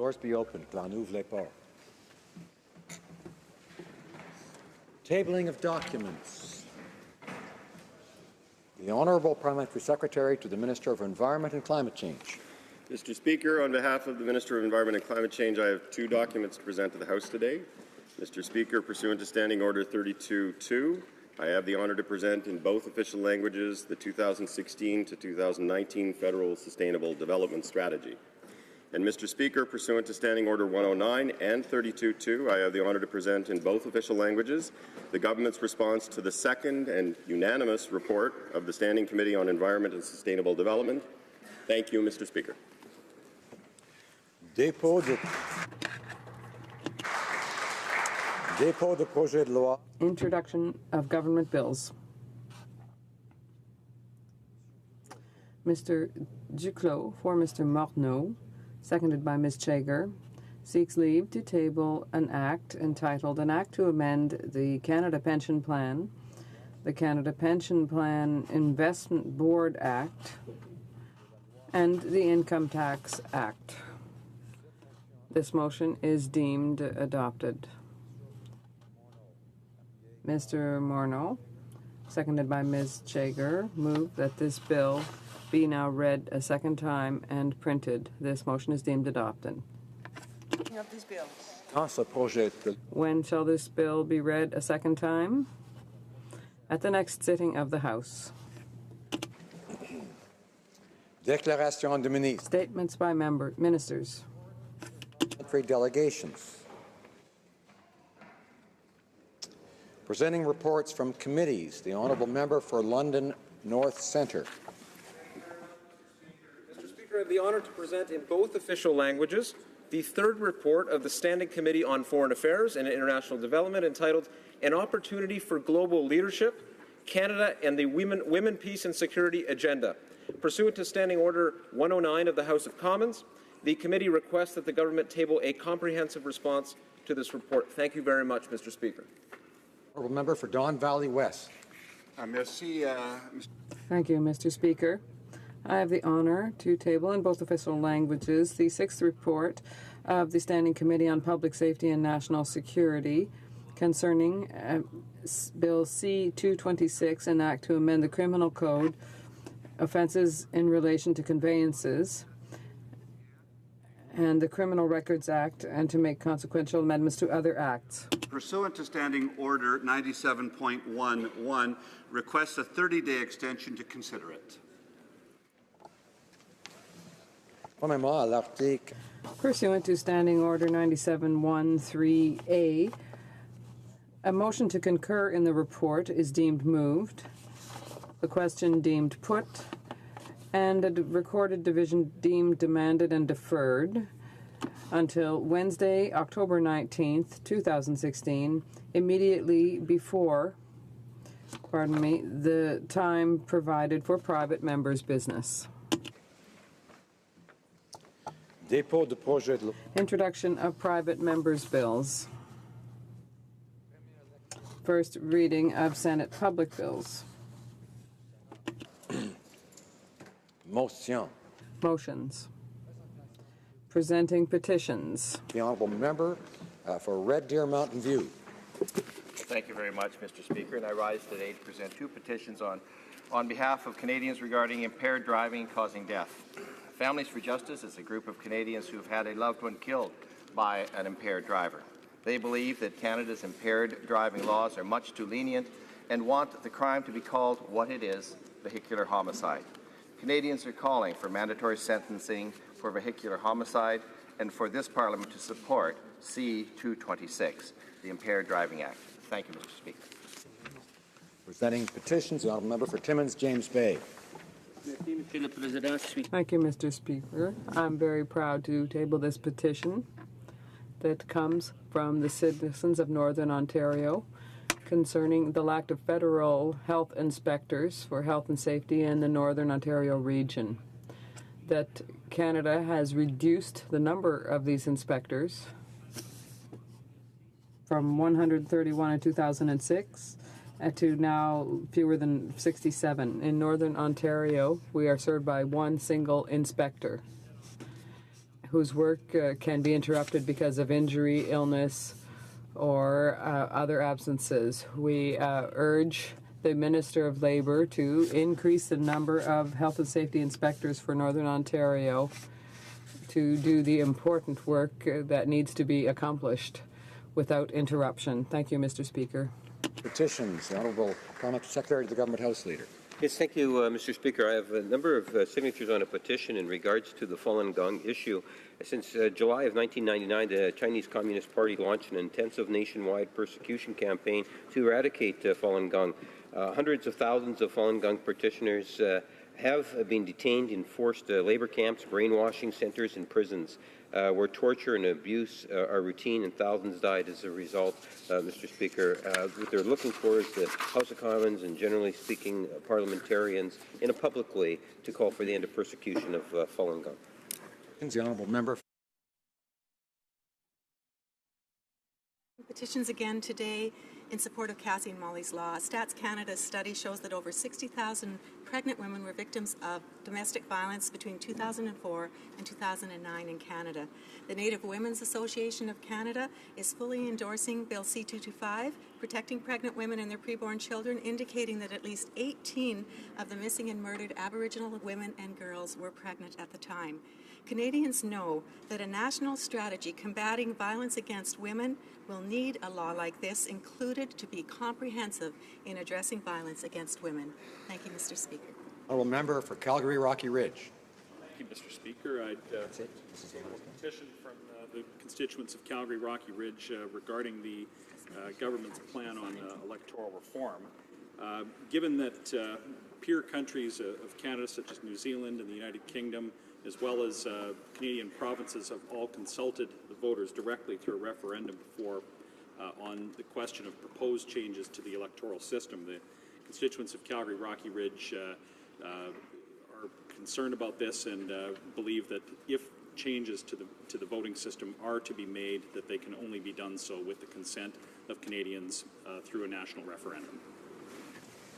Floors be open. J'en ouvre les portes. Tabling of documents. The Honourable Parliamentary Secretary to the Minister of Environment and Climate Change. Mr. Speaker, on behalf of the Minister of Environment and Climate Change, I have two documents to present to the House today. Mr. Speaker, pursuant to Standing Order 32.2, I have the honour to present in both official languages the 2016 to 2019 Federal Sustainable Development Strategy. And Mr. Speaker, pursuant to Standing Order 109 and 32.2, I have the honour to present in both official languages the Government's response to the second and unanimous report of the Standing Committee on Environment and Sustainable Development. Thank you, Mr. Speaker. Dépôt de projet de loi. Introduction of government bills. Mr. Duclos for Mr. Morneau, seconded by Ms. Chager, seeks leave to table an act entitled An Act to Amend the Canada Pension Plan, the Canada Pension Plan Investment Board Act, and the Income Tax Act. This motion is deemed adopted. Mr. Morneau, seconded by Ms. Chager, move that this bill be now read a second time and printed. This motion is deemed adopted. Of these bills. When shall this bill be read a second time? At the next sitting of the House. Déclaration de ministre. Statements by ministers. Delegations. Presenting reports from committees, the Honourable Member for London North Centre. Mr. Speaker, I have the honour to present in both official languages the third report of the Standing Committee on Foreign Affairs and International Development entitled An Opportunity for Global Leadership, Canada and the Women, Peace and Security Agenda. Pursuant to Standing Order 109 of the House of Commons, the committee requests that the government table a comprehensive response to this report. Thank you very much, Mr. Speaker. Honourable Member for Don Valley West. Thank you, Mr. Speaker. I have the honour to table in both official languages the sixth report of the Standing Committee on Public Safety and National Security concerning Bill C-226, an act to amend the Criminal Code, offences in relation to conveyances, and the Criminal Records Act, and to make consequential amendments to other acts. Pursuant to Standing Order 97.11, requests a 30-day extension to consider it. Pursuant to Standing Order 97.13a, a motion to concur in the report is deemed moved, the question deemed put, and a recorded division deemed demanded and deferred until Wednesday, October 19th, 2016, immediately before, the time provided for private members' business. Dépôt de projet de loi. Introduction of private members' bills. First reading of Senate public bills. Motion. Motions. Presenting petitions. The Honourable Member for Red Deer Mountain View. Thank you very much, Mr. Speaker. And I rise today to present two petitions on behalf of Canadians regarding impaired driving causing death. Families for Justice is a group of Canadians who have had a loved one killed by an impaired driver. They believe that Canada's impaired driving laws are much too lenient and want the crime to be called what it is, vehicular homicide. Canadians are calling for mandatory sentencing for vehicular homicide and for this Parliament to support C-226, the Impaired Driving Act. Thank you, Mr. Speaker. Presenting petitions, the Honourable Member for Timmins, James Bay. Thank you, Mr. Speaker. I'm very proud to table this petition that comes from the citizens of Northern Ontario concerning the lack of federal health inspectors for health and safety in the Northern Ontario region. That Canada has reduced the number of these inspectors from 131 in 2006 to now fewer than 67. In Northern Ontario, we are served by one single inspector whose work can be interrupted because of injury, illness, or other absences. We urge the Minister of Labour to increase the number of health and safety inspectors for Northern Ontario to do the important work that needs to be accomplished without interruption. Thank you, Mr. Speaker. Petitions. The Honourable Parliamentary Secretary to the Government House Leader. Yes, thank you, Mr. Speaker. I have a number of signatures on a petition in regards to the Falun Gong issue. Since July of 1999, the Chinese Communist Party launched an intensive nationwide persecution campaign to eradicate Falun Gong. Hundreds of thousands of Falun Gong practitioners have been detained in forced labor camps, brainwashing centers, and prisons, where torture and abuse are routine, and thousands died as a result, Mr. Speaker. What they're looking for is the House of Commons and, generally speaking, parliamentarians in a public way to call for the end of persecution of Falun Gong. The Honourable Member. Petitions again today in support of Cassie and Molly's Law. Stats Canada's study shows that over 60,000 pregnant women were victims of domestic violence between 2004 and 2009 in Canada. The Native Women's Association of Canada is fully endorsing Bill C-225, protecting pregnant women and their preborn children, indicating that at least 18 of the missing and murdered Aboriginal women and girls were pregnant at the time. Canadians know that a national strategy combating violence against women will need a law like this included to be comprehensive in addressing violence against women. Thank you, Mr. Speaker. Honourable Member for Calgary Rocky Ridge. Thank you, Mr. Speaker. I'd petition from the constituents of Calgary Rocky Ridge regarding the government's plan on electoral reform. Given that peer countries of Canada, such as New Zealand and the United Kingdom, as well as Canadian provinces, have all consulted the voters directly through a referendum before on the question of proposed changes to the electoral system. The constituents of Calgary Rocky Ridge are concerned about this and believe that if changes to the voting system are to be made, that they can only be done so with the consent of Canadians through a national referendum.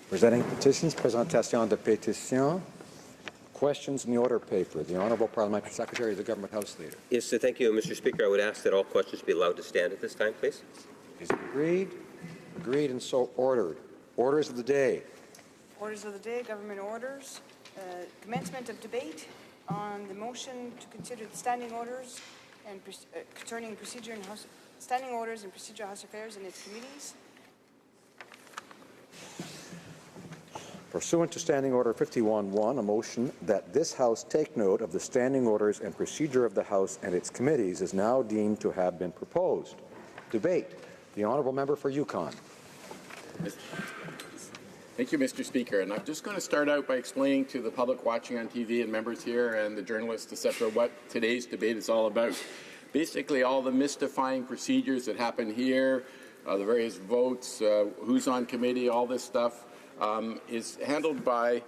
Presenting petitions, présentation de pétitions. Questions in the order paper. The Honourable Parliamentary Secretary of the Government House Leader. Yes, thank you, Mr. Speaker. I would ask that all questions be allowed to stand at this time, please. Is it agreed? Agreed and so ordered. Orders of the day. Orders of the day, government orders. Commencement of debate on the motion to consider the standing orders and concerning procedure and standing orders and procedural House affairs and its committees. Pursuant to Standing Order 51-1, a motion that this House take note of the standing orders and procedure of the House and its committees is now deemed to have been proposed. Debate. The Honourable Member for Yukon. Thank you, Mr. Speaker. And I'm just going to start out by explaining to the public watching on TV and members here and the journalists, etc., what today's debate is all about. Basically, all the mystifying procedures that happen here, the various votes, who's on committee, all this stuff, is handled by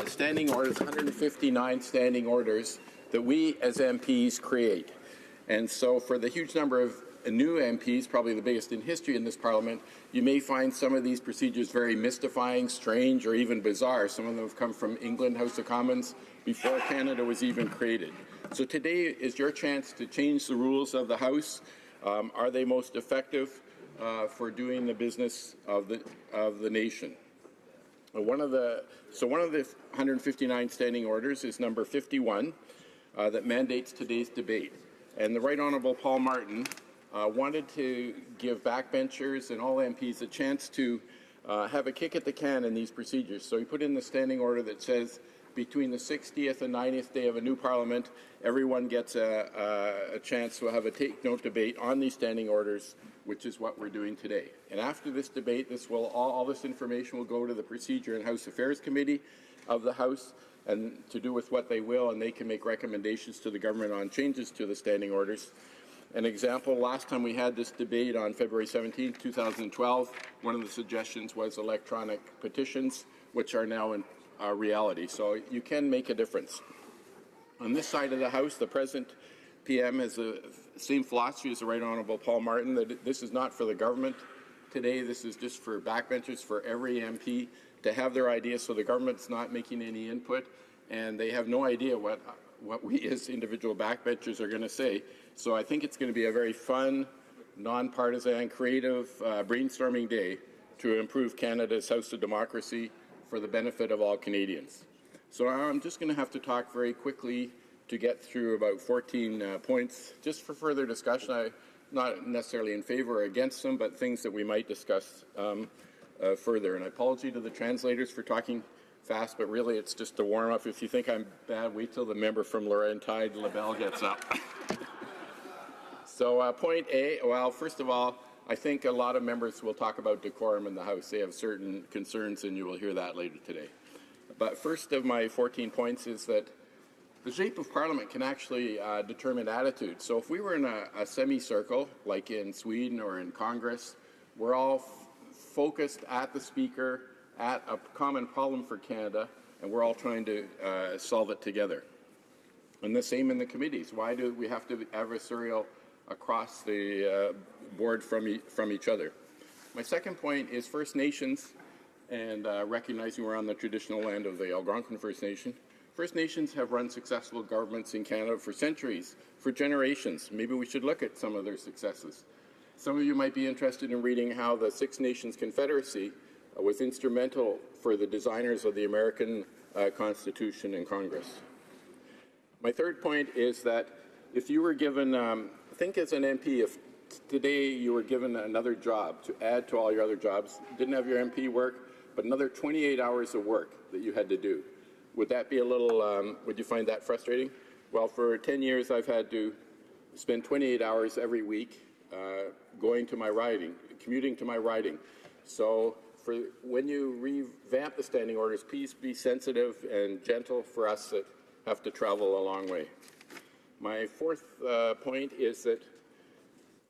standing orders, 159 standing orders that we as MPs create. And so for the huge number of new MPs, probably the biggest in history in this Parliament, you may find some of these procedures very mystifying, strange, or even bizarre. Some of them have come from England, House of Commons, before Canada was even created. So today is your chance to change the rules of the House. Are they most effective for doing the business of the nation? One of the 159 standing orders is number 51 that mandates today's debate. And the Right Honourable Paul Martin wanted to give backbenchers and all MPs a chance to have a kick at the can in these procedures. So he put in the standing order that says between the 60th and 90th day of a new Parliament, everyone gets a chance to have a take-note debate on these standing orders, which is what we're doing today. And after this debate, all this information will go to the Procedure and House Affairs Committee of the House and to do with what they will, and they can make recommendations to the government on changes to the standing orders. An example, last time we had this debate on February 17, 2012, one of the suggestions was electronic petitions, which are now in reality. So you can make a difference. On this side of the House, the present PM has the same philosophy as the Right Honourable Paul Martin, that this is not for the government today, this is just for backbenchers, for every MP to have their ideas, so the government's not making any input, and they have no idea what what we as individual backbenchers are going to say. So I think it's going to be a very fun, nonpartisan, creative brainstorming day to improve Canada's House of Democracy for the benefit of all Canadians. So I'm just going to have to talk very quickly to get through about 14 points, just for further discussion. I'm not necessarily in favor or against them, but things that we might discuss further. And I apologize to the translators for talking fast, but really it's just a warm-up. If you think I'm bad, wait till the member from Laurentide LaBelle gets up. So point A, well, first of all, I think a lot of members will talk about decorum in the House. They have certain concerns, and you will hear that later today. But first of my 14 points is that the shape of Parliament can actually determine attitude. So if we were in a semicircle, like in Sweden or in Congress, we're all focused at the Speaker, at a common problem for Canada, and we're all trying to solve it together. And the same in the committees. Why do we have to be adversarial across the board from each other? My second point is First Nations, and recognizing we're on the traditional land of the Algonquin First Nation. First Nations have run successful governments in Canada for centuries, for generations. Maybe we should look at some of their successes. Some of you might be interested in reading how the Six Nations Confederacy was instrumental for the designers of the American Constitution and Congress. My third point is that if you were given, think as an MP, if today you were given another job to add to all your other jobs, didn't have your MP work, but another 28 hours of work that you had to do. Would that be a little, would you find that frustrating? Well, for 10 years I've had to spend 28 hours every week going to my riding, commuting to my riding. So for when you revamp the standing orders, please be sensitive and gentle for us that have to travel a long way. My fourth point is that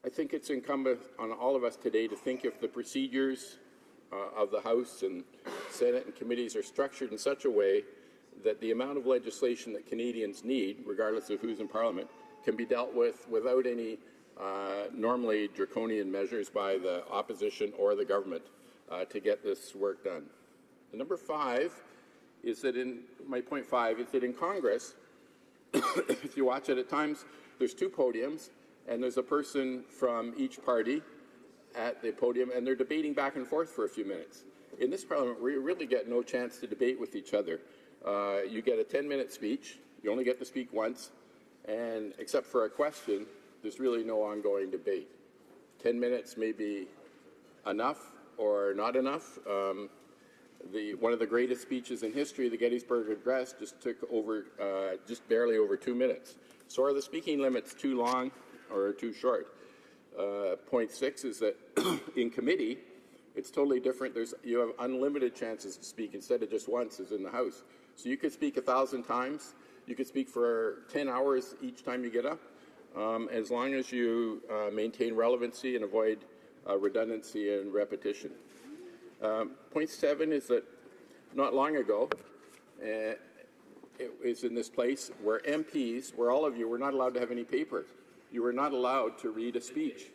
I think it's incumbent on all of us today to think if the procedures of the House and Senate and committees are structured in such a way that the amount of legislation that Canadians need, regardless of who's in Parliament, can be dealt with without any normally draconian measures by the opposition or the government to get this work done. And number five is that my point five is that in Congress, if you watch it at times, there's two podiums, and there's a person from each party at the podium, and they're debating back and forth for a few minutes. In this Parliament, we really get no chance to debate with each other. You get a 10-minute speech, you only get to speak once, and except for a question, there's really no ongoing debate. 10 minutes may be enough or not enough. One of the greatest speeches in history, the Gettysburg Address, just took over, just barely over 2 minutes. So are the speaking limits too long or too short? Point six is that in committee, it's totally different. You have unlimited chances to speak instead of just once, as in the House. So you could speak 1,000 times. You could speak for 10 hours each time you get up, as long as you maintain relevancy and avoid redundancy and repetition. Point seven is that not long ago, it was in this place where MPs, where all of you were not allowed to have any paper. You were not allowed to read a speech.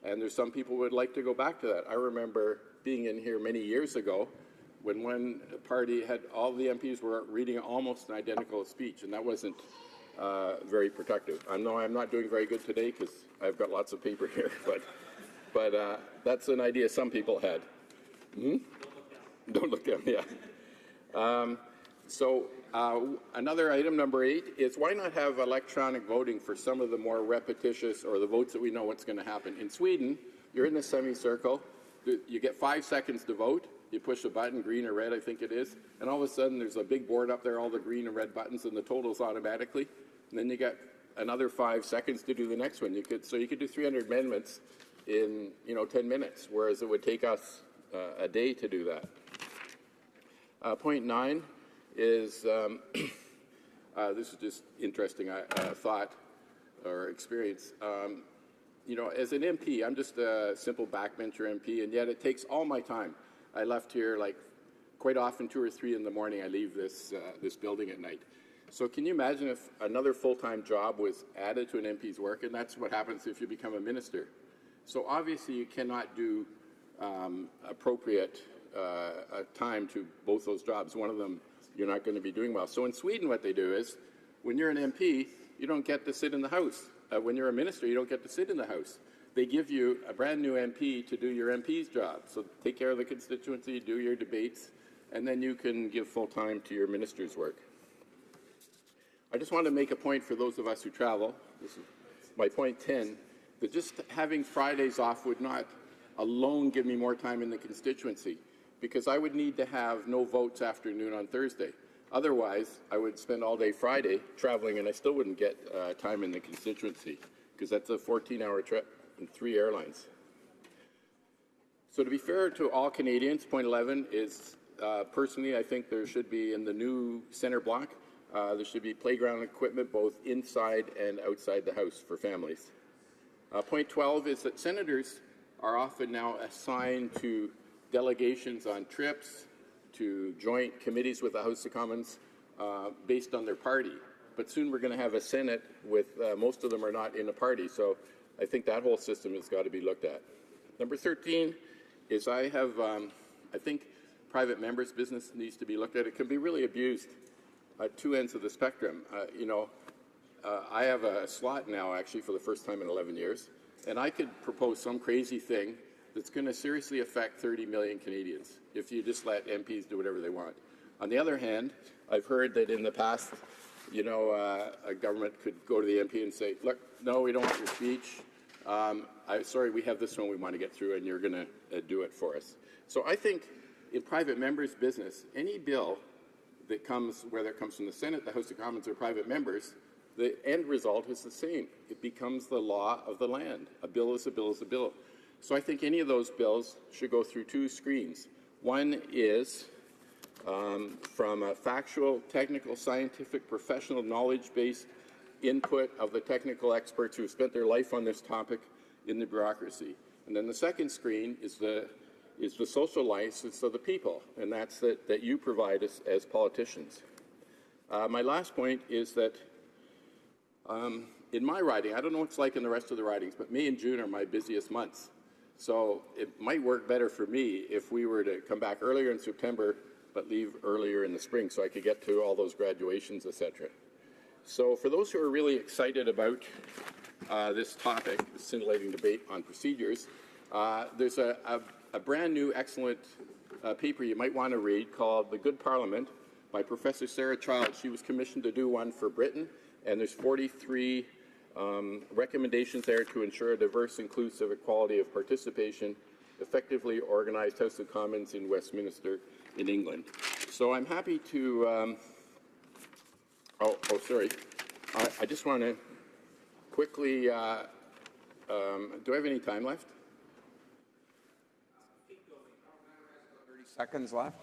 And there's some people who would like to go back to that. I remember being in here many years ago when one party had, all the MPs were reading almost an identical speech, and that wasn't very productive. I know I'm not doing very good today because I've got lots of paper here, but that's an idea some people had. Don't look down, yeah. Another item, number 8, is why not have electronic voting for some of the more repetitious or the votes that we know what's going to happen. In Sweden, you're in the semicircle, you get 5 seconds to vote, you push a button, green or red I think it is, and all of a sudden there's a big board up there, all the green and red buttons, and the totals automatically, and then you get another 5 seconds to do the next one. You could do 300 amendments in 10 minutes, whereas it would take us a day to do that. Point 9 is, this is just interesting thought or experience. As an MP, I'm just a simple backbencher MP, and yet it takes all my time. I left here quite often 2 or 3 in the morning. I leave this building at night. So can you imagine if another full-time job was added to an MP's work, and that's what happens if you become a minister. So obviously you cannot do appropriate time to both those jobs. One of them you're not going to be doing well. So in Sweden what they do is When you're an MP, you don't get to sit in the House. When you're a minister, you don't get to sit in the House. They give you a brand new MP to do your MP's job. So take care of the constituency, do your debates, and then you can give full time to your minister's work. I just want to make a point for those of us who travel. This is my point 10, that just having Fridays off would not alone give me more time in the constituency, because I would need to have no votes afternoon on Thursday. Otherwise, I would spend all day Friday traveling and I still wouldn't get time in the constituency, because that's a 14-hour trip and 3 airlines. So to be fair to all Canadians, point 11 is, personally, I think there should be in the new centre block, there should be playground equipment both inside and outside the House for families. Point 12 is that senators are often now assigned to delegations on trips, to joint committees with the House of Commons based on their party. But soon we're going to have a Senate with most of them are not in a party. So I think that whole system has got to be looked at. Number 13 is I think private members' business needs to be looked at. It can be really abused at two ends of the spectrum. I have a slot now, actually, for the first time in 11 years, and I could propose some crazy thing that's going to seriously affect 30 million Canadians if you just let MPs do whatever they want. On the other hand, I've heard that in the past, a government could go to the MP and say, look, no, we don't want your speech. Sorry, we have this one we want to get through, and you're going to do it for us. So I think in private members' business, any bill that comes, whether it comes from the Senate, the House of Commons, or private members, the end result is the same. It becomes the law of the land. A bill is a bill is a bill. So I think any of those bills should go through two screens. One is from a factual, technical, scientific, professional, knowledge-based input of the technical experts who have spent their life on this topic in the bureaucracy. And then the second screen is the social license of the people, and that's that you provide us as politicians. My last point is that in my riding, I don't know what it's like in the rest of the ridings, but May and June are my busiest months. So it might work better for me if we were to come back earlier in September, but leave earlier in the spring so I could get to all those graduations, etc. So for those who are really excited about this topic, the scintillating debate on procedures, there's a brand new excellent paper you might want to read called The Good Parliament by Professor Sarah Child. She was commissioned to do one for Britain, and there's 43 recommendations there to ensure a diverse, inclusive, equality of participation, effectively organized House of Commons in Westminster in England. So I'm happy to, I just want to quickly, do I have any time left? 30 seconds left.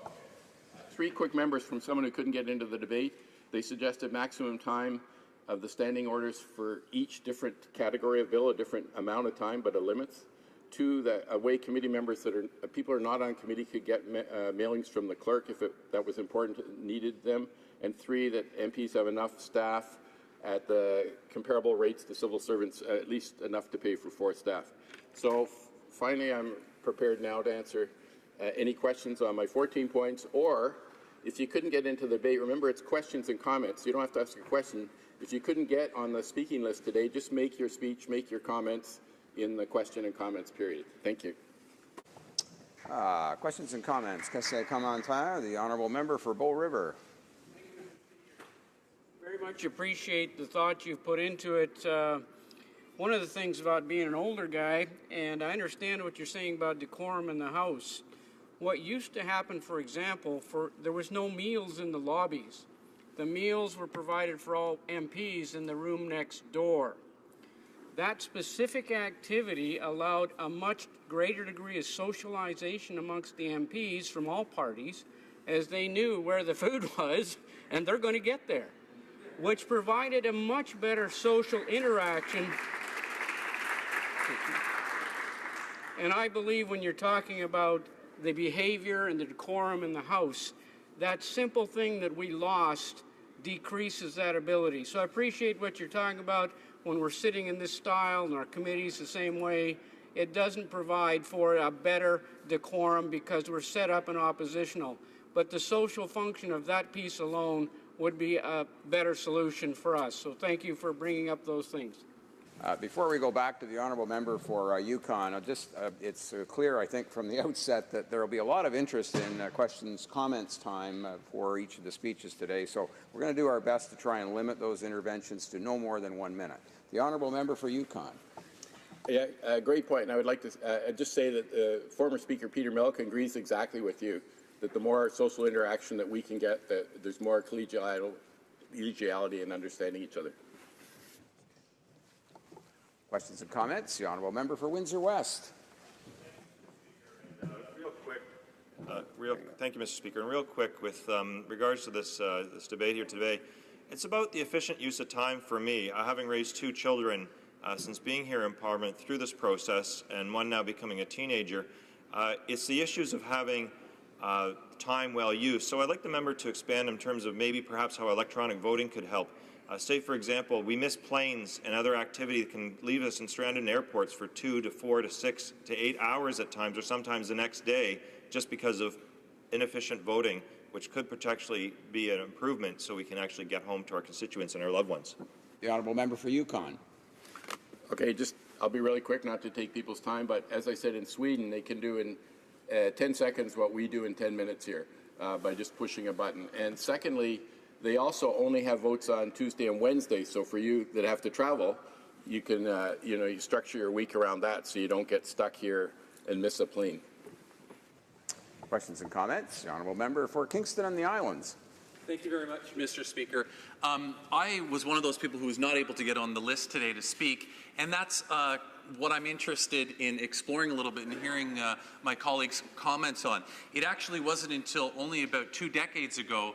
3 quick members from someone who couldn't get into the debate. They suggested maximum time of the standing orders for each different category of bill, a different amount of time, but a limits. 2, that a way committee members that are people are not on committee could get mailings from the clerk if that was important, needed them. And 3, that MPs have enough staff at the comparable rates to civil servants, at least enough to pay for 4 staff. So finally, I'm prepared now to answer any questions on my 14 points, or if you couldn't get into the debate, remember it's questions and comments. You don't have to ask a question. If you couldn't get on the speaking list today, just make your speech, make your comments in the question and comments period. Thank you. Questions and comments. Question commentaire, the Honourable Member for Bow River. Very much appreciate the thought you've put into it. One of the things about being an older guy, and I understand what you're saying about decorum in the House. What used to happen, for example, there was no meals in the lobbies. The meals were provided for all MPs in the room next door. That specific activity allowed a much greater degree of socialization amongst the MPs from all parties, as they knew where the food was and they're going to get there, which provided a much better social interaction. And I believe when you're talking about the behavior and the decorum in the House, that simple thing that we lost decreases that ability. So I appreciate what you're talking about. When we're sitting in this style and our committees the same way, it doesn't provide for a better decorum because we're set up and oppositional. But the social function of that piece alone would be a better solution for us. So thank you for bringing up those things. Before we go back to the honourable member for Yukon, it's clear, I think, from the outset that there will be a lot of interest in questions, comments time for each of the speeches today. So we're going to do our best to try and limit those interventions to no more than 1 minute. The honourable member for Yukon. Yeah, great point. And I would like to just say that former Speaker Peter Milliken agrees exactly with you, that the more social interaction that we can get, that there's more collegiality and understanding each other. Questions and comments? The honourable member for Windsor West. Thank you, Mr. Speaker. And real quick, with regards to this debate here today, it's about the efficient use of time for me. Having raised 2 children since being here in Parliament through this process, and one now becoming a teenager, it's the issues of having time well used. So I'd like the member to expand in terms of maybe perhaps how electronic voting could help. Say, for example, we miss planes and other activity that can leave us stranded in airports for 2 to 4 to 6 to 8 hours at times, or sometimes the next day, just because of inefficient voting, which could potentially be an improvement so we can actually get home to our constituents and our loved ones. The honourable member for Yukon. Okay, I'll be really quick, not to take people's time, but as I said, in Sweden, they can do in 10 seconds what we do in 10 minutes here by just pushing a button. And secondly, they also only have votes on Tuesday and Wednesday, so for you that have to travel, you can, you structure your week around that so you don't get stuck here and miss a plane. Questions and comments? The honourable member for Kingston and the Islands. Thank you very much, Mr. Speaker. I was one of those people who was not able to get on the list today to speak, and that's what I'm interested in exploring a little bit and hearing my colleagues' comments on. It actually wasn't until only about 2 decades ago,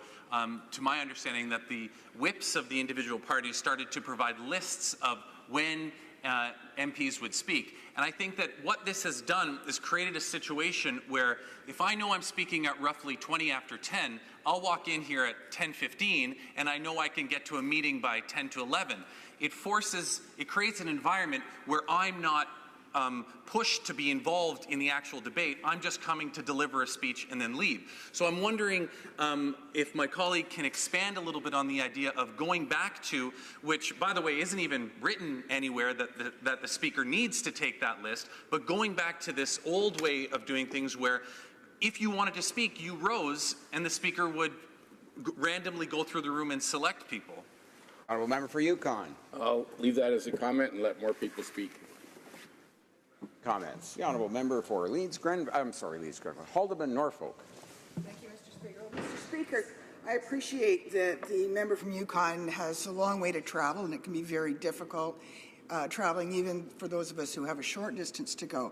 to my understanding, that the whips of the individual parties started to provide lists of when MPs would speak. And I think that what this has done is created a situation where if I know I'm speaking at roughly 20 after 10, I'll walk in here at 10:15 and I know I can get to a meeting by 10 to 11. It creates an environment where I'm not pushed to be involved in the actual debate. I'm just coming to deliver a speech and then leave. So I'm wondering if my colleague can expand a little bit on the idea of going back to, which, by the way, isn't even written anywhere that the speaker needs to take that list, but going back to this old way of doing things where if you wanted to speak, you rose and the speaker would randomly go through the room and select people. Honourable member for Yukon. I'll leave that as a comment and let more people speak. Comments. The honourable member for Haldimand, Norfolk. Thank you, Mr. Speaker. Well, Mr. Speaker, I appreciate that the member from Yukon has a long way to travel, and it can be very difficult traveling even for those of us who have a short distance to go.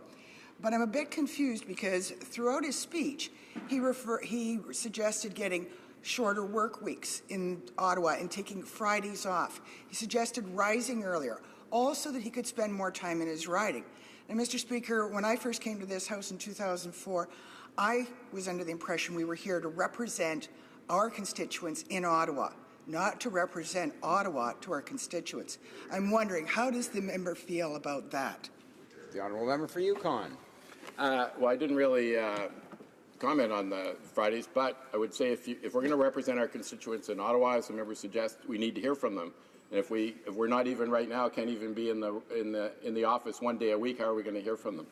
But I'm a bit confused because throughout his speech, he suggested getting shorter work weeks in Ottawa and taking Fridays off. He suggested rising earlier, also that he could spend more time in his riding. And Mr. Speaker, when I first came to this House in 2004, I was under the impression we were here to represent our constituents in Ottawa, not to represent Ottawa to our constituents. I'm wondering, how does the member feel about that? The honourable member for Yukon. Well, I didn't really comment on the Fridays, but I would say if we're going to represent our constituents in Ottawa, as the member suggests, we need to hear from them. And if we're not even right now, can't even be in the office 1 day a week, how are we going to hear from them?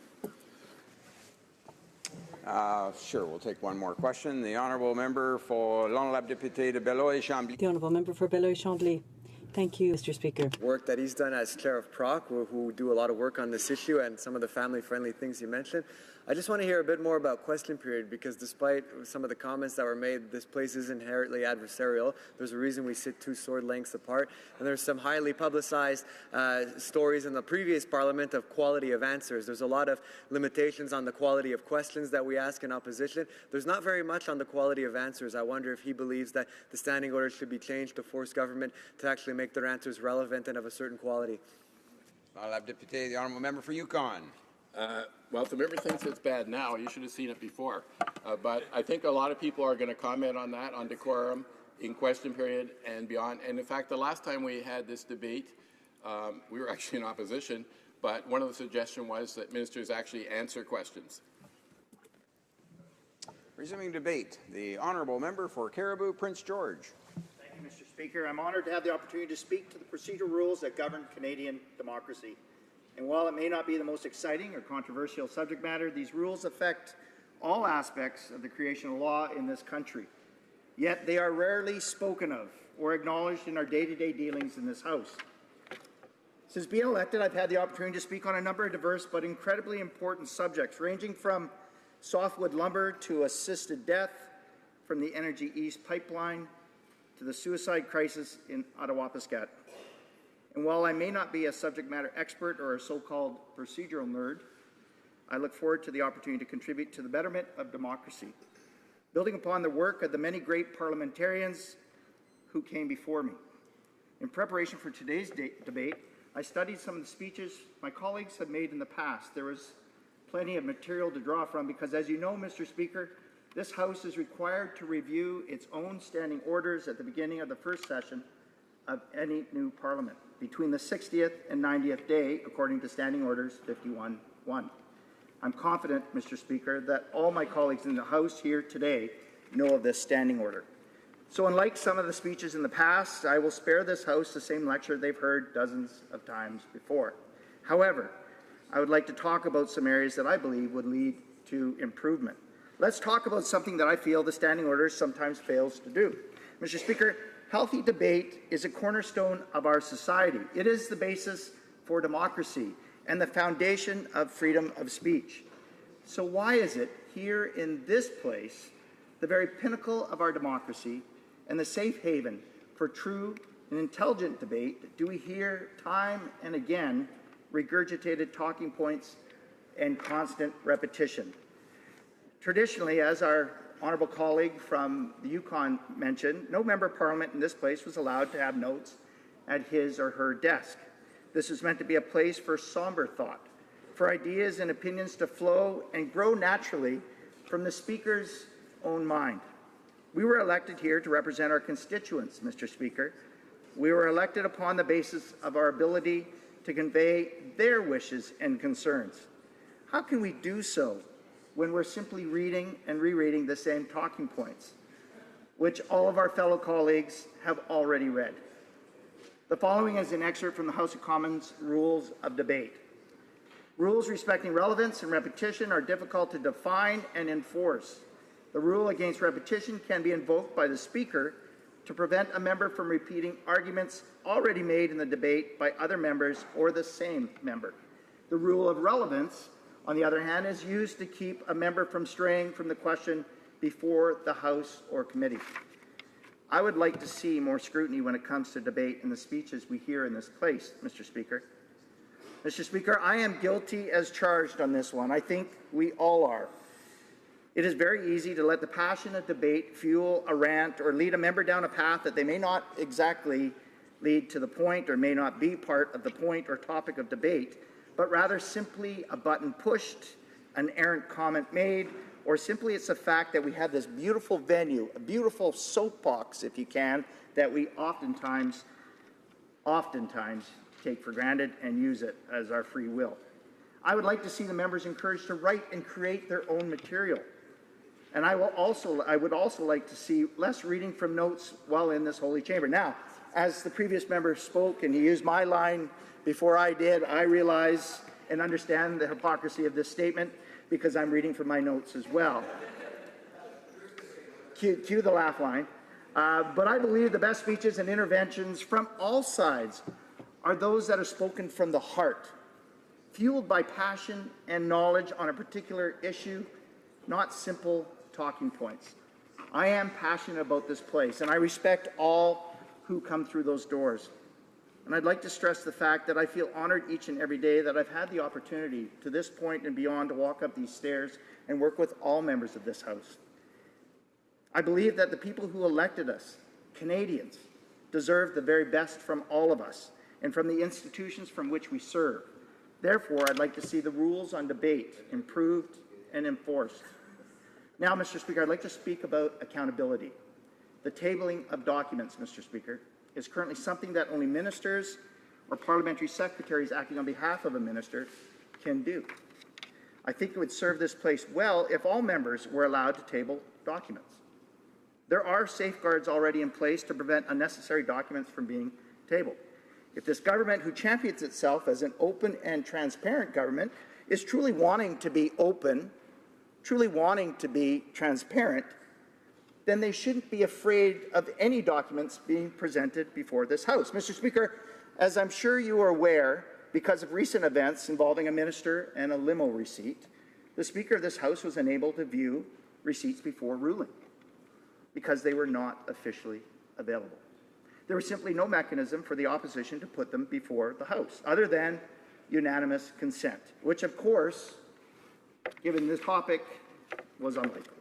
Sure, we'll take one more question. The honourable member for l'honorable député de Beloeil-Chambly. The honourable member for Beloeil-Chambly. Thank you, Mr. Speaker. Work that he's done as chair of PROC, who do a lot of work on this issue, and some of the family-friendly things you mentioned. I just want to hear a bit more about question period, because despite some of the comments that were made, this place is inherently adversarial. There's a reason we sit 2 sword lengths apart, and there's some highly publicized stories in the previous parliament of quality of answers. There's a lot of limitations on the quality of questions that we ask in opposition. There's not very much on the quality of answers. I wonder if he believes that the standing order should be changed to force government to actually make their answers relevant and of a certain quality. Honourable Député, the honourable member for Yukon. Well, if the member thinks it's bad now, you should have seen it before. But I think a lot of people are going to comment on that, on decorum, in question period and beyond. And in fact, the last time we had this debate, we were actually in opposition, but one of the suggestions was that ministers actually answer questions. Resuming debate, the honourable member for Caribou, Prince George. Thank you, Mr. Speaker. I'm honored to have the opportunity to speak to the procedural rules that govern Canadian democracy. And while it may not be the most exciting or controversial subject matter, these rules affect all aspects of the creation of law in this country. Yet they are rarely spoken of or acknowledged in our day-to-day dealings in this House. Since being elected, I've had the opportunity to speak on a number of diverse but incredibly important subjects, ranging from softwood lumber to assisted death, from the Energy East pipeline to the suicide crisis in Ottawapiskat. And while I may not be a subject matter expert or a so-called procedural nerd, I look forward to the opportunity to contribute to the betterment of democracy, building upon the work of the many great parliamentarians who came before me. In preparation for today's debate, I studied some of the speeches my colleagues have made in the past. There was plenty of material to draw from because, as you know, Mr. Speaker, this House is required to review its own standing orders at the beginning of the first session of any new parliament, between the 60th and 90th day, according to Standing Orders 51-1. I'm confident, Mr. Speaker, that all my colleagues in the House here today know of this standing order. So unlike some of the speeches in the past, I will spare this House the same lecture they've heard dozens of times before. However, I would like to talk about some areas that I believe would lead to improvement. Let's talk about something that I feel the standing order sometimes fails to do. Mr. Speaker, healthy debate is a cornerstone of our society. It is the basis for democracy and the foundation of freedom of speech. So why is it here in this place, the very pinnacle of our democracy and the safe haven for true and intelligent debate, do we hear time and again regurgitated talking points and constant repetition? Traditionally, as our honourable colleague from the Yukon mentioned, no member of parliament in this place was allowed to have notes at his or her desk. This was meant to be a place for somber thought, for ideas and opinions to flow and grow naturally from the speaker's own mind. We were elected here to represent our constituents, Mr. Speaker. We were elected upon the basis of our ability to convey their wishes and concerns. How can we do so when we're simply reading and rereading the same talking points, which all of our fellow colleagues have already read? The following is an excerpt from the House of Commons Rules of Debate. Rules respecting relevance and repetition are difficult to define and enforce. The rule against repetition can be invoked by the Speaker to prevent a member from repeating arguments already made in the debate by other members or the same member. The rule of relevance, on the other hand, is used to keep a member from straying from the question before the House or committee. I would like to see more scrutiny when it comes to debate in the speeches we hear in this place, Mr. Speaker. Mr. Speaker, I am guilty as charged on this one. I think we all are. It is very easy to let the passion of debate fuel a rant or lead a member down a path that they may not exactly lead to the point or may not be part of the point or topic of debate, but rather simply a button pushed, an errant comment made, or simply it's a fact that we have this beautiful venue, a beautiful soapbox, if you can, that we oftentimes take for granted and use it as our free will. I would like to see the members encouraged to write and create their own material. And I would also like to see less reading from notes while in this holy chamber. Now, as the previous member spoke and he used my line before I did, I realize and understand the hypocrisy of this statement because I'm reading from my notes as well. Cue the laugh line. But I believe the best speeches and interventions from all sides are those that are spoken from the heart, fueled by passion and knowledge on a particular issue, not simple talking points. I am passionate about this place, and I respect all who come through those doors. And I'd like to stress the fact that I feel honored each and every day that I've had the opportunity to this point and beyond to walk up these stairs and work with all members of this House. I believe that the people who elected us, Canadians, deserve the very best from all of us and from the institutions from which we serve. Therefore, I'd like to see the rules on debate improved and enforced. Now, Mr. Speaker, I'd like to speak about accountability. The tabling of documents, Mr. Speaker, is currently something that only ministers or parliamentary secretaries acting on behalf of a minister can do. I think it would serve this place well if all members were allowed to table documents. There are safeguards already in place to prevent unnecessary documents from being tabled. If this government, who champions itself as an open and transparent government, is truly wanting to be open, truly wanting to be transparent, then they shouldn't be afraid of any documents being presented before this House. Mr. Speaker, as I'm sure you are aware, because of recent events involving a minister and a limo receipt, the Speaker of this House was unable to view receipts before ruling because they were not officially available. There was simply no mechanism for the opposition to put them before the House, other than unanimous consent, which, of course, given this topic, was unlikely.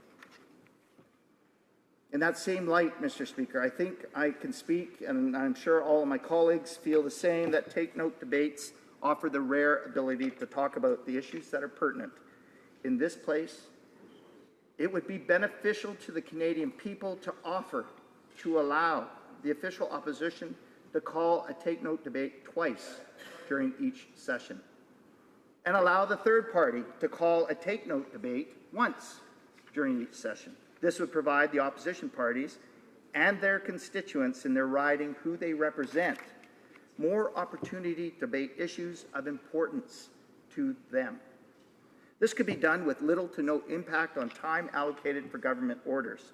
In that same light, Mr. Speaker, I think I can speak, and I'm sure all of my colleagues feel the same, that take-note debates offer the rare ability to talk about the issues that are pertinent. In this place, it would be beneficial to the Canadian people to allow the official opposition to call a take-note debate twice during each session, and allow the third party to call a take-note debate once during each session. This would provide the opposition parties and their constituents in their riding who they represent more opportunity to debate issues of importance to them. This could be done with little to no impact on time allocated for government orders.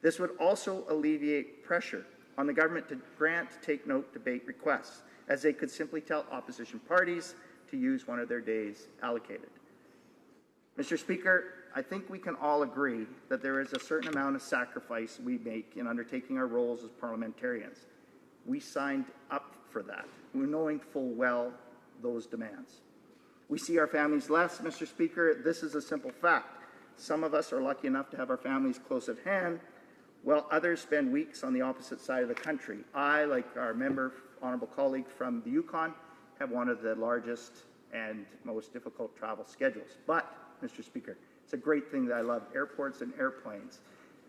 This would also alleviate pressure on the government to grant take-note debate requests, as they could simply tell opposition parties to use one of their days allocated. Mr. Speaker, I think we can all agree that there is a certain amount of sacrifice we make in undertaking our roles as parliamentarians. We signed up for that, knowing full well those demands. We see our families less, Mr. Speaker. This is a simple fact. Some of us are lucky enough to have our families close at hand, while others spend weeks on the opposite side of the country. I, like our member, honourable colleague from the Yukon, have one of the largest and most difficult travel schedules. But, Mr. Speaker, it's a great thing that I love airports and airplanes,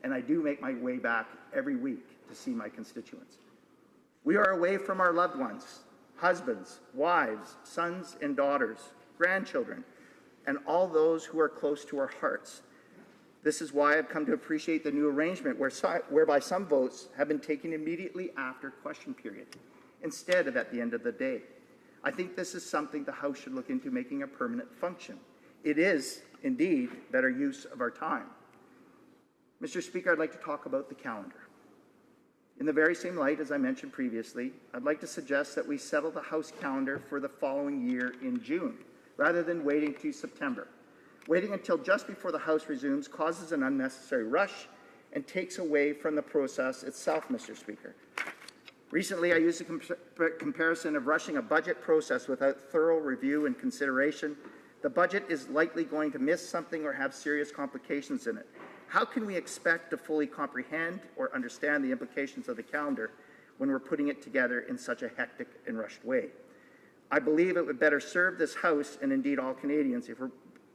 and I do make my way back every week to see my constituents. We are away from our loved ones, husbands, wives, sons and daughters, grandchildren, and all those who are close to our hearts. This is why I've come to appreciate the new arrangement whereby some votes have been taken immediately after question period, instead of at the end of the day. I think this is something the House should look into making a permanent function. It is, indeed, better use of our time. Mr. Speaker, I'd like to talk about the calendar. In the very same light, as I mentioned previously, I'd like to suggest that we settle the House calendar for the following year in June, rather than waiting to September. Waiting until just before the House resumes causes an unnecessary rush and takes away from the process itself, Mr. Speaker. Recently, I used a comparison of rushing a budget process without thorough review and consideration. The budget is likely going to miss something or have serious complications in it. How can we expect to fully comprehend or understand the implications of the calendar when we're putting it together in such a hectic and rushed way? I believe it would better serve this House and indeed all Canadians if we're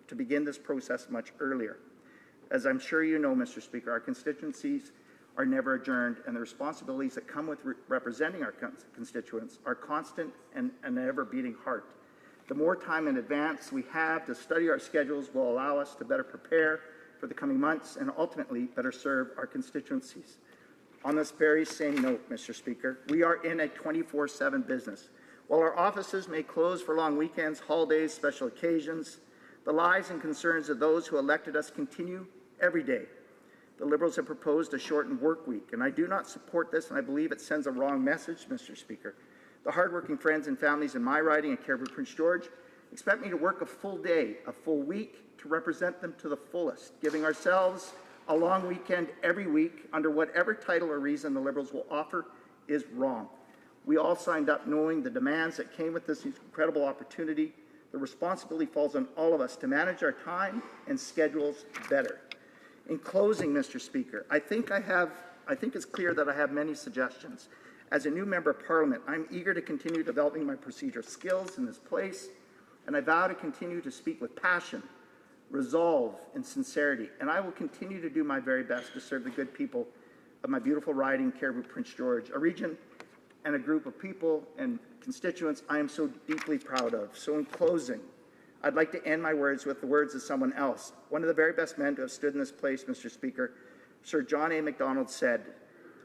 to begin this process much earlier. As I'm sure you know, Mr. Speaker, our constituencies are never adjourned, and the responsibilities that come with representing our constituents are constant and an ever-beating heart. The more time in advance we have to study our schedules will allow us to better prepare for the coming months and ultimately better serve our constituencies. On this very same note, Mr. Speaker, we are in a 24/7 business. While our offices may close for long weekends, holidays, special occasions, the lives and concerns of those who elected us continue every day. The Liberals have proposed a shortened work week, and I do not support this, and I believe it sends a wrong message, Mr. Speaker. The hardworking friends and families in my riding in Cariboo Prince George expect me to work a full day, a full week, to represent them to the fullest, giving ourselves a long weekend every week under whatever title or reason the Liberals will offer is wrong. We all signed up knowing the demands that came with this incredible opportunity. The responsibility falls on all of us to manage our time and schedules better. In closing, Mr. Speaker, I think it's clear that I have many suggestions. As a new member of Parliament, I'm eager to continue developing my procedural skills in this place, and I vow to continue to speak with passion, resolve, and sincerity, and I will continue to do my very best to serve the good people of my beautiful riding, Cariboo Prince George, a region and a group of people and constituents I am so deeply proud of. So in closing, I'd like to end my words with the words of someone else, one of the very best men to have stood in this place, Mr. Speaker, Sir John A. Macdonald said,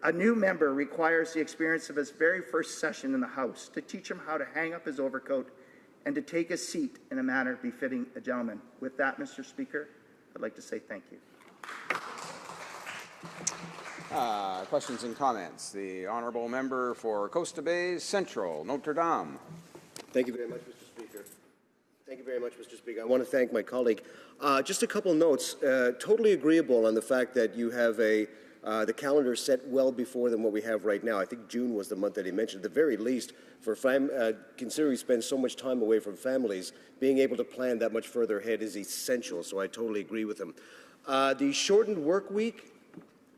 "A new member requires the experience of his very first session in the House to teach him how to hang up his overcoat and to take a seat in a manner befitting a gentleman." With that, Mr. Speaker, I'd like to say thank you. Questions and comments. The honourable member for Costa Bay Central, Notre Dame. Thank you very much, Mr. Speaker. Thank you very much, Mr. Speaker. I want to thank my colleague. Just a couple notes. Totally agreeable on the fact that you have the calendar set well before than what we have right now. I think June was the month that he mentioned. At the very least, for considering we spend so much time away from families, being able to plan that much further ahead is essential. So I totally agree with him. The shortened work week,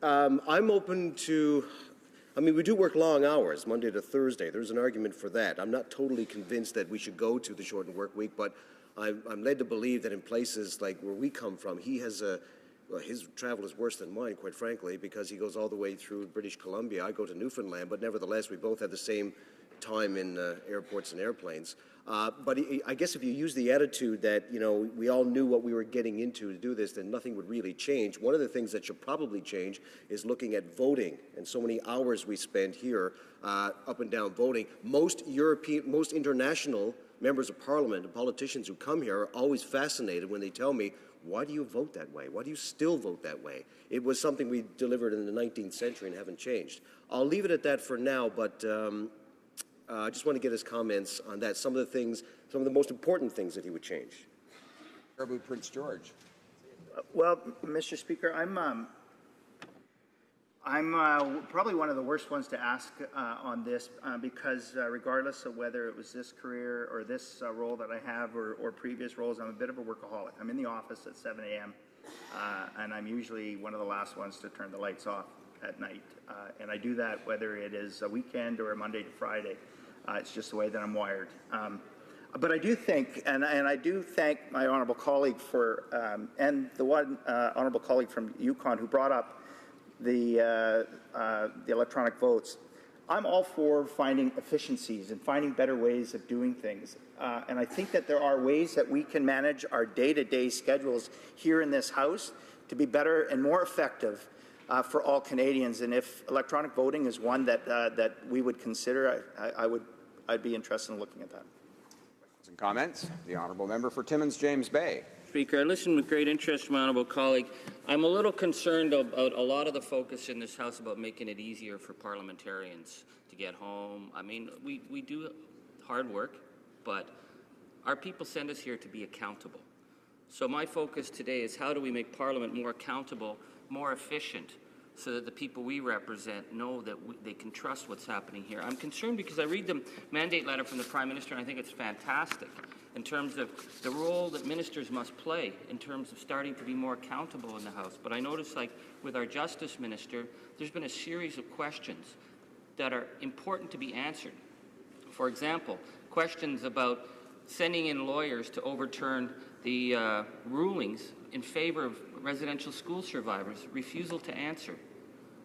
I'm open to. I mean, we do work long hours, Monday to Thursday. There's an argument for that. I'm not totally convinced that we should go to the shortened work week, but I'm led to believe that in places like where we come from, he has well, his travel is worse than mine, quite frankly, because he goes all the way through British Columbia. I go to Newfoundland, but nevertheless, we both have the same time in airports and airplanes. But I guess if you use the attitude that, you know, we all knew what we were getting into to do this, then nothing would really change. One of the things that should probably change is looking at voting and so many hours we spend here up and down voting. Most international members of parliament and politicians who come here are always fascinated when they tell me, why do you vote that way? Why do you still vote that way? It was something we delivered in the 19th century and haven't changed. I'll leave it at that for now, but I just want to get his comments on that. Some of the most important things that he would change. Caribou Prince George. Well, Mr. Speaker, I'm probably one of the worst ones to ask on this because regardless of whether it was this career or this role that I have or previous roles, I'm a bit of a workaholic. I'm in the office at 7 a.m. And I'm usually one of the last ones to turn the lights off at night. And I do that whether it is a weekend or a Monday to Friday. It's just the way that I'm wired. But I do think, and I do thank my honourable colleague for, and the one honourable colleague from Yukon who brought up the electronic votes. I'm all for finding efficiencies and finding better ways of doing things. And I think that there are ways that we can manage our day-to-day schedules here in this House to be better and more effective for all Canadians. And if electronic voting is one that we would consider, I'd be interested in looking at that. Questions and comments? The honourable member for Timmins James Bay. Speaker, I listened with great interest to my honourable colleague. I'm a little concerned about a lot of the focus in this House about making it easier for parliamentarians to get home. I mean, we do hard work, but our people send us here to be accountable. So my focus today is how do we make Parliament more accountable, more efficient, so that the people we represent know that they can trust what's happening here. I'm concerned because I read the mandate letter from the Prime Minister, and I think it's fantastic in terms of the role that ministers must play in terms of starting to be more accountable in the House. But I notice, like with our Justice Minister, there's been a series of questions that are important to be answered. For example, questions about sending in lawyers to overturn the rulings in favor of residential school survivors, refusal to answer.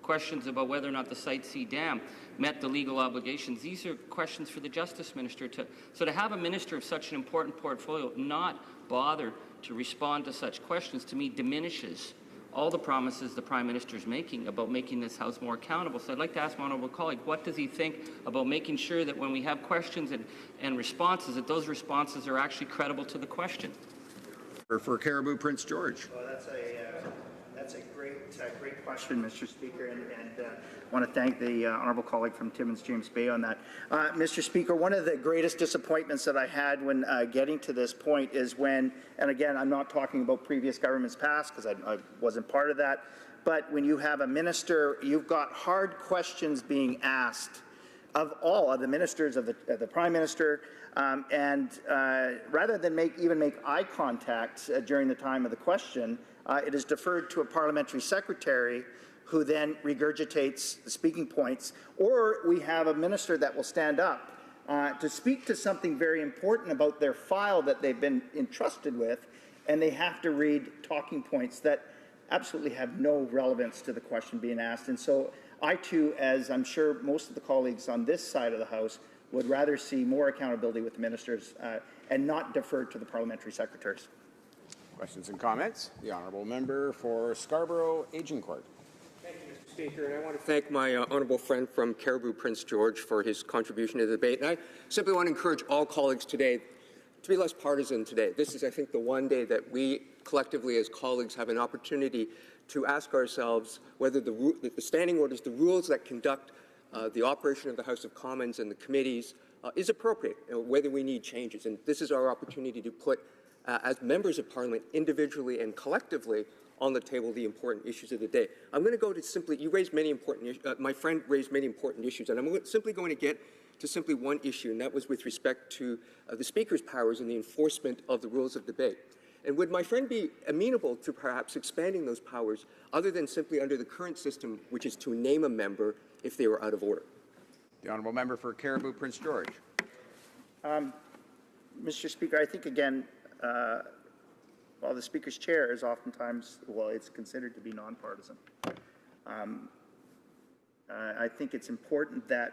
Questions about whether or not the Site C dam met the legal obligations. These are questions for the Justice Minister so to have a minister of such an important portfolio not bother to respond to such questions, to me, diminishes all the promises the Prime Minister is making about making this House more accountable. So I'd like to ask my honourable colleague, what does he think about making sure that when we have questions and responses, that those responses are actually credible to the question? For Caribou Prince George. Well, that's a great question, Mr. Speaker, and I want to thank the honourable colleague from Timmins James Bay on that. Mr. Speaker, one of the greatest disappointments that I had when getting to this point is when, and again, I'm not talking about previous governments past because I wasn't part of that, but when you have a minister, you've got hard questions being asked of all of the ministers, of the Prime Minister, and rather than even make eye contact during the time of the question, it is deferred to a parliamentary secretary who then regurgitates the speaking points, or we have a minister that will stand up to speak to something very important about their file that they've been entrusted with, and they have to read talking points that absolutely have no relevance to the question being asked. And so I too, as I'm sure most of the colleagues on this side of the House, would rather see more accountability with the ministers and not defer to the parliamentary secretaries. Questions and comments? The honourable member for Scarborough Agincourt. Thank you, Mr. Speaker, and I want to thank my honourable friend from Caribou, Prince George, for his contribution to the debate. And I simply want to encourage all colleagues today to be less partisan today. This is, I think, the one day that we collectively as colleagues have an opportunity to ask ourselves whether the standing orders, the rules that conduct the operation of the House of Commons and the committees is appropriate, and whether we need changes. And this is our opportunity to put, as members of Parliament, individually and collectively, on the table the important issues of the day. I'm going to go to simply, you raised many important my friend raised many important issues, and I'm simply going to get to simply one issue, and that was with respect to the Speaker's powers and the enforcement of the rules of debate. And would my friend be amenable to perhaps expanding those powers other than simply under the current system, which is to name a member if they were out of order? The honourable member for Caribou, Prince George. Mr. Speaker, I think, again, while the Speaker's chair is oftentimes, well, it's considered to be nonpartisan. I think it's important that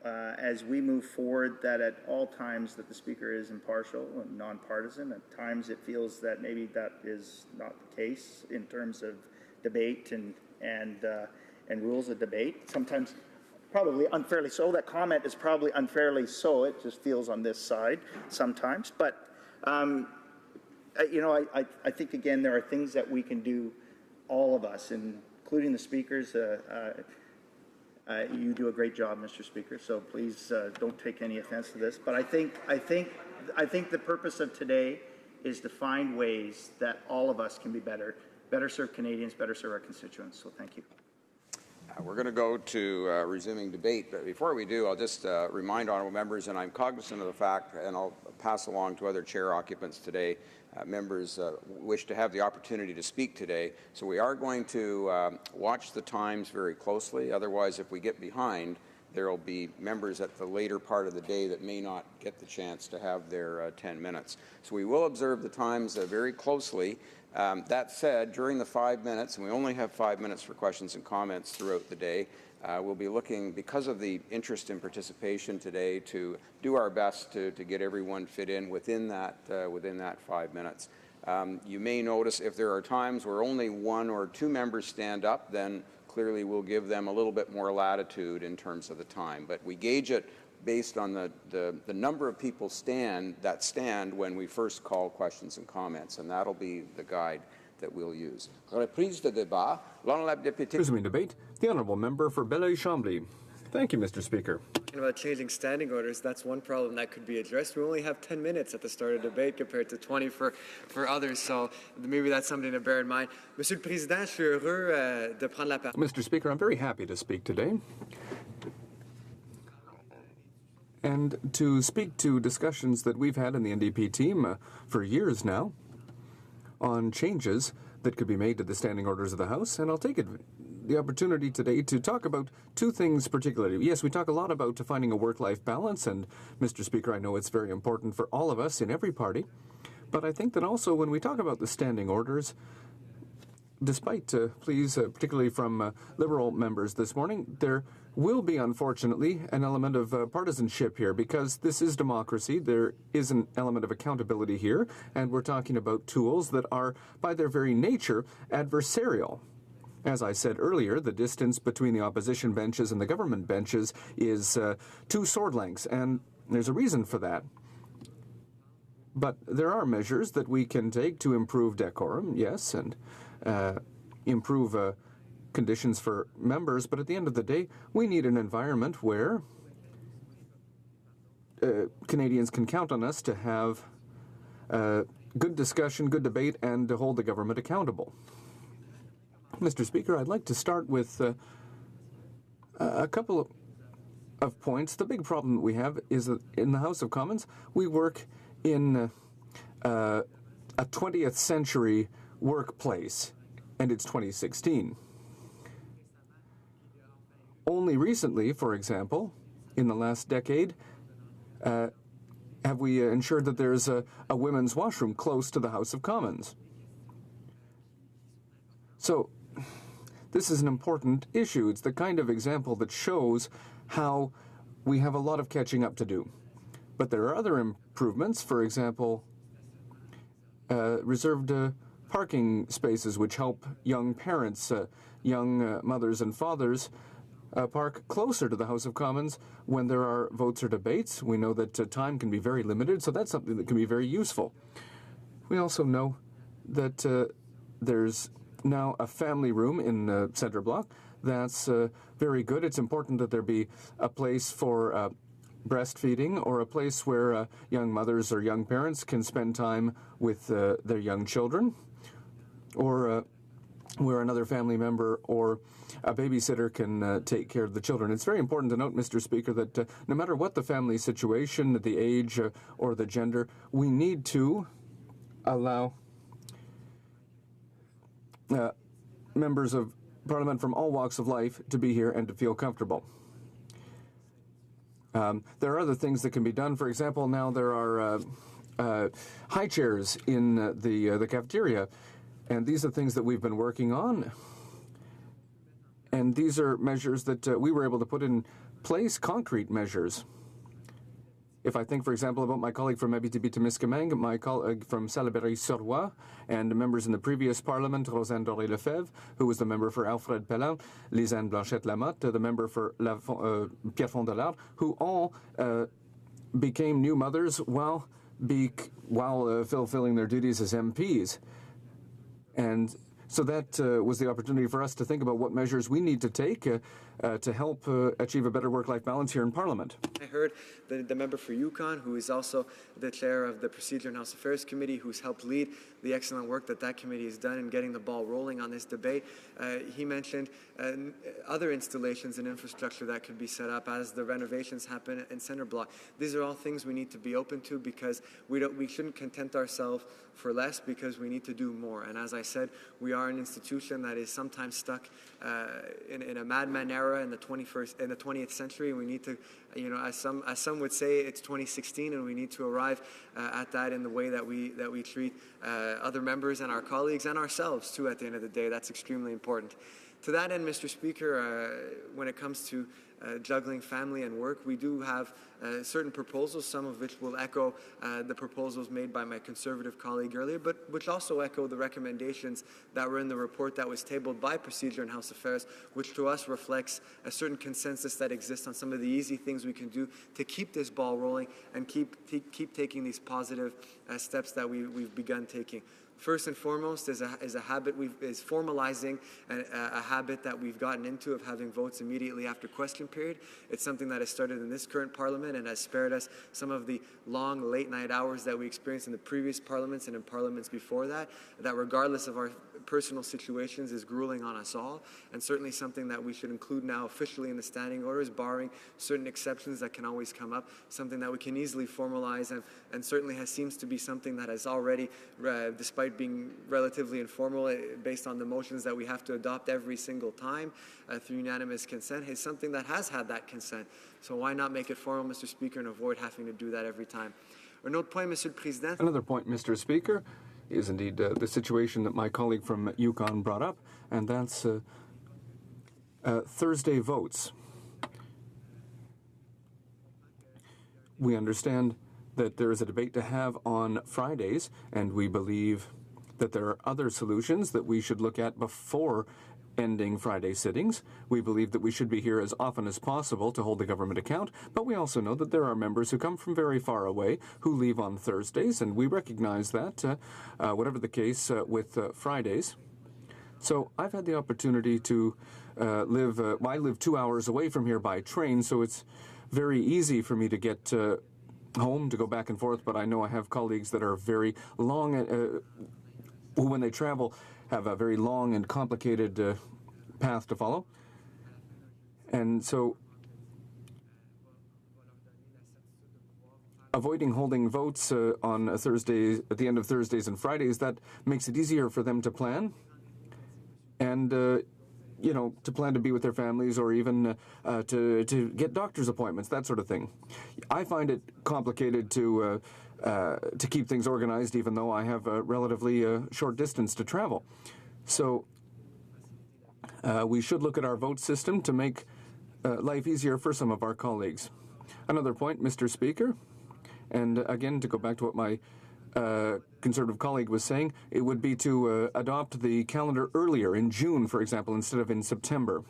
as we move forward, that at all times that the Speaker is impartial and nonpartisan. At times it feels that maybe that is not the case in terms of debate and rules of debate. Sometimes probably unfairly so. That comment is probably unfairly so. It just feels on this side sometimes. But, you know, I think, again, there are things that we can do, all of us, including the speakers. You do a great job, Mr. Speaker, so please don't take any offense to this. But I think the purpose of today is to find ways that all of us can be better serve Canadians, better serve our constituents. So thank you. We're going to go to resuming debate, but before we do, I'll just remind honourable members, and I'm cognizant of the fact, and I'll pass along to other chair occupants today, members wish to have the opportunity to speak today, so we are going to watch the times very closely. Otherwise, if we get behind, there will be members at the later part of the day that may not get the chance to have their 10 minutes. So we will observe the times very closely. That said, during the 5 minutes, and we only have 5 minutes for questions and comments throughout the day, we'll be looking, because of the interest in participation today, to do our best to get everyone fit in within that 5 minutes. You may notice if there are times where only one or two members stand up, then clearly we'll give them a little bit more latitude in terms of the time. But we gauge it based on the number of people that stand when we first call questions and comments, and that'll be the guide that we'll use. Resuming debate, the honourable member for Belleuil-Chambly. Thank you, Mr. Speaker. About changing standing orders, that's one problem that could be addressed. We only have 10 minutes at the start of debate compared to 20 for others, so maybe that's something to bear in mind. Monsieur le Président, je suis heureux de prendre la parole. Mr. Speaker, I'm very happy to speak today, and to speak to discussions that we've had in the NDP team for years now on changes that could be made to the standing orders of the House, and I'll take the opportunity today to talk about two things particularly. Yes, we talk a lot about finding a work-life balance, and Mr. Speaker, I know it's very important for all of us in every party, but I think that also when we talk about the standing orders, despite pleas, particularly from Liberal members this morning, there will be, unfortunately, an element of partisanship here, because this is democracy. There is an element of accountability here, and we're talking about tools that are, by their very nature, adversarial. As I said earlier, the distance between the opposition benches and the government benches is 2 sword lengths, and there's a reason for that. But there are measures that we can take to improve decorum, yes, and improve conditions for members, but at the end of the day, we need an environment where Canadians can count on us to have good discussion, good debate, and to hold the government accountable. Mr. Speaker, I'd like to start with a couple of points. The big problem that we have is that in the House of Commons, we work in a 20th century workplace, and it's 2016. Only recently, for example, in the last decade, have we ensured that there's a women's washroom close to the House of Commons. So this is an important issue. It's the kind of example that shows how we have a lot of catching up to do. But there are other improvements, for example, reserved parking spaces which help young parents, young mothers and fathers park closer to the House of Commons when there are votes or debates. We know that time can be very limited, so that's something that can be very useful. We also know that there's now a family room in the Centre Block. That's very good. It's important that there be a place for breastfeeding or a place where young mothers or young parents can spend time with their young children, or where another family member or a babysitter can take care of the children. It's very important to note, Mr. Speaker, that no matter what the family situation, the age, or the gender, we need to allow members of Parliament from all walks of life to be here and to feel comfortable. There are other things that can be done. For example, now there are high chairs in the cafeteria, and these are things that we've been working on. And these are measures that we were able to put in place, concrete measures. If I think, for example, about my colleague from Abitibi-Témiscamingue, my colleague from Salaberry-sur-Loire, and members in the previous Parliament, Rosanne Doré-Lefebvre, who was the member for Alfred Pellan, Lisanne Blanchette-Lamotte, the member for Pierre Fondelard, who all became new mothers while fulfilling their duties as MPs. And so that was the opportunity for us to think about what measures we need to take to help achieve a better work-life balance here in Parliament. I heard the member for Yukon, who is also the chair of the Procedure and House Affairs Committee, who's helped lead the excellent work that that committee has done in getting the ball rolling on this debate. He mentioned other installations and infrastructure that could be set up as the renovations happen in Centre Block. These are all things we need to be open to, because we shouldn't content ourselves for less, because we need to do more. And as I said, we are an institution that is sometimes stuck in a madman era in the 20th century. We need to, as some would say, it's 2016, and we need to arrive at that in the way that we treat other members and our colleagues and ourselves too. At the end of the day, that's extremely important. To that end, Mr. Speaker, when it comes to juggling family and work, we do have certain proposals, some of which will echo the proposals made by my Conservative colleague earlier, but which also echo the recommendations that were in the report that was tabled by Procedure and House Affairs, which to us reflects a certain consensus that exists on some of the easy things we can do to keep this ball rolling and keep taking these positive steps that we've begun taking. First and foremost is a habit is formalizing a habit that we've gotten into of having votes immediately after question period. It's something that has started in this current Parliament and has spared us some of the long late night hours that we experienced in the previous parliaments and in parliaments before that, that regardless of our personal situations is grueling on us all, and certainly something that we should include now officially in the standing orders, barring certain exceptions that can always come up, something that we can easily formalize, and certainly seems to be something that has already, despite being relatively informal based on the motions that we have to adopt every single time through unanimous consent, is something that has had that consent. So why not make it formal, Mr. Speaker, and avoid having to do that every time? Another point, Mr. Speaker, is indeed the situation that my colleague from Yukon brought up, and that's Thursday votes. We understand that there is a debate to have on Fridays, and we believe that there are other solutions that we should look at before ending Friday sittings. We believe that we should be here as often as possible to hold the government account, but we also know that there are members who come from very far away who leave on Thursdays, and we recognize that, whatever the case with Fridays. So I've had the opportunity to I live 2 hours away from here by train, so it's very easy for me to get home, to go back and forth, but I know I have colleagues that are very long, who when they travel have a very long and complicated path to follow. And so avoiding holding votes on Thursdays, at the end of Thursdays and Fridays, that makes it easier for them to plan and to plan to be with their families, or even to get doctor's appointments, that sort of thing. I find it complicated to keep things organized, even though I have a relatively short distance to travel. So we should look at our vote system to make life easier for some of our colleagues. Another point, Mr. Speaker, and again, to go back to what my Conservative colleague was saying, it would be to adopt the calendar earlier, in June, for example, instead of in September.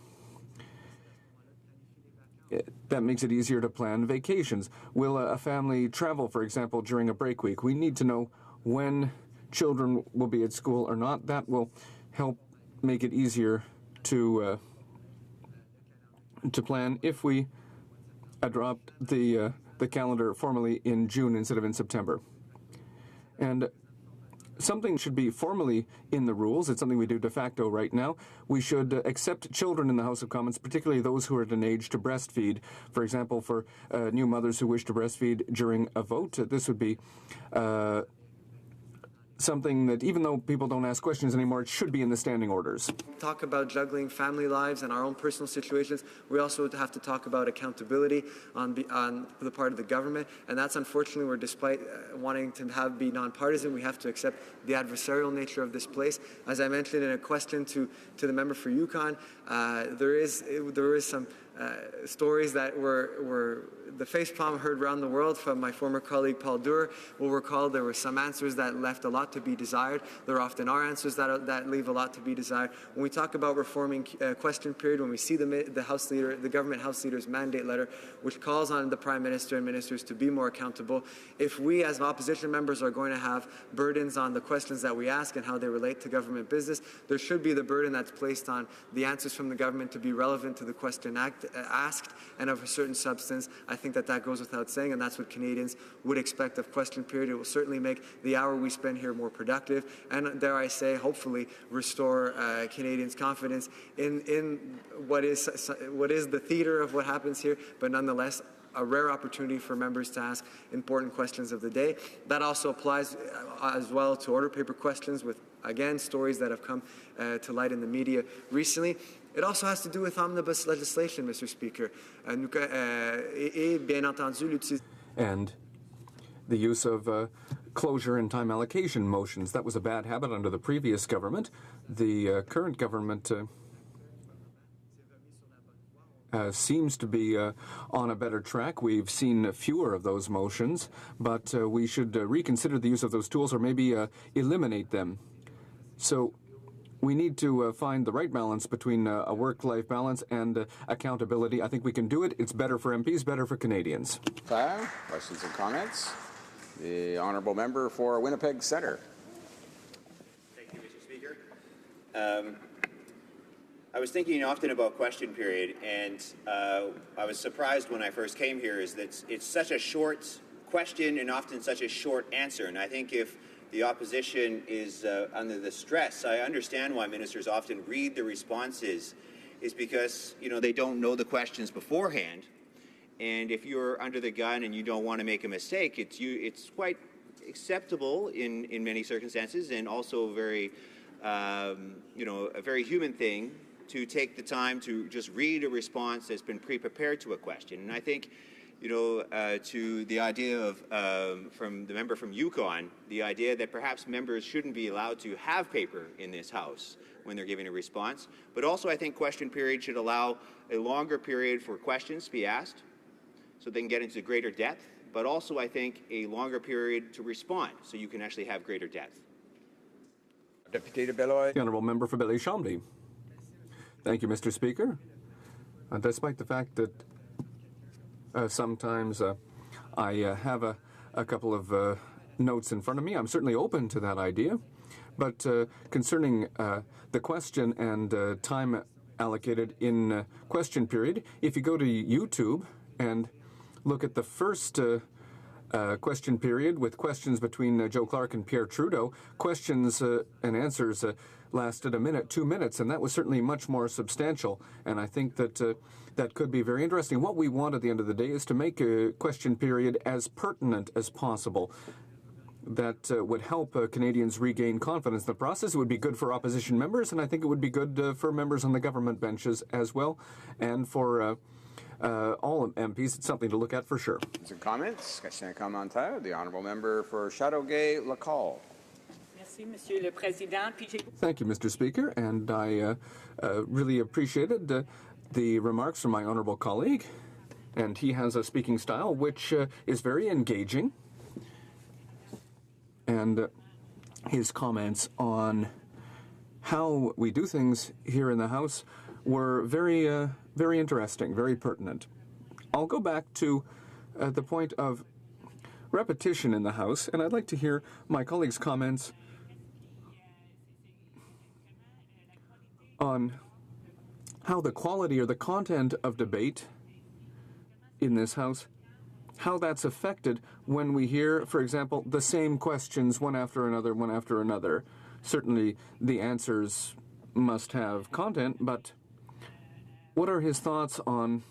That makes it easier to plan vacations. Will a family travel, for example, during a break week? We need to know when children will be at school or not. That will help make it easier to plan if we adopt the calendar formally in June instead of in September. And something should be formally in the rules. It's something we do de facto right now. We should accept children in the House of Commons, particularly those who are at an age to breastfeed. For example, for new mothers who wish to breastfeed during a vote, this would be something that, even though people don't ask questions anymore, it should be in the standing orders. Talk about juggling family lives and our own personal situations. We also have to talk about accountability on the part of the government, and that's unfortunately where, despite wanting to be nonpartisan, we have to accept the adversarial nature of this place. As I mentioned in a question to the member for Yukon, there is some stories that were the facepalm heard around the world from my former colleague Paul Duer will recall there were some answers that left a lot to be desired. There often are answers that leave a lot to be desired. When we talk about reforming question period, when we see the House Leader, the government House Leader's mandate letter, which calls on the Prime Minister and ministers to be more accountable, if we as opposition members are going to have burdens on the questions that we ask and how they relate to government business, there should be the burden that's placed on the answers from the government to be relevant to the question asked and of a certain substance. I think that goes without saying, and that's what Canadians would expect of question period. It will certainly make the hour we spend here more productive, and dare I say, hopefully restore Canadians' confidence in what is the theater of what happens here, but nonetheless a rare opportunity for members to ask important questions of the day. That also applies as well to order paper questions with, again, stories that have come to light in the media recently. It also has to do with omnibus legislation, Mr. Speaker. And the use of closure and time allocation motions. That was a bad habit under the previous government. The current government seems to be on a better track. We've seen fewer of those motions, but we should reconsider the use of those tools or maybe eliminate them. So we need to find the right balance between a work-life balance and accountability. I think we can do it. It's better for MPs, better for Canadians. Questions and comments? The honourable member for Winnipeg Centre. Thank you, Mr. Speaker. I was thinking often about question period, and I was surprised when I first came here is that it's such a short question and often such a short answer. And I think if the opposition is under the stress, I understand why ministers often read the responses, is because, they don't know the questions beforehand. And if you're under the gun and you don't want to make a mistake, it's quite acceptable in many circumstances, and also very, a very human thing to take the time to just read a response that's been pre-prepared to a question. And I think, to the idea of, from the member from Yukon, the idea that perhaps members shouldn't be allowed to have paper in this House when they're giving a response. But also I think question period should allow a longer period for questions to be asked so they can get into greater depth, but also I think a longer period to respond so you can actually have greater depth. Deputy Beloy. The Honourable Member for Belleuil-Chambly. Thank you, Mr. Speaker. Despite the fact that sometimes I have a couple of notes in front of me, I'm certainly open to that idea. But concerning the question and time allocated in question period, if you go to YouTube and look at the first question period with questions between Joe Clark and Pierre Trudeau, questions and answers lasted a minute, 2 minutes, and that was certainly much more substantial. And I think that that could be very interesting. What we want at the end of the day is to make a question period as pertinent as possible. That would help Canadians regain confidence in the process. It would be good for opposition members, and I think it would be good for members on the government benches as well, and for all MPs. It's something to look at for sure. Some comments? Question commentaire. The honourable member for Châteauguay-Lacal. Thank you, Mr. Speaker, and I really appreciated the remarks from my honourable colleague, and he has a speaking style which is very engaging, and his comments on how we do things here in the House were very interesting, very pertinent. I'll go back to the point of repetition in the House, and I'd like to hear my colleagues' comments on how the quality or the content of debate in this House, how that's affected when we hear, for example, the same questions one after another, one after another. Certainly the answers must have content, but what are his thoughts on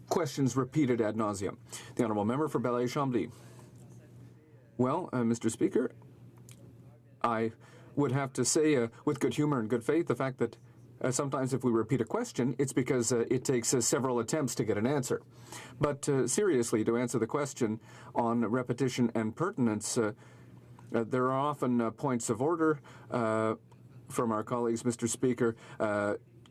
questions repeated ad nauseum? The Honourable Member for Belleuil-Chambly. Well, Mr. Speaker, I would have to say, with good humor and good faith, the fact that sometimes if we repeat a question, it's because it takes several attempts to get an answer. But seriously, to answer the question on repetition and pertinence, there are often points of order from our colleagues, Mr. Speaker,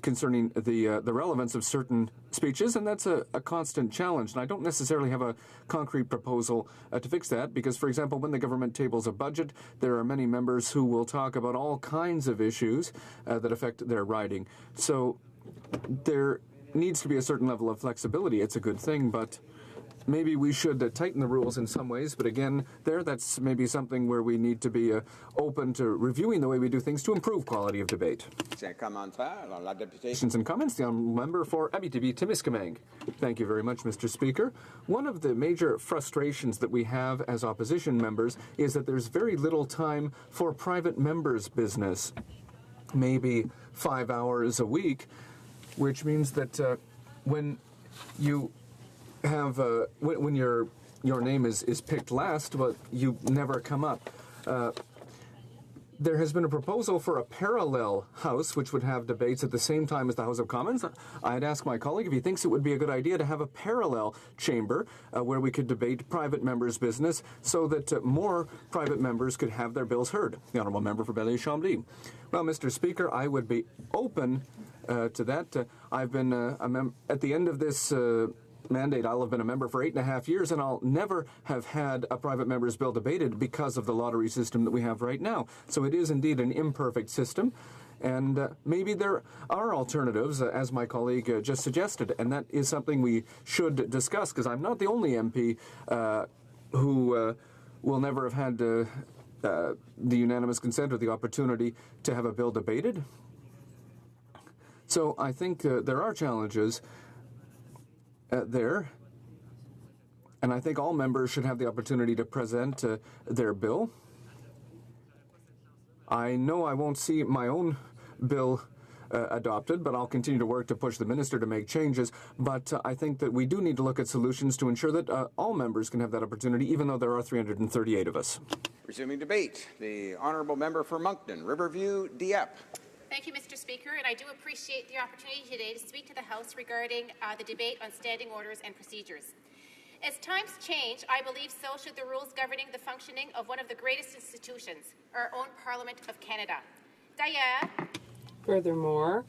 concerning the relevance of certain speeches, and that's a constant challenge. And I don't necessarily have a concrete proposal to fix that, because, for example, when the government tables a budget, there are many members who will talk about all kinds of issues that affect their riding. So there needs to be a certain level of flexibility. It's a good thing, but maybe we should tighten the rules in some ways, but again, that's maybe something where we need to be open to reviewing the way we do things to improve quality of debate. Questions and comments? The Honourable Member for Abitibi-Témiscamingue. Thank you very much, Mr. Speaker. One of the major frustrations that we have as opposition members is that there's very little time for private members' business. Maybe 5 hours a week, which means that when you have when your name is picked last, but you never come up. There has been a proposal for a parallel House, which would have debates at the same time as the House of Commons. I'd ask my colleague if he thinks it would be a good idea to have a parallel chamber where we could debate private members' business so that more private members could have their bills heard. The Honourable Member for Belleuil-Chambly. Well, Mr. Speaker, I would be open to that. I've been at the end of this mandate, I'll have been a member for 8.5 years, and I'll never have had a private member's bill debated because of the lottery system that we have right now. So it is indeed an imperfect system, and maybe there are alternatives, as my colleague just suggested, and that is something we should discuss, because I'm not the only MP who will never have had the unanimous consent or the opportunity to have a bill debated. So I think there are challenges there, and I think all members should have the opportunity to present their bill. I know I won't see my own bill adopted, but I'll continue to work to push the minister to make changes. But I think that we do need to look at solutions to ensure that all members can have that opportunity, even though there are 338 of us. Resuming debate, the Honourable Member for Moncton, Riverview, Dieppe. Thank you, Mr. Speaker, and I do appreciate the opportunity today to speak to the House regarding the debate on standing orders and procedures. As times change, I believe so should the rules governing the functioning of one of the greatest institutions, our own Parliament of Canada. Furthermore,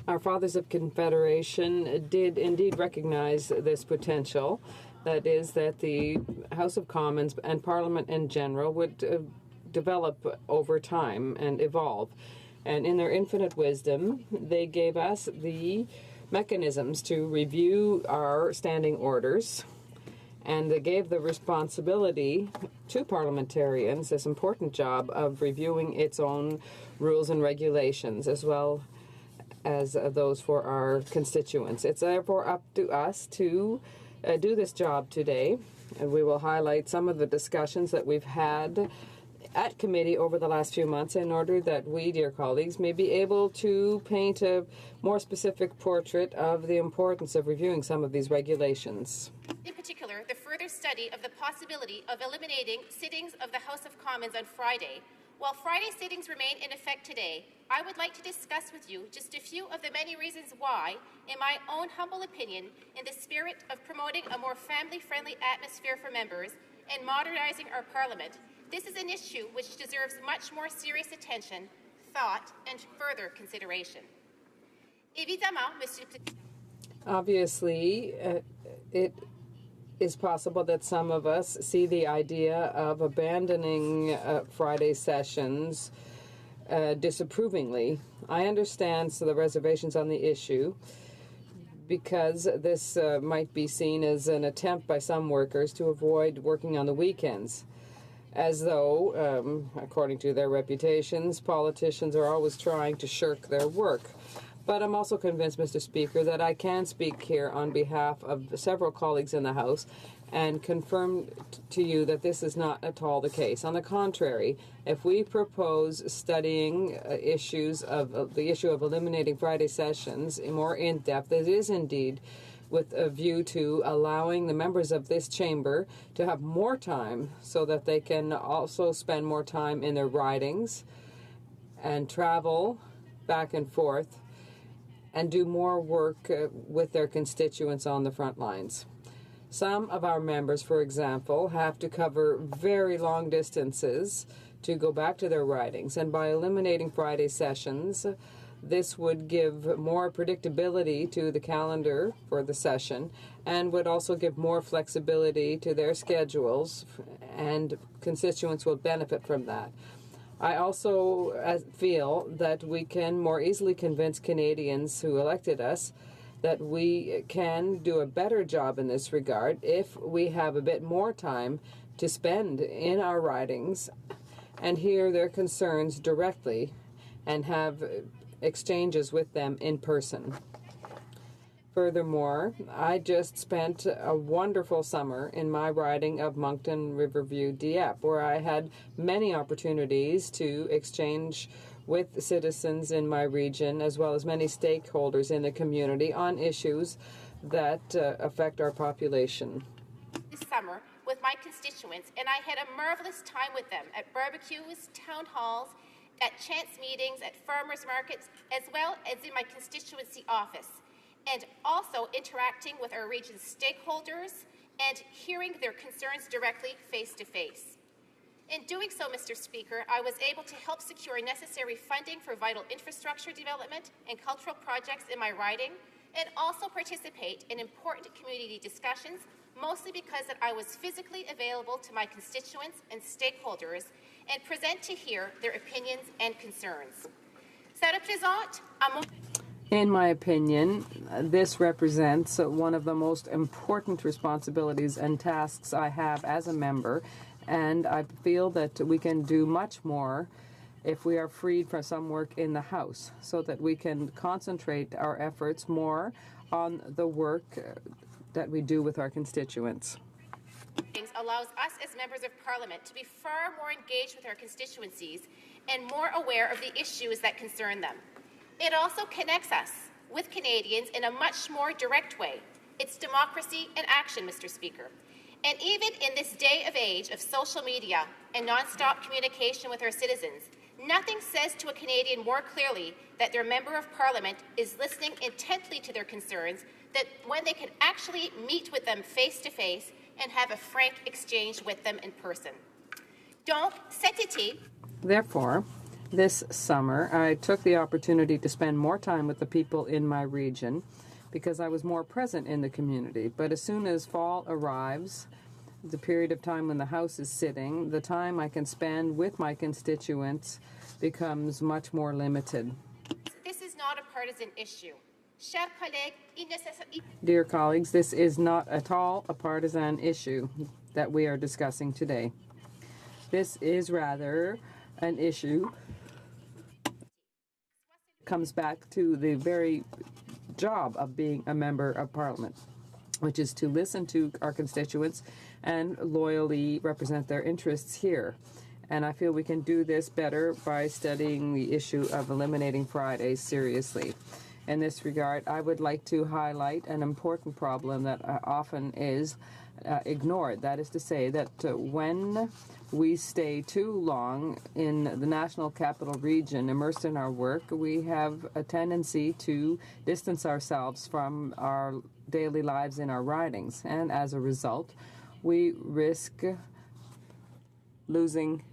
our Fathers of Confederation did indeed recognize this potential. That is, that the House of Commons and Parliament in general would develop over time and evolve. And in their infinite wisdom, they gave us the mechanisms to review our standing orders, and they gave the responsibility to parliamentarians, this important job of reviewing its own rules and regulations, as well as those for our constituents. It's therefore up to us to do this job today, and we will highlight some of the discussions that we've had at committee over the last few months in order that we, dear colleagues, may be able to paint a more specific portrait of the importance of reviewing some of these regulations. In particular, the further study of the possibility of eliminating sittings of the House of Commons on Friday. While Friday sittings remain in effect today, I would like to discuss with you just a few of the many reasons why, in my own humble opinion, in the spirit of promoting a more family-friendly atmosphere for members and modernizing our Parliament, this is an issue which deserves much more serious attention, thought, and further consideration. Obviously, it is possible that some of us see the idea of abandoning Friday sessions disapprovingly. I understand the reservations on the issue because this might be seen as an attempt by some workers to avoid working on the weekends, as though, according to their reputations, politicians are always trying to shirk their work. But I'm also convinced, Mr. Speaker, that I can speak here on behalf of several colleagues in the House and confirm to you that this is not at all the case. On the contrary, if we propose studying the issue of eliminating Friday sessions more in depth, it is indeed with a view to allowing the members of this chamber to have more time so that they can also spend more time in their ridings and travel back and forth and do more work with their constituents on the front lines. Some of our members, for example, have to cover very long distances to go back to their ridings, and by eliminating Friday sessions, this would give more predictability to the calendar for the session and would also give more flexibility to their schedules, and constituents will benefit from that. I also feel that we can more easily convince Canadians who elected us that we can do a better job in this regard if we have a bit more time to spend in our ridings and hear their concerns directly and have exchanges with them in person. Furthermore, I just spent a wonderful summer in my riding of Moncton Riverview Dieppe, where I had many opportunities to exchange with citizens in my region, as well as many stakeholders in the community, on issues that affect our population. This summer with my constituents, and I had a marvelous time with them at barbecues, town halls, at chance meetings, at farmers markets, as well as in my constituency office, and also interacting with our region's stakeholders and hearing their concerns directly face to face. In doing so, Mr. Speaker, I was able to help secure necessary funding for vital infrastructure development and cultural projects in my riding, and also participate in important community discussions, mostly because that I was physically available to my constituents and stakeholders and present to hear their opinions and concerns. Ça représente In my opinion, this represents one of the most important responsibilities and tasks I have as a member, and I feel that we can do much more if we are freed from some work in the House, so that we can concentrate our efforts more on the work that we do with our constituents. Allows us as members of Parliament to be far more engaged with our constituencies and more aware of the issues that concern them. It also connects us with Canadians in a much more direct way. It's democracy in action, Mr. Speaker. And even in this day of age of social media and non-stop communication with our citizens, nothing says to a Canadian more clearly that their Member of Parliament is listening intently to their concerns, that when they can actually meet with them face-to-face and have a frank exchange with them in person. Donc, cet été... Therefore, this summer, I took the opportunity to spend more time with the people in my region because I was more present in the community. But as soon as fall arrives, the period of time when the House is sitting, the time I can spend with my constituents becomes much more limited. This is not a partisan issue. Chers collègues, Dear colleagues, this is not at all a partisan issue that we are discussing today. This is rather an issue that comes back to the very job of being a member of Parliament, which is to listen to our constituents and loyally represent their interests here. And I feel we can do this better by studying the issue of eliminating Fridays seriously. In this regard, I would like to highlight an important problem that often is ignored. That is to say that when we stay too long in the National Capital Region immersed in our work, we have a tendency to distance ourselves from our daily lives in our ridings. And as a result, we risk losing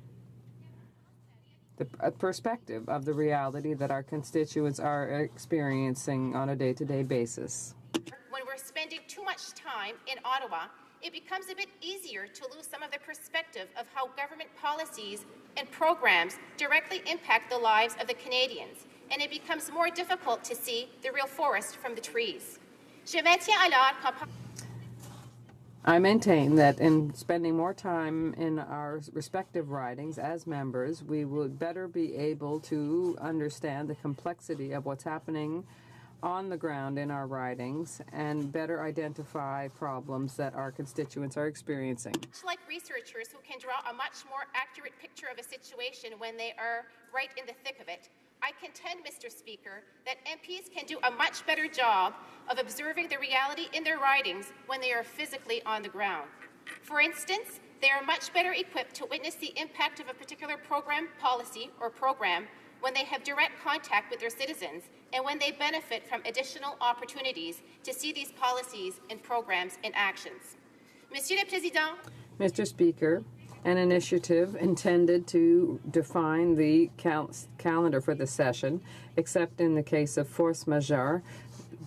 the perspective of the reality that our constituents are experiencing on a day-to-day basis. spending too much time in Ottawa, it becomes a bit easier to lose some of the perspective of how government policies and programs directly impact the lives of the Canadians, and it becomes more difficult to see the real forest from the trees. Je maintiens alors qu'en I maintain that in spending more time in our respective ridings as members, we would better be able to understand the complexity of what's happening on the ground in our ridings and better identify problems that our constituents are experiencing. Much like researchers who can draw a much more accurate picture of a situation when they are right in the thick of it, I contend, Mr. Speaker, that MPs can do a much better job of observing the reality in their ridings when they are physically on the ground. For instance, they are much better equipped to witness the impact of a particular program, policy, or program when they have direct contact with their citizens and when they benefit from additional opportunities to see these policies and programs in actions. Monsieur le Président, Mr. Speaker, an initiative intended to define the calendar for the session, except in the case of force majeure,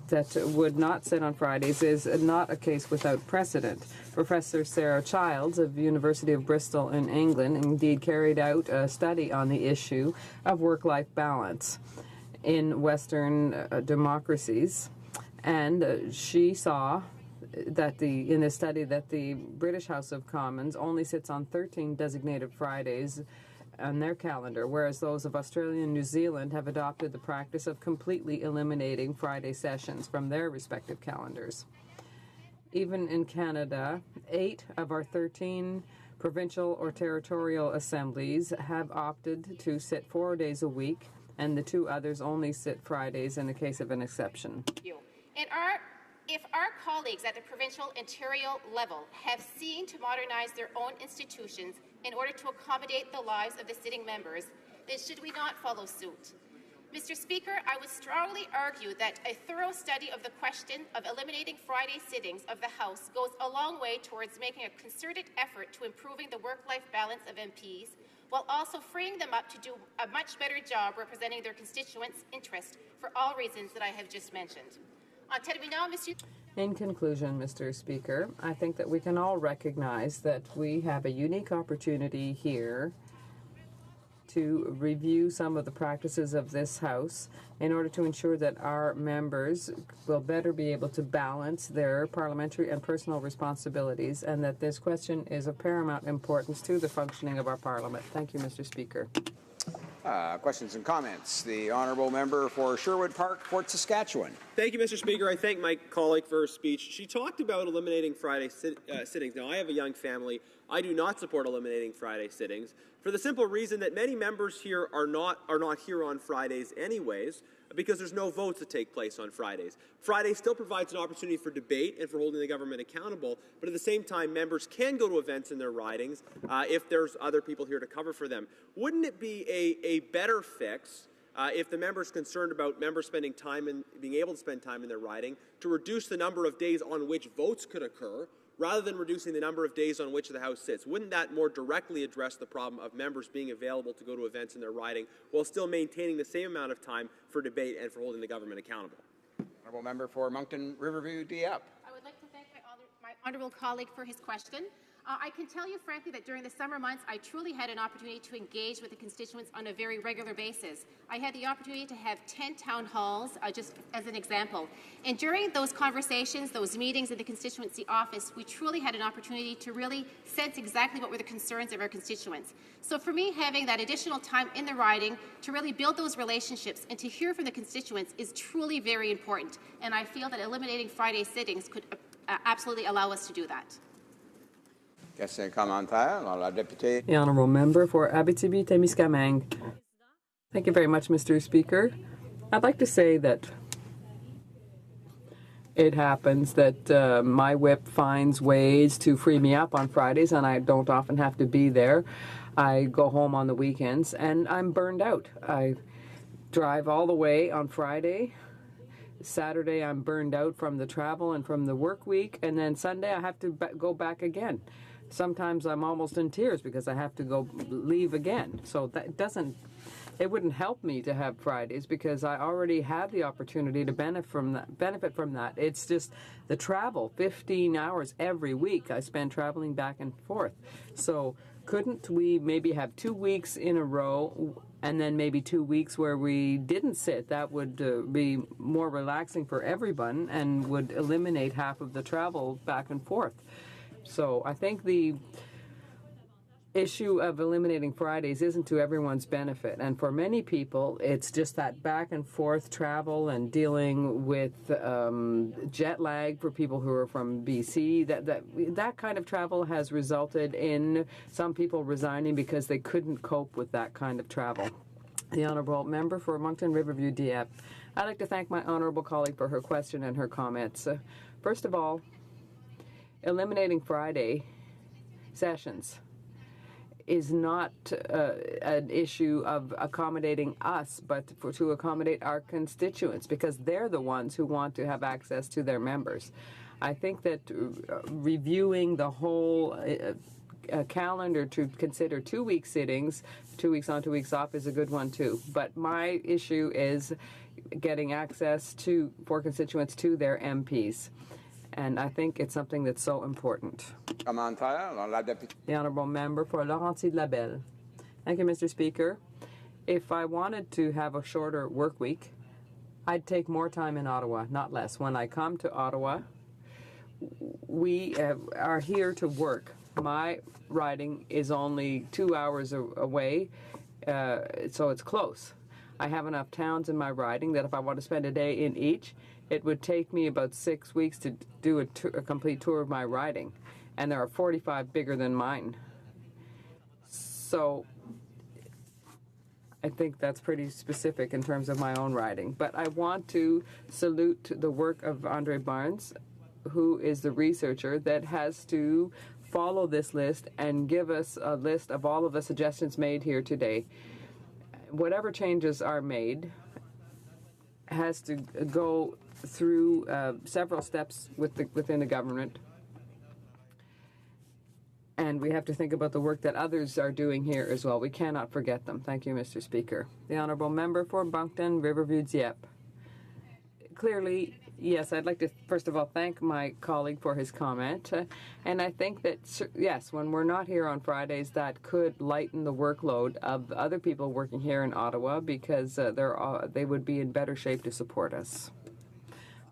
that would not sit on Fridays is not a case without precedent. Professor Sarah Childs of the University of Bristol in England indeed carried out a study on the issue of work-life balance in Western democracies, and she saw that in the study that the British House of Commons only sits on 13 designated Fridays on their calendar, whereas those of Australia and New Zealand have adopted the practice of completely eliminating Friday sessions from their respective calendars. Even in Canada, 8 of our 13 provincial or territorial assemblies have opted to sit 4 days a week, and the 2 others only sit Fridays in the case of an exception. if our colleagues at the provincial and territorial level have seen to modernize their own institutions in order to accommodate the lives of the sitting members, then should we not follow suit? Mr. Speaker, I would strongly argue that a thorough study of the question of eliminating Friday sittings of the House goes a long way towards making a concerted effort to improving the work-life balance of MPs, while also freeing them up to do a much better job representing their constituents' interest for all reasons that I have just mentioned. In conclusion, Mr. Speaker, I think that we can all recognize that we have a unique opportunity here to review some of the practices of this House in order to ensure that our members will better be able to balance their parliamentary and personal responsibilities, and that this question is of paramount importance to the functioning of our Parliament. Thank you, Mr. Speaker. Questions and comments. The honourable member for Sherwood Park, Fort Saskatchewan. Thank you, Mr. Speaker. I thank my colleague for her speech. She talked about eliminating Friday sittings. Now, I have a young family. I do not support eliminating Friday sittings for the simple reason that many members here are not here on Fridays anyways, because there's no votes that take place on Fridays. Friday still provides an opportunity for debate and for holding the government accountable, but at the same time, members can go to events in their ridings if there's other people here to cover for them. Wouldn't it be a better fix if the member's concerned about members spending time and being able to spend time in their riding to reduce the number of days on which votes could occur, rather than reducing the number of days on which the House sits? Wouldn't that more directly address the problem of members being available to go to events in their riding while still maintaining the same amount of time for debate and for holding the government accountable? Honourable member for Moncton Riverview, Dieppe. I would like to thank my honourable colleague for his question. I can tell you frankly that during the summer months, I truly had an opportunity to engage with the constituents on a very regular basis. I had the opportunity to have 10 town halls, just as an example. And during those conversations, those meetings in the constituency office, we truly had an opportunity to really sense exactly what were the concerns of our constituents. So for me, having that additional time in the riding to really build those relationships and to hear from the constituents is truly very important. And I feel that eliminating Friday sittings could absolutely allow us to do that. Question commentaire. La députée. The honourable member for Abitibi-Témiscamingue. Thank you very much, Mr. Speaker. I'd like to say that it happens that my whip finds ways to free me up on Fridays, and I don't often have to be there. I go home on the weekends, and I'm burned out. I drive all the way on Friday. Saturday, I'm burned out from the travel and from the work week, and then Sunday, I have to go back again. Sometimes I'm almost in tears because I have to go leave again. So that it wouldn't help me to have Fridays because I already had the opportunity to benefit from that. It's just the travel, 15 hours every week I spend traveling back and forth. So couldn't we maybe have 2 weeks in a row and then maybe 2 weeks where we didn't sit? That would be more relaxing for everyone and would eliminate half of the travel back and forth. So I think the issue of eliminating Fridays isn't to everyone's benefit, and for many people it's just that back and forth travel and dealing with jet lag for people who are from BC. That kind of travel has resulted in some people resigning because they couldn't cope with that kind of travel. The Honourable Member for Moncton Riverview Dieppe. I'd like to thank my honourable colleague for her question and her comments. First of all, eliminating Friday sessions is not an issue of accommodating us, but to accommodate our constituents, because they're the ones who want to have access to their members. I think that reviewing the whole calendar to consider 2-week sittings, 2 weeks on, 2 weeks off, is a good one too. But my issue is getting access for constituents to their MPs. And I think it's something that's so important. The Honourable Member for Laurentides-Labelle. Thank you, Mr. Speaker. If I wanted to have a shorter work week, I'd take more time in Ottawa, not less. When I come to Ottawa, we are here to work. My riding is only 2 hours away, so it's close. I have enough towns in my riding that if I want to spend a day in each, it would take me about 6 weeks to do a complete tour of my riding, and there are 45 bigger than mine. So I think that's pretty specific in terms of my own riding. But I want to salute the work of Andre Barnes, who is the researcher that has to follow this list and give us a list of all of the suggestions made here today. Whatever changes are made has to go through several steps within the government. And we have to think about the work that others are doing here as well. We cannot forget them. Thank you, Mr. Speaker. The Honourable Member for Moncton Riverview Dieppe. Clearly, yes, I'd like to first of all thank my colleague for his comment. And I think that, yes, when we're not here on Fridays, that could lighten the workload of other people working here in Ottawa, because they would be in better shape to support us.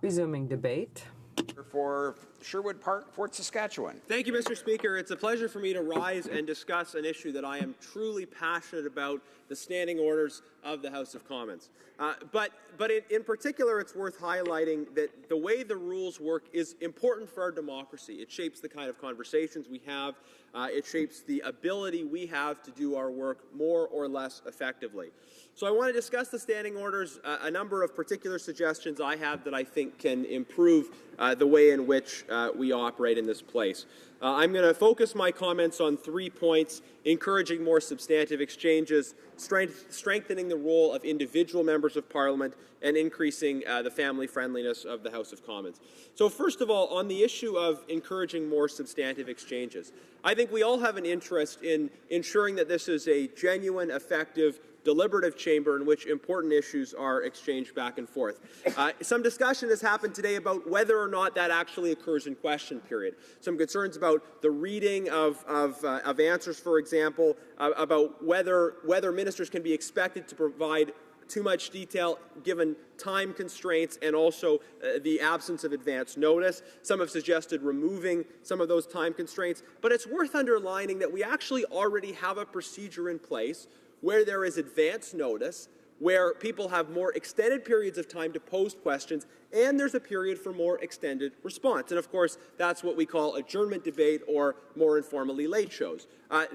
Resuming debate. For Sherwood Park, Fort Saskatchewan. Thank you, Mr. Speaker. It's a pleasure for me to rise and discuss an issue that I am truly passionate about, the standing orders of the House of Commons. But in particular, it's worth highlighting that the way the rules work is important for our democracy. It shapes the kind of conversations we have. It shapes the ability we have to do our work more or less effectively. So I want to discuss the standing orders, a number of particular suggestions I have that I think can improve the way in which we operate in this place. I'm going to focus my comments on 3 points: encouraging more substantive exchanges, strengthening the role of individual members of Parliament, and increasing the family friendliness of the House of Commons. So first of all, on the issue of encouraging more substantive exchanges, I think we all have an interest in ensuring that this is a genuine, effective, deliberative chamber in which important issues are exchanged back and forth. Some discussion has happened today about whether or not that actually occurs in question period. Some concerns about the reading of answers, for example, about whether ministers can be expected to provide too much detail given time constraints and also the absence of advance notice. Some have suggested removing some of those time constraints, but it's worth underlining that we actually already have a procedure in place where there is advance notice, where people have more extended periods of time to pose questions, and there's a period for more extended response. And of course, that's what we call adjournment debate, or more informally, late shows.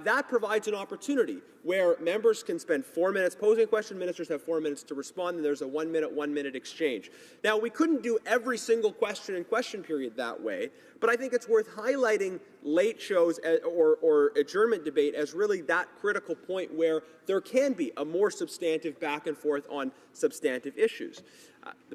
That provides an opportunity where members can spend 4 minutes posing a question, ministers have 4 minutes to respond, and there's a 1 minute exchange. Now, we couldn't do every single question in question period that way, but I think it's worth highlighting late shows or adjournment debate as really that critical point where there can be a more substantive back and forth on substantive issues.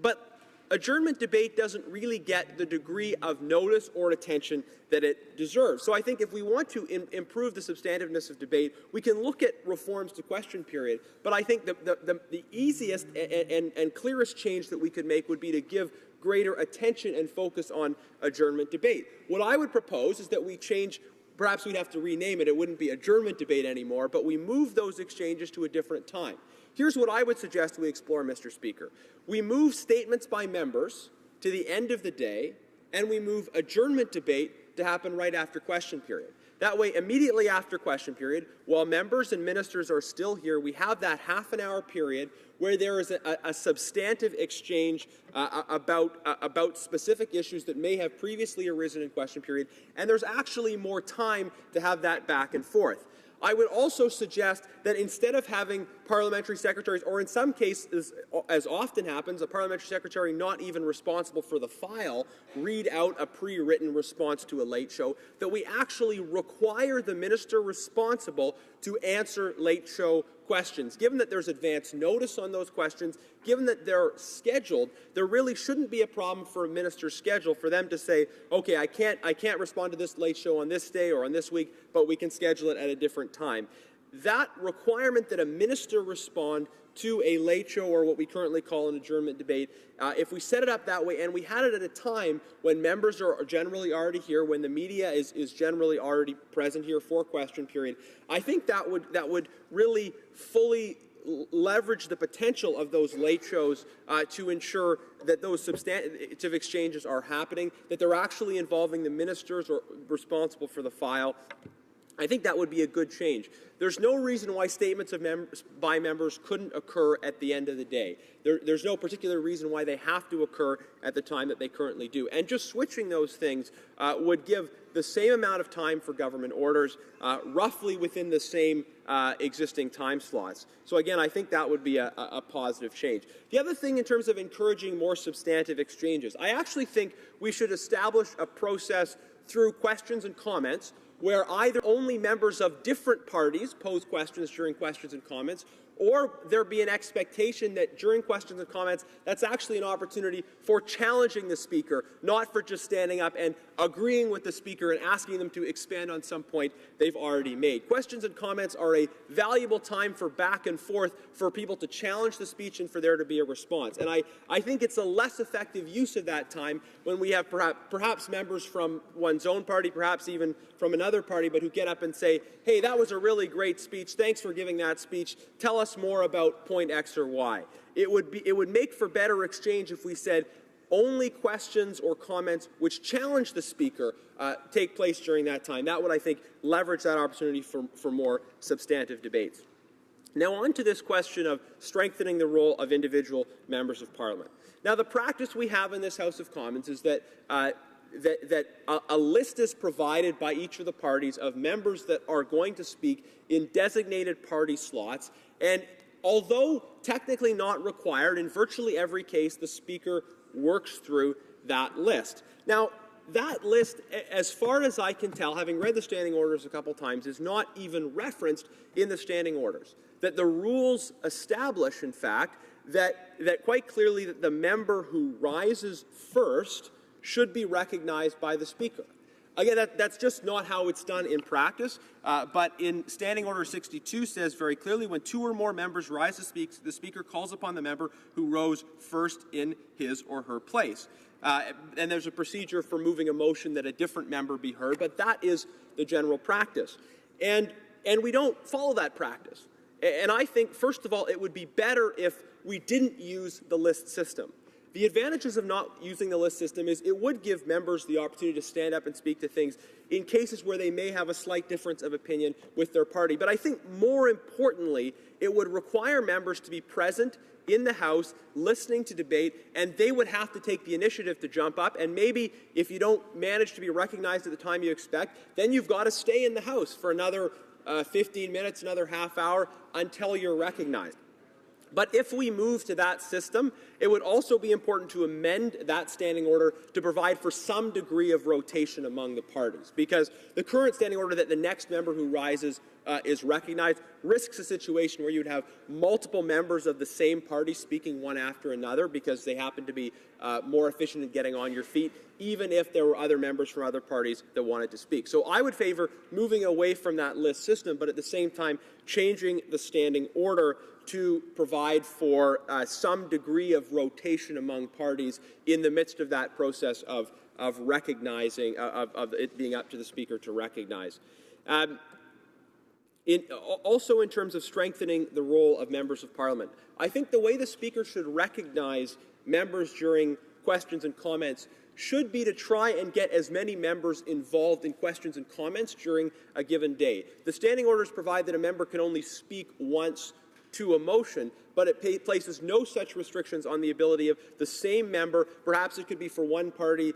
But adjournment debate doesn't really get the degree of notice or attention that it deserves. So I think if we want to improve the substantiveness of debate, we can look at reforms to question period. But I think the easiest and clearest change that we could make would be to give greater attention and focus on adjournment debate. What I would propose is that we change, perhaps we'd have to rename it, it wouldn't be adjournment debate anymore, but we move those exchanges to a different time. Here's what I would suggest we explore, Mr. Speaker. We move statements by members to the end of the day, and we move adjournment debate to happen right after question period. That way, immediately after question period, while members and ministers are still here, we have that half-an-hour period where there is a substantive exchange about specific issues that may have previously arisen in question period, and there's actually more time to have that back and forth. I would also suggest that instead of having parliamentary secretaries, or in some cases, as often happens, a parliamentary secretary not even responsible for the file, read out a pre-written response to a late show, that we actually require the minister responsible to answer late show questions. Given that there's advance notice on those questions, given that they're scheduled, there really shouldn't be a problem for a minister's schedule for them to say, okay, I can't respond to this late show on this day or on this week, but we can schedule it at a different time. That requirement that a minister respond to a late show, or what we currently call an adjournment debate, if we set it up that way and we had it at a time when members are generally already here, when the media is generally already present here for question period, I think that would really fully leverage the potential of those late shows to ensure that those substantive exchanges are happening, that they're actually involving the ministers or responsible for the file. I think that would be a good change. There's no reason why statements by members couldn't occur at the end of the day. There's no particular reason why they have to occur at the time that they currently do. And just switching those things would give the same amount of time for government orders, roughly within the same existing time slots. So again, I think that would be a positive change. The other thing in terms of encouraging more substantive exchanges, I actually think we should establish a process through questions and comments where either only members of different parties pose questions during questions and comments, or there be an expectation that during questions and comments, that's actually an opportunity for challenging the speaker, not for just standing up and agreeing with the speaker and asking them to expand on some point they've already made. Questions and comments are a valuable time for back and forth for people to challenge the speech and for there to be a response. And I think it's a less effective use of that time when we have perhaps members from one's own party, perhaps even from another party, but who get up and say, hey, that was a really great speech. Thanks for giving that speech. Tell us more about point X or Y. It would make for better exchange if we said only questions or comments which challenge the speaker take place during that time. That would, I think, leverage that opportunity for more substantive debates. Now on to this question of strengthening the role of individual members of Parliament. Now the practice we have in this House of Commons is that a list is provided by each of the parties of members that are going to speak in designated party slots, and although technically not required, in virtually every case the Speaker works through that list. Now, that list, as far as I can tell, having read the standing orders a couple times, is not even referenced in the standing orders. That the rules establish, in fact, that quite clearly that the member who rises first should be recognized by the Speaker. Again, that's just not how it's done in practice, but in Standing Order 62 says very clearly, when two or more members rise to speak, the Speaker calls upon the member who rose first in his or her place. And there's a procedure for moving a motion that a different member be heard, but that is the general practice. And we don't follow that practice. And I think, first of all, it would be better if we didn't use the list system. The advantages of not using the list system is it would give members the opportunity to stand up and speak to things in cases where they may have a slight difference of opinion with their party. But I think more importantly, it would require members to be present in the House, listening to debate, and they would have to take the initiative to jump up. And maybe if you don't manage to be recognized at the time you expect, then you've got to stay in the House for another 15 minutes, another half hour, until you're recognized. But if we move to that system It would also be important to amend that standing order to provide for some degree of rotation among the parties, because the current standing order that the next member who rises is recognized risks a situation where you'd have multiple members of the same party speaking one after another because they happen to be more efficient in getting on your feet, even if there were other members from other parties that wanted to speak. So I would favor moving away from that list system, but at the same time changing the standing order to provide for some degree of rotation among parties in the midst of that process of recognizing, of it being up to the Speaker to recognize. Also in terms of strengthening the role of members of Parliament, I think the way the Speaker should recognize members during questions and comments should be to try and get as many members involved in questions and comments during a given day. The standing orders provide that a member can only speak once to a motion, but it places no such restrictions on the ability of the same member, perhaps it could be for one party,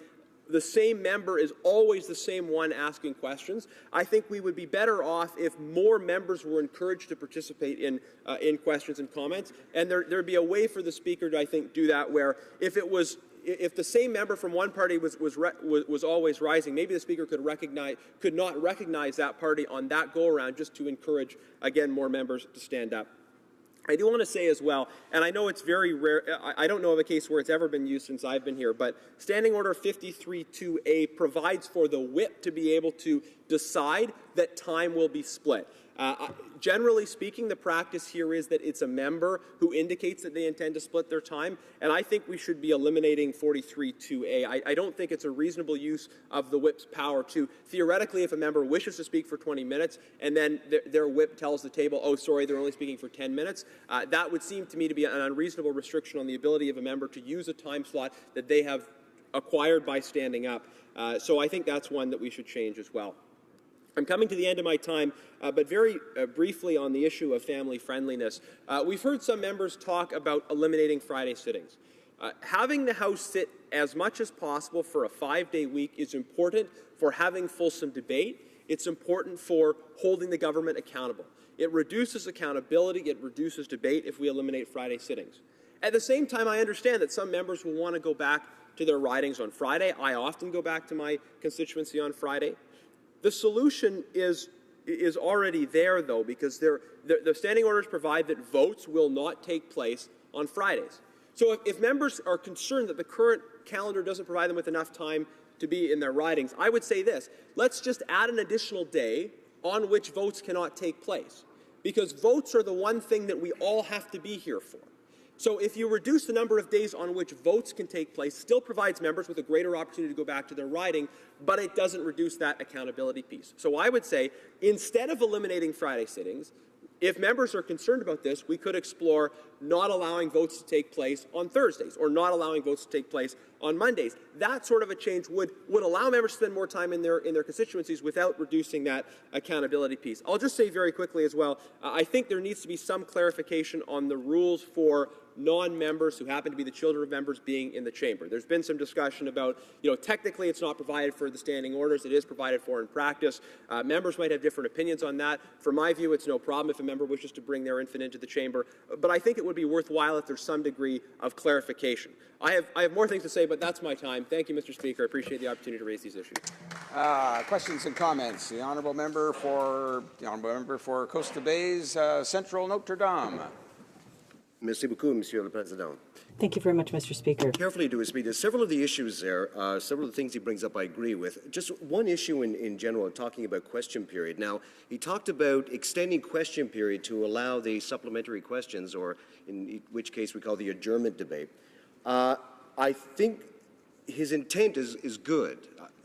the same member is always the same one asking questions. I think we would be better off if more members were encouraged to participate in questions and comments, and there'd be a way for the Speaker to, I think, do that, where if the same member from one party was always rising, maybe the Speaker could not recognize that party on that go-around, just to encourage, again, more members to stand up. I do want to say as well, and I know it's very rare, I don't know of a case where it's ever been used since I've been here, but Standing Order 53.2a provides for the whip to be able to decide that time will be split. Generally speaking, the practice here is that it's a member who indicates that they intend to split their time, and I think we should be eliminating 43.2a. I don't think it's a reasonable use of the whip's power to, theoretically, if a member wishes to speak for 20 minutes and then their whip tells the table, oh, sorry, they're only speaking for 10 minutes, that would seem to me to be an unreasonable restriction on the ability of a member to use a time slot that they have acquired by standing up. So I think that's one that we should change as well. I'm coming to the end of my time, but very briefly on the issue of family friendliness. We've heard some members talk about eliminating Friday sittings. Having the House sit as much as possible for a 5-day week is important for having fulsome debate. It's important for holding the government accountable. It reduces accountability, it reduces debate if we eliminate Friday sittings. At the same time, I understand that some members will want to go back to their ridings on Friday. I often go back to my constituency on Friday. The solution is already there, though, because the standing orders provide that votes will not take place on Fridays. So if members are concerned that the current calendar doesn't provide them with enough time to be in their ridings, I would say this: let's just add an additional day on which votes cannot take place, because votes are the one thing that we all have to be here for. So if you reduce the number of days on which votes can take place, still provides members with a greater opportunity to go back to their riding, but it doesn't reduce that accountability piece. So I would say, instead of eliminating Friday sittings, if members are concerned about this, we could explore not allowing votes to take place on Thursdays or not allowing votes to take place on Mondays. That sort of a change would allow members to spend more time in their constituencies without reducing that accountability piece. I'll just say very quickly as well, I think there needs to be some clarification on the rules for non-members who happen to be the children of members being in the chamber. There's been some discussion about, technically it's not provided for the standing orders. It is provided for in practice. Members might have different opinions on that. From my view, it's no problem if a member wishes to bring their infant into the chamber, but I think it would be worthwhile if there's some degree of clarification. I have more things to say, but that's my time. Thank you, Mr. Speaker. I appreciate the opportunity to raise these issues. Questions and comments. The honourable member for Costa Bays, Central Notre Dame. Merci beaucoup, Monsieur le Président. Thank you very much, Mr. Speaker. Carefully do his speech. There's several of the issues there, several of the things he brings up I agree with. Just one issue in general, talking about question period. Now, he talked about extending question period to allow the supplementary questions, or in which case we call the adjournment debate. I think his intent is good.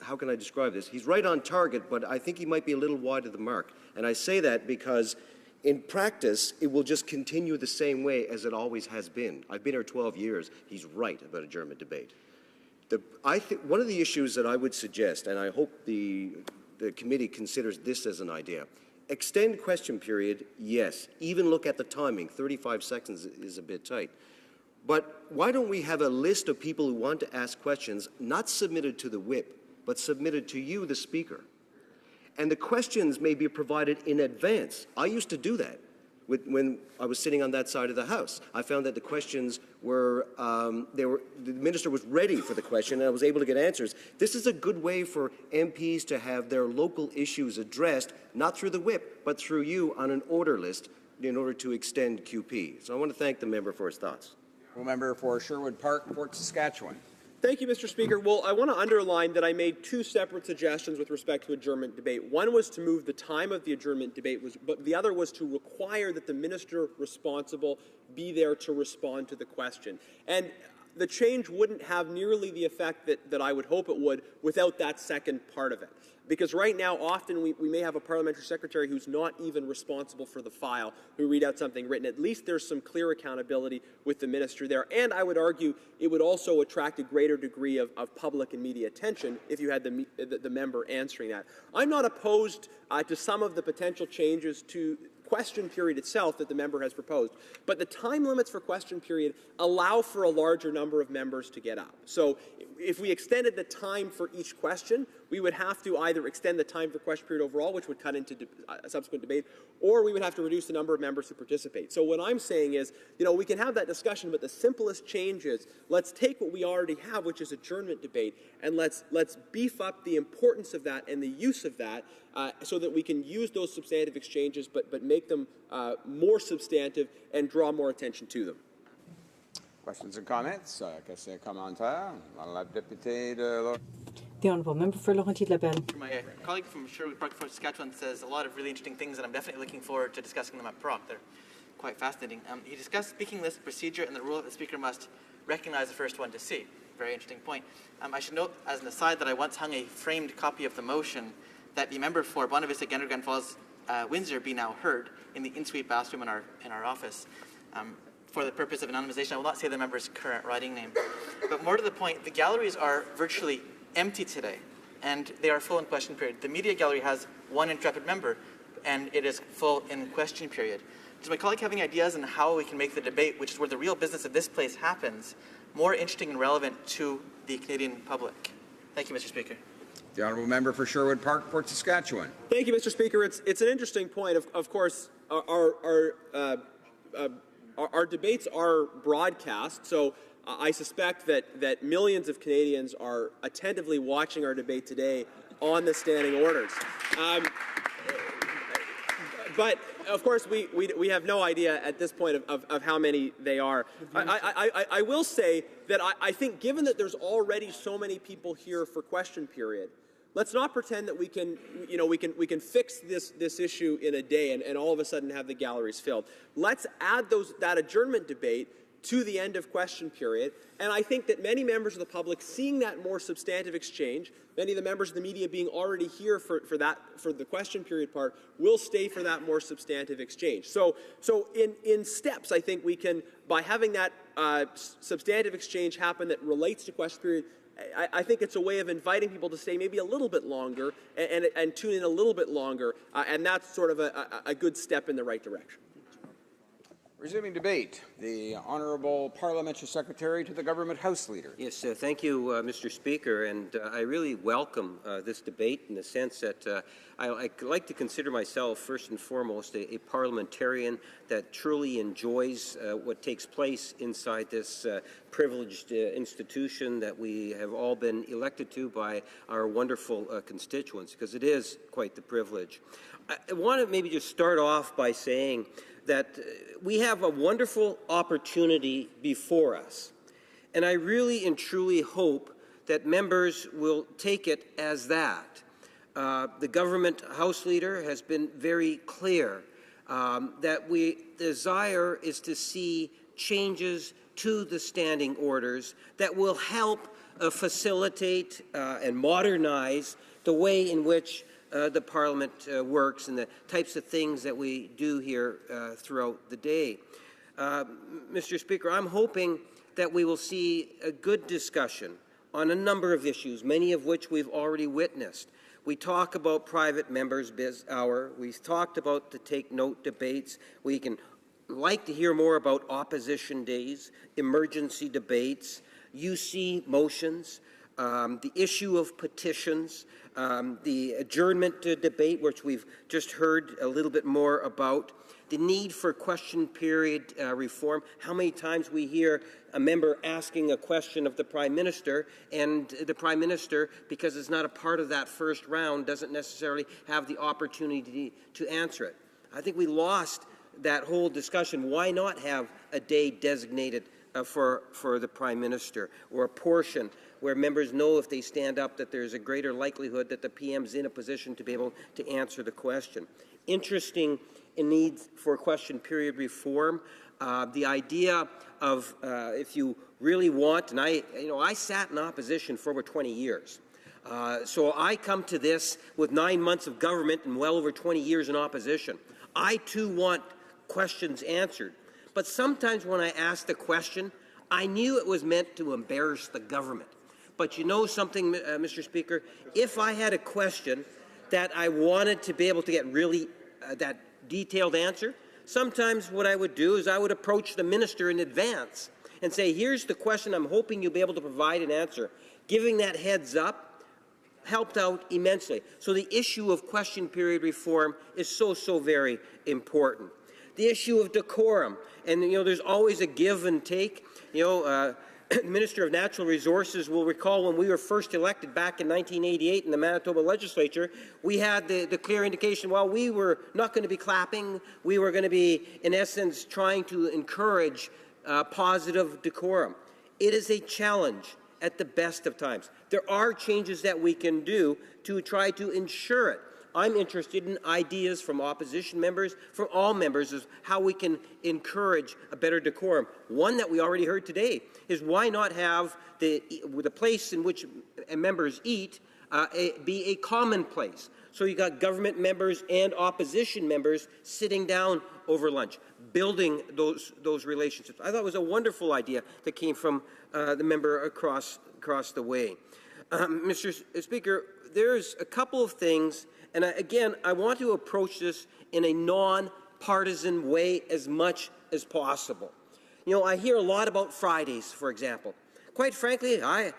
How can I describe this? He's right on target, but I think he might be a little wide of the mark. And I say that because in practice, it will just continue the same way as it always has been. I've been here 12 years. He's right about adjournment debate. I think one of the issues that I would suggest, and I hope the committee considers this as an idea, extend question period, yes. Even look at the timing. 35 seconds is a bit tight. But why don't we have a list of people who want to ask questions, not submitted to the whip, but submitted to you, the Speaker? And the questions may be provided in advance. I used to do that. when I was sitting on that side of the House. I found that the questions were, the minister was ready for the question, and I was able to get answers. This is a good way for MPs to have their local issues addressed, not through the whip, but through you on an order list in order to extend QP. So I want to thank the member for his thoughts. Member for Sherwood Park, Fort Saskatchewan. Thank you, Mr. Speaker. Well, I want to underline that I made two separate suggestions with respect to adjournment debate. One was to move the time of the adjournment debate, but the other was to require that the minister responsible be there to respond to the question. And the change wouldn't have nearly the effect that I would hope it would without that second part of it. Because right now, often we may have a parliamentary secretary who's not even responsible for the file, who read out something written. At least there's some clear accountability with the minister there. And I would argue it would also attract a greater degree of public and media attention if you had the member answering that. I'm not opposed to some of the potential changes to question period itself that the member has proposed. But the time limits for question period allow for a larger number of members to get up. So if we extended the time for each question, we would have to either extend the time for question period overall, which would cut into subsequent debate, or we would have to reduce the number of members who participate. So what I'm saying is, we can have that discussion, but the simplest change is let's take what we already have, which is adjournment debate, and let's beef up the importance of that and the use of that so that we can use those substantive exchanges, but make them more substantive and draw more attention to them. Questions and comments? Question commentaire? La députée de... The Honourable Member for Laurentides-Labelle. My colleague from Sherwood Park, Fort Saskatchewan, says a lot of really interesting things, and I'm definitely looking forward to discussing them at Proc. They're quite fascinating. He discussed speaking list procedure and the rule that the Speaker must recognize the first one to see. Very interesting point. I should note, as an aside, that I once hung a framed copy of the motion that the member for Bonavista, Gander, Grand Falls, Windsor be now heard in the in-suite bathroom in our office. For the purpose of anonymization, I will not say the member's current writing name. But more to the point, the galleries are virtually empty today, and they are full in question period. The media gallery has one intrepid member, and it is full in question period. Does my colleague have any ideas on how we can make the debate, which is where the real business of this place happens, more interesting and relevant to the Canadian public? Thank you, Mr. Speaker. The Honourable Member for Sherwood Park, Fort Saskatchewan. Thank you, Mr. Speaker. It's an interesting point. Of course, our debates are broadcast, so I suspect that millions of Canadians are attentively watching our debate today on the standing orders. But, of course, we have no idea at this point of how many they are. I will say that I think given that there's already so many people here for question period, let's not pretend that we can fix this issue in a day and all of a sudden have the galleries filled. Let's add that adjournment debate to the end of question period, and I think that many members of the public, seeing that more substantive exchange, many of the members of the media being already here for the question period part, will stay for that more substantive exchange. So in steps, I think we can, by having that substantive exchange happen that relates to question period, I think it's a way of inviting people to stay maybe a little bit longer and tune in a little bit longer, and that's sort of a good step in the right direction. Resuming debate, the Honourable Parliamentary Secretary to the Government House Leader. Yes, thank you, Mr. Speaker, and I really welcome this debate in the sense that I like to consider myself, first and foremost, a parliamentarian that truly enjoys what takes place inside this privileged institution that we have all been elected to by our wonderful constituents, because it is quite the privilege. I want to maybe just start off by saying that we have a wonderful opportunity before us. And I really and truly hope that members will take it as that. The Government House Leader has been very clear that the desire is to see changes to the standing orders that will help facilitate and modernize the way in which the Parliament works and the types of things that we do here throughout the day. Mr. Speaker, I'm hoping that we will see a good discussion on a number of issues, many of which we've already witnessed. We talk about private members' biz hour. We've talked about the take note debates. We can like to hear more about opposition days, emergency debates, UC motions. the issue of petitions, the adjournment debate, which we've just heard a little bit more about, the need for question period reform, how many times we hear a member asking a question of the Prime Minister, and the Prime Minister, because it's not a part of that first round, doesn't necessarily have the opportunity to answer it. I think we lost that whole discussion. Why not have a day designated for the Prime Minister, or a portion where members know if they stand up that there's a greater likelihood that the PM's in a position to be able to answer the question. Interesting need for question period reform. The idea of if you really want, and I sat in opposition for over 20 years. So I come to this with 9 months of government and well over 20 years in opposition. I too want questions answered. But sometimes when I asked the question, I knew it was meant to embarrass the government. But you know something, Mr. Speaker? If I had a question that I wanted to be able to get really that detailed answer, sometimes what I would do is I would approach the minister in advance and say, here's the question I'm hoping you'll be able to provide an answer. Giving that heads up helped out immensely. So the issue of question period reform is so very important. The issue of decorum, and there's always a give and take. The Minister of Natural Resources will recall when we were first elected back in 1988 in the Manitoba legislature, we had the clear indication, well, we were not going to be clapping. We were going to be, in essence, trying to encourage positive decorum. It is a challenge at the best of times. There are changes that we can do to try to ensure it. I'm interested in ideas from opposition members, from all members, as how we can encourage a better decorum. One that we already heard today is why not have the place in which members eat be a common place. So you got government members and opposition members sitting down over lunch, building those relationships. I thought it was a wonderful idea that came from the member across the way. Mr. Speaker, there's a couple of things. And again, I want to approach this in a non-partisan way as much as possible. I hear a lot about Fridays, for example. Quite frankly, I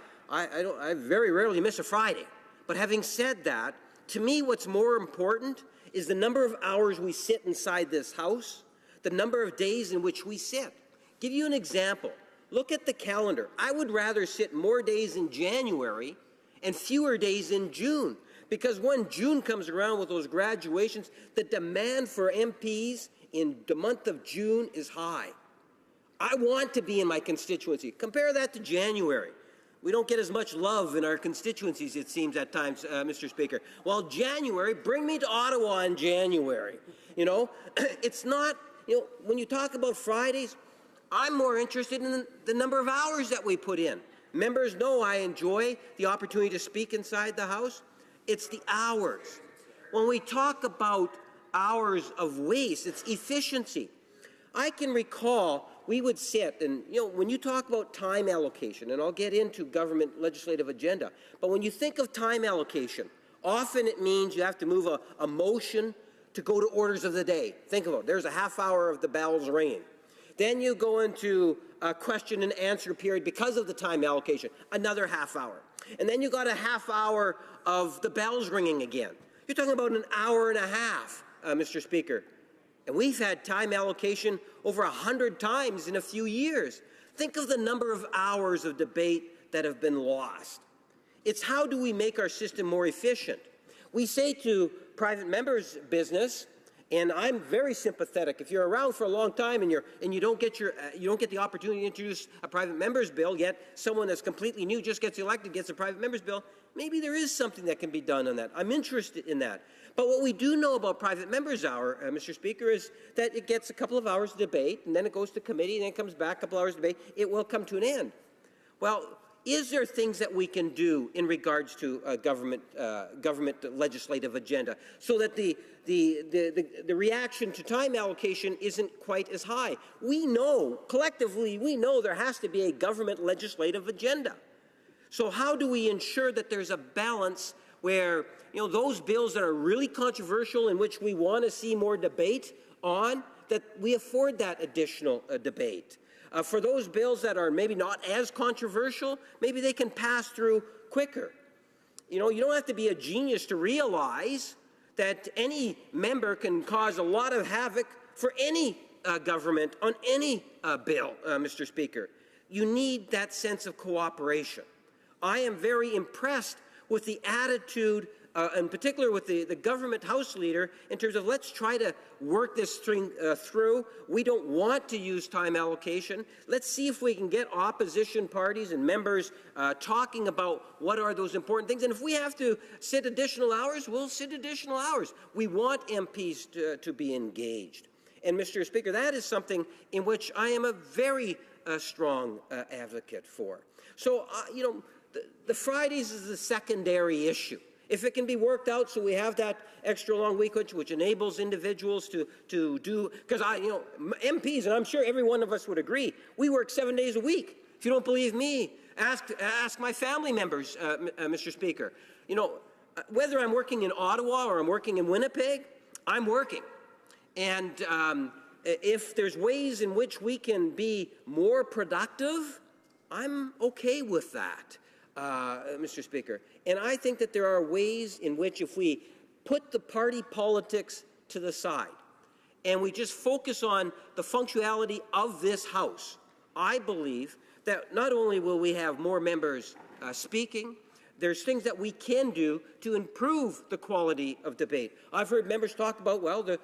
very rarely miss a Friday. But having said that, to me what's more important is the number of hours we sit inside this House, the number of days in which we sit. Give you an example. Look at the calendar. I would rather sit more days in January and fewer days in June. Because when June comes around with those graduations, the demand for MPs in the month of June is high. I want to be in my constituency. Compare that to January. We don't get as much love in our constituencies, it seems, at times, Mr. Speaker. Well, January, bring me to Ottawa in January. It's not, when you talk about Fridays, I'm more interested in the number of hours that we put in. Members know I enjoy the opportunity to speak inside the House. It's the hours. When we talk about hours of waste, it's efficiency. I can recall we would sit, and when you talk about time allocation, and I'll get into government legislative agenda, but when you think of time allocation, often it means you have to move a motion to go to orders of the day. Think about it. There's a half hour of the bells ringing. Then you go into a question and answer period because of the time allocation, another half hour. And then you got a half hour of the bells ringing again. You're talking about an hour and a half, Mr. Speaker. And we've had time allocation over 100 times in a few years. Think of the number of hours of debate that have been lost. It's how do we make our system more efficient? We say to private members' business, and I'm very sympathetic. If you're around for a long time and you don't get the opportunity to introduce a private member's bill, yet someone that's completely new just gets elected, gets a private member's bill, maybe there is something that can be done on that. I'm interested in that. But what we do know about private members' hour, Mr. Speaker, is that it gets a couple of hours of debate, and then it goes to committee, and then it comes back a couple hours of debate. It will come to an end. Well, is there things that we can do in regards to government legislative agenda so that the reaction to time allocation isn't quite as high? We know, collectively, there has to be a government legislative agenda. So how do we ensure that there's a balance where, those bills that are really controversial in which we want to see more debate on, that we afford that additional debate? For those bills that are maybe not as controversial, maybe they can pass through quicker. You know, you don't have to be a genius to realize that any member can cause a lot of havoc for any government on any bill, Mr. Speaker. You need that sense of cooperation. I am very impressed with the attitude, in particular with the government House Leader, in terms of let's try to work this thing through. We don't want to use time allocation. Let's see if we can get opposition parties and members talking about what are those important things. And if we have to sit additional hours, we'll sit additional hours. We want MPs to be engaged. And, Mr. Speaker, that is something in which I am a very strong advocate for. So, you know, the Fridays is a secondary issue. If it can be worked out so we have that extra long week, which enables individuals to do, because MPs, and I'm sure every one of us would agree, we work 7 days a week. If you don't believe me, ask my family members, Mr. Speaker. You know, whether I'm working in Ottawa or I'm working in Winnipeg, I'm working. And if there's ways in which we can be more productive, I'm okay with that, Mr. Speaker. And I think that there are ways in which if we put the party politics to the side and we just focus on the functionality of this House, I believe that not only will we have more members speaking, there's things that we can do to improve the quality of debate. I've heard members talk about, well, the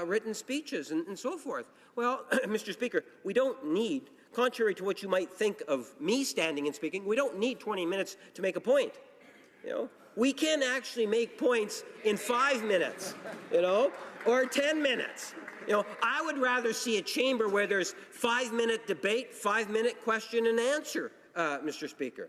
written speeches and so forth. Well, Mr. Speaker, we don't need, contrary to what you might think of me standing and speaking, we don't need 20 minutes to make a point. You know, we can actually make points in 5 minutes, you know, or 10 minutes. You know, I would rather see a chamber where there's 5-minute debate, 5-minute question and answer, Mr. Speaker.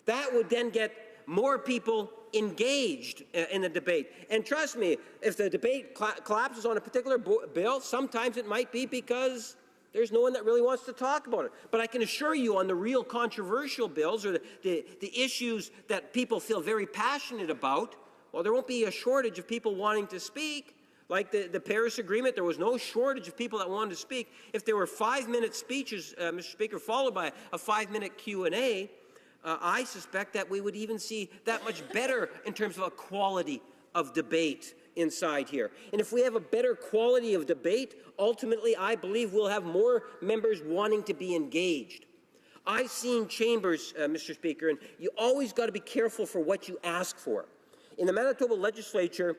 That would then get more people engaged in the debate. And trust me, if the debate collapses on a particular bill, sometimes it might be because there's no one that really wants to talk about it. But I can assure you on the real controversial bills or the issues that people feel very passionate about, well, there won't be a shortage of people wanting to speak. Like the Paris Agreement, there was no shortage of people that wanted to speak. If there were 5-minute speeches, Mr. Speaker, followed by a 5-minute Q&A, I suspect that we would even see that much better in terms of a quality of debate inside here. And if we have a better quality of debate, ultimately I believe we'll have more members wanting to be engaged. I've seen chambers, Mr. Speaker, and you always got to be careful for what you ask for. In the Manitoba legislature,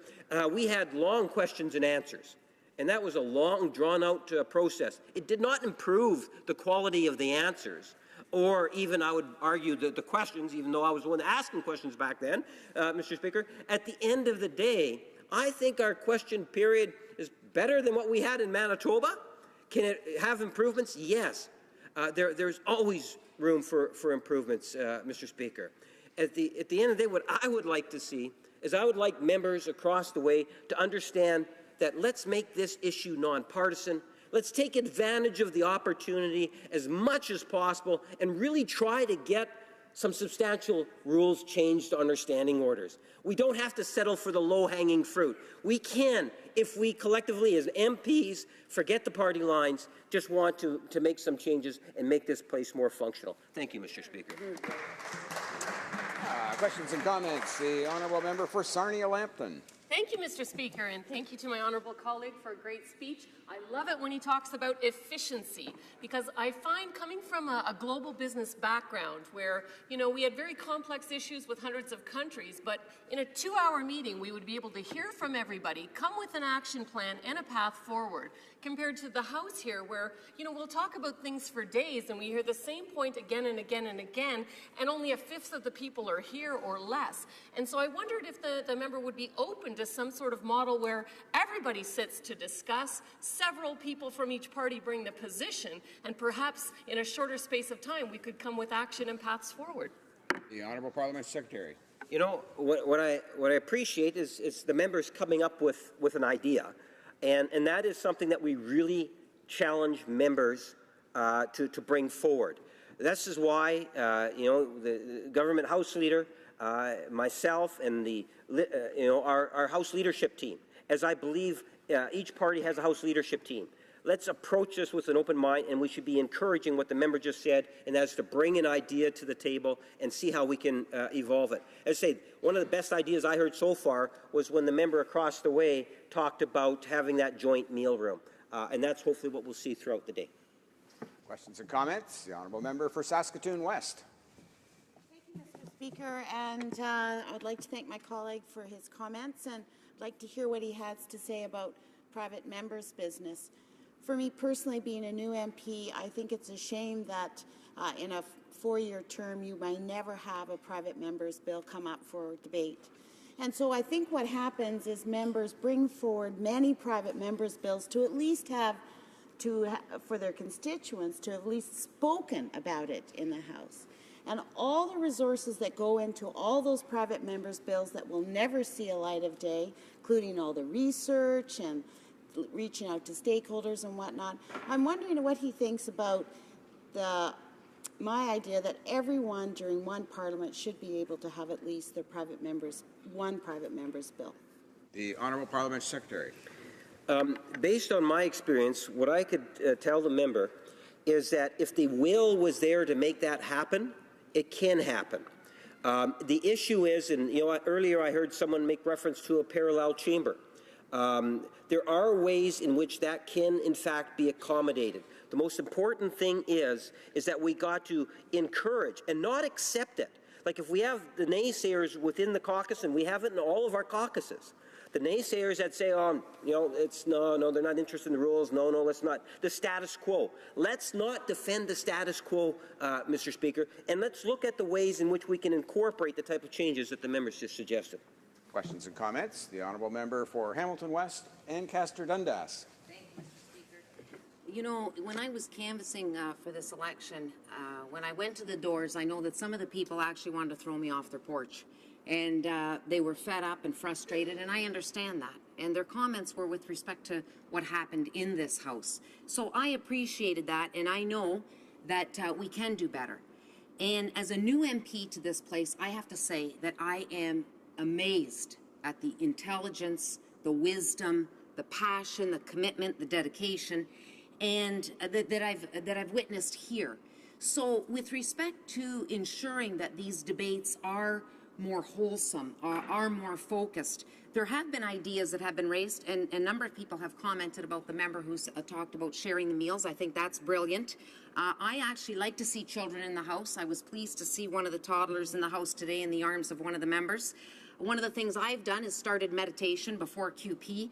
we had long questions and answers, and that was a long, drawn-out process. It did not improve the quality of the answers, or even, I would argue, the questions, even though I was the one asking questions back then, Mr. Speaker. At the end of the day, I think our question period is better than what we had in Manitoba. Can it have improvements? Yes. There's always room for improvements, Mr. Speaker. At the end of the day, what I would like to see is I would like members across the way to understand that let's make this issue nonpartisan. Let's take advantage of the opportunity as much as possible and really try to get some substantial rules changed on our standing orders. We don't have to settle for the low-hanging fruit. We can, if we collectively as MPs forget the party lines, just want to make some changes and make this place more functional. Thank you, Mr. Speaker. Questions and comments. The honourable member for Sarnia-Lambton. Thank you, Mr. Speaker, and thank you to my honourable colleague for a great speech. I love it when he talks about efficiency, because I find, coming from a global business background where, you know, we had very complex issues with hundreds of countries, but in a 2-hour meeting we would be able to hear from everybody, come with an action plan and a path forward, compared to the House here where, you know, we'll talk about things for days and we hear the same point again and again and again, and only a fifth of the people are here or less. And so I wondered if the member would be open to some sort of model where everybody sits to discuss, several people from each party bring the position, and perhaps in a shorter space of time we could come with action and paths forward. The Honourable Parliament Secretary. You know, what I appreciate is the members coming up with an idea, and that is something that we really challenge members to bring forward. This is why, you know, the government House Leader, myself, and the our House leadership team, as I believe each party has a House leadership team. let's approach this with an open mind, and we should be encouraging what the member just said, and that's to bring an idea to the table and see how we can evolve it. As I say, one of the best ideas I heard so far was when the member across the way talked about having that joint meal room, and that's hopefully what we'll see throughout the day. Questions and comments? The honourable member for Saskatoon West. Thank you, Mr. Speaker, and I would like to thank my colleague for his comments, and I'd like to hear what he has to say about private members' business. For me personally, being a new MP, I think it's a shame that in a 4-year term you may never have a private members' bill come up for debate. And so I think what happens is members bring forward many private members' bills to at least have for their constituents to have at least spoken about it in the House. And all the resources that go into all those private members' bills that will never see a light of day, including all the research and reaching out to stakeholders and whatnot, I'm wondering what he thinks about my idea that everyone during one parliament should be able to have at least their one private members' bill. The Honourable Parliament Secretary. Based on my experience, what I could tell the member is that if the will was there to make that happen, it can happen. The issue is, and earlier I heard someone make reference to a parallel chamber. There are ways in which that can, in fact, be accommodated. The most important thing is that we got to encourage and not accept it. Like if we have the naysayers within the caucus, and we have it in all of our caucuses, the naysayers that say, it's no, they're not interested in the rules, no, let's not. The status quo. Let's not defend the status quo, Mr. Speaker, and let's look at the ways in which we can incorporate the type of changes that the members just suggested. Questions and comments? The honourable member for Hamilton West and Castor Dundas. Thank you, Mr. Speaker. When I was canvassing for this election, when I went to the doors, I know that some of the people actually wanted to throw me off their porch. And they were fed up and frustrated, and I understand that. And their comments were with respect to what happened in this House. So I appreciated that, and I know that we can do better. And as a new MP to this place, I have to say that I am amazed at the intelligence, the wisdom, the passion, the commitment, the dedication, and that I've witnessed here. So with respect to ensuring that these debates are more wholesome, are more focused, there have been ideas that have been raised, and a number of people have commented about the member who's talked about sharing the meals. I think that's brilliant. I actually like to see children in the House. I was pleased to see one of the toddlers in the House today in the arms of one of the members. One of the things I've done is started meditation before QP.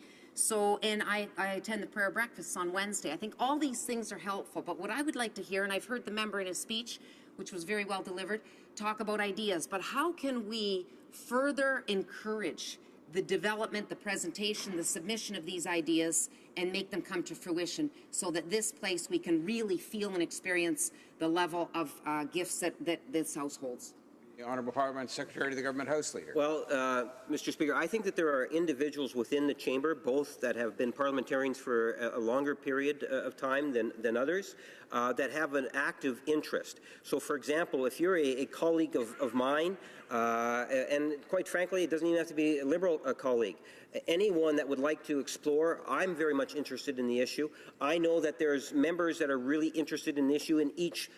And I attend the prayer breakfasts on Wednesday. I think all these things are helpful, but what I would like to hear, and I've heard the member in his speech, which was very well delivered, talk about ideas, but how can we further encourage the development, the presentation, the submission of these ideas and make them come to fruition so that this place we can really feel and experience the level of gifts that this House holds? The Honourable Parliament Secretary to the Government House Leader. Well, Mr. Speaker, I think that there are individuals within the chamber, both that have been parliamentarians for a longer period of time than others, that have an active interest. So, for example, if you're a colleague of mine, and quite frankly, it doesn't even have to be a Liberal colleague, anyone that would like to explore, I'm very much interested in the issue. I know that there's members that are really interested in the issue in each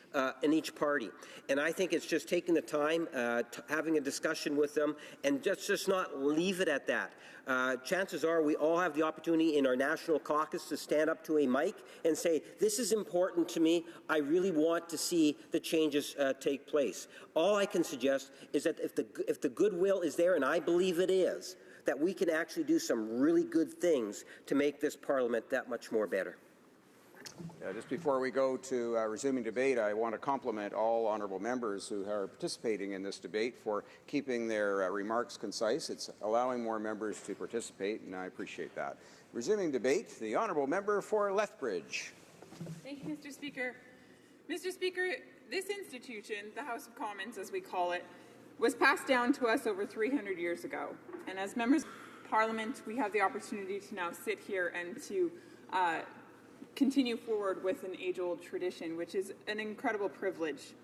party. And I think it's just taking the time, having a discussion with them, and just not leave it at that. Chances are we all have the opportunity in our national caucus to stand up to a mic and say, this is important to me. I really want to see the changes take place. All I can suggest is that if the goodwill is there, and I believe it is, that we can actually do some really good things to make this Parliament that much more better. Just before we go to resuming debate, I want to compliment all honourable members who are participating in this debate for keeping their remarks concise. It's allowing more members to participate, and I appreciate that. Resuming debate, the honourable member for Lethbridge. Thank you, Mr. Speaker. Mr. Speaker, this institution, the House of Commons as we call it, was passed down to us over 300 years ago. And as members of Parliament, we have the opportunity to now sit here and to continue forward with an age-old tradition, which is an incredible privilege.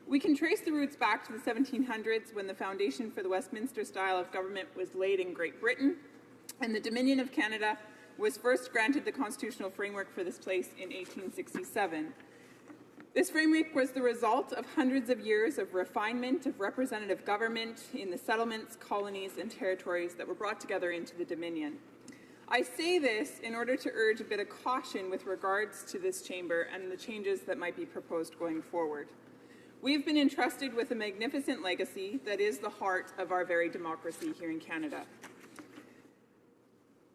We can trace the roots back to the 1700s when the foundation for the Westminster style of government was laid in Great Britain, and the Dominion of Canada was first granted the constitutional framework for this place in 1867. This framework was the result of hundreds of years of refinement of representative government in the settlements, colonies, and territories that were brought together into the Dominion. I say this in order to urge a bit of caution with regards to this chamber and the changes that might be proposed going forward. We've been entrusted with a magnificent legacy that is the heart of our very democracy here in Canada.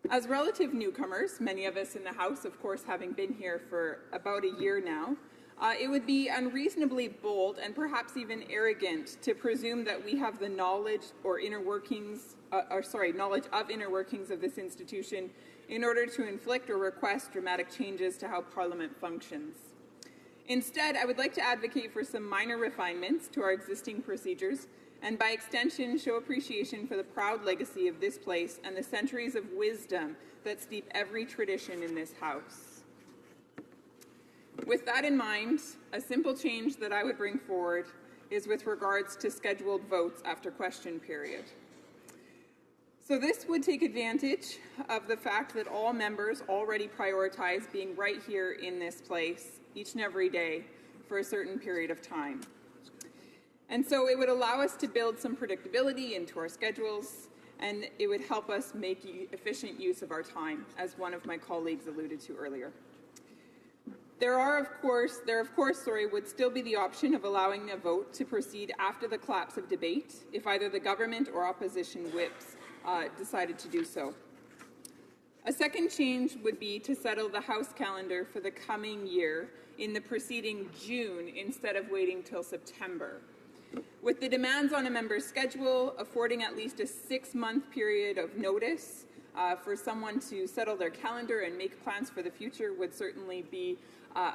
As relative newcomers, many of us in the House, of course, having been here for about a year now, it would be unreasonably bold and perhaps even arrogant to presume that we have the knowledge or knowledge of inner workings of this institution in order to inflict or request dramatic changes to how Parliament functions. Instead, I would like to advocate for some minor refinements to our existing procedures and by extension show appreciation for the proud legacy of this place and the centuries of wisdom that steep every tradition in this House. With that in mind, a simple change that I would bring forward is with regards to scheduled votes after question period. So this would take advantage of the fact that all members already prioritize being right here in this place each and every day for a certain period of time. And so it would allow us to build some predictability into our schedules, and it would help us make efficient use of our time, as one of my colleagues alluded to earlier. There would still be the option of allowing a vote to proceed after the collapse of debate if either the government or opposition whips decided to do so. A second change would be to settle the House calendar for the coming year in the preceding June instead of waiting till September. With the demands on a member's schedule affording at least a 6-month period of notice for someone to settle their calendar and make plans for the future would certainly be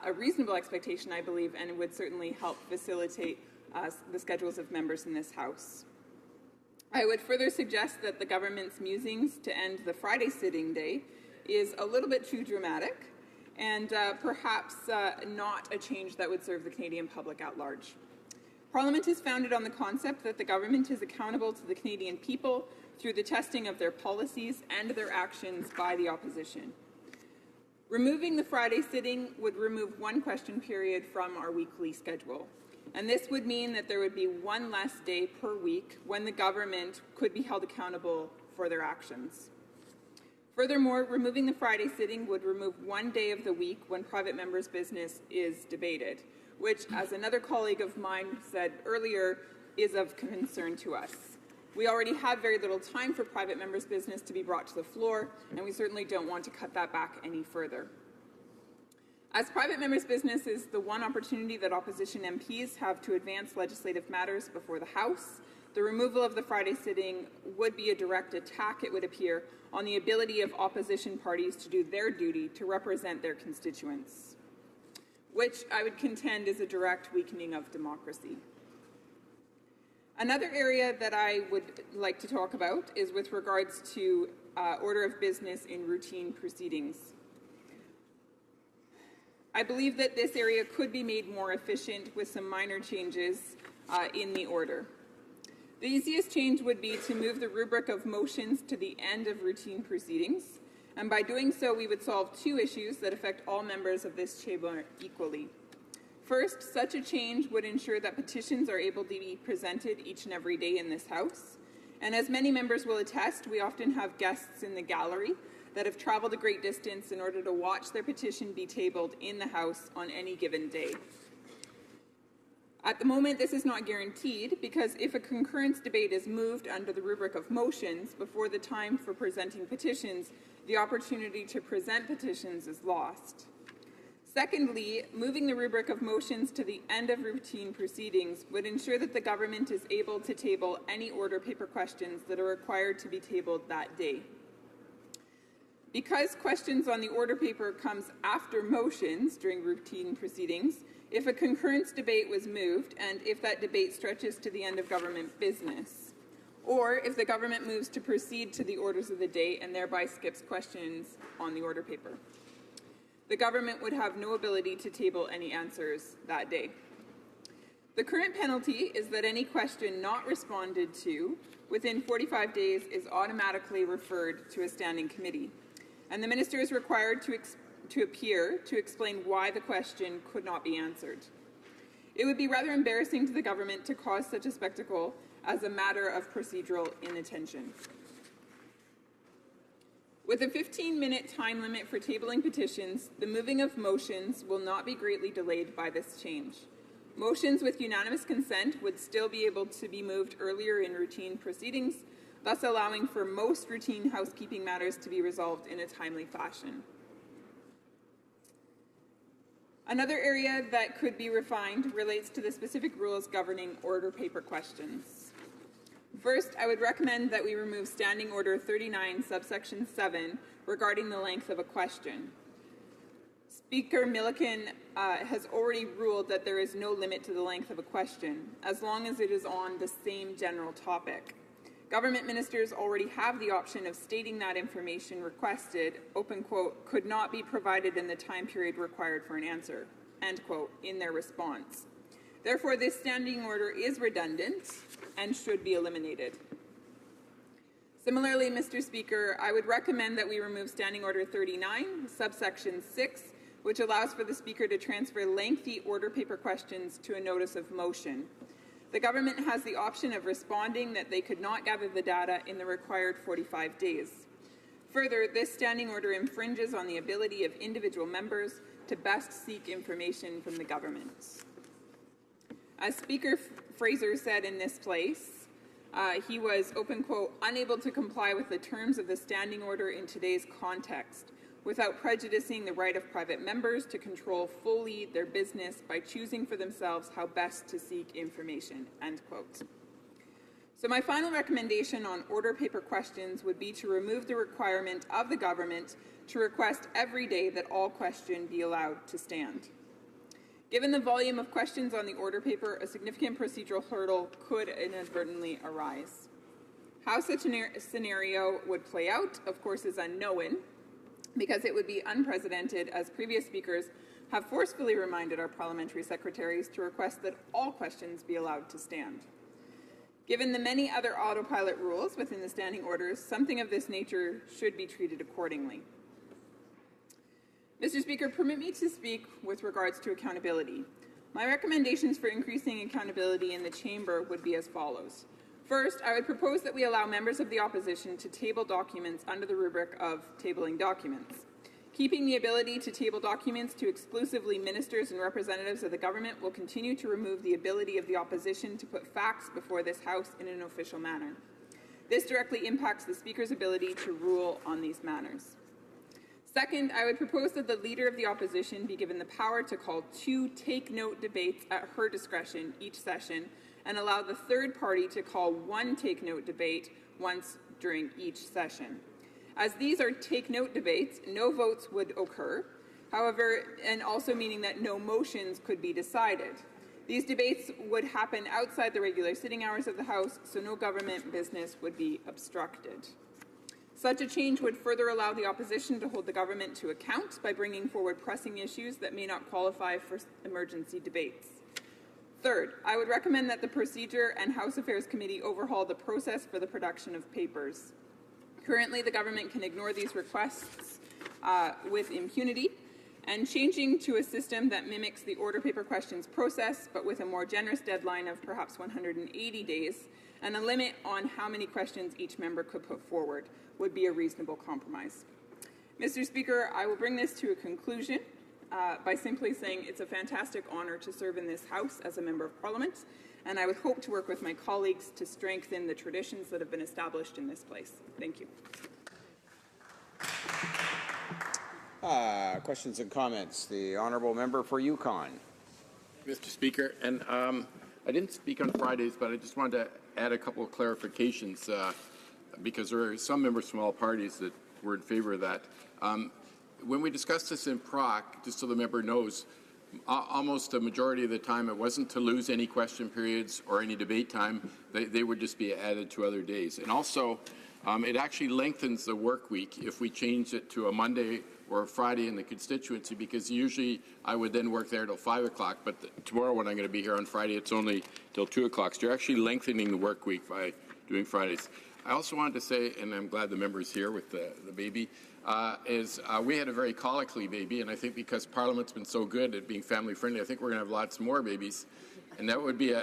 a reasonable expectation, I believe, and it would certainly help facilitate the schedules of members in this House. I would further suggest that the government's musings to end the Friday sitting day is a little bit too dramatic and perhaps not a change that would serve the Canadian public at large. Parliament is founded on the concept that the government is accountable to the Canadian people through the testing of their policies and their actions by the opposition. Removing the Friday sitting would remove one question period from our weekly schedule, and this would mean that there would be one less day per week when the government could be held accountable for their actions. Furthermore, removing the Friday sitting would remove one day of the week when private members' business is debated, which, as another colleague of mine said earlier, is of concern to us. We already have very little time for private members' business to be brought to the floor, and we certainly don't want to cut that back any further. As private members' business is the one opportunity that opposition MPs have to advance legislative matters before the House, the removal of the Friday sitting would be a direct attack, it would appear, on the ability of opposition parties to do their duty to represent their constituents, which I would contend is a direct weakening of democracy. Another area that I would like to talk about is with regards to order of business in routine proceedings. I believe that this area could be made more efficient with some minor changes in the order. The easiest change would be to move the rubric of motions to the end of routine proceedings, and by doing so we would solve two issues that affect all members of this chamber equally. First, such a change would ensure that petitions are able to be presented each and every day in this House. And as many members will attest, we often have guests in the gallery that have traveled a great distance in order to watch their petition be tabled in the House on any given day. At the moment, this is not guaranteed because if a concurrence debate is moved under the rubric of motions before the time for presenting petitions, the opportunity to present petitions is lost. Secondly, moving the rubric of motions to the end of routine proceedings would ensure that the government is able to table any order paper questions that are required to be tabled that day. Because questions on the order paper comes after motions during routine proceedings, if a concurrence debate was moved and if that debate stretches to the end of government business, or if the government moves to proceed to the orders of the day and thereby skips questions on the order paper, the government would have no ability to table any answers that day. The current penalty is that any question not responded to within 45 days is automatically referred to a standing committee. and the minister is required to appear to explain why the question could not be answered. It would be rather embarrassing to the government to cause such a spectacle as a matter of procedural inattention. With a 15-minute time limit for tabling petitions, the moving of motions will not be greatly delayed by this change. Motions with unanimous consent would still be able to be moved earlier in routine proceedings, thus allowing for most routine housekeeping matters to be resolved in a timely fashion. Another area that could be refined relates to the specific rules governing order paper questions. First, I would recommend that we remove Standing Order 39, subsection 7, regarding the length of a question. Speaker Milliken has already ruled that there is no limit to the length of a question, as long as it is on the same general topic. Government ministers already have the option of stating that information requested, open quote, could not be provided in the time period required for an answer, end quote, in their response. Therefore, this standing order is redundant and should be eliminated. Similarly, Mr. Speaker, I would recommend that we remove Standing Order 39, subsection 6, which allows for the Speaker to transfer lengthy order paper questions to a notice of motion. The government has the option of responding that they could not gather the data in the required 45 days. Further, this standing order infringes on the ability of individual members to best seek information from the government. As Speaker Fraser said in this place, he was, open quote, unable to comply with the terms of the standing order in today's context, without prejudicing the right of private members to control fully their business by choosing for themselves how best to seek information, end quote. So my final recommendation on order paper questions would be to remove the requirement of the government to request every day that all questions be allowed to stand. Given the volume of questions on the order paper, a significant procedural hurdle could inadvertently arise. How such a scenario would play out, of course, is unknown, because it would be unprecedented, as previous speakers have forcefully reminded our parliamentary secretaries to request that all questions be allowed to stand. Given the many other autopilot rules within the standing orders, something of this nature should be treated accordingly. Mr. Speaker, permit me to speak with regards to accountability. My recommendations for increasing accountability in the chamber would be as follows. First, I would propose that we allow members of the opposition to table documents under the rubric of tabling documents. Keeping the ability to table documents to exclusively ministers and representatives of the government will continue to remove the ability of the opposition to put facts before this House in an official manner. This directly impacts the Speaker's ability to rule on these matters. Second, I would propose that the Leader of the Opposition be given the power to call 2 take-note debates at her discretion each session and allow the third party to call 1 take-note debate once during each session. As these are take-note debates, no votes would occur, however, and also meaning that no motions could be decided. These debates would happen outside the regular sitting hours of the House, so no government business would be obstructed. Such a change would further allow the opposition to hold the government to account by bringing forward pressing issues that may not qualify for emergency debates. Third, I would recommend that the Procedure and House Affairs Committee overhaul the process for the production of papers. Currently, the government can ignore these requests with impunity, and changing to a system that mimics the order paper questions process, but with a more generous deadline of perhaps 180 days, and a limit on how many questions each member could put forward, would be a reasonable compromise. Mr. Speaker, I will bring this to a conclusion by simply saying it's a fantastic honour to serve in this House as a Member of Parliament, and I would hope to work with my colleagues to strengthen the traditions that have been established in this place. Thank you. Questions and comments. The Honourable Member for Yukon. Mr. Speaker, and I didn't speak on Fridays, but I just wanted to add a couple of clarifications because there are some members from all parties that were in favor of that. When we discussed this in PROC, just so the member knows, almost a majority of the time it wasn't to lose any question periods or any debate time. They would just be added to other days. And also, it actually lengthens the work week if we change it to a Monday or a Friday in the constituency, because usually I would then work there till 5 o'clock, but tomorrow when I'm going to be here on Friday, it's only till 2 o'clock. So you're actually lengthening the work week by doing Fridays. I also wanted to say, and I'm glad the member's here with the baby, we had a very colloquially baby, and I think because Parliament's been so good at being family friendly, I think we're going to have lots more babies. And that would be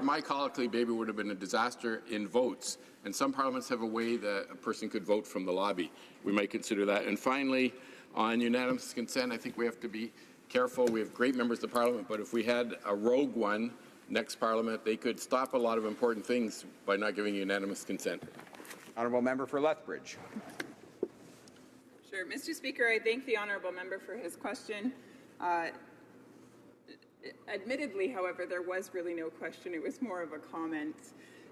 my colloquially baby would have been a disaster in votes. And some parliaments have a way that a person could vote from the lobby. We might consider that. And finally, on unanimous consent, I think we have to be careful. We have great members of Parliament, but if we had a rogue one next Parliament, they could stop a lot of important things by not giving unanimous consent. Honourable Member for Lethbridge. Sure. Mr. Speaker, I thank the honourable member for his question. Admittedly, however, there was really no question. It was more of a comment.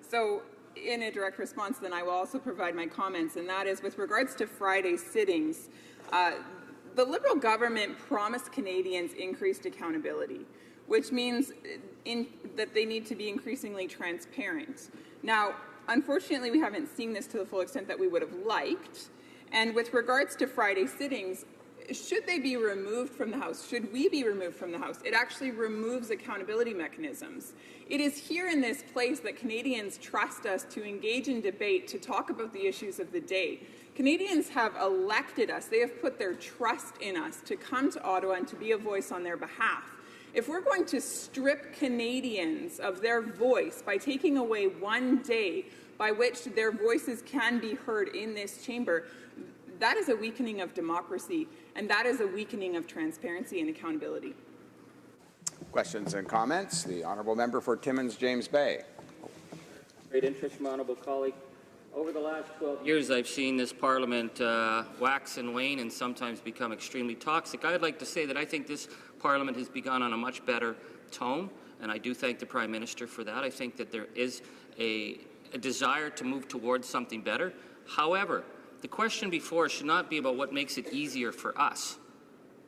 So in a direct response, then I will also provide my comments, and that is with regards to Friday sittings. The Liberal government promised Canadians increased accountability, which means that they need to be increasingly transparent. Now, unfortunately, we haven't seen this to the full extent that we would have liked. And with regards to Friday sittings, should they be removed from the House? Should we be removed from the House? It actually removes accountability mechanisms. It is here in this place that Canadians trust us to engage in debate, to talk about the issues of the day. Canadians have elected us. They have put their trust in us to come to Ottawa and to be a voice on their behalf. If we're going to strip Canadians of their voice by taking away one day by which their voices can be heard in this chamber, that is a weakening of democracy, and that is a weakening of transparency and accountability. Questions and comments? The honourable member for Timmins, James Bay. Great interest, my honourable colleague. Over the last 12 years, I've seen this Parliament wax and wane and sometimes become extremely toxic. I would like to say that I think this Parliament has begun on a much better tone, and I do thank the Prime Minister for that. I think that there is a desire to move towards something better. However, the question before us should not be about what makes it easier for us.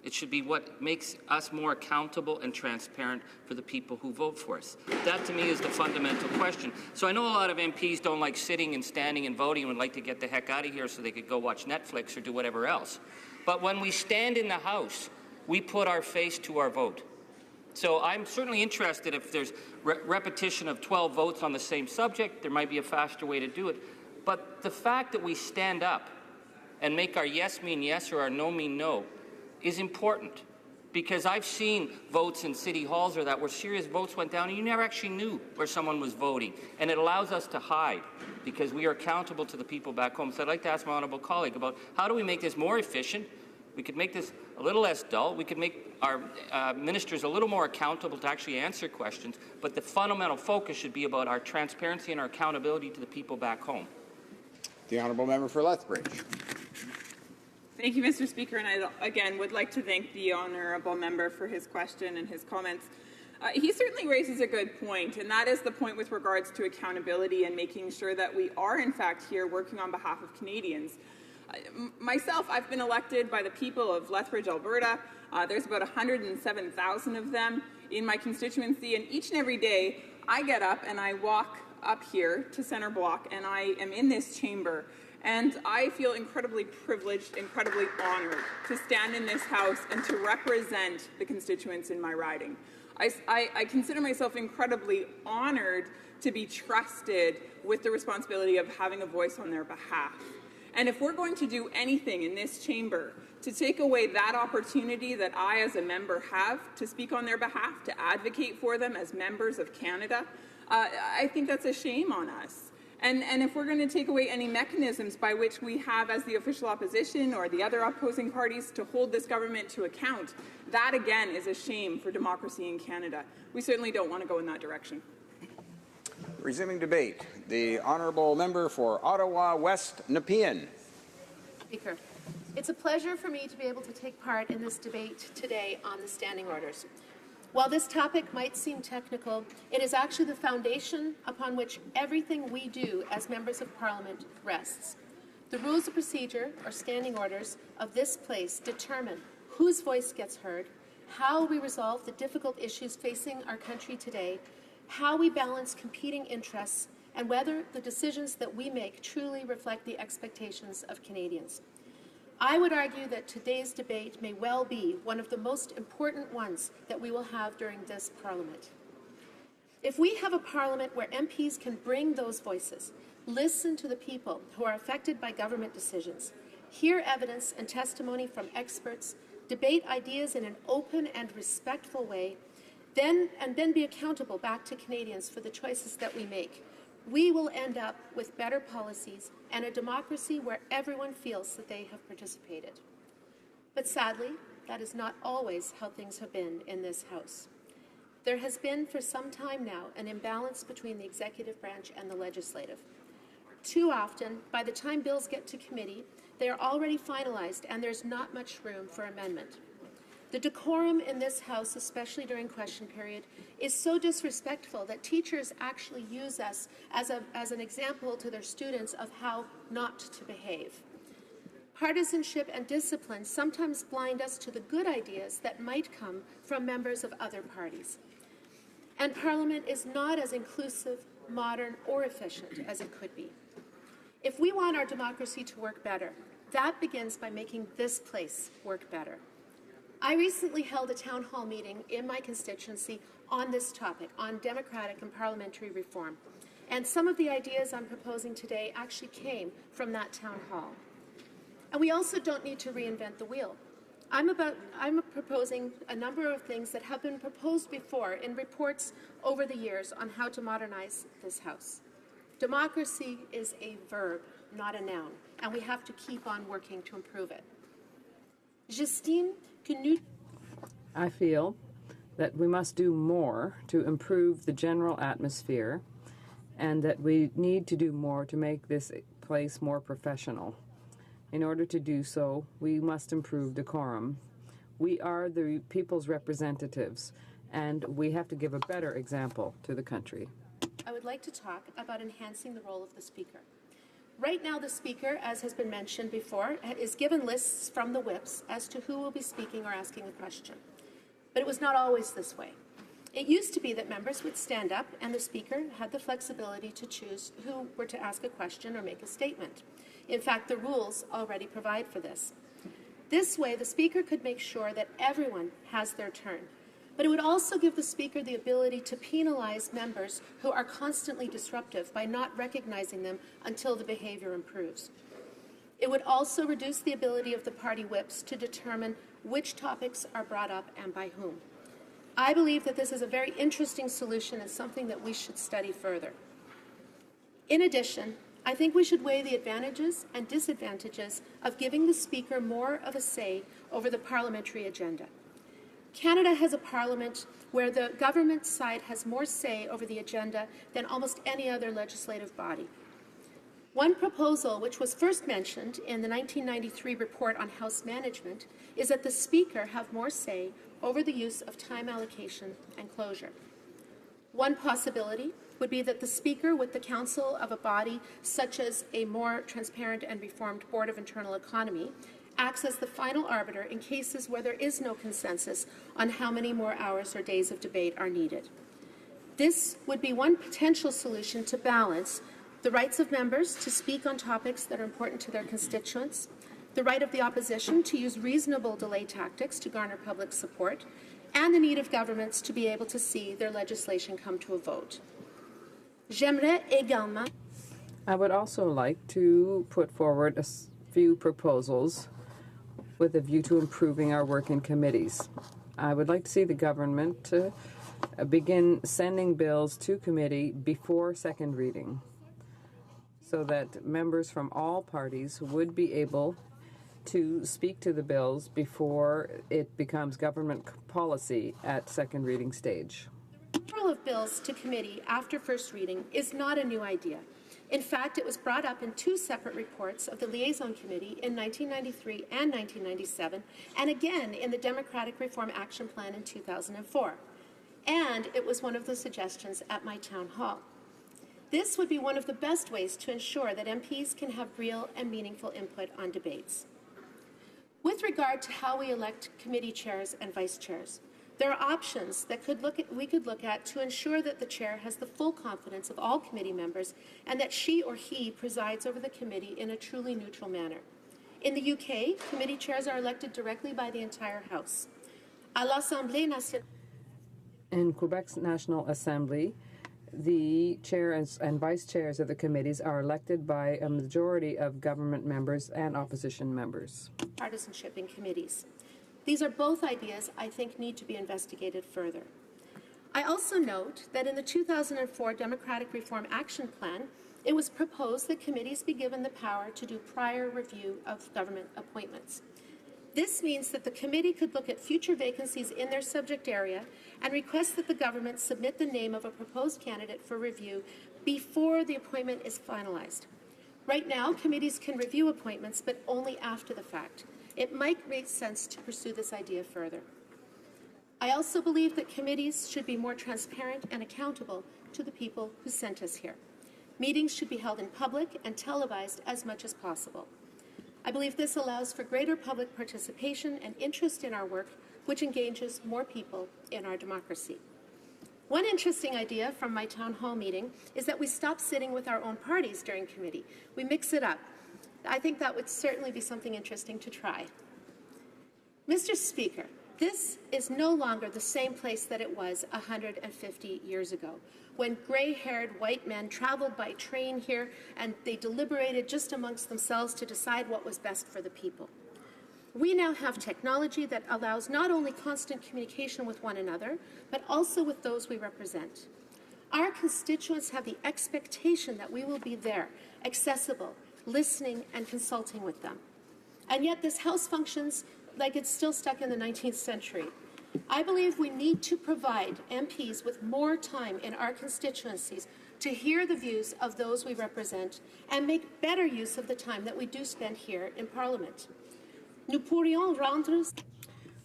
It should be what makes us more accountable and transparent for the people who vote for us. That, to me, is the fundamental question. So I know a lot of MPs don't like sitting and standing and voting and would like to get the heck out of here so they could go watch Netflix or do whatever else. But when we stand in the House, we put our face to our vote. So I'm certainly interested if there's repetition of 12 votes on the same subject, there might be a faster way to do it. But the fact that we stand up and make our yes mean yes or our no mean no is important, because I've seen votes in city halls or that where serious votes went down and you never actually knew where someone was voting. And it allows us to hide because we are accountable to the people back home. So I'd like to ask my honourable colleague about how do we make this more efficient? We could make this a little less dull. We could make our ministers a little more accountable to actually answer questions. But the fundamental focus should be about our transparency and our accountability to the people back home. The honourable member for Lethbridge. Thank you, Mr. Speaker, and I again would like to thank the honourable member for his question and his comments. He certainly raises a good point, and that is the point with regards to accountability and making sure that we are, in fact, here working on behalf of Canadians. Myself, I've been elected by the people of Lethbridge, Alberta. There's about 107,000 of them in my constituency, and each and every day I get up and I walk up here to Centre Block, and I am in this chamber. And I feel incredibly privileged, incredibly honored to stand in this House and to represent the constituents in my riding. I consider myself incredibly honored to be trusted with the responsibility of having a voice on their behalf. And if we're going to do anything in this chamber to take away that opportunity that I as a member have to speak on their behalf, to advocate for them as members of Canada, I think that's a shame on us. And if we're going to take away any mechanisms by which we have as the official opposition or the other opposing parties to hold this government to account, that again is a shame for democracy in Canada. We certainly don't want to go in that direction. Resuming debate, the honourable member for Ottawa West Nepean. Speaker, it's a pleasure for me to be able to take part in this debate today on the standing orders. While this topic might seem technical, it is actually the foundation upon which everything we do as members of Parliament rests. The rules of procedure, or standing orders, of this place determine whose voice gets heard, how we resolve the difficult issues facing our country today, how we balance competing interests, and whether the decisions that we make truly reflect the expectations of Canadians. I would argue that today's debate may well be one of the most important ones that we will have during this Parliament. If we have a Parliament where MPs can bring those voices, listen to the people who are affected by government decisions, hear evidence and testimony from experts, debate ideas in an open and respectful way, then be accountable back to Canadians for the choices that we make, we will end up with better policies and a democracy where everyone feels that they have participated. But sadly, that is not always how things have been in this House. There has been for some time now an imbalance between the executive branch and the legislative. Too often, by the time bills get to committee, they are already finalized and there's not much room for amendment. The decorum in this House, especially during question period, is so disrespectful that teachers actually use us as an example to their students of how not to behave. Partisanship and discipline sometimes blind us to the good ideas that might come from members of other parties. And Parliament is not as inclusive, modern, or efficient as it could be. If we want our democracy to work better, that begins by making this place work better. I recently held a town hall meeting in my constituency on this topic, on democratic and parliamentary reform. And some of the ideas I'm proposing today actually came from that town hall. And we also don't need to reinvent the wheel. I'm proposing a number of things that have been proposed before in reports over the years on how to modernize this House. Democracy is a verb, not a noun, and we have to keep on working to improve it. Justine, I feel that we must do more to improve the general atmosphere and that we need to do more to make this place more professional. In order to do so, we must improve decorum. We are the people's representatives, and we have to give a better example to the country. I would like to talk about enhancing the role of the Speaker. Right now, the Speaker, as has been mentioned before, is given lists from the whips as to who will be speaking or asking a question. But it was not always this way. It used to be that members would stand up and the Speaker had the flexibility to choose who were to ask a question or make a statement. In fact, the rules already provide for this. This way, the Speaker could make sure that everyone has their turn. But it would also give the Speaker the ability to penalize members who are constantly disruptive by not recognizing them until the behavior improves. It would also reduce the ability of the party whips to determine which topics are brought up and by whom. I believe that this is a very interesting solution and something that we should study further. In addition, I think we should weigh the advantages and disadvantages of giving the Speaker more of a say over the parliamentary agenda. Canada has a parliament where the government side has more say over the agenda than almost any other legislative body. One proposal, which was first mentioned in the 1993 report on House management, is that the Speaker have more say over the use of time allocation and closure. One possibility would be that the Speaker, with the counsel of a body such as a more transparent and reformed Board of Internal Economy, acts as the final arbiter in cases where there is no consensus on how many more hours or days of debate are needed. This would be one potential solution to balance the rights of members to speak on topics that are important to their constituents, the right of the opposition to use reasonable delay tactics to garner public support, and the need of governments to be able to see their legislation come to a vote. J'aimerais également. I would also like to put forward a few proposals with a view to improving our work in committees. I would like to see the government begin sending bills to committee before second reading so that members from all parties would be able to speak to the bills before it becomes government policy at second reading stage. The referral of bills to committee after first reading is not a new idea. In fact, it was brought up in two separate reports of the Liaison Committee in 1993 and 1997, and again in the Democratic Reform Action Plan in 2004. And it was one of the suggestions at my town hall. This would be one of the best ways to ensure that MPs can have real and meaningful input on debates. With regard to how we elect committee chairs and vice chairs, there are options that we could look at to ensure that the chair has the full confidence of all committee members and that she or he presides over the committee in a truly neutral manner. In the UK, committee chairs are elected directly by the entire House. À l'Assemblée nationale. In Quebec's National Assembly, The chair and vice chairs of the committees are elected by a majority of government members and opposition members. Partisanship in committees. These are both ideas I think need to be investigated further. I also note that in the 2004 Democratic Reform Action Plan, it was proposed that committees be given the power to do prior review of government appointments. This means that the committee could look at future vacancies in their subject area and request that the government submit the name of a proposed candidate for review before the appointment is finalized. Right now, committees can review appointments, but only after the fact. It might make sense to pursue this idea further. I also believe that committees should be more transparent and accountable to the people who sent us here. Meetings should be held in public and televised as much as possible. I believe this allows for greater public participation and interest in our work, which engages more people in our democracy. One interesting idea from my town hall meeting is that we stop sitting with our own parties during committee. We mix it up. I think that would certainly be something interesting to try. Mr. Speaker, this is no longer the same place that it was 150 years ago, when gray-haired white men traveled by train here and they deliberated just amongst themselves to decide what was best for the people. We now have technology that allows not only constant communication with one another, but also with those we represent. Our constituents have the expectation that we will be there, accessible, listening and consulting with them. And yet this House functions like it's still stuck in the 19th century. I believe we need to provide MPs with more time in our constituencies to hear the views of those we represent and make better use of the time that we do spend here in Parliament. Nous pourrions rendre...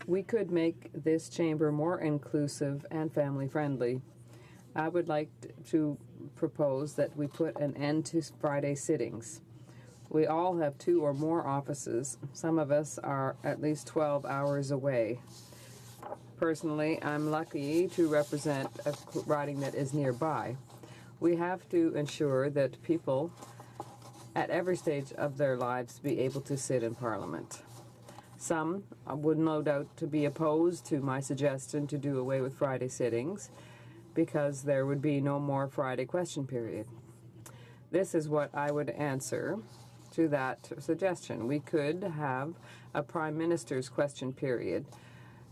We could make this chamber more inclusive and family-friendly. I would like to propose that we put an end to Friday sittings. We all have 2 or more offices. Some of us are at least 12 hours away. Personally, I'm lucky to represent a riding that is nearby. We have to ensure that people at every stage of their lives be able to sit in Parliament. Some would no doubt to be opposed to my suggestion to do away with Friday sittings because there would be no more Friday question period. This is what I would answer to that suggestion. We could have a Prime Minister's question period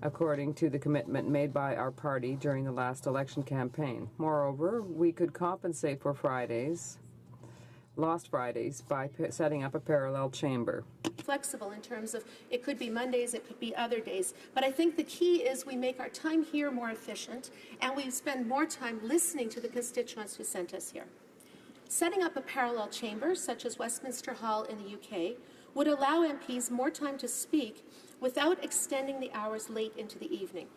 according to the commitment made by our party during the last election campaign. Moreover, we could compensate for lost Fridays, by setting up a parallel chamber. Flexible in terms of it could be Mondays, it could be other days. But I think the key is we make our time here more efficient and we spend more time listening to the constituents who sent us here. Setting up a parallel chamber, such as Westminster Hall in the UK, would allow MPs more time to speak without extending the hours late into the evening.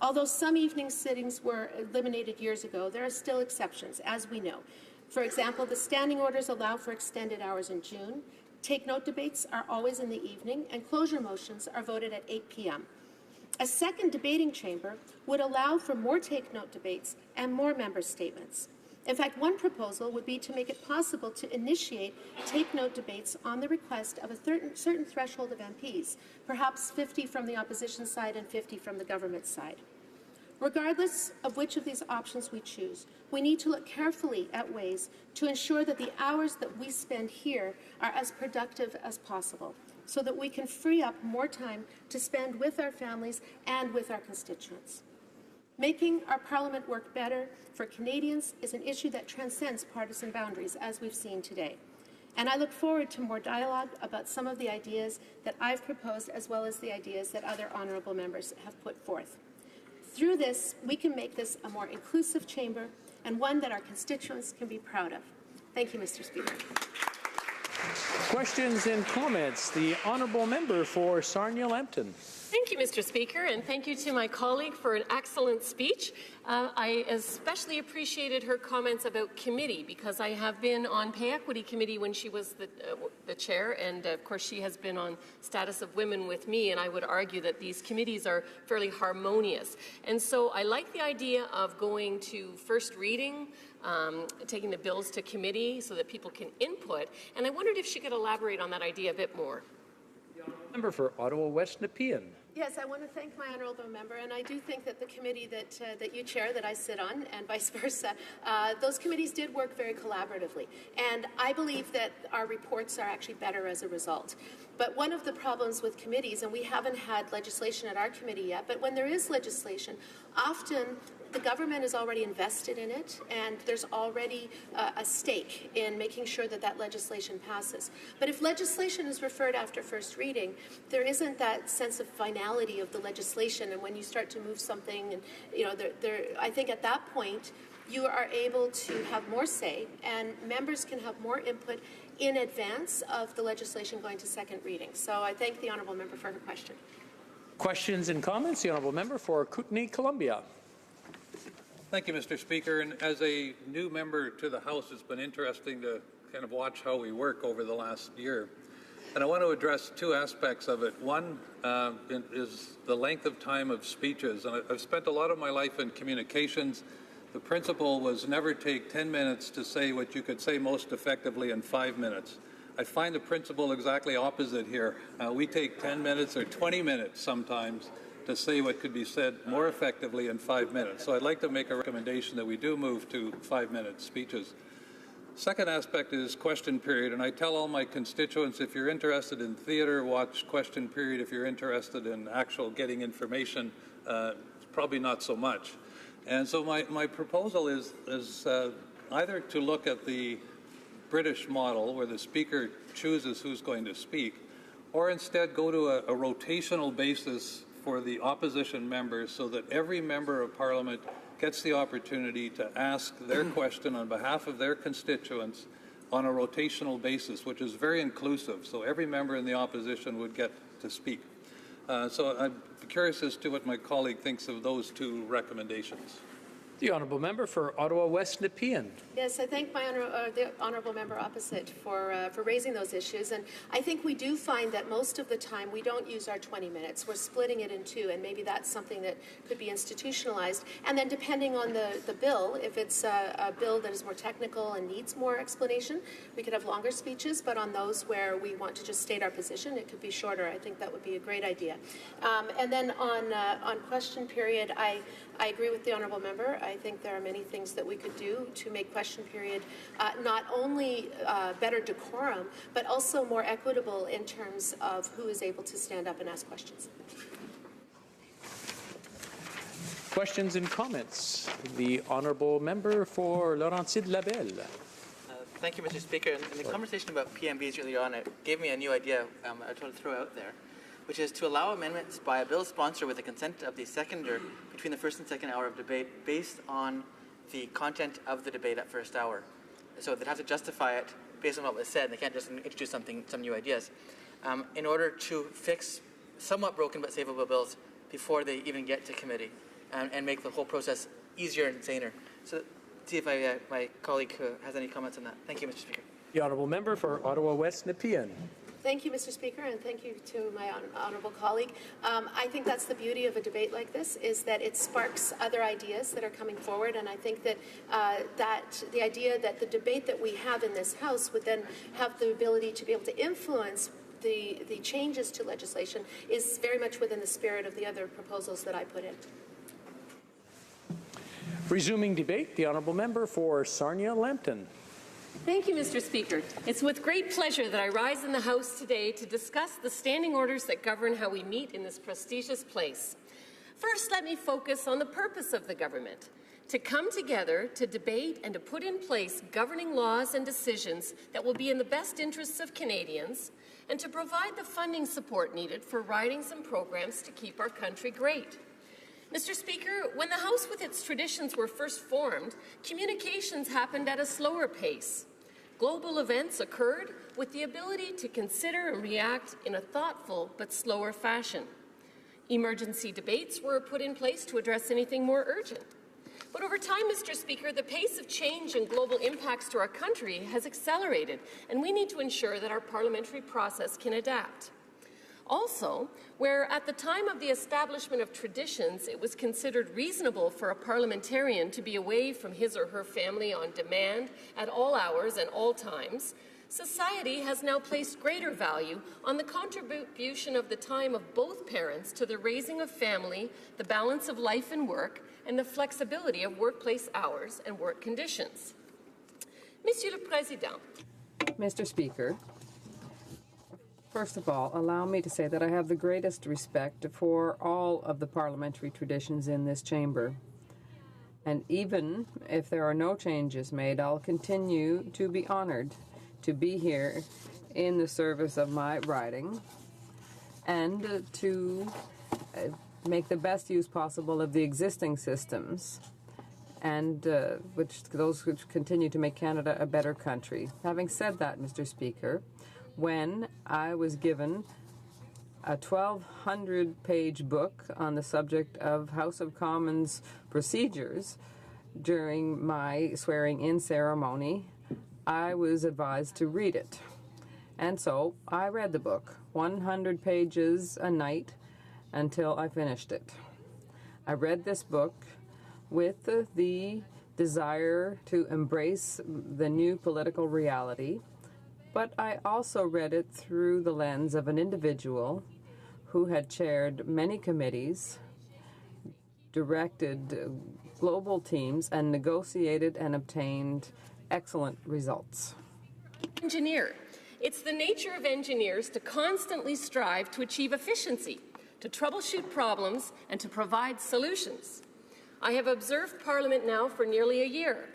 Although some evening sittings were eliminated years ago, there are still exceptions, as we know. For example, the standing orders allow for extended hours in June, take-note debates are always in the evening, and closure motions are voted at 8 p.m. A second debating chamber would allow for more take-note debates and more member statements. In fact, one proposal would be to make it possible to initiate take-note debates on the request of a certain threshold of MPs, perhaps 50 from the opposition side and 50 from the government side. Regardless of which of these options we choose, we need to look carefully at ways to ensure that the hours that we spend here are as productive as possible, so that we can free up more time to spend with our families and with our constituents. Making our Parliament work better for Canadians is an issue that transcends partisan boundaries, as we've seen today. And I look forward to more dialogue about some of the ideas that I've proposed, as well as the ideas that other honourable members have put forth. Through this, we can make this a more inclusive chamber and one that our constituents can be proud of. Thank you, Mr. Speaker. Questions and comments. The honourable member for Sarnia-Lambton. Thank you, Mr. Speaker, and thank you to my colleague for an excellent speech. I especially appreciated her comments about committee, because I have been on Pay Equity Committee when she was the chair, and of course she has been on Status of Women with me, and I would argue that these committees are fairly harmonious. And so I like the idea of going to first reading, taking the bills to committee so that people can input, and I wondered if she could elaborate on that idea a bit more. Member for Ottawa West Nepean. Yes, I want to thank my honourable member, and I do think that the committee that you chair, that I sit on, and vice versa, those committees did work very collaboratively. And I believe that our reports are actually better as a result. But one of the problems with committees, and we haven't had legislation at our committee yet, but when there is legislation, often the government is already invested in it, and there's already a stake in making sure that that legislation passes. But if legislation is referred after first reading, there isn't that sense of finality of the legislation. And when you start to move something, and I think at that point you are able to have more say, and members can have more input in advance of the legislation going to second reading. So I thank the honourable member for her question. Questions and comments? The honourable member for Kootenay, Columbia. Thank you, Mr. Speaker. And as a new member to the House, it's been interesting to kind of watch how we work over the last year. And I want to address two aspects of it. One is the length of time of speeches. And I've spent a lot of my life in communications. The principle was never take 10 minutes to say what you could say most effectively in 5 minutes. I find the principle exactly opposite here. We take 10 minutes or 20 minutes sometimes to say what could be said more effectively in 5 minutes. So I'd like to make a recommendation that we do move to 5-minute speeches. Second aspect is question period, and I tell all my constituents, if you're interested in theater, watch question period. If you're interested in actual getting information, probably not so much. And so my proposal is either to look at the British model where the speaker chooses who's going to speak, or instead go to a rotational basis for the opposition members so that every member of Parliament gets the opportunity to ask their question on behalf of their constituents on a rotational basis, which is very inclusive. So every member in the opposition would get to speak. So I'm curious as to what my colleague thinks of those two recommendations. The honourable member for Ottawa West Nepean. Yes, I thank the honourable member opposite for raising those issues. And I think we do find that most of the time we don't use our 20 minutes. We're splitting it in two, and maybe that's something that could be institutionalized. And then depending on the bill, if it's a bill that is more technical and needs more explanation, we could have longer speeches. But on those where we want to just state our position, it could be shorter. I think that would be a great idea. And then on question period, I agree with the honourable member. I think there are many things that we could do to make question period not only better decorum, but also more equitable in terms of who is able to stand up and ask questions. Questions and comments? The honourable member for Laurentides-Labelle. Thank you, Mr. Speaker. And the conversation about PMBs earlier on, it gave me a new idea I tried to throw out there, which is to allow amendments by a bill sponsor with the consent of the seconder between the first and second hour of debate based on the content of the debate at first hour. So they'd have to justify it based on what was said. They can't just introduce some new ideas in order to fix somewhat broken but savable bills before they even get to committee and make the whole process easier and saner. So see if my colleague has any comments on that. Thank you, Mr. Speaker. The honourable member for Ottawa West Nepean. Thank you, Mr. Speaker, and thank you to my honourable colleague. I think that's the beauty of a debate like this, is that it sparks other ideas that are coming forward, and I think that the idea that the debate that we have in this House would then have the ability to be able to influence the changes to legislation is very much within the spirit of the other proposals that I put in. Resuming debate, the honourable member for Sarnia-Lambton. Thank you, Mr. Speaker. It's with great pleasure that I rise in the House today to discuss the standing orders that govern how we meet in this prestigious place. First, let me focus on the purpose of the government: to come together to debate and to put in place governing laws and decisions that will be in the best interests of Canadians, and to provide the funding support needed for ridings and programs to keep our country great. Mr. Speaker, when the House with its traditions were first formed, communications happened at a slower pace. Global events occurred with the ability to consider and react in a thoughtful but slower fashion. Emergency debates were put in place to address anything more urgent. But over time, Mr. Speaker, the pace of change and global impacts to our country has accelerated, and we need to ensure that our parliamentary process can adapt. Also, where at the time of the establishment of traditions, it was considered reasonable for a parliamentarian to be away from his or her family on demand at all hours and all times, Society has now placed greater value on the contribution of the time of both parents to the raising of family, the balance of life and work, and the flexibility of workplace hours and work conditions. Monsieur le Président. Mr. Speaker, first of all, allow me to say that I have the greatest respect for all of the parliamentary traditions in this chamber. And even if there are no changes made, I'll continue to be honored to be here in the service of my riding and to make the best use possible of the existing systems and those which continue to make Canada a better country. Having said that, Mr. Speaker, when I was given a 1,200-page book on the subject of House of Commons procedures during my swearing-in ceremony, I was advised to read it. And so I read the book, 100 pages a night, until I finished it. I read this book with the desire to embrace the new political reality, but I also read it through the lens of an individual who had chaired many committees, directed global teams, and negotiated and obtained excellent results. Engineer. It's the nature of engineers to constantly strive to achieve efficiency, to troubleshoot problems, and to provide solutions. I have observed Parliament now for nearly a year.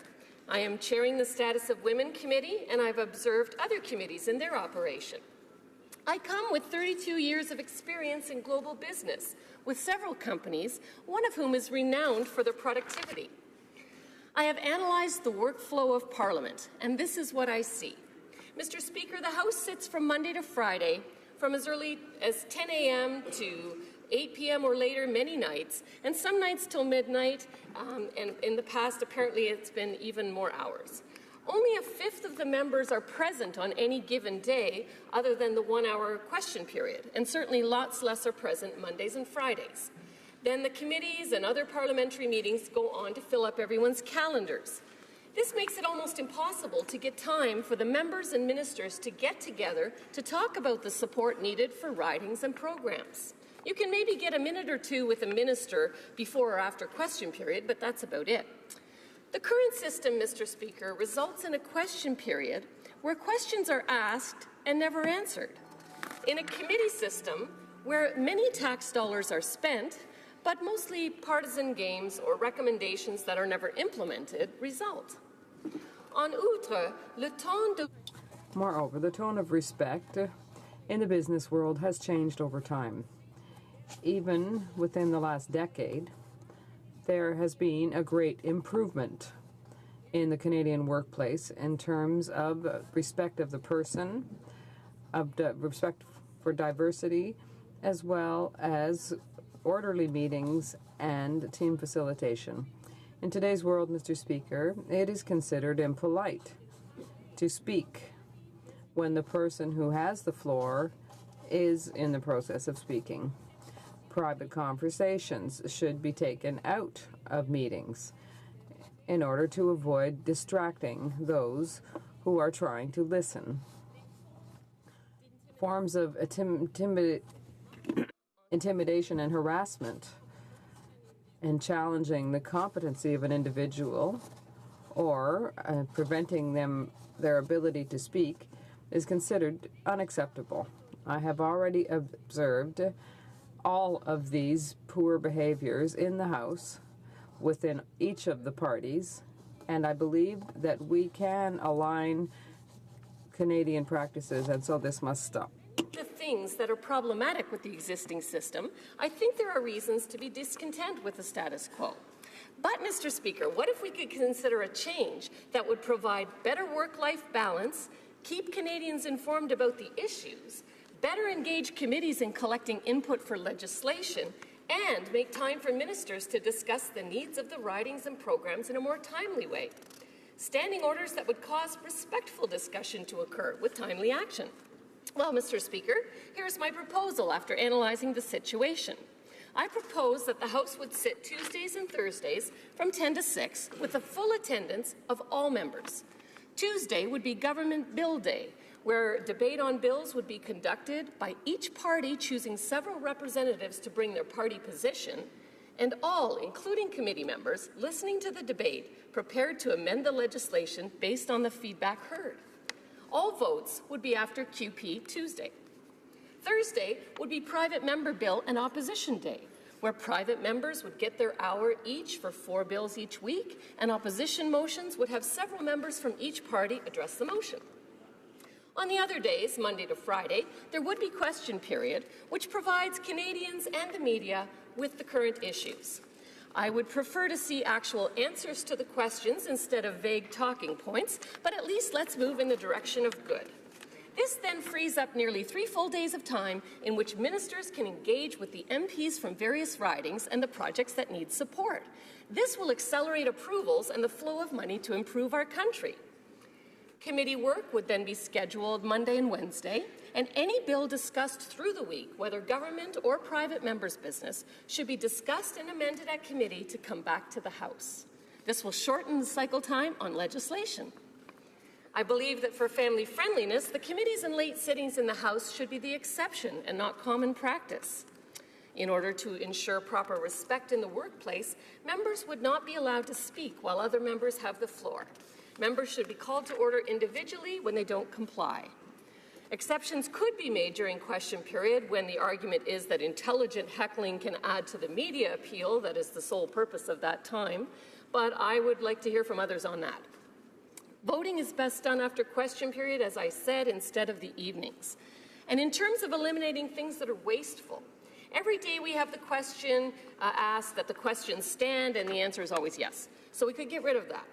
I am chairing the Status of Women Committee, and I've observed other committees in their operation. I come with 32 years of experience in global business, with several companies, one of whom is renowned for their productivity. I have analyzed the workflow of Parliament, and this is what I see. Mr. Speaker, the House sits from Monday to Friday, from as early as 10 a.m. to 8 p.m. or later many nights, and some nights till midnight, and in the past apparently it's been even more hours. Only a fifth of the members are present on any given day other than the 1-hour question period, and certainly lots less are present Mondays and Fridays. Then the committees and other parliamentary meetings go on to fill up everyone's calendars. This makes it almost impossible to get time for the members and ministers to get together to talk about the support needed for ridings and programs. You can maybe get a minute or two with a minister before or after question period, but that's about it. The current system, Mr. Speaker, results in a question period where questions are asked and never answered. In a committee system where many tax dollars are spent, but mostly partisan games or recommendations that are never implemented result. En outre, le ton de... Moreover, the tone of respect in the business world has changed over time. Even within the last decade, there has been a great improvement in the Canadian workplace in terms of respect of the person, of respect for diversity, as well as orderly meetings and team facilitation. In today's world, Mr. Speaker, it is considered impolite to speak when the person who has the floor is in the process of speaking. Private conversations should be taken out of meetings in order to avoid distracting those who are trying to listen. Forms of intimidation and harassment and challenging the competency of an individual or preventing their ability to speak is considered unacceptable. I have already observed all of these poor behaviors in the House within each of the parties, and I believe that we can align Canadian practices, and so this must stop. The things that are problematic with the existing system, I think there are reasons to be discontent with the status quo. But, Mr. Speaker, what if we could consider a change that would provide better work-life balance, keep Canadians informed about the issues, better engage committees in collecting input for legislation, and make time for ministers to discuss the needs of the ridings and programs in a more timely way? Standing orders that would cause respectful discussion to occur with timely action. Well, Mr. Speaker, here's my proposal after analyzing the situation. I propose that the House would sit Tuesdays and Thursdays from 10 to 6 with a full attendance of all members. Tuesday would be Government Bill Day, where debate on bills would be conducted by each party choosing several representatives to bring their party position, and all, including committee members, listening to the debate, prepared to amend the legislation based on the feedback heard. All votes would be after QP Tuesday. Thursday would be private member bill and opposition day, where private members would get their hour each for 4 bills each week, and opposition motions would have several members from each party address the motion. On the other days, Monday to Friday, there would be question period, which provides Canadians and the media with the current issues. I would prefer to see actual answers to the questions instead of vague talking points, but at least let's move in the direction of good. This then frees up nearly 3 full days of time in which ministers can engage with the MPs from various ridings and the projects that need support. This will accelerate approvals and the flow of money to improve our country. Committee work would then be scheduled Monday and Wednesday, and any bill discussed through the week, whether government or private members' business, should be discussed and amended at committee to come back to the House. This will shorten the cycle time on legislation. I believe that for family friendliness, the committees and late sittings in the House should be the exception and not common practice. In order to ensure proper respect in the workplace, members would not be allowed to speak while other members have the floor. Members should be called to order individually when they don't comply. Exceptions could be made during question period when the argument is that intelligent heckling can add to the media appeal that is the sole purpose of that time, but I would like to hear from others on that. Voting is best done after question period, as I said, instead of the evenings. And in terms of eliminating things that are wasteful, every day we have the question asked that the questions stand, and the answer is always yes. So we could get rid of that.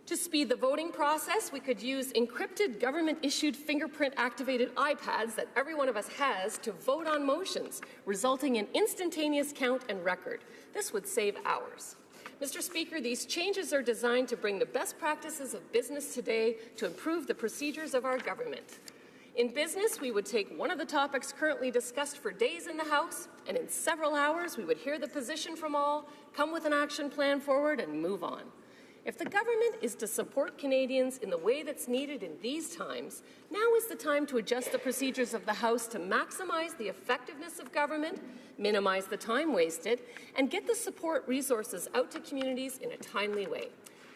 To speed the voting process, we could use encrypted government-issued fingerprint-activated iPads that every one of us has to vote on motions, resulting in instantaneous count and record. This would save hours. Mr. Speaker, these changes are designed to bring the best practices of business today to improve the procedures of our government. In business, we would take one of the topics currently discussed for days in the House, and in several hours, we would hear the position from all, come with an action plan forward, and move on. If the government is to support Canadians in the way that's needed in these times, now is the time to adjust the procedures of the House to maximize the effectiveness of government, minimize the time wasted, and get the support resources out to communities in a timely way.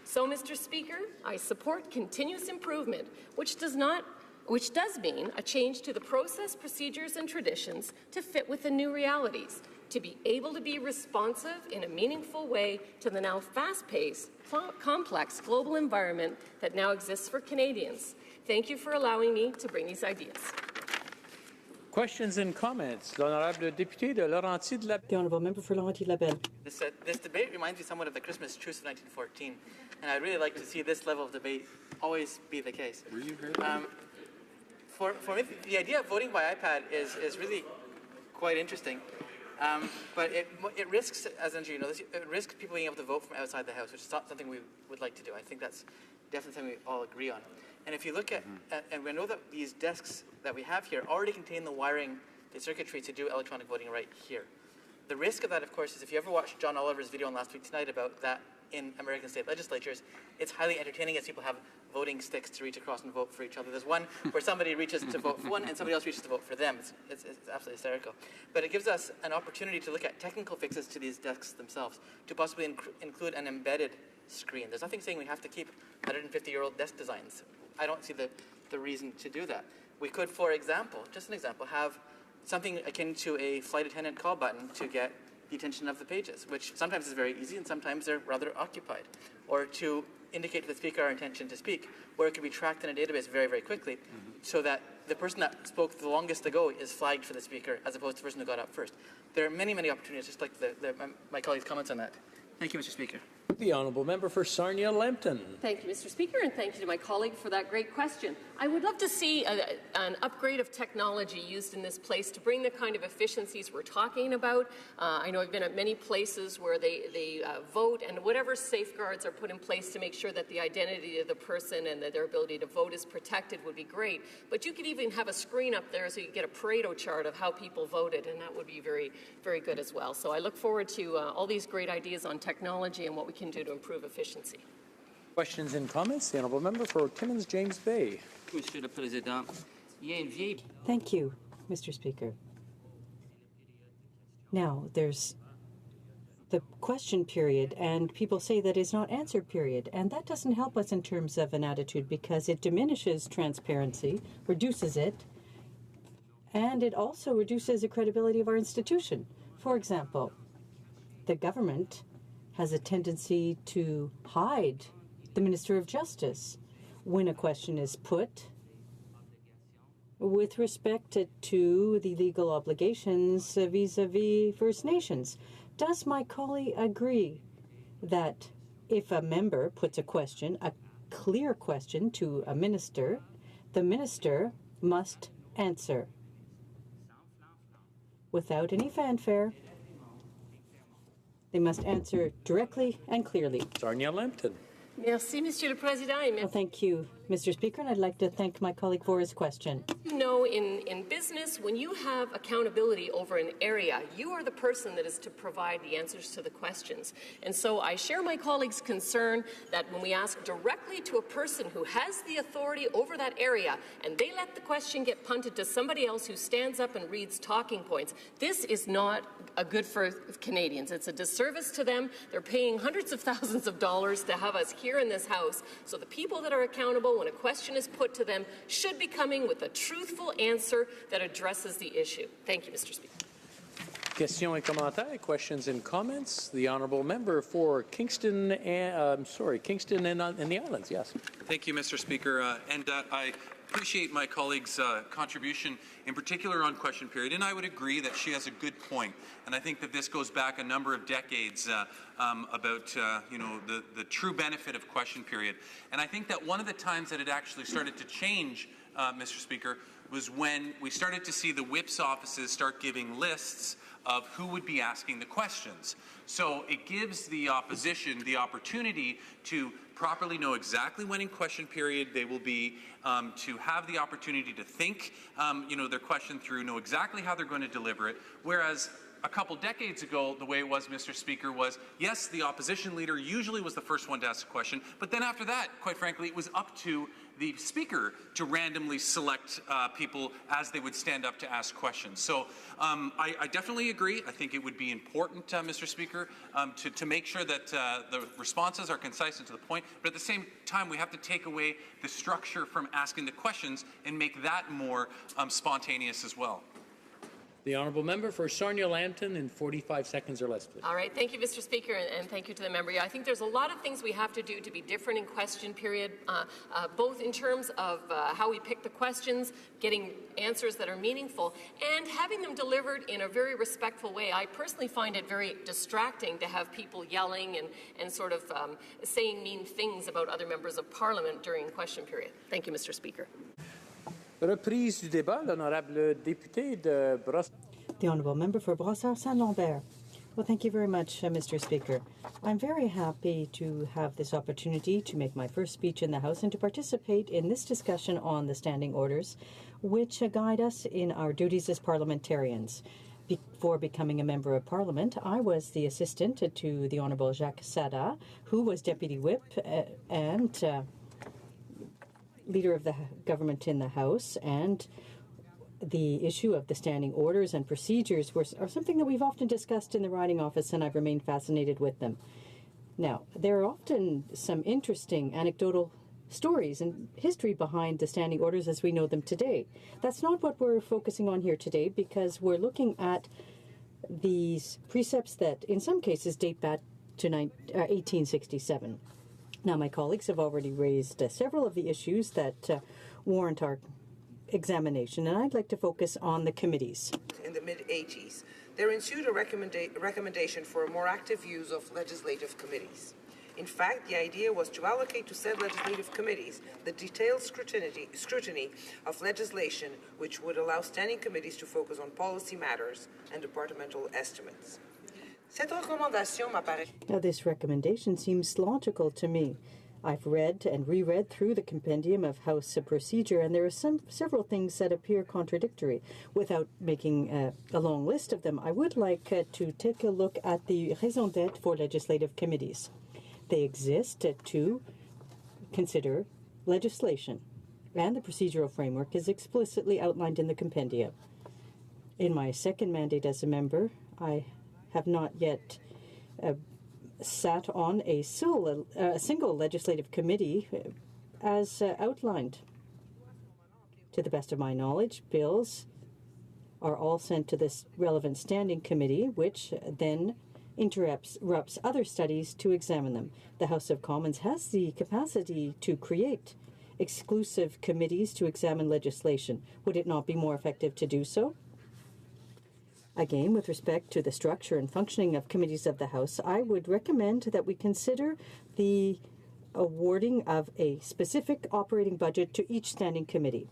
So, Mr. Speaker, I support continuous improvement, which does mean a change to the process, procedures, and traditions to fit with the new realities, to be able to be responsive in a meaningful way to the now fast-paced, complex global environment that now exists for Canadians. Thank you for allowing me to bring these ideas. Questions and comments. L'honorable député de Laurentides-Labelle. The honourable member for Laurentides-Labelle. This debate reminds me somewhat of the Christmas truce of 1914, and I'd really like to see this level of debate always be the case. Were you here? For me, the idea of voting by iPad is really quite interesting. But it risks, as you know, it risks people being able to vote from outside the House, which is not something we would like to do. I think that's definitely something we all agree on. And if you look at, and we know that these desks that we have here already contain the wiring, the circuitry to do electronic voting right here. The risk of that, of course, is if you ever watched John Oliver's video on Last Week Tonight about that in American state legislatures, it's highly entertaining as people have voting sticks to reach across and vote for each other. There's one where somebody reaches to vote for one and somebody else reaches to vote for them. It's absolutely hysterical. But it gives us an opportunity to look at technical fixes to these desks themselves, to possibly include an embedded screen. There's nothing saying we have to keep 150-year-old desk designs. I don't see the reason to do that. We could, for example, just an example, have something akin to a flight attendant call button to get the attention of the pages, which sometimes is very easy and sometimes they're rather occupied. Or to indicate to the speaker our intention to speak, where it can be tracked in a database very, very quickly, so that the person that spoke the longest ago is flagged for the speaker as opposed to the person who got up first. There are many, many opportunities, just like my colleague's comments on that. Thank you, Mr. Speaker. The honourable member for Sarnia-Lambton. Thank you, Mr. Speaker, and thank you to my colleague for that great question. I would love to see an upgrade of technology used in this place to bring the kind of efficiencies we're talking about. I know I've been at many places where they vote, and whatever safeguards are put in place to make sure that the identity of the person and that their ability to vote is protected would be great. But you could even have a screen up there so you get a Pareto chart of how people voted, and that would be very, very good as well. So I look forward to all these great ideas on technology and what we can do to improve efficiency. Questions and comments? The Honourable Member for Timmins James Bay. Monsieur le Président, il y a une vieille... Thank you, Mr. Speaker. Now, there's the question period, and people say that is not answer period, and that doesn't help us in terms of an attitude because it diminishes transparency, reduces it, and it also reduces the credibility of our institution. For example, the government has a tendency to hide the Minister of Justice when a question is put with respect to the legal obligations vis-a-vis First Nations. Does my colleague agree that if a member puts a question, a clear question to a minister, the minister must answer without any fanfare? They must answer directly and clearly. Sarnia Lambton. Merci, Monsieur le Président. Well, thank you, Mr. Speaker, and I'd like to thank my colleague for his question. You know, in business, when you have accountability over an area, you are the person that is to provide the answers to the questions. And so I share my colleague's concern that when we ask directly to a person who has the authority over that area and they let the question get punted to somebody else who stands up and reads talking points, this is not a good for Canadians. It's a disservice to them. They're paying hundreds of thousands of dollars to have us here in this House. So the people that are accountable when a question is put to them should be coming with a truthful answer that addresses the issue. Thank you, Mr. Speaker. Questions et commentaires, questions and comments. The Honourable Member for Kingston and, Kingston and the Islands, yes. Thank you, Mr. Speaker. I appreciate my colleague's contribution, in particular on question period, and I would agree that she has a good point. And I think that this goes back a number of decades about the true benefit of question period. And I think that one of the times that it actually started to change, Mr. Speaker, was when we started to see the whip's offices start giving lists of who would be asking the questions. So it gives the opposition the opportunity to properly know exactly when in question period they will be, to have the opportunity to think their question through, know exactly how they're going to deliver it, whereas a couple decades ago, the way it was, Mr. Speaker, was, yes, the opposition leader usually was the first one to ask a question, but then after that, quite frankly, it was up to the Speaker to randomly select people as they would stand up to ask questions. So I definitely agree. I think it would be important, Mr. Speaker, to make sure that the responses are concise and to the point, but at the same time, we have to take away the structure from asking the questions and make that more spontaneous as well. The Honourable Member for Sarnia Lambton in 45 seconds or less, please. All right. Thank you, Mr. Speaker, and thank you to the member. Yeah, I think there's a lot of things we have to do to be different in question period, both in terms of how we pick the questions, getting answers that are meaningful, and having them delivered in a very respectful way. I personally find it very distracting to have people yelling and sort of saying mean things about other members of Parliament during question period. Thank you, Mr. Speaker. Reprise du débat, l'honorable député de Brossard. The Honourable Member for Brossard-Saint-Lambert. Well, thank you very much, Mr. Speaker. I'm very happy to have this opportunity to make my first speech in the House and to participate in this discussion on the standing orders, which guide us in our duties as parliamentarians. Before becoming a member of Parliament, I was the assistant to the Honourable Jacques Sada, who was Deputy Whip and Leader of the government in the House, and the issue of the standing orders and procedures are something that we've often discussed in the riding office, and I've remained fascinated with them. Now, there are often some interesting anecdotal stories and history behind the standing orders as we know them today. That's not what we're focusing on here today, because we're looking at these precepts that in some cases date back to 1867. Now, my colleagues have already raised several of the issues that warrant our examination, and I'd like to focus on the committees. In the mid-80s, there ensued a recommendation for a more active use of legislative committees. In fact, the idea was to allocate to said legislative committees the detailed scrutiny of legislation, which would allow standing committees to focus on policy matters and departmental estimates. Now, this recommendation seems logical to me. I've read and reread through the compendium of House procedure, and there are several things that appear contradictory. Without making a long list of them, I would like to take a look at the raison d'être for legislative committees. They exist to consider legislation, and the procedural framework is explicitly outlined in the compendia. In my second mandate as a member, I have not yet sat on a single legislative committee as outlined. To the best of my knowledge, bills are all sent to this relevant standing committee, which then interrupts other studies to examine them. The House of Commons has the capacity to create exclusive committees to examine legislation. Would it not be more effective to do so? Again, with respect to the structure and functioning of committees of the House, I would recommend that we consider the awarding of a specific operating budget to each standing committee.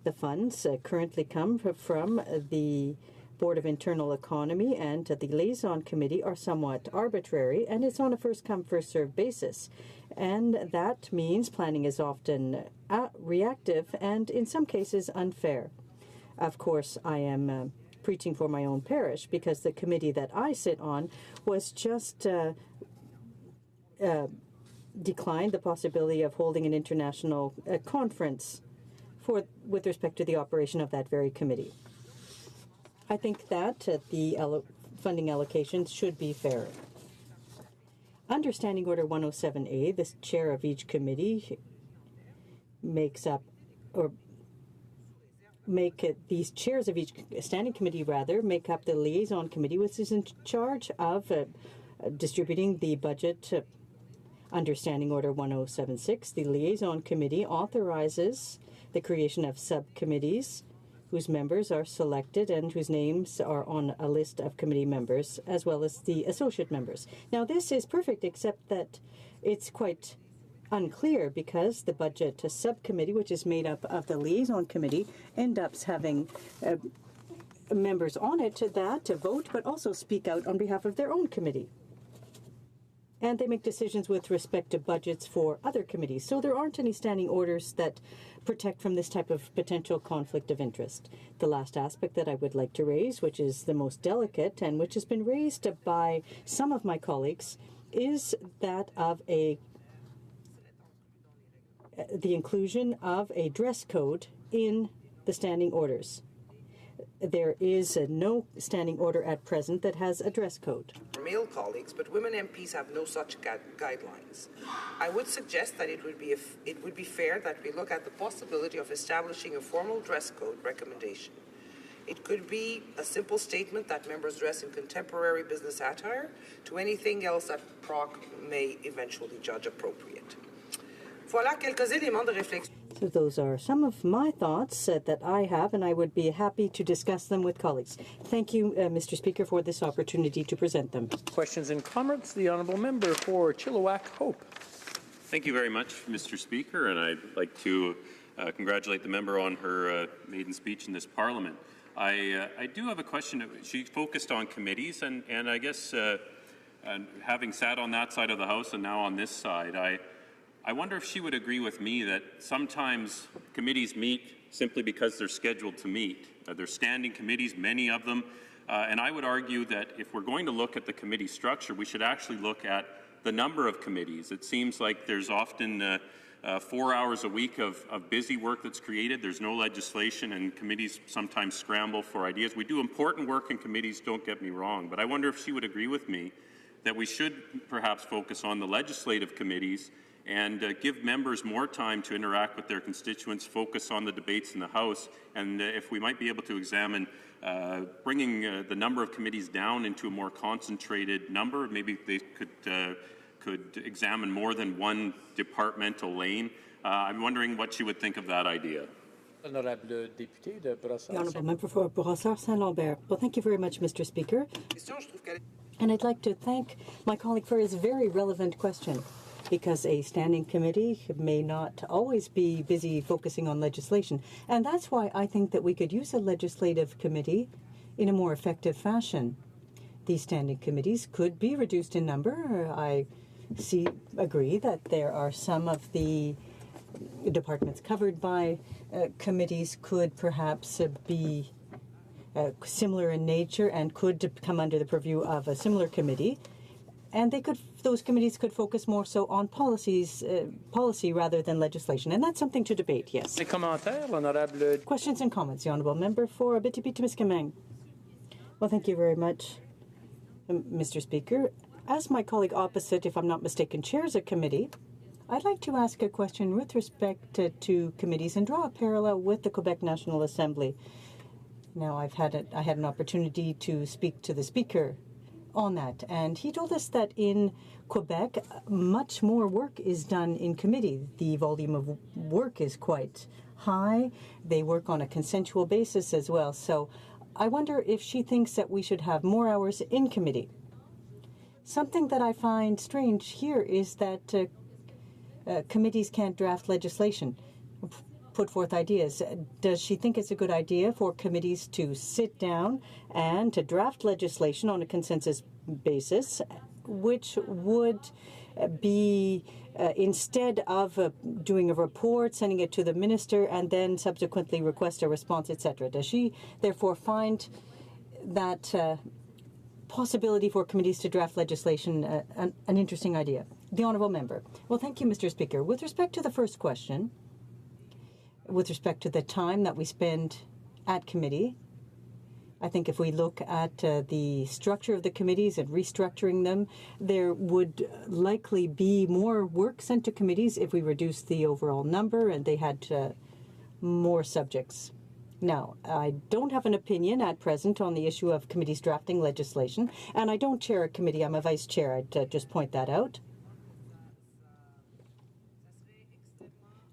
The funds currently come from the Board of Internal Economy, and the Liaison Committee are somewhat arbitrary, and it's on a first-come, first-served basis. And that means planning is often reactive and, in some cases, unfair. Of course, I am preaching for my own parish, because the committee that I sit on was just declined the possibility of holding an international conference with respect to the operation of that very committee. I think that the funding allocations should be fair. Under Standing Order 107A, the chair of each committee these chairs of each standing committee make up the liaison committee, which is in charge of distributing the budget. Under Standing Order 1076, the liaison committee authorizes the creation of subcommittees whose members are selected and whose names are on a list of committee members, as well as the associate members. Now, this is perfect, except that it's quite unclear, because the budget subcommittee, which is made up of the liaison committee, ends up having members on it to vote, but also speak out on behalf of their own committee. And they make decisions with respect to budgets for other committees. So there aren't any standing orders that protect from this type of potential conflict of interest. The last aspect that I would like to raise, which is the most delicate and which has been raised by some of my colleagues, is that of the inclusion of a dress code in the standing orders. There is no standing order at present that has a dress code. Male colleagues, but women MPs have no such guidelines. I would suggest that it would be fair that we look at the possibility of establishing a formal dress code recommendation. It could be a simple statement that members dress in contemporary business attire to anything else that PROC may eventually judge appropriate. Voilà quelques éléments de réflexion. So those are some of my thoughts that I have, and I would be happy to discuss them with colleagues. Thank you, Mr. Speaker, for this opportunity to present them. Questions and comments? The Honourable Member for Chilliwack Hope. Thank you very much, Mr. Speaker, and I'd like to congratulate the member on her maiden speech in this Parliament. I do have a question. She focused on committees, and I guess having sat on that side of the House and now on this side, I wonder if she would agree with me that sometimes committees meet simply because they're scheduled to meet. They're standing committees, many of them, and I would argue that if we're going to look at the committee structure, we should actually look at the number of committees. It seems like there's often 4 hours a week of busy work that's created. There's no legislation, and committees sometimes scramble for ideas. We do important work in committees, don't get me wrong, but I wonder if she would agree with me that we should perhaps focus on the legislative committees and give members more time to interact with their constituents, focus on the debates in the House, and if we might be able to examine bringing the number of committees down into a more concentrated number. Maybe they could examine more than one departmental lane. I'm wondering what she would think of that idea. The Honourable Member for Brossard-Saint-Lambert. Well, thank you very much, Mr. Speaker. And I'd like to thank my colleague for his very relevant question, because a standing committee may not always be busy focusing on legislation. And that's why I think that we could use a legislative committee in a more effective fashion. These standing committees could be reduced in number. I agree that there are some of the departments covered by committees could perhaps be similar in nature and could come under the purview of a similar committee. And those committees could focus more so on policy rather than legislation. And that's something to debate, yes. Questions and comments, the Honourable Member for Abitibi-Témiscamingue. Well, thank you very much, Mr. Speaker. As my colleague opposite, if I'm not mistaken, chairs a committee, I'd like to ask a question with respect to committees and draw a parallel with the Quebec National Assembly. Now, I had an opportunity to speak to the Speaker on that, and he told us that in Quebec, much more work is done in committee. The volume of work is quite high. They work on a consensual basis as well. So I wonder if she thinks that we should have more hours in committee. Something that I find strange here is that committees can't draft legislation, put forth ideas. Does she think it's a good idea for committees to sit down and to draft legislation on a consensus basis, which would be instead of doing a report, sending it to the minister, and then subsequently request a response, etc.? Does she therefore find that possibility for committees to draft legislation an interesting idea? The Honourable Member. Well, thank you, Mr. Speaker. With respect to the first question, with respect to the time that we spend at committee, I think if we look at the structure of the committees and restructuring them, there would likely be more work sent to committees if we reduced the overall number and they had more subjects. Now, I don't have an opinion at present on the issue of committees drafting legislation, and I don't chair a committee. I'm a vice chair. I'd just point that out.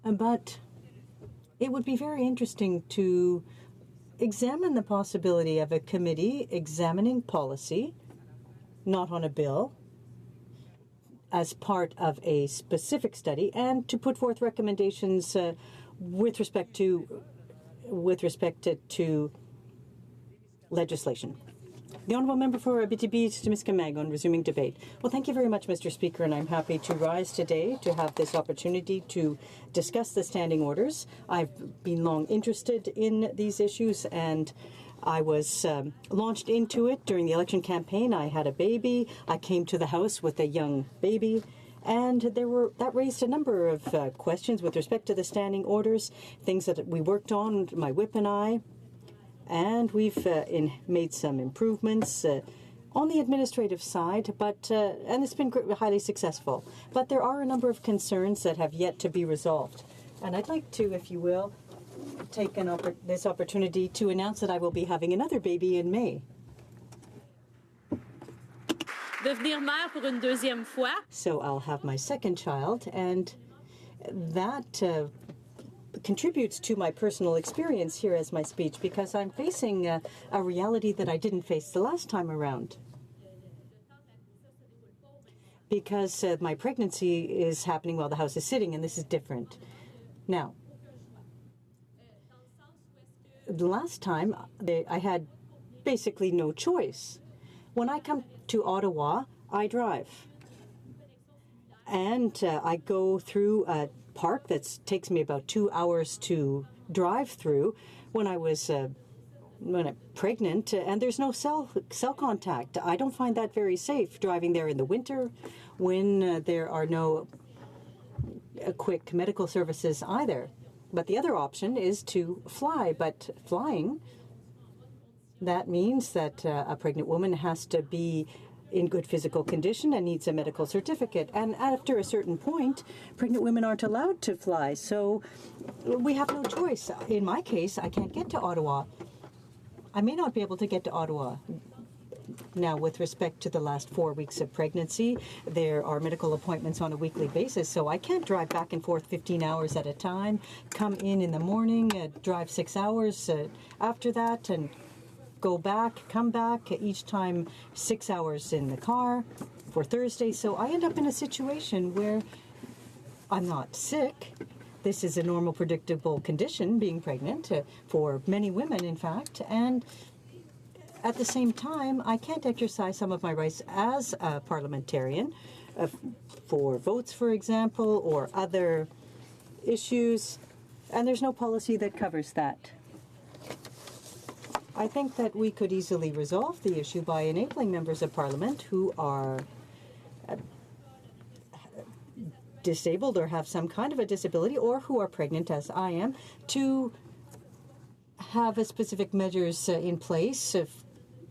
But it would be very interesting to examine the possibility of a committee examining policy, not on a bill, as part of a specific study, and to put forth recommendations with respect to legislation. The Honourable Member for Abitibi-Témiscamingue on resuming debate. Well, thank you very much, Mr. Speaker, and I'm happy to rise today to have this opportunity to discuss the standing orders. I've been long interested in these issues, and I was launched into it during the election campaign. I had a baby. I came to the House with a young baby. And that raised a number of questions with respect to the standing orders, things that we worked on, my whip and I. And we've made some improvements on the administrative side, and it's been highly successful. But there are a number of concerns that have yet to be resolved. And I'd like to, if you will, take this opportunity to announce that I will be having another baby in May. Devenir mère pour une deuxième fois. So I'll have my second child, and that contributes to my personal experience here as my speech, because I'm facing a reality that I didn't face the last time around. Because my pregnancy is happening while the House is sitting, and this is different. Now, the last time I had basically no choice. When I come to Ottawa, I drive. And I go through a park that takes me about 2 hours to drive through when I'm pregnant, and there's no cell contact. I don't find that very safe driving there in the winter when there are no quick medical services either. But the other option is to fly. But flying, that means that a pregnant woman has to be in good physical condition and needs a medical certificate. And after a certain point, pregnant women aren't allowed to fly. So we have no choice. In my case, I can't get to Ottawa. I may not be able to get to Ottawa. Now, with respect to the last 4 weeks of pregnancy, there are medical appointments on a weekly basis, so I can't drive back and forth 15 hours at a time, come in the morning, drive 6 hours after that, and go back, come back, each time 6 hours in the car for Thursday. So I end up in a situation where I'm not sick. This is a normal, predictable condition, being pregnant, for many women, in fact. And at the same time, I can't exercise some of my rights as a parliamentarian for votes, for example, or other issues. And there's no policy that covers that. I think that we could easily resolve the issue by enabling members of Parliament who are disabled or have some kind of a disability, or who are pregnant, as I am, to have a specific measures in place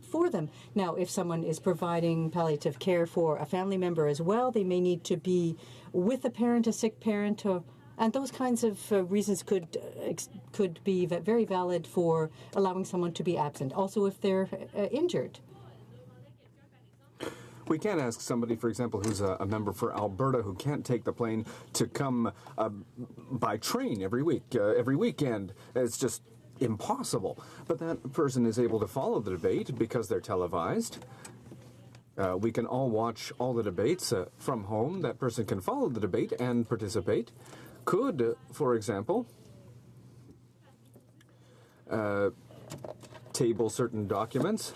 for them. Now, if someone is providing palliative care for a family member as well, they may need to be with a parent, a sick parent, and those kinds of reasons could be very valid for allowing someone to be absent. Also, if they're injured. We can't ask somebody, for example, who's a member for Alberta who can't take the plane to come by train every week, every weekend. It's just impossible. But that person is able to follow the debate because they're televised. We can all watch all the debates from home. That person can follow the debate and participate. Could, for example, table certain documents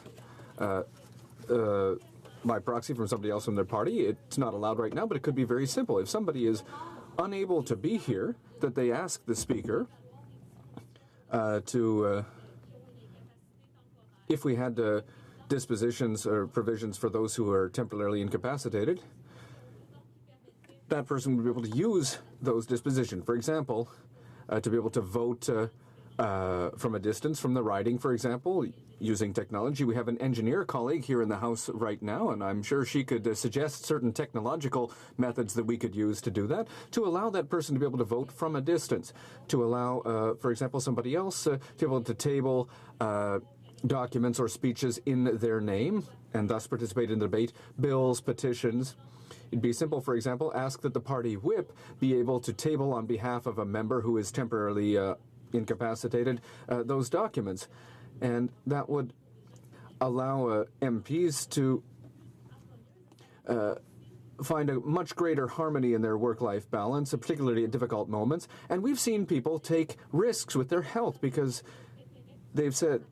by proxy from somebody else from their party. It's not allowed right now, but it could be very simple. If somebody is unable to be here, that they ask the Speaker if we had dispositions or provisions for those who are temporarily incapacitated, that person would be able to use those dispositions. For example, to be able to vote from a distance from the riding, for example, using technology. We have an engineer colleague here in the House right now, and I'm sure she could suggest certain technological methods that we could use to do that, to allow that person to be able to vote from a distance, to allow, for example, somebody else to be able to table documents or speeches in their name and thus participate in the debate, bills, petitions. It'd be simple, for example, ask that the party whip be able to table on behalf of a member who is temporarily incapacitated those documents. And that would allow MPs to find a much greater harmony in their work-life balance, particularly at difficult moments. And we've seen people take risks with their health because they've said,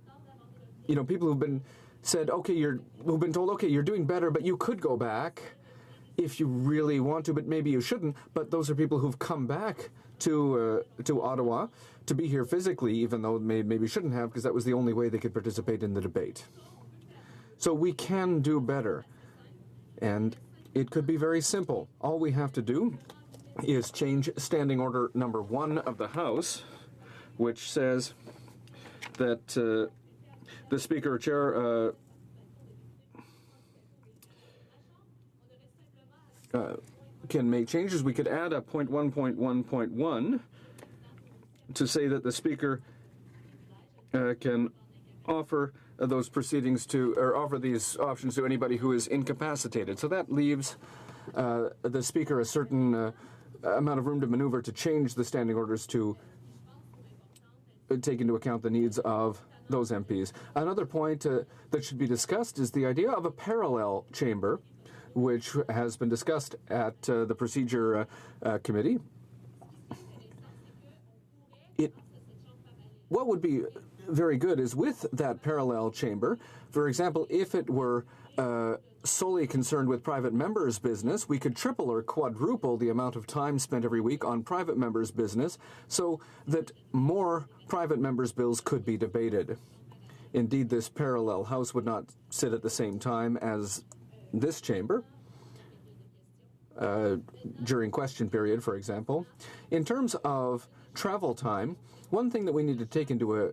people who've been told, okay, you're doing better, but you could go back if you really want to, but maybe you shouldn't. But those are people who've come back to Ottawa to be here physically, even though maybe shouldn't have, because that was the only way they could participate in the debate. So we can do better. And it could be very simple. All we have to do is change Standing Order number 1 of the House, which says that the Speaker or Chair can make changes. We could add a point 1.1.1 to say that the Speaker can offer those proceedings or offer these options to anybody who is incapacitated. So that leaves the Speaker a certain amount of room to maneuver to change the standing orders to take into account the needs of those MPs. Another point that should be discussed is the idea of a parallel chamber, which has been discussed at the Procedure Committee. What would be very good is with that parallel chamber, for example, if it were solely concerned with private members' business, we could triple or quadruple the amount of time spent every week on private members' business so that more private members' bills could be debated. Indeed, this parallel house would not sit at the same time as this chamber during question period, for example. In terms of travel time, one thing that we need to take into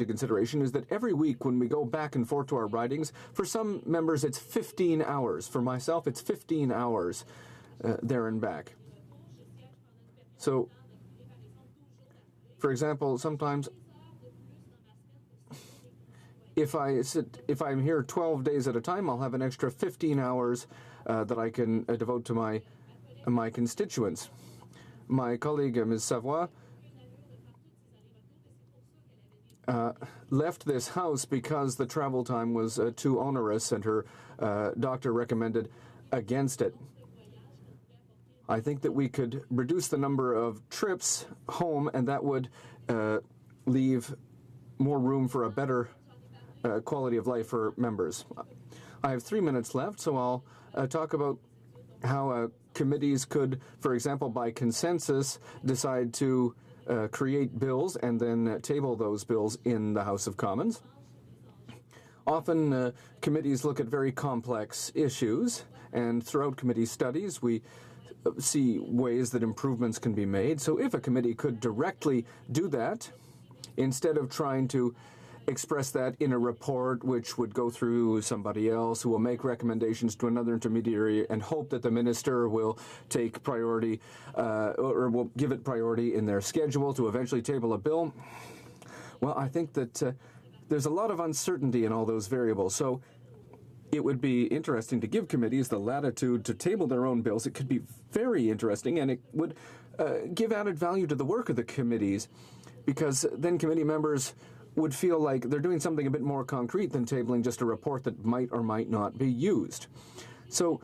consideration is that every week when we go back and forth to our ridings, for some members it's 15 hours. For myself, it's 15 hours there and back. So, for example, sometimes if I'm here 12 days at a time, I'll have an extra 15 hours that I can devote to my constituents. My colleague, Ms. Savoy, left this house because the travel time was too onerous and her doctor recommended against it. I think that we could reduce the number of trips home, and that would leave more room for a better quality of life for members. I have 3 minutes left, so I'll talk about how committees could, for example, by consensus, decide to create bills and then table those bills in the House of Commons. Often committees look at very complex issues, And throughout committee studies, we see ways that improvements can be made. So if a committee could directly do that, instead of trying to express that in a report which would go through somebody else who will make recommendations to another intermediary and hope that the minister will take priority or will give it priority in their schedule to eventually table a bill. Well, I think that there's a lot of uncertainty in all those variables. So it would be interesting to give committees the latitude to table their own bills. It could be very interesting, and it would give added value to the work of the committees, because then committee members would feel like they're doing something a bit more concrete than tabling just a report that might or might not be used. So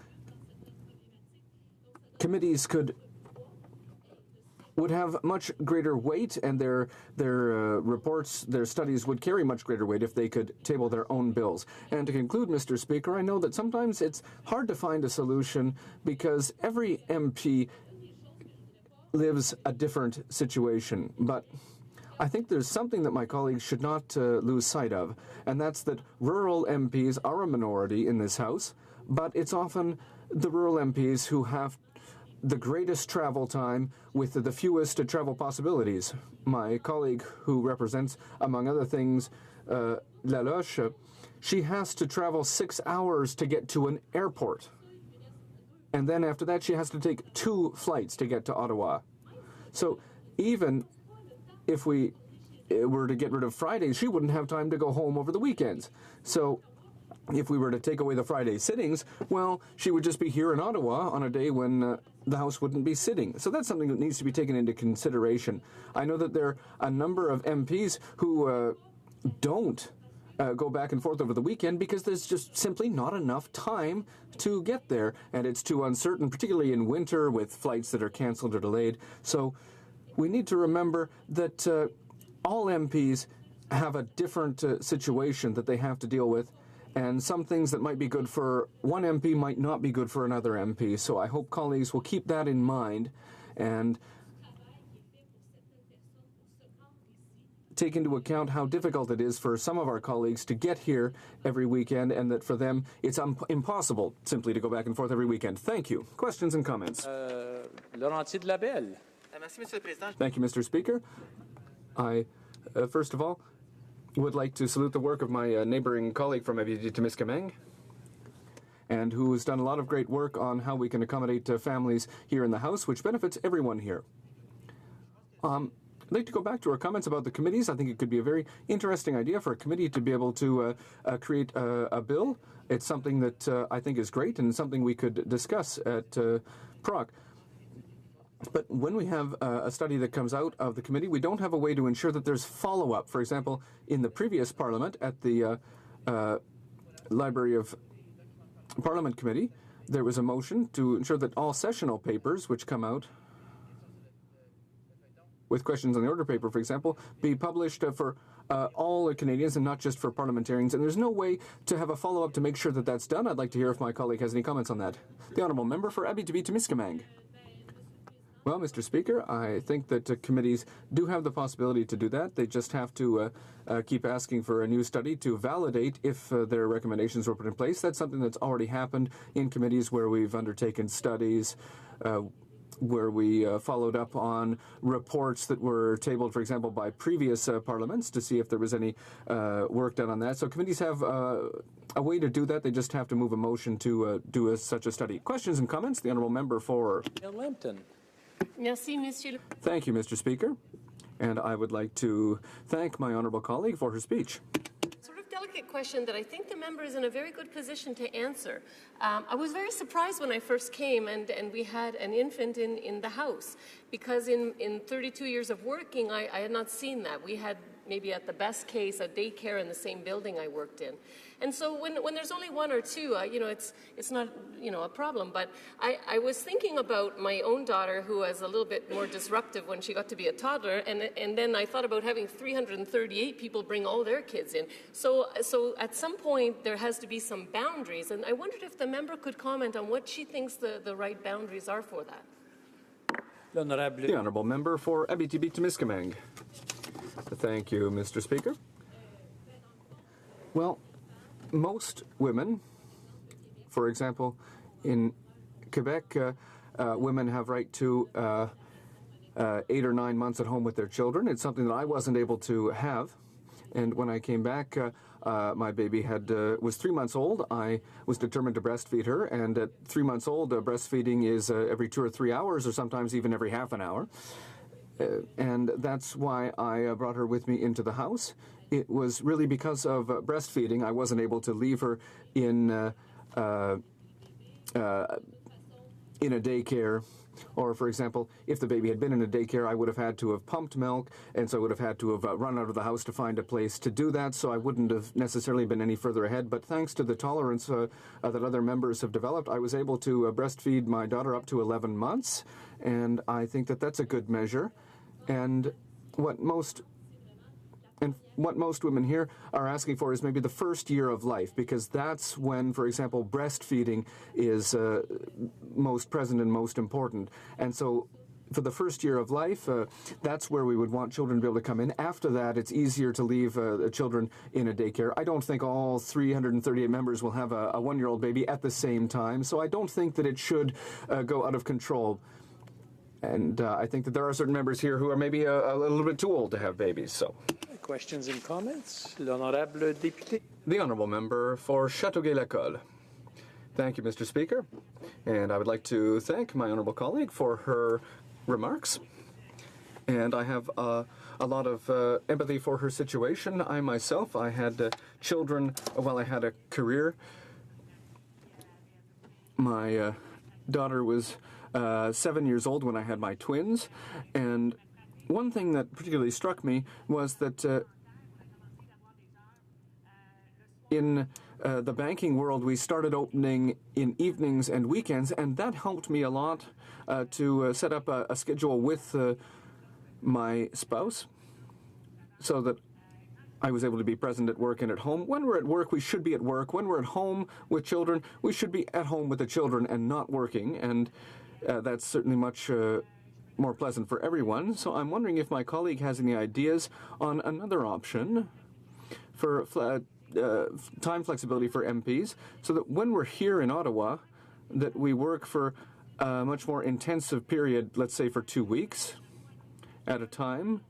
committees would have much greater weight, and their reports, their studies would carry much greater weight if they could table their own bills. And to conclude, Mr. Speaker, I know that sometimes it's hard to find a solution because every MP lives a different situation, but I think there's something that my colleagues should not lose sight of, and that's that rural MPs are a minority in this House, but it's often the rural MPs who have the greatest travel time with the fewest travel possibilities. My colleague who represents, among other things, La Loche, she has to travel 6 hours to get to an airport. And then after that, she has to take 2 flights to get to Ottawa. So even if we were to get rid of Fridays, she wouldn't have time to go home over the weekends. So if we were to take away the Friday sittings, well, she would just be here in Ottawa on a day when the House wouldn't be sitting. So that's something that needs to be taken into consideration. I know that there are a number of MPs who don't go back and forth over the weekend because there's just simply not enough time to get there, and it's too uncertain, particularly in winter with flights that are canceled or delayed. So we need to remember that all MPs have a different situation that they have to deal with, and some things that might be good for one MP might not be good for another MP. So I hope colleagues will keep that in mind and take into account how difficult it is for some of our colleagues to get here every weekend, and that for them it's impossible simply to go back and forth every weekend. Thank you. Questions and comments? Laurentier de Labelle. Thank you, Mr. Speaker. I, first of all, would like to salute the work of my neighboring colleague from Abitibi-Témiscamingue, and who has done a lot of great work on how we can accommodate families here in the House, which benefits everyone here. I'd like to go back to our comments about the committees. I think it could be a very interesting idea for a committee to be able to create a bill. It's something that I think is great and something we could discuss at PROC. But when we have a study that comes out of the committee, we don't have a way to ensure that there's follow-up. For example, in the previous Parliament, at the Library of Parliament Committee, there was a motion to ensure that all sessional papers which come out with questions on the order paper, for example, be published for all Canadians and not just for parliamentarians. And there's no way to have a follow-up to make sure that that's done. I'd like to hear if my colleague has any comments on that. The Honourable Member for Abitibi-Témiscamingue. Well, Mr. Speaker, I think that committees do have the possibility to do that. They just have to keep asking for a new study to validate if their recommendations were put in place. That's something that's already happened in committees where we've undertaken studies, where we followed up on reports that were tabled, for example, by previous parliaments to see if there was any work done on that. So committees have a way to do that. They just have to move a motion to do such a study. Questions and comments? The Honourable Member for Limpton. Merci, Monsieur. Thank you, Mr. Speaker. And I would like to thank my honourable colleague for her speech. Sort of delicate question that I think the member is in a very good position to answer. I was very surprised when I first came and we had an infant in the house, because in 32 years of working, I had not seen that. We had maybe at the best case a daycare in the same building I worked in. And so when there's only one or two, it's not, a problem. But I was thinking about my own daughter, who was a little bit more disruptive when she got to be a toddler, and then I thought about having 338 people bring all their kids in. So at some point there has to be some boundaries, and I wondered if the member could comment on what she thinks the right boundaries are for that. The Honourable Member for Abitibi-Témiscamingue. Thank you, Mr. Speaker. Well, most women, for example, in Quebec, women have right to 8 or 9 months at home with their children. It's something that I wasn't able to have. And when I came back, my baby was 3 months old. I was determined to breastfeed her. And at 3 months old, breastfeeding is every 2 or 3 hours, or sometimes even every half an hour. And that's why I brought her with me into the house. It was really because of breastfeeding. I wasn't able to leave her in a daycare. Or, for example, if the baby had been in a daycare, I would have had to have pumped milk, and so I would have had to have run out of the house to find a place to do that, so I wouldn't have necessarily been any further ahead. But thanks to the tolerance that other members have developed, I was able to breastfeed my daughter up to 11 months, and I think that that's a good measure. And what most women here are asking for is maybe the first year of life, because that's when, for example, breastfeeding is most present and most important. And so for the first year of life, that's where we would want children to be able to come in. After that, it's easier to leave children in a daycare. I don't think all 338 members will have a one-year-old baby at the same time, so I don't think that it should go out of control. And I think that there are certain members here who are maybe a little bit too old to have babies. So, questions and comments? L'honorable député. The honourable member for Châteauguay-Lacolle. Thank you, Mr. Speaker. And I would like to thank my honourable colleague for her remarks. And I have a lot of empathy for her situation. I myself, I had children while I had a career. My daughter was 7 years old when I had my twins, and one thing that particularly struck me was that in the banking world, we started opening in evenings and weekends, and that helped me a lot to set up a schedule with my spouse so that I was able to be present at work and at home. When we're at work, we should be at work. When we're at home with children, we should be at home with the children and not working, and that's certainly much more pleasant for everyone. So I'm wondering if my colleague has any ideas on another option for time flexibility for MPs, so that when we're here in Ottawa, that we work for a much more intensive period, let's say for 2 weeks at a time.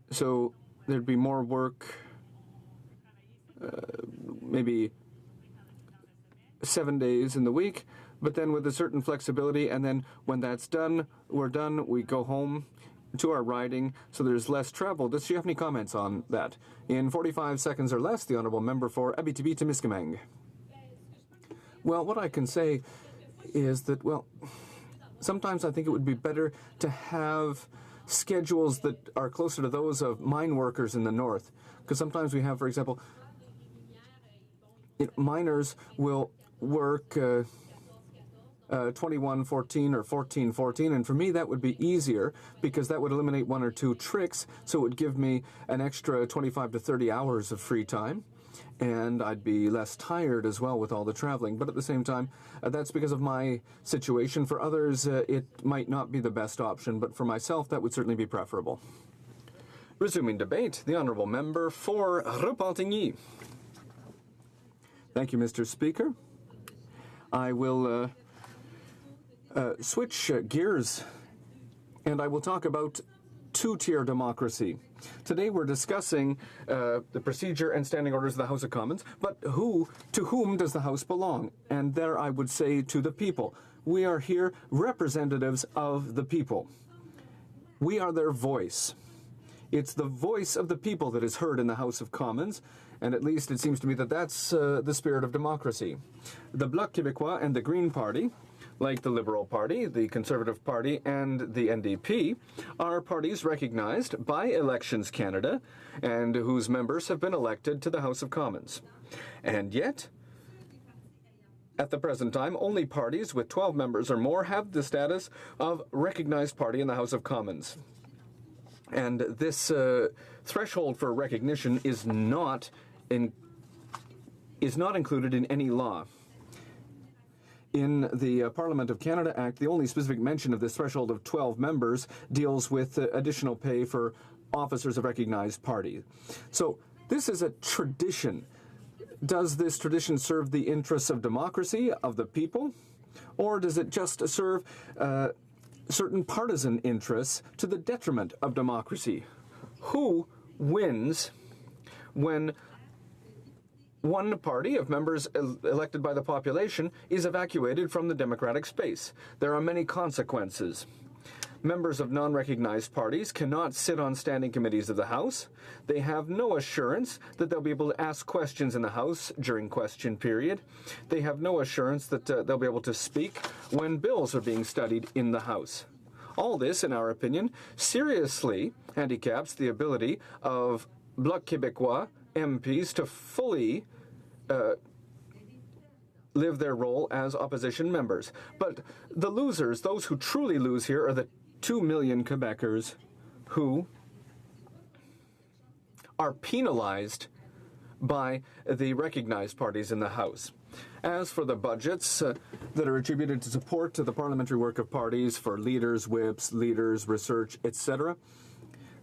So there'd be more work, maybe 7 days in the week, but then with a certain flexibility, and then when that's done, we're done, we go home to our riding, so there's less travel. Does she have any comments on that? In 45 seconds or less, the honourable member for Abitibi-Témiscamingue. Well, what I can say is that, well, sometimes I think it would be better to have schedules that are closer to those of mine workers in the north, because sometimes we have, for example, miners will work 21-14 or 14-14, and for me that would be easier because that would eliminate 1 or 2 tricks, so it would give me an extra 25 to 30 hours of free time, and I'd be less tired as well with all the traveling. But at the same time, that's because of my situation. For others, it might not be the best option, but for myself, that would certainly be preferable. Resuming debate, the honourable member for Repentigny. Thank you, Mr. Speaker. I will switch gears, and I will talk about two-tier democracy. Today we're discussing the procedure and standing orders of the House of Commons, but to whom does the House belong? And there I would say to the people. We are here representatives of the people. We are their voice. It's the voice of the people that is heard in the House of Commons, and at least it seems to me that that's the spirit of democracy. The Bloc Québécois and the Green Party, like the Liberal Party, the Conservative Party, and the NDP, are parties recognized by Elections Canada and whose members have been elected to the House of Commons. And yet, at the present time, only parties with 12 members or more have the status of recognized party in the House of Commons. And this threshold for recognition is not included in any law. In the Parliament of Canada Act, the only specific mention of this threshold of 12 members deals with additional pay for officers of recognized party. So this is a tradition. does this tradition serve the interests of democracy, of the people, or does it just serve certain partisan interests to the detriment of democracy? Who wins when one party of members elected by the population is evacuated from the democratic space? There are many consequences. Members of non-recognized parties cannot sit on standing committees of the House. They have no assurance that they'll be able to ask questions in the House during question period. They have no assurance that they'll be able to speak when bills are being studied in the House. All this, in our opinion, seriously handicaps the ability of Bloc Québécois MPs to fully live their role as opposition members. But the losers, those who truly lose here, are the 2 million Quebecers who are penalized by the recognized parties in the House. As for the budgets that are attributed to support to the parliamentary work of parties for leaders, whips, leaders, research, etc.,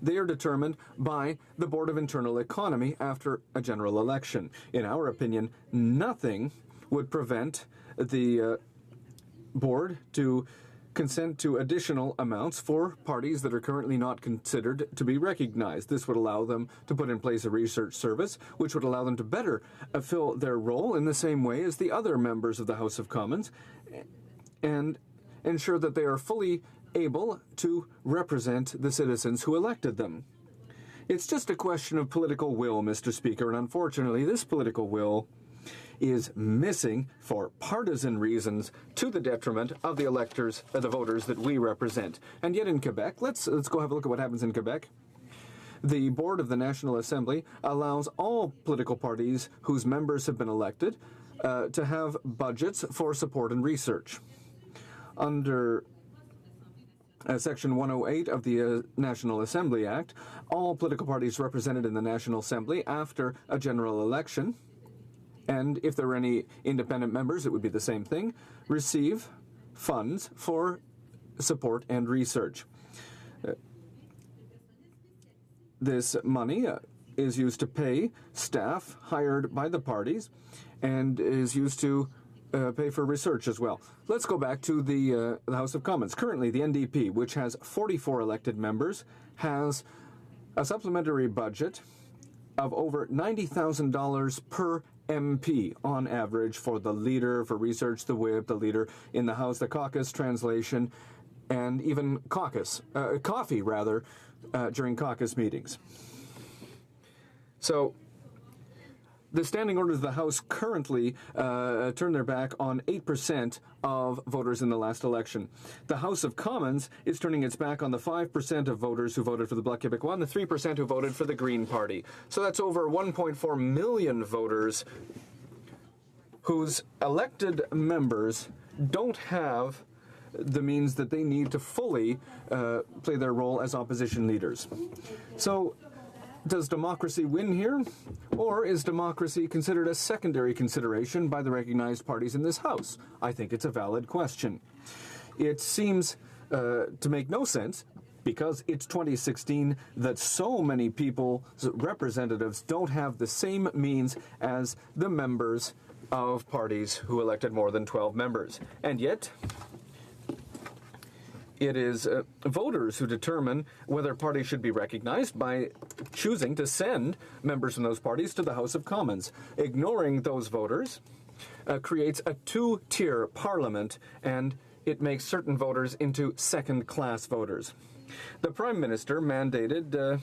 they are determined by the Board of Internal Economy after a general election. In our opinion, nothing would prevent the board to consent to additional amounts for parties that are currently not considered to be recognized. This would allow them to put in place a research service, which would allow them to better fill their role in the same way as the other members of the House of Commons, and ensure that they are fully able to represent the citizens who elected them. It's just a question of political will, Mr. Speaker, and unfortunately this political will is missing for partisan reasons to the detriment of the electors, the voters that we represent. And yet in Quebec, let's go have a look at what happens in Quebec. The Board of the National Assembly allows all political parties whose members have been elected to have budgets for support and research. Under Section 108 of the National Assembly Act, all political parties represented in the National Assembly after a general election, and if there are any independent members, it would be the same thing, receive funds for support and research. This money is used to pay staff hired by the parties and is used to pay for research as well. Let's go back to the House of Commons. Currently, the NDP, which has 44 elected members, has a supplementary budget of over $90,000 per MP on average for the leader, for research, the whip, the leader in the House, the caucus translation, and even coffee during caucus meetings. So the standing orders of the House currently turn their back on 8% of voters in the last election. The House of Commons is turning its back on the 5% of voters who voted for the Bloc Québécois and the 3% who voted for the Green Party. So that's over 1.4 million voters whose elected members don't have the means that they need to fully play their role as opposition leaders. So does democracy win here, or is democracy considered a secondary consideration by the recognized parties in this House? I think it's a valid question. It seems to make no sense, because it's 2016, that so many people's representatives don't have the same means as the members of parties who elected more than 12 members. And yet, it is voters who determine whether parties should be recognized by choosing to send members from those parties to the House of Commons. Ignoring those voters creates a two-tier parliament, and it makes certain voters into second-class voters. The Prime Minister mandated,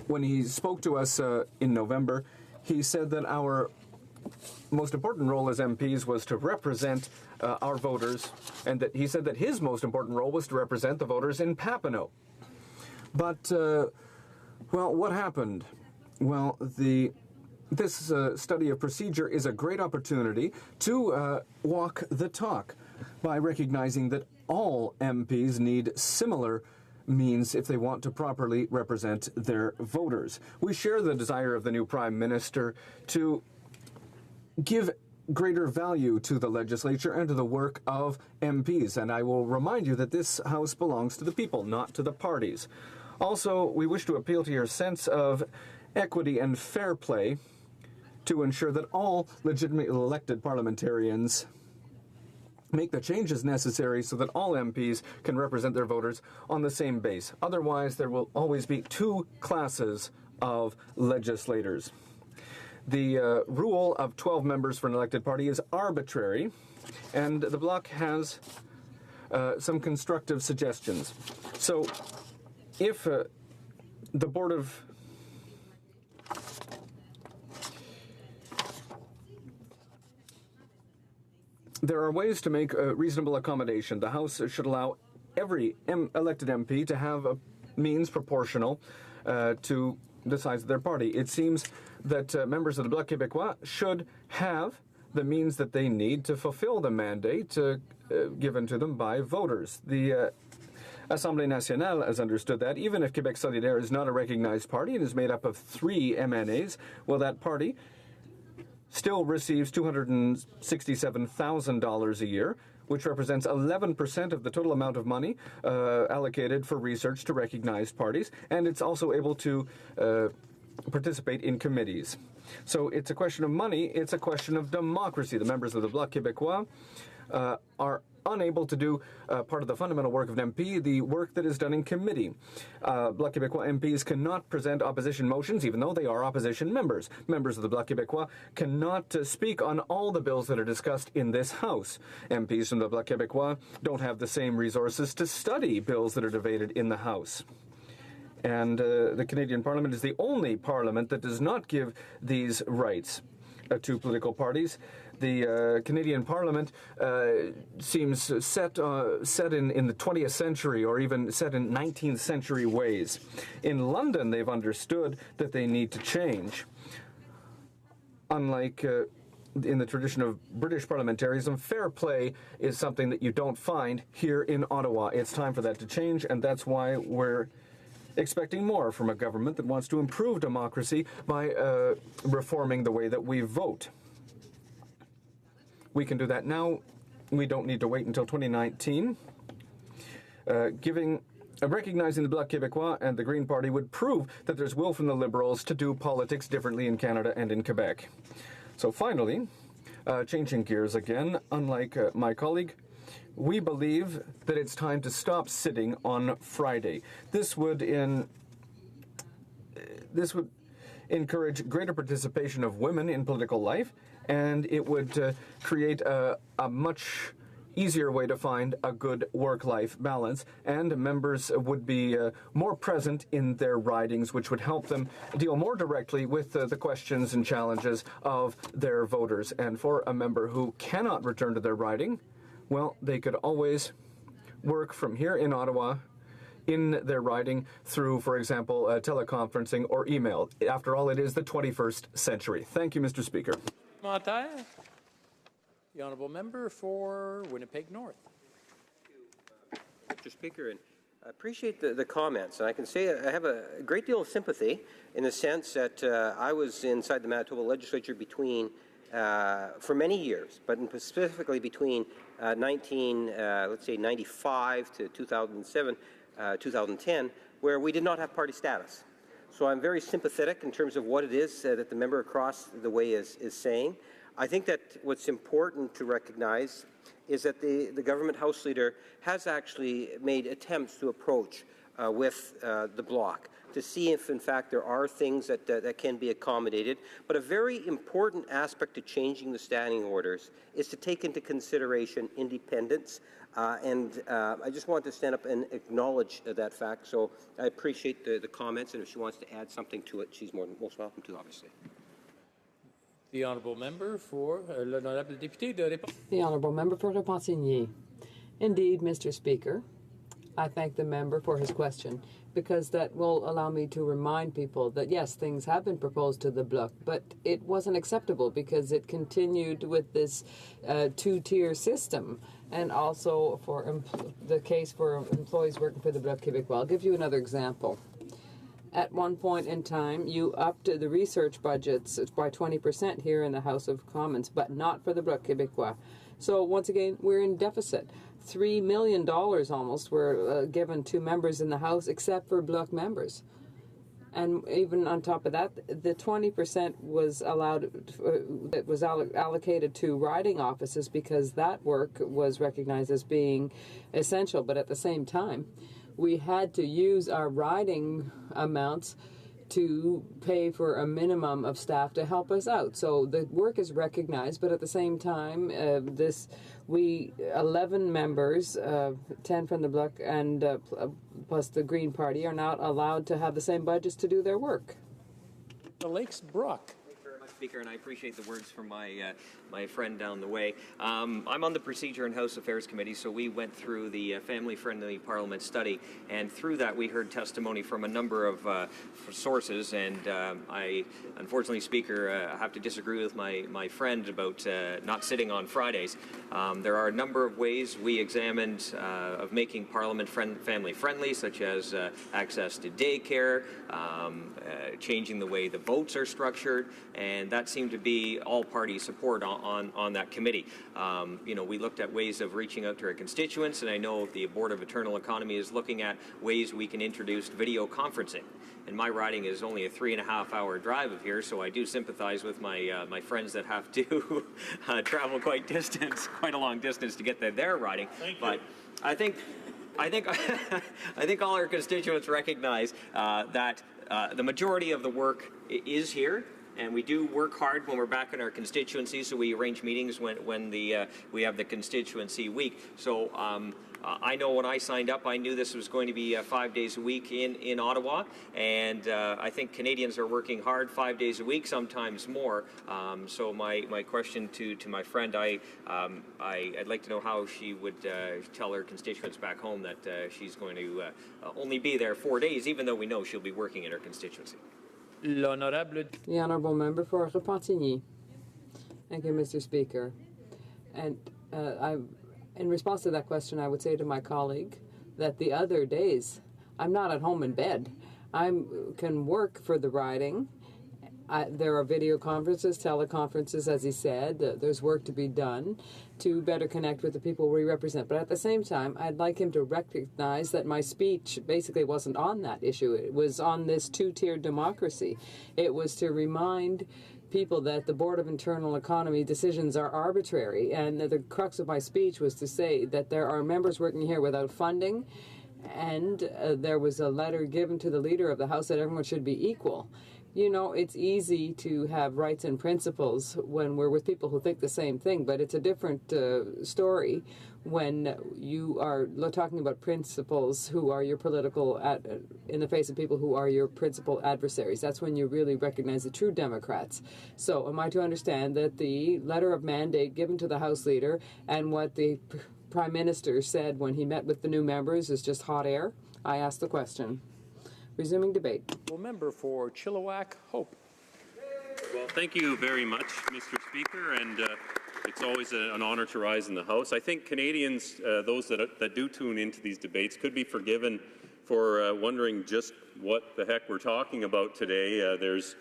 when he spoke to us in November, he said that our most important role as MPs was to represent our voters, and that he said that his most important role was to represent the voters in Papineau. But, well, what happened? Well, this study of procedure is a great opportunity to walk the talk by recognizing that all MPs need similar means if they want to properly represent their voters. We share the desire of the new Prime Minister to give greater value to the legislature and to the work of MPs. And I will remind you that this House belongs to the people, not to the parties. Also, we wish to appeal to your sense of equity and fair play to ensure that all legitimately elected parliamentarians make the changes necessary so that all MPs can represent their voters on the same base. Otherwise, there will always be two classes of legislators. The rule of 12 members for an elected party is arbitrary, and the Bloc has some constructive suggestions. So, if the Board of There are ways to make a reasonable accommodation. The House should allow every elected MP to have a means proportional to the size of their party. It seems that members of the Bloc Québécois should have the means that they need to fulfill the mandate given to them by voters. The Assemblée nationale has understood that. Even if Québec Solidaire is not a recognized party and is made up of 3 MNAs, well, that party still receives $267,000 a year, which represents 11% of the total amount of money allocated for research to recognized parties, and it's also able to participate in committees. So it's a question of money, it's a question of democracy. The members of the Bloc Québécois are unable to do part of the fundamental work of an MP, the work that is done in committee. Bloc Québécois MPs cannot present opposition motions, even though they are opposition members. Members of the Bloc Québécois cannot speak on all the bills that are discussed in this House. MPs from the Bloc Québécois don't have the same resources to study bills that are debated in the House. And the Canadian Parliament is the only parliament that does not give these rights to political parties. The Canadian Parliament seems set in the 20th century or even set in 19th century ways. In London, they've understood that they need to change. Unlike in the tradition of British parliamentarism, fair play is something that you don't find here in Ottawa. It's time for that to change, and that's why we're expecting more from a government that wants to improve democracy by reforming the way that we vote. We can do that now. We don't need to wait until 2019. Recognizing the Bloc Québécois and the Green Party would prove that there's will from the Liberals to do politics differently in Canada and in Quebec. So finally, changing gears again, unlike my colleague, we believe that it's time to stop sitting on Friday. This would encourage greater participation of women in political life, and it would create a much easier way to find a good work-life balance, and members would be more present in their ridings, which would help them deal more directly with the questions and challenges of their voters. And for a member who cannot return to their riding, well, they could always work from here in Ottawa in their riding through, for example, teleconferencing or email. After all, it is the 21st century. Thank you, Mr. Speaker. The honourable member for Winnipeg North. Mr. Speaker, and I appreciate the comments, and I can say I have a great deal of sympathy in the sense that I was inside the Manitoba legislature for many years, but specifically between 95 to 2007, 2010, where we did not have party status. So I'm very sympathetic in terms of what it is that the member across the way is saying. I think that what's important to recognize is that the government House Leader has actually made attempts to approach with the Bloc to see if, in fact, there are things that can be accommodated. But a very important aspect to changing the standing orders is to take into consideration independence. I just want to stand up and acknowledge that fact. So I appreciate the comments, and if she wants to add something to it, she's most welcome to, obviously. The honourable member for l'honorable député de Répond. The honourable member for Repentigny. Indeed, Mr. Speaker, I thank the member for his question, because that will allow me to remind people that, yes, things have been proposed to the Bloc, but it wasn't acceptable because it continued with this two-tier system, and also for the case for employees working for the Bloc Québécois. I'll give you another example. At one point in time, you upped the research budgets by 20% here in the House of Commons, but not for the Bloc Québécois. So once again, we're in deficit. $3 million almost were given to members in the House, except for Bloc members. And even on top of that, the 20% was allowed, that was allocated to riding offices because that work was recognized as being essential. But at the same time, we had to use our riding amounts to pay for a minimum of staff to help us out. So the work is recognized, but at the same time, 11 members, 10 from the Bloc and plus the Green Party, are not allowed to have the same budgets to do their work. The Lakes Brock. Speaker, and I appreciate the words from my friend down the way. I'm on the Procedure and House Affairs Committee, so we went through the Family-Friendly Parliament study, and through that we heard testimony from a number of sources, and I, unfortunately, Speaker, have to disagree with my friend about not sitting on Fridays. There are a number of ways we examined of making Parliament family-friendly, such as access to daycare, changing the way the votes are structured, and that seemed to be all party support on that committee. We looked at ways of reaching out to our constituents, and I know the Board of Internal Economy is looking at ways we can introduce video conferencing. And my riding is only a 3.5-hour drive of here, so I do sympathize with my friends that have to travel quite a long distance to get their riding. But I think all our constituents recognize that the majority of the work is here, and we do work hard when we're back in our constituency, so we arrange meetings when we have the constituency week. So I know when I signed up, I knew this was going to be 5 days a week in Ottawa, and I think Canadians are working hard 5 days a week, sometimes more. So my question to my friend, I'd like to know how she would tell her constituents back home that she's going to only be there 4 days, even though we know she'll be working in her constituency. The Honourable Member for Repentigny. Thank you, Mr. Speaker. And in response to that question, I would say to my colleague that the other days, I'm not at home in bed. I can work for the riding. There are video conferences, teleconferences, as he said. There's work to be done to better connect with the people we represent. But at the same time, I'd like him to recognize that my speech basically wasn't on that issue. It was on this two-tiered democracy. It was to remind people that the Board of Internal Economy decisions are arbitrary. And the crux of my speech was to say that there are members working here without funding, and there was a letter given to the Leader of the House that everyone should be equal. You know, it's easy to have rights and principles when we're with people who think the same thing, but it's a different story when you are talking about principles who are your political, in the face of people who are your principal adversaries. That's when you really recognize the true Democrats. So am I to understand that the letter of mandate given to the House Leader and what the Prime Minister said when he met with the new members is just hot air? I ask the question. Resuming debate. Member for Chilliwack, Hope. Well, thank you very much, Mr. Speaker, and it's always an honor to rise in the House. I think Canadians, those that do tune into these debates, could be forgiven for wondering just what the heck we're talking about today. There's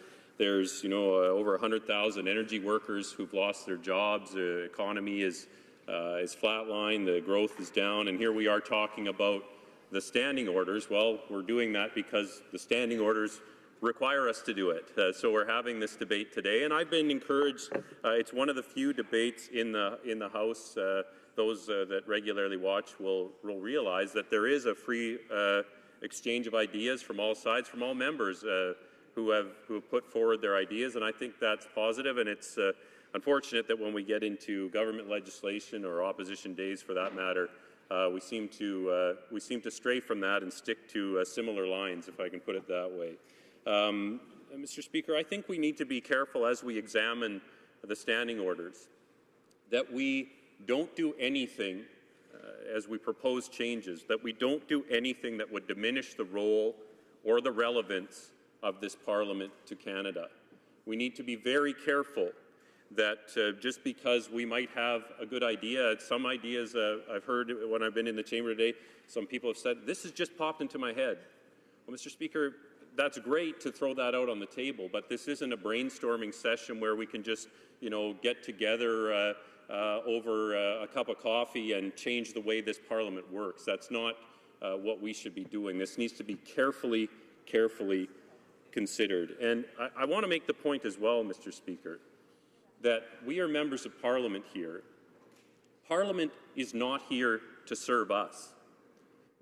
over 100,000 energy workers who've lost their jobs. The economy is flatlined. The growth is down, and here we are talking about the standing orders. Well, we're doing that because the standing orders require us to do it. So we're having this debate today, and I've been encouraged. It's one of the few debates in the House. Those that regularly watch will realize that there is a free exchange of ideas from all sides, from all members who have put forward their ideas, and I think that's positive. And it's unfortunate that when we get into government legislation or opposition days, for that matter, we seem to stray from that and stick to similar lines, if I can put it that way. Mr. Speaker, I think we need to be careful as we examine the standing orders that we don't do anything as we propose changes, that we don't do anything that would diminish the role or the relevance of this Parliament to Canada. We need to be very careful that just because we might have a good idea, some ideas I've heard when I've been in the chamber today, some people have said, this has just popped into my head. Well, Mr. Speaker, that's great to throw that out on the table, but this isn't a brainstorming session where we can just, get together over a cup of coffee and change the way this Parliament works. That's not what we should be doing. This needs to be carefully considered. And I want to make the point as well, Mr. Speaker, that we are members of Parliament here. Parliament is not here to serve us.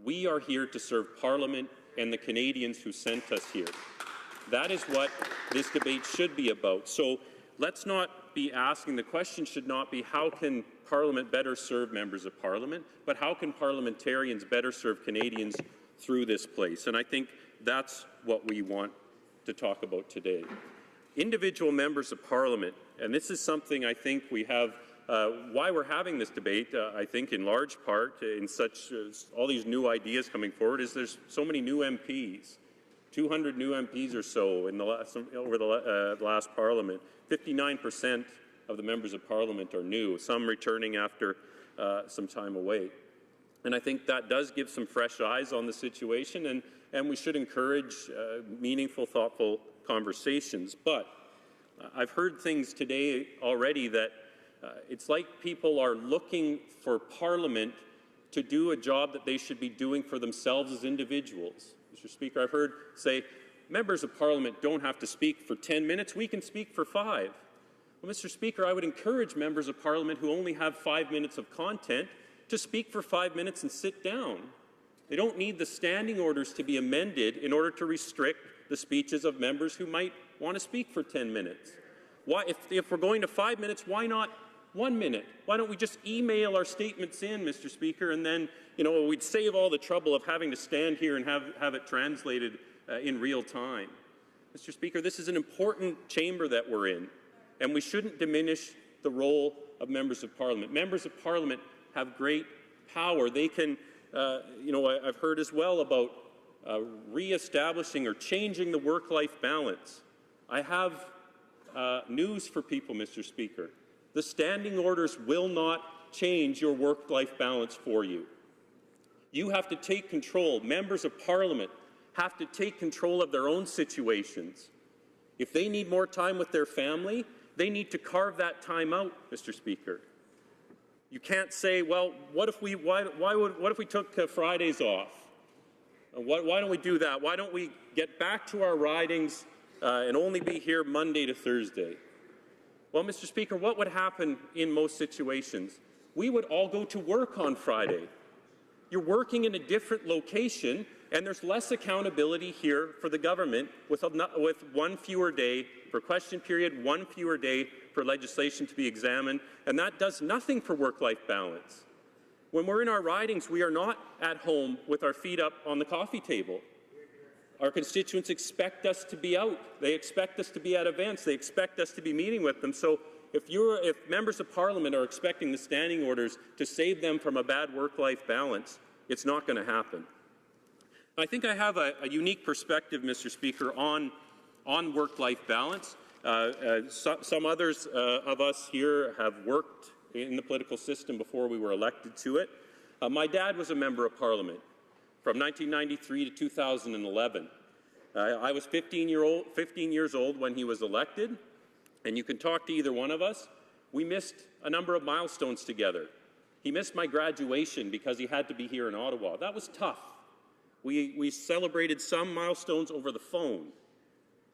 We are here to serve Parliament and the Canadians who sent us here. That is what this debate should be about. So let's not be asking, the question should not be how can Parliament better serve members of Parliament, but how can parliamentarians better serve Canadians through this place? And I think that's what we want to talk about today. Individual members of Parliament, and this is something I think we have, why we're having this debate, I think in large part, in such all these new ideas coming forward, is there's so many new MPs, 200 new MPs or so in the over the last Parliament. 59% of the members of Parliament are new, some returning after some time away. And I think that does give some fresh eyes on the situation, and we should encourage meaningful, thoughtful conversations. But I've heard things today already that it's like people are looking for Parliament to do a job that they should be doing for themselves as individuals. Mr. Speaker, I've heard say, members of Parliament don't have to speak for 10 minutes, we can speak for 5. Well, Mr. Speaker, I would encourage members of Parliament who only have 5 minutes of content to speak for 5 minutes and sit down. They don't need the standing orders to be amended in order to restrict the speeches of members who might want to speak for 10 minutes. Why, if we're going to 5 minutes, why not 1 minute? Why don't we just email our statements in, Mr. Speaker, and then, we'd save all the trouble of having to stand here and have it translated in real time. Mr. Speaker, this is an important chamber that we're in, and we shouldn't diminish the role of members of Parliament. Members of Parliament have great power. They can, I've heard as well about re-establishing or changing the work-life balance. I have news for people, Mr. Speaker. The standing orders will not change your work-life balance for you. You have to take control. Members of Parliament have to take control of their own situations. If they need more time with their family, they need to carve that time out, Mr. Speaker. You can't say, well, what if we took Fridays off? Why don't we do that? Why don't we get back to our ridings and only be here Monday to Thursday? Well, Mr. Speaker, what would happen in most situations? We would all go to work on Friday. You're working in a different location, and there's less accountability here for the government with one fewer day for question period, one fewer day for legislation to be examined, and that does nothing for work-life balance. When we're in our ridings, we are not at home with our feet up on the coffee table. Our constituents expect us to be out. They expect us to be at events. They expect us to be meeting with them. So if members of Parliament are expecting the standing orders to save them from a bad work-life balance, it's not going to happen. I think I have a unique perspective, Mr. Speaker, on work-life balance. Some others of us here have worked in the political system before we were elected to it. My dad was a member of Parliament from 1993 to 2011. I was 15 years old when he was elected, and you can talk to either one of us. We missed a number of milestones together. He missed my graduation because he had to be here in Ottawa. That was tough. We celebrated some milestones over the phone,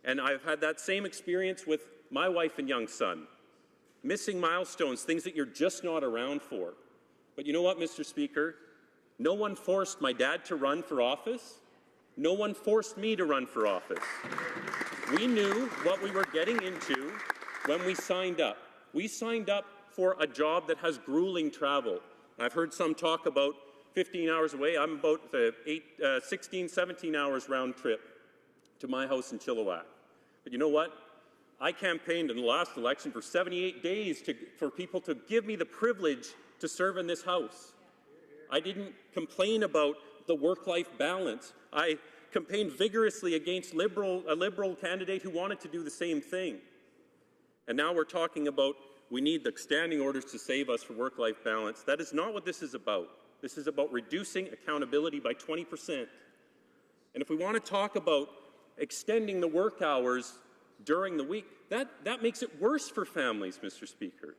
and I've had that same experience with my wife and young son. Missing milestones, things that you're just not around for. But you know what, Mr. Speaker? No one forced my dad to run for office. No one forced me to run for office. We knew what we were getting into when we signed up. We signed up for a job that has grueling travel. I've heard some talk about 15 hours away. I'm about 16, 17 hours round trip to my house in Chilliwack. But you know what? I campaigned in the last election for 78 days for people to give me the privilege to serve in this House. I didn't complain about the work-life balance. I campaigned vigorously against a Liberal candidate who wanted to do the same thing. And now we're talking about we need the standing orders to save us for work-life balance. That is not what this is about. This is about reducing accountability by 20%. And if we want to talk about extending the work hours during the week, that makes it worse for families, Mr. Speaker.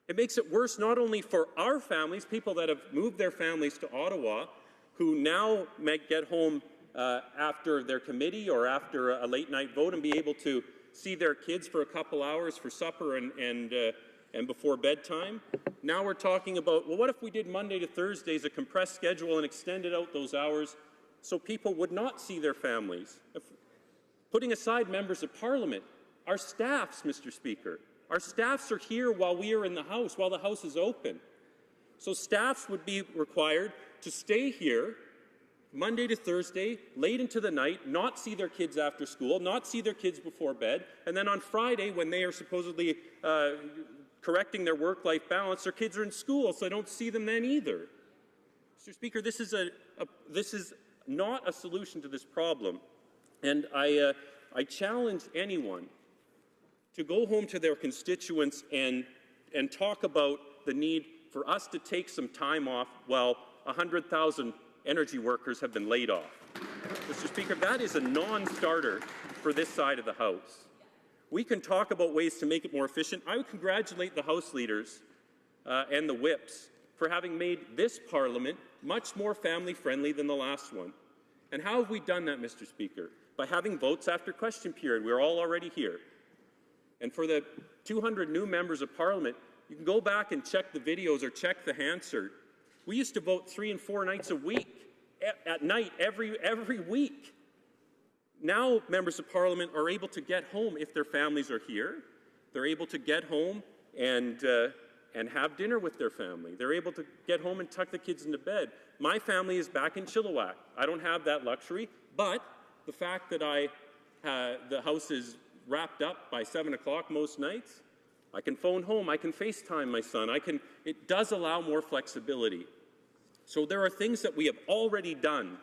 It makes it worse not only for our families, people that have moved their families to Ottawa, who now might get home after their committee or after a late night vote and be able to see their kids for a couple hours for supper and before bedtime. Now we're talking about, well, what if we did Monday to Thursdays, a compressed schedule, and extended out those hours so people would not see their families? Putting aside members of Parliament, our staffs, Mr. Speaker, our staffs are here while we are in the House, while the House is open. So staffs would be required to stay here Monday to Thursday, late into the night, not see their kids after school, not see their kids before bed, and then on Friday, when they are supposedly correcting their work-life balance, their kids are in school, so I don't see them then either. Mr. Speaker, this is not a solution to this problem, and I challenge anyone to go home to their constituents and talk about the need for us to take some time off while 100,000 energy workers have been laid off. Mr. Speaker, that is a non-starter for this side of the House. We can talk about ways to make it more efficient. I would congratulate the House leaders and the whips for having made this Parliament much more family-friendly than the last one. And how have we done that, Mr. Speaker? By having votes after question period. We're all already here. And for the 200 new members of Parliament, you can go back and check the videos or check the Hansard. We used to vote 3 and 4 nights a week, at night, every week. Now members of Parliament are able to get home if their families are here. They're able to get home and have dinner with their family. They're able to get home and tuck the kids into bed. My family is back in Chilliwack. I don't have that luxury, but the fact that the House is wrapped up by 7 o'clock most nights, I can phone home, I can FaceTime my son, it does allow more flexibility. So there are things that we have already done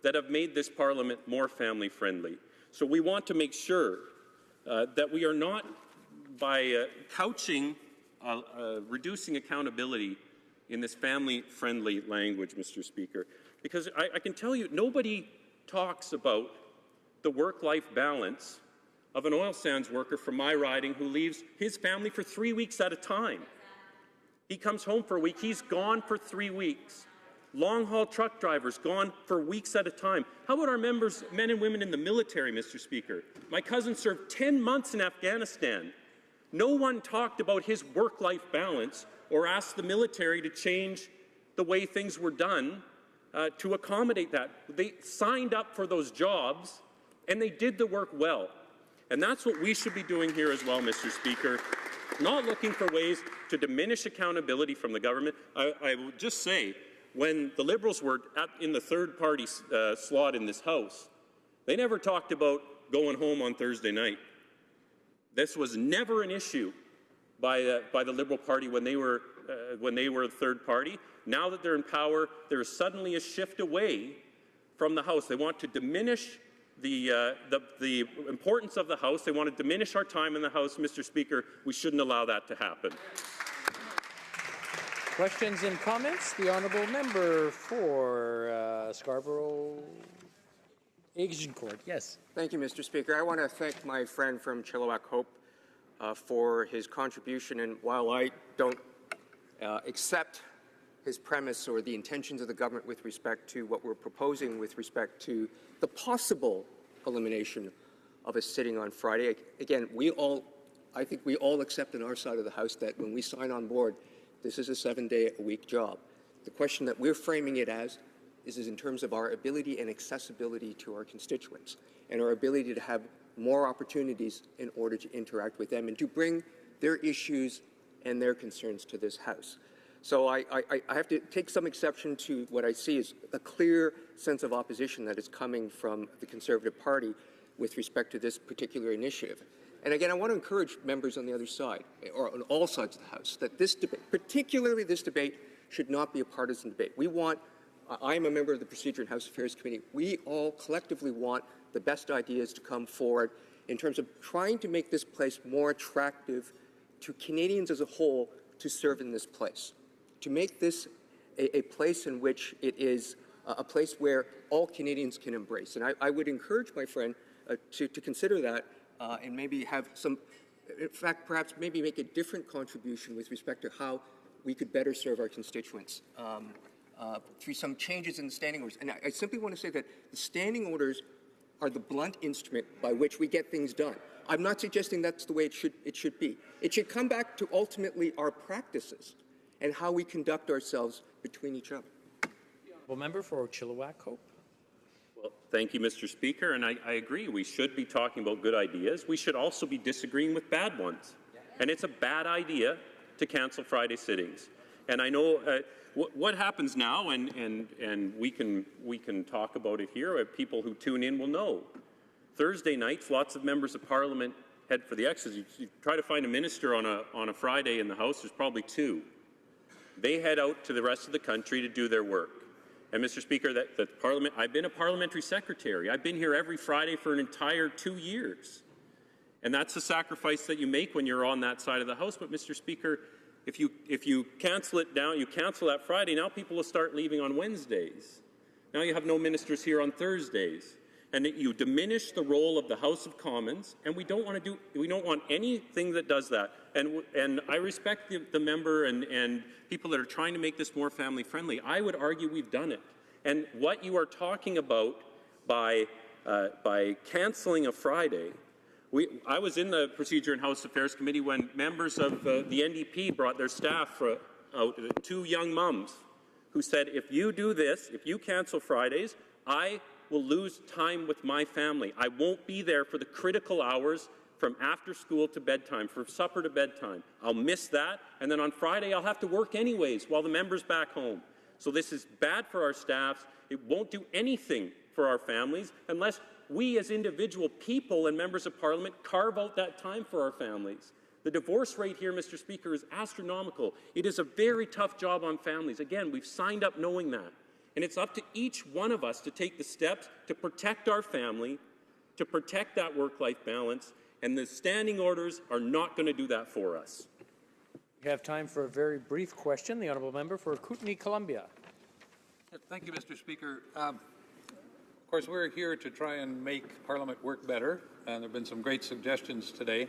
that have made this Parliament more family-friendly. So we want to make sure that we are not, by couching, reducing accountability in this family-friendly language, Mr. Speaker, because I can tell you, nobody talks about the work-life balance of an oil sands worker from my riding who leaves his family for 3 weeks at a time. He comes home for a week, he's gone for 3 weeks. Long-haul truck drivers gone for weeks at a time. How about our members, men and women in the military, Mr. Speaker? My cousin served 10 months in Afghanistan. No one talked about his work-life balance or asked the military to change the way things were done to accommodate that. They signed up for those jobs, and they did the work well. And that's what we should be doing here as well, Mr. Speaker, not looking for ways to diminish accountability from the government. I will just say, when the Liberals were in the third-party slot in this House, they never talked about going home on Thursday night. This was never an issue by the Liberal Party when they were a third party. Now that they're in power, there is suddenly a shift away from the House. They want to diminish the importance of the House. They want to diminish our time in the House. Mr. Speaker, we shouldn't allow that to happen. Questions and comments? The honourable member for Scarborough Agincourt. Yes. Thank you, Mr. Speaker. I want to thank my friend from Chilliwack Hope for his contribution. And while I don't accept his premise or the intentions of the government with respect to what we're proposing with respect to the possible elimination of a sitting on Friday, again, I think we all accept on our side of the House that when we sign on board, this is a 7-day-a-week job. The question that we're framing it as is in terms of our ability and accessibility to our constituents and our ability to have more opportunities in order to interact with them and to bring their issues and their concerns to this House. So I have to take some exception to what I see as a clear sense of opposition that is coming from the Conservative Party with respect to this particular initiative. And again, I want to encourage members on the other side, or on all sides of the House, that this debate, particularly this debate, should not be a partisan debate. I am a member of the Procedure and House Affairs Committee. We all collectively want the best ideas to come forward in terms of trying to make this place more attractive to Canadians as a whole to serve in this place, to make this a place in which it is a place where all Canadians can embrace. And I would encourage my friend to consider that and maybe have some, in fact, perhaps maybe make a different contribution with respect to how we could better serve our constituents through some changes in the standing orders. And I simply want to say that the standing orders are the blunt instrument by which we get things done. I'm not suggesting that's the way it should be. It should come back to ultimately our practices and how we conduct ourselves between each other. Well, member for Chilliwack Hope. Well, thank you, Mr. Speaker, and I agree. We should be talking about good ideas. We should also be disagreeing with bad ones. And it's a bad idea to cancel Friday sittings. And I know what happens now, and we can talk about it here. People who tune in will know. Thursday nights, lots of members of Parliament head for the X's. You try to find a minister on a Friday in the House. There's probably two. They head out to the rest of the country to do their work. And Mr. Speaker, that Parliament, I've been a parliamentary secretary. I've been here every Friday for an entire 2 years. And that's a sacrifice that you make when you're on that side of the House. But Mr. Speaker, if you cancel it down, you cancel that Friday, now people will start leaving on Wednesdays. Now you have no ministers here on Thursdays. And that you diminish the role of the House of Commons, and we don't want anything that does that. And I respect the member and people that are trying to make this more family friendly. I would argue we've done it. And what you are talking about by canceling a Friday, I was in the Procedure and House Affairs Committee when members of the NDP brought their staff out, two young mums, who said, if you do this, if you cancel Fridays, I will lose time with my family. I won't be there for the critical hours from after school to bedtime, from supper to bedtime. I'll miss that, and then on Friday I'll have to work anyways while the member's back home. So this is bad for our staffs. It won't do anything for our families unless we as individual people and members of Parliament carve out that time for our families. The divorce rate here, Mr. Speaker, is astronomical. It is a very tough job on families. Again, we've signed up knowing that. And it's up to each one of us to take the steps to protect our family, to protect that work-life balance, and the standing orders are not going to do that for us. We have time for a very brief question. The honourable member for Kootenay, Columbia. Thank you, Mr. Speaker. Of course, we're here to try and make Parliament work better, and there have been some great suggestions today.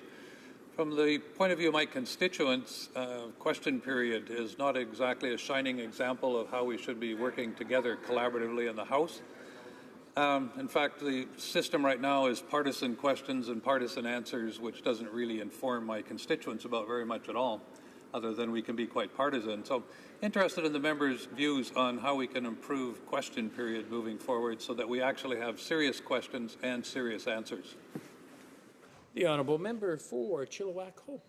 From the point of view of my constituents, question period is not exactly a shining example of how we should be working together collaboratively in the House. In fact, the system right now is partisan questions and partisan answers, which doesn't really inform my constituents about very much at all, other than we can be quite partisan. So interested in the members' views on how we can improve question period moving forward so that we actually have serious questions and serious answers. The honourable member for Chilliwack Hope.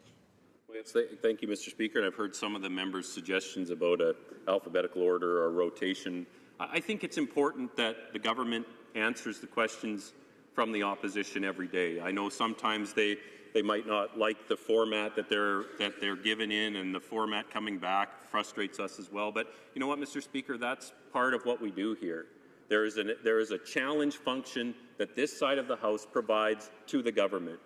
Well, thank you, Mr. Speaker. And I've heard some of the members' suggestions about an alphabetical order or rotation. I think it's important that the government answers the questions from the opposition every day. I know sometimes they might not like the format that they're given in, and the format coming back frustrates us as well. But you know what, Mr. Speaker, that's part of what we do here. There is a challenge function that this side of the House provides to the government.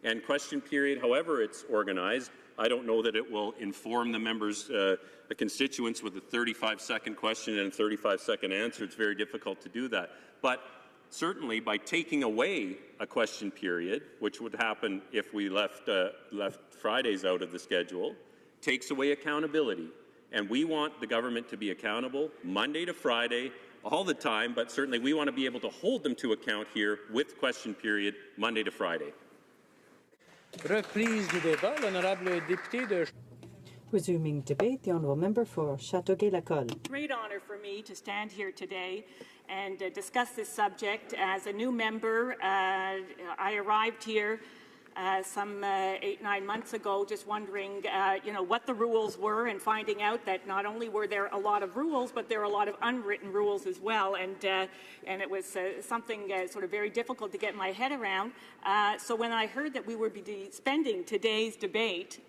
And question period, however it's organized, I don't know that it will inform the members, the constituents with a 35-second question and a 35-second answer. It's very difficult to do that. But certainly by taking away a question period, which would happen if we left Fridays out of the schedule, takes away accountability. And we want the government to be accountable Monday to Friday, all the time, but certainly we want to be able to hold them to account here with question period Monday to Friday. Reprise du débat, l'honorable député de... Resuming debate, the honourable member for Châteauguay-Lacolle. Great honour for me to stand here today and discuss this subject. As a new member, I arrived here some 8-9 months ago, just wondering, what the rules were, and finding out that not only were there a lot of rules, but there were a lot of unwritten rules as well, and it was something sort of very difficult to get my head around. So when I heard that we would be spending today's debate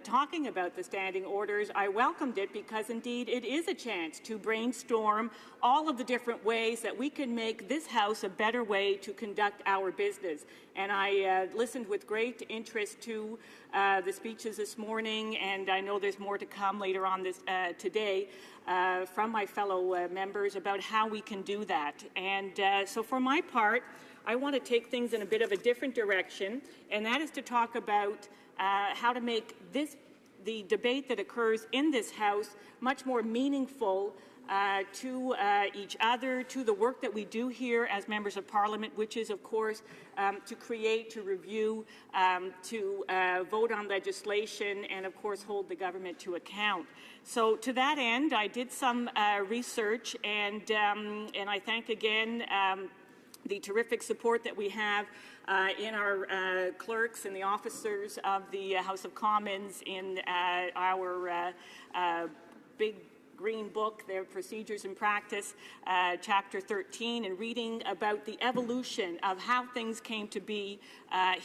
talking about the standing orders, I welcomed it because indeed it is a chance to brainstorm all of the different ways that we can make this House a better way to conduct our business. And I listened with great interest to the speeches this morning, and I know there's more to come later on this today from my fellow members about how we can do that. And so for my part, I want to take things in a bit of a different direction, and that is to talk about how to make this the debate that occurs in this House much more meaningful to each other, to the work that we do here as members of Parliament, which is, of course, to create, to review, to vote on legislation, and, of course, hold the government to account. So to that end, I did some research, and I thank again the terrific support that we have in our clerks and the officers of the House of Commons in our big green book, their Procedures and Practice, Chapter 13, and reading about the evolution of how things came to be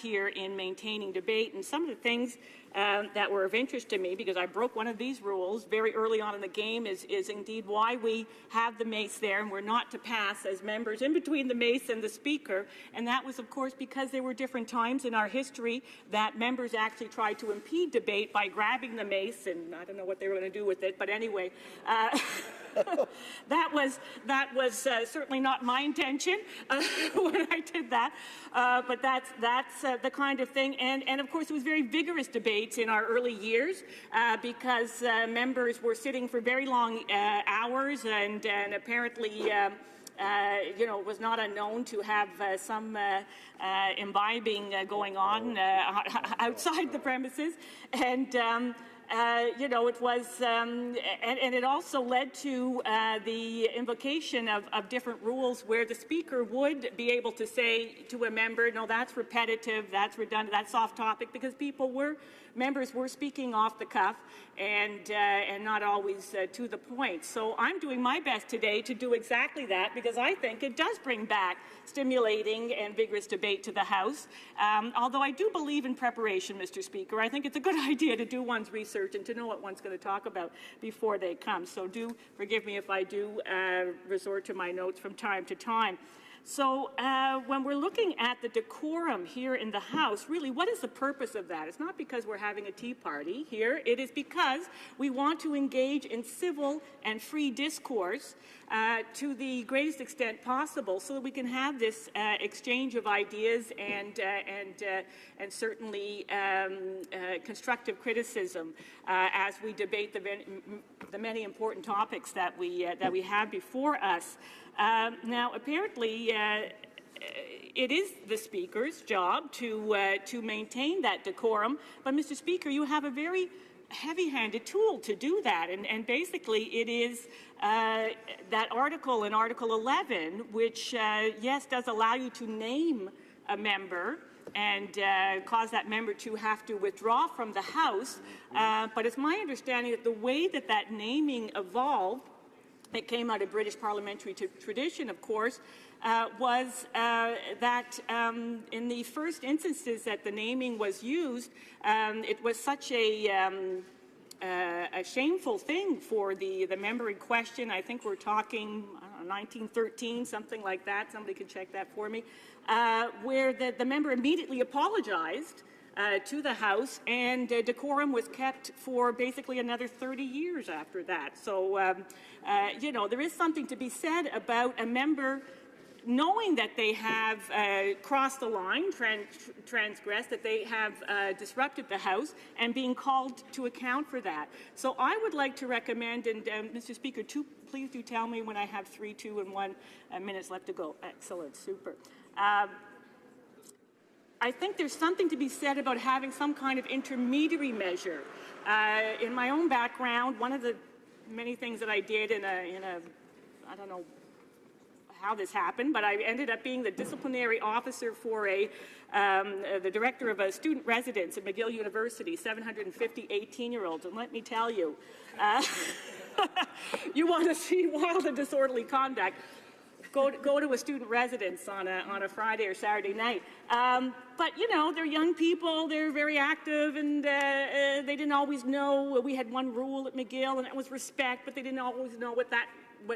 here in maintaining debate. And some of the things that were of interest to me, because I broke one of these rules very early on in the game, is indeed why we have the mace there, and we're not to pass as members in between the mace and the Speaker. And that was, of course, because there were different times in our history that members actually tried to impede debate by grabbing the mace, and I don't know what they were going to do with it, but anyway, that was certainly not my intention when I did that, but that's the kind of thing. And of course, it was very vigorous debates in our early years because members were sitting for very long hours, and apparently it was not unknown to have some imbibing going on outside the premises, and it was, and it also led to the invocation of different rules where the Speaker would be able to say to a member, no, that's repetitive, that's redundant, that's off topic, because members were speaking off the cuff and not always to the point. So I'm doing my best today to do exactly that, because I think it does bring back stimulating and vigorous debate to the House. Although I do believe in preparation, Mr. Speaker. I think it's a good idea to do one's research and to know what one's going to talk about before they come. So do forgive me if I do resort to my notes from time to time. So when we're looking at the decorum here in the House, really, what is the purpose of that? It's not because we're having a tea party here. It is because we want to engage in civil and free discourse to the greatest extent possible, so that we can have this exchange of ideas and certainly constructive criticism as we debate the many important topics that we have before us. Now, apparently, it is the Speaker's job to maintain that decorum, but, Mr. Speaker, you have a very heavy-handed tool to do that, and basically it is that article in Article 11, which, yes, does allow you to name a member and cause that member to have to withdraw from the House, but it's my understanding that the way that naming evolved, it came out of British parliamentary tradition, of course, was that in the first instances that the naming was used, it was such a shameful thing for the member in question. I think we're talking 1913, something like that. Somebody could check that for me, where the member immediately apologized to the House, and decorum was kept for basically another 30 years after that. So, there is something to be said about a member knowing that they have crossed the line, transgressed, that they have disrupted the House, and being called to account for that. So I would like to recommend, and Mr. Speaker, please do tell me when I have 3, 2, and 1 minutes left to go. Excellent, super. I think there's something to be said about having some kind of intermediary measure. In my own background, one of the many things that I did in a I don't know how this happened, but I ended up being the disciplinary officer for the director of a student residence at McGill University, 750 18-year-olds. And let me tell you, you want to see wild and disorderly conduct, go to a student residence on a Friday or Saturday night. But, they're young people, they're very active, and they didn't always know. We had one rule at McGill, and it was respect, but they didn't always know what that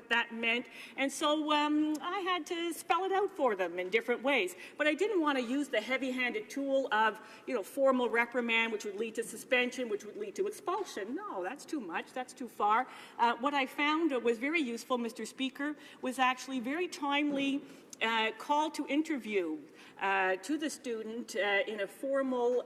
that meant. And so I had to spell it out for them in different ways. But I didn't want to use the heavy-handed tool of, formal reprimand, which would lead to suspension, which would lead to expulsion. No, that's too much. That's too far. What I found was very useful, Mr. Speaker, was actually very timely call to interview to the student in a formal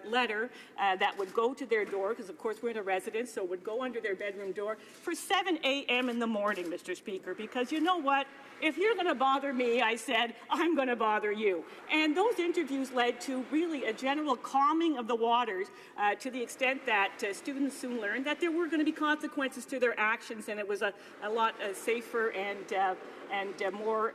letter that would go to their door, because of course we're in a residence, so it would go under their bedroom door for 7 a.m. in the morning, Mr. Speaker, because you know what? If you're going to bother me, I said, I'm going to bother you. And those interviews led to really a general calming of the waters to the extent that students soon learned that there were going to be consequences to their actions, and it was a lot safer and more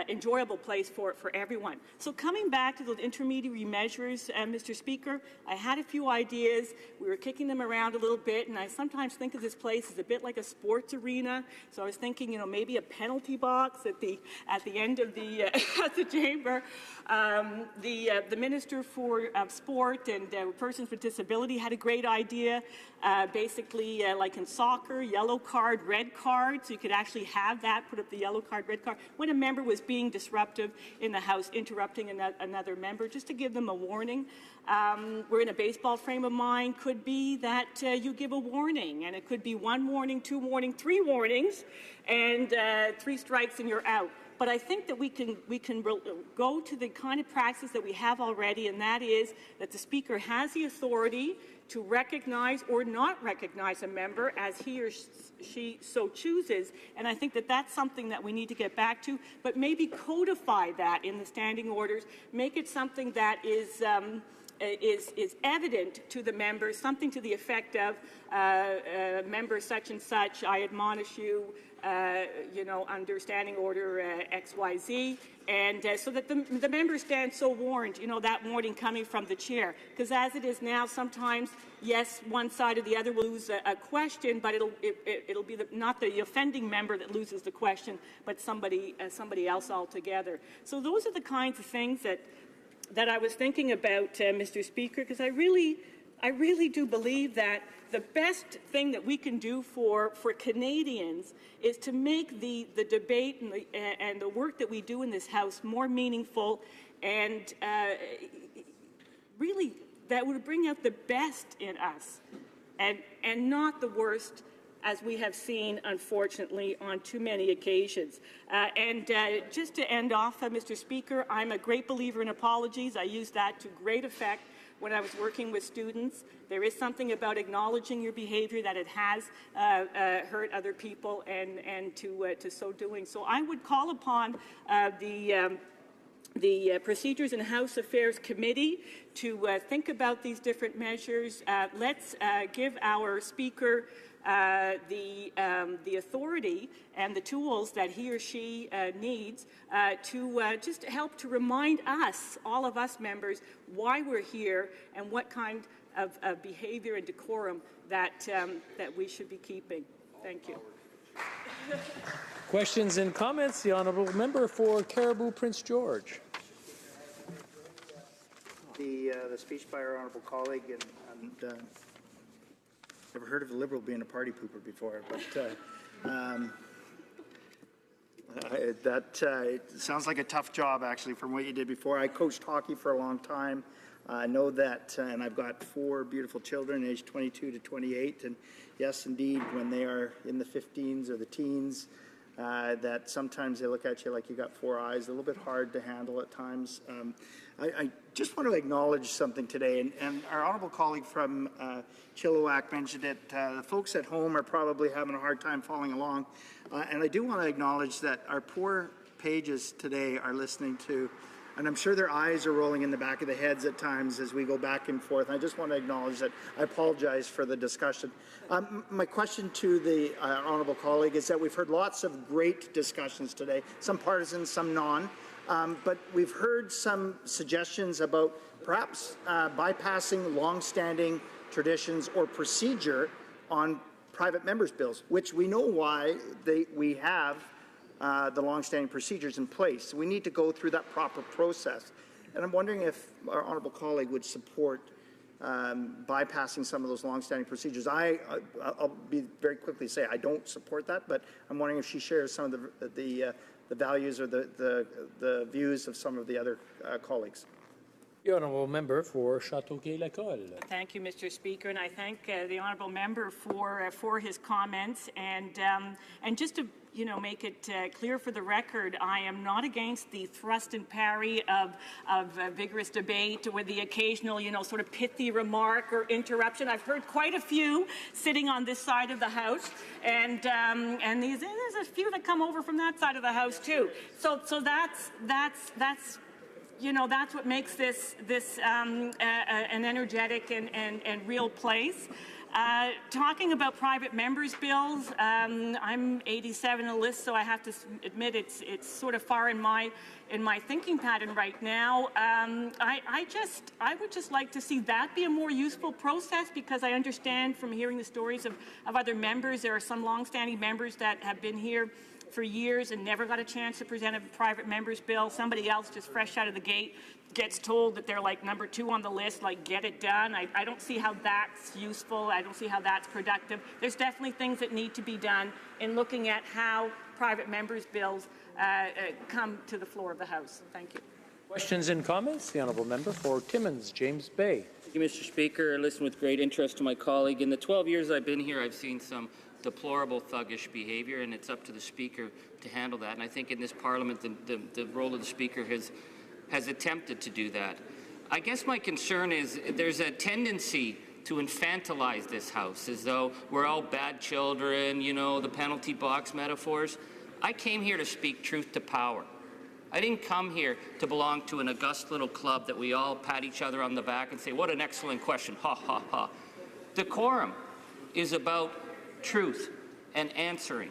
enjoyable place for everyone. So coming back to those intermediary measures, Mr. Speaker, I had a few ideas. We were kicking them around a little bit, and I sometimes think of this place as a bit like a sports arena. So I was thinking, maybe a penalty box at the end of the at the chamber. The Minister for Sport and Persons with Disability had a great idea. Basically, like in soccer, yellow card, red card, so you could actually have that, put up the yellow card, red card, when a member was being disruptive in the House, interrupting another member, just to give them a warning. We're in a baseball frame of mind, could be that you give a warning, and it could be 1 warning, 2 warning, 3 warnings, and 3 strikes and you're out. But I think that we can go to the kind of practice that we have already, and that is that the Speaker has the authority to recognize or not recognize a member as he or she so chooses. And I think that that's something that we need to get back to, but maybe codify that in the standing orders, make it something that is evident to the members, something to the effect of member such and such, I admonish you, under standing order XYZ, and so that the members stand so warned, that warning coming from the chair. Because as it is now, sometimes, yes, one side or the other will lose a question, but it'll be not the offending member that loses the question, but somebody else altogether. So those are the kinds of things that I was thinking about, Mr. Speaker, because I really do believe that the best thing that we can do for Canadians is to make the debate and the work that we do in this House more meaningful, and really that would bring out the best in us and not the worst, as we have seen, unfortunately, on too many occasions. Just to end off, Mr. Speaker, I'm a great believer in apologies. I use that to great effect when I was working with students. There is something about acknowledging your behavior, that it has hurt other people, and to so doing. So I would call upon the Procedures and House Affairs Committee to think about these different measures. Let's give our Speaker the authority and the tools that he or she needs to just help to remind us, all of us members, why we're here and what kind of behavior and decorum that we should be keeping. Thank you. Questions and comments? The Honourable Member for Caribou Prince George. The speech by our honourable colleague, and never heard of a Liberal being a party pooper before, but it sounds like a tough job, actually, from what you did before. I coached hockey for a long time. I know that, and I've got 4 beautiful children, aged 22 to 28, and yes, indeed, when they are in the 15s or the teens, that sometimes they look at you like you got 4 eyes, a little bit hard to handle at times. I just want to acknowledge something today, and our honourable colleague from Chilliwack mentioned it. The folks at home are probably having a hard time following along, and I do want to acknowledge that our poor pages today are listening to, and I'm sure their eyes are rolling in the back of the heads at times as we go back and forth. And I just want to acknowledge that. I apologize for the discussion. My question to the honourable colleague is that we've heard lots of great discussions today, some partisan, some non, but we've heard some suggestions about perhaps bypassing long-standing traditions or procedure on private members' bills, which we know why we have the long-standing procedures in place. We need to go through that proper process. And I'm wondering if our honourable colleague would support bypassing some of those longstanding procedures. I'll be very quickly say I don't support that, but I'm wondering if she shares some of the values or the views of some of the other colleagues. The honourable member for Châteauguay-Lacolle. Thank you, Mr. Speaker, and I thank the honourable member for his comments. And just to make it clear for the record, I am not against the thrust and parry of vigorous debate with the occasional, sort of pithy remark or interruption. I've heard quite a few sitting on this side of the House, and there's a few that come over from that side of the House too. So that's what makes this an energetic and real place. Talking about private members' bills, I'm 87 on the list, so I have to admit it's sort of far in my thinking pattern right now. I would just like to see that be a more useful process, because I understand from hearing the stories of other members, there are some long-standing members that have been here for years and never got a chance to present a private member's bill. Somebody else just fresh out of the gate gets told that they're like number 2 on the list, like get it done. I don't see how that's useful. I don't see how that's productive. There's definitely things that need to be done in looking at how private members' bills come to the floor of the House. Thank you. Questions and comments? The honourable member for Timmins, James Bay. Thank you, Mr. Speaker. I listened with great interest to my colleague. In the 12 years I've been here, I've seen some deplorable thuggish behavior, and it's up to the Speaker to handle that. And I think in this Parliament, the role of the Speaker has attempted to do that. I guess my concern is there's a tendency to infantilize this House, as though we're all bad children, the penalty box metaphors. I came here to speak truth to power. I didn't come here to belong to an august little club that we all pat each other on the back and say, what an excellent question, ha, ha, ha. Decorum is about truth and answering.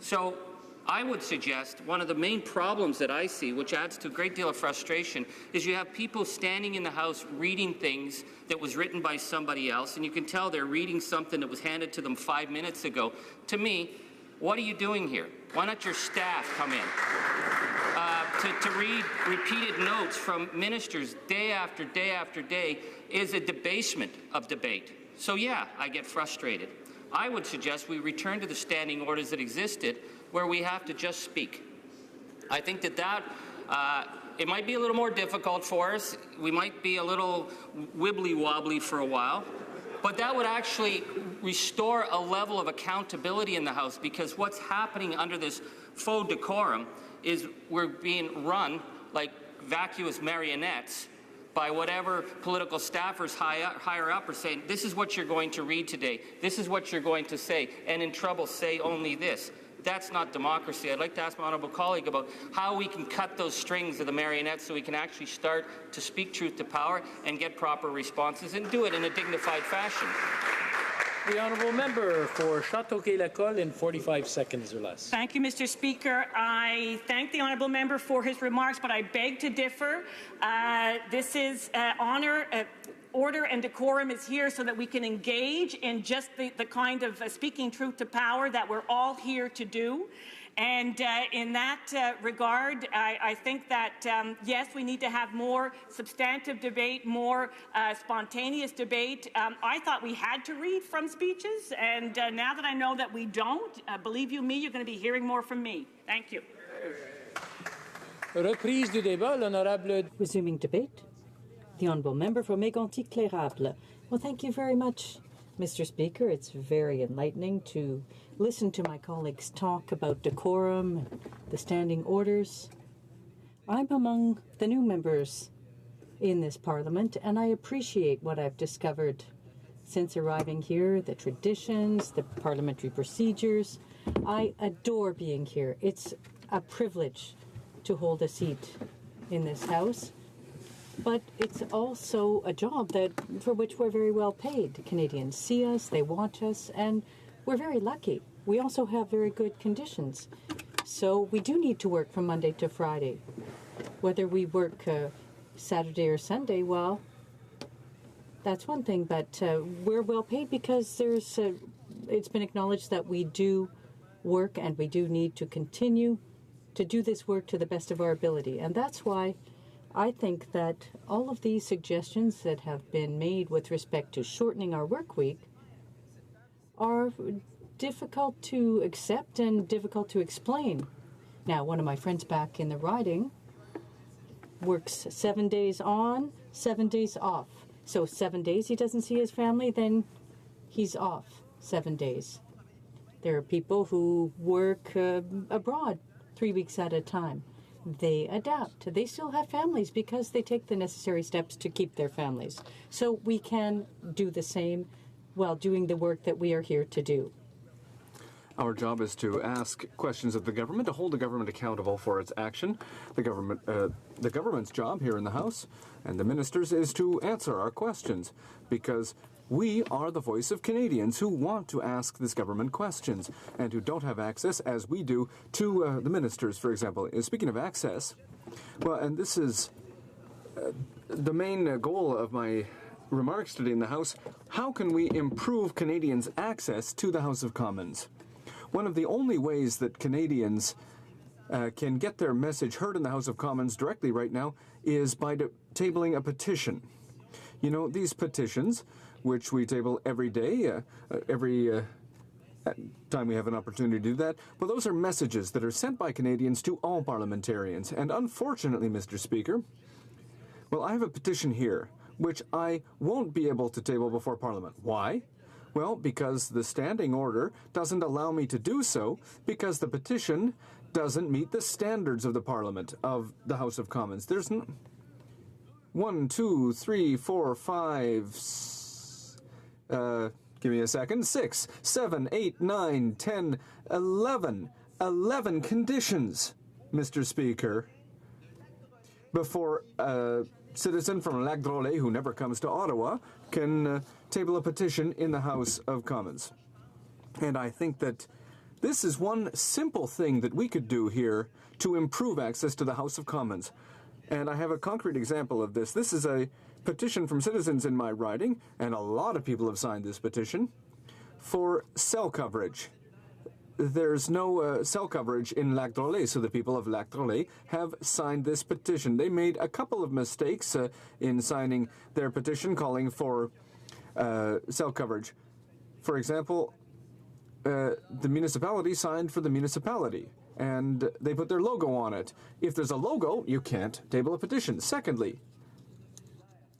So I would suggest one of the main problems that I see, which adds to a great deal of frustration, is you have people standing in the House reading things that was written by somebody else, and you can tell they're reading something that was handed to them 5 minutes ago. To me, what are you doing here? Why not your staff come in? To read repeated notes from ministers day after day after day is a debasement of debate. So yeah, I get frustrated. I would suggest we return to the standing orders that existed, where we have to just speak. I think that it might be a little more difficult for us. We might be a little wibbly-wobbly for a while, but that would actually restore a level of accountability in the House, because what's happening under this faux decorum is we're being run like vacuous marionettes by whatever political staffers higher up are saying, this is what you're going to read today, this is what you're going to say, and in trouble say only this. That's not democracy. I'd like to ask my honourable colleague about how we can cut those strings of the marionettes so we can actually start to speak truth to power and get proper responses and do it in a dignified fashion. The honourable member for Châteauguay-Lacolle in 45 seconds or less. Thank you, Mr. Speaker. I thank the honourable member for his remarks, but I beg to differ. This is order and decorum is here so that we can engage in just the kind of speaking truth to power that we're all here to do. And in that regard, I think that, yes, we need to have more substantive debate, more spontaneous debate. I thought we had to read from speeches, and now that I know that we don't, believe you me, you're going to be hearing more from me. Thank you. Reprise du débat, l'honorable. Resuming debate. The honourable member for Mégantic-Clérable. Well, thank you very much, Mr. Speaker. It's very enlightening to listen to my colleagues talk about decorum and the standing orders. I'm among the new members in this Parliament, and I appreciate what I've discovered since arriving here, the traditions, the parliamentary procedures. I adore being here. It's a privilege to hold a seat in this House, but it's also a job for which we're very well paid. Canadians see us, they want us, and we're very lucky. We also have very good conditions. So we do need to work from Monday to Friday. Whether we work Saturday or Sunday, well, that's one thing, but we're well paid because it's been acknowledged that we do work and we do need to continue to do this work to the best of our ability. And that's why I think that all of these suggestions that have been made with respect to shortening our work week are difficult to accept and difficult to explain. Now, one of my friends back in the riding works 7 days on, 7 days off. So 7 days he doesn't see his family, then he's off 7 days. There are people who work abroad 3 weeks at a time. They adapt. They still have families because they take the necessary steps to keep their families. So we can do the same while doing the work that we are here to do. Our job is to ask questions of the government, to hold the government accountable for its action. The government's job here in the House and the ministers is to answer our questions, because we are the voice of Canadians who want to ask this government questions and who don't have access, as we do, to the ministers, for example. Speaking of access, well, and this is the main goal of my remarks today in the House, how can we improve Canadians' access to the House of Commons? One of the only ways that Canadians can get their message heard in the House of Commons directly right now is by tabling a petition. You know, these petitions, which we table every day, every time we have an opportunity to do that, well, those are messages that are sent by Canadians to all parliamentarians. And unfortunately, Mr. Speaker, well, I have a petition here, which I won't be able to table before Parliament. Why? Well, because the standing order doesn't allow me to do so, because the petition doesn't meet the standards of the Parliament, of the House of Commons. There's 1, 2, 3, 4, 5, give me a second, 6, 7, 8, 9, 10, 11 conditions, Mr. Speaker, before a citizen from Lac Drôle who never comes to Ottawa can table a petition in the House of Commons. And I think that this is one simple thing that we could do here to improve access to the House of Commons. And I have a concrete example of this. This is a petition from citizens in my riding, and a lot of people have signed this petition, for cell coverage. There's no cell coverage in Lac Drôle, so the people of Lac Drôle have signed this petition. They made a couple of mistakes in signing their petition calling for cell coverage. For example, the municipality signed for the municipality, and they put their logo on it. If there's a logo, you can't table a petition. Secondly,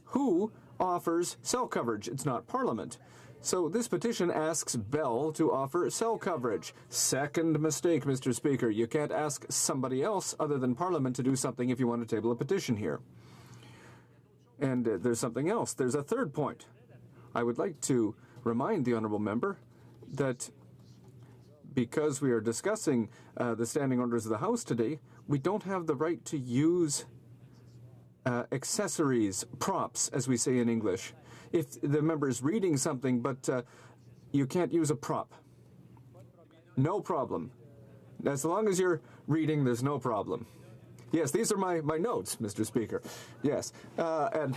who offers cell coverage? It's not Parliament. So this petition asks Bell to offer cell coverage. Second mistake, Mr. Speaker. You can't ask somebody else other than Parliament to do something if you want to table a petition here. And there's something else. There's a third point. I would like to remind the honourable member that because we are discussing the standing orders of the House today, we don't have the right to use accessories, props, as we say in English. If the member is reading something, but you can't use a prop. No problem. As long as you're reading, there's no problem. Yes, these are my notes, Mr. Speaker. Yes. And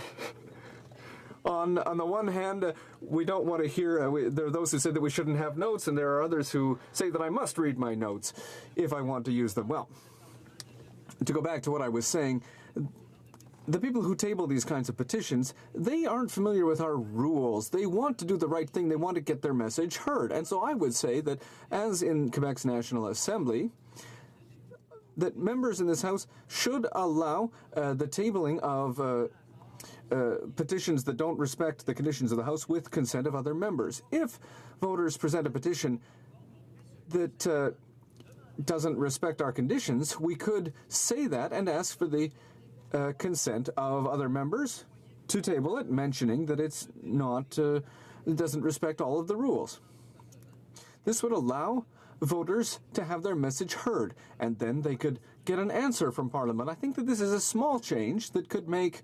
on the one hand, we don't want to hear, there are those who say that we shouldn't have notes, and there are others who say that I must read my notes if I want to use them. Well, to go back to what I was saying, the people who table these kinds of petitions, they aren't familiar with our rules. They want to do the right thing. They want to get their message heard. And so I would say that, as in Quebec's National Assembly, that members in this House should allow the tabling of petitions that don't respect the conditions of the House with consent of other members. If voters present a petition that doesn't respect our conditions, we could say that and ask for the consent of other members to table it, mentioning that it's not, it doesn't respect all of the rules. This would allow voters to have their message heard, and then they could get an answer from Parliament. I think that this is a small change that could make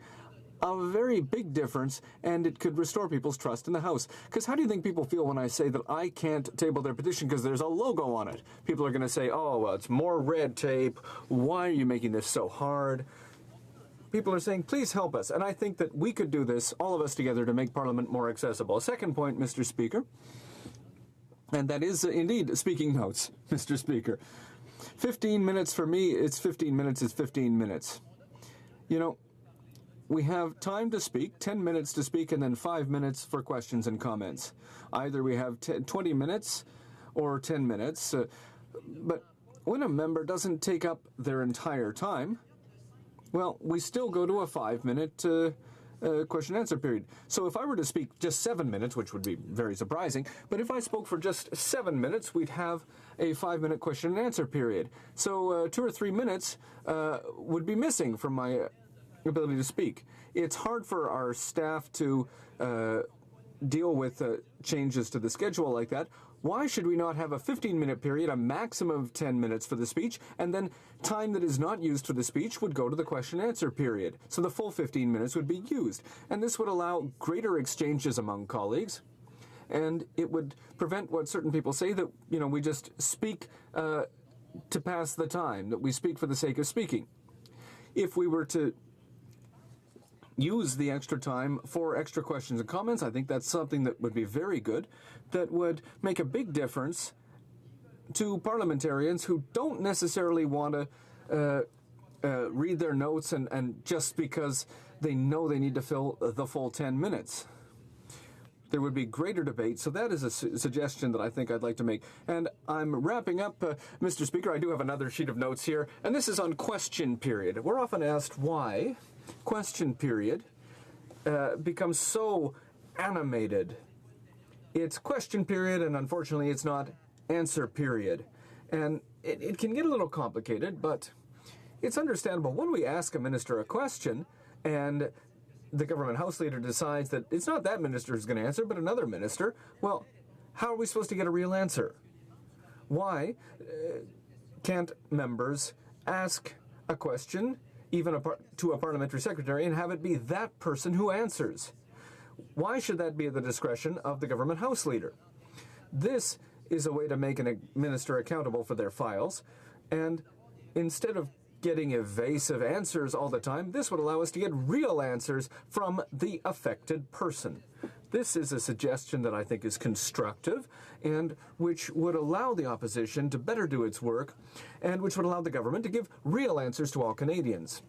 a very big difference, and it could restore people's trust in the House. Because how do you think people feel when I say that I can't table their petition because there's a logo on it? People are going to say, oh, well, it's more red tape. Why are you making this so hard? People are saying, please help us. And I think that we could do this, all of us together, to make Parliament more accessible. A second point, Mr. Speaker, and that is indeed speaking notes, Mr. Speaker. 15 minutes for me, it's 15 minutes, it's 15 minutes. You know, we have time to speak, 10 minutes to speak, and then 5 minutes for questions and comments. Either we have 20 minutes or 10 minutes, but when a member doesn't take up their entire time, well, we still go to a 5-minute question and answer period. So if I were to speak just 7 minutes, which would be very surprising, but if I spoke for just 7 minutes, we'd have a 5-minute question and answer period. So 2 or 3 minutes would be missing from my ability to speak. It's hard for our staff to deal with changes to the schedule like that. Why should we not have a 15-minute period, a maximum of 10 minutes for the speech, and then time that is not used for the speech would go to the question-answer period. So the full 15 minutes would be used. And this would allow greater exchanges among colleagues, and it would prevent what certain people say, that, you know, we just speak to pass the time, that we speak for the sake of speaking. If we were to use the extra time for extra questions and comments, I think that's something that would be very good, that would make a big difference to parliamentarians who don't necessarily want to read their notes and just because they know they need to fill the full 10 minutes. There would be greater debate, so that is a suggestion that I think I'd like to make. And I'm wrapping up, Mr. Speaker. I do have another sheet of notes here, and this is on question period. We're often asked why question period becomes so animated. It's question period, and unfortunately it's not answer period. And it can get a little complicated, but it's understandable. When we ask a minister a question and the government House leader decides that it's not that minister who's going to answer, but another minister, well, how are we supposed to get a real answer? Why can't members ask a question even to a parliamentary secretary and have it be that person who answers? Why should that be at the discretion of the government House leader? This is a way to make a minister accountable for their files, and instead of getting evasive answers all the time, this would allow us to get real answers from the affected person. This is a suggestion that I think is constructive and which would allow the opposition to better do its work and which would allow the government to give real answers to all Canadians.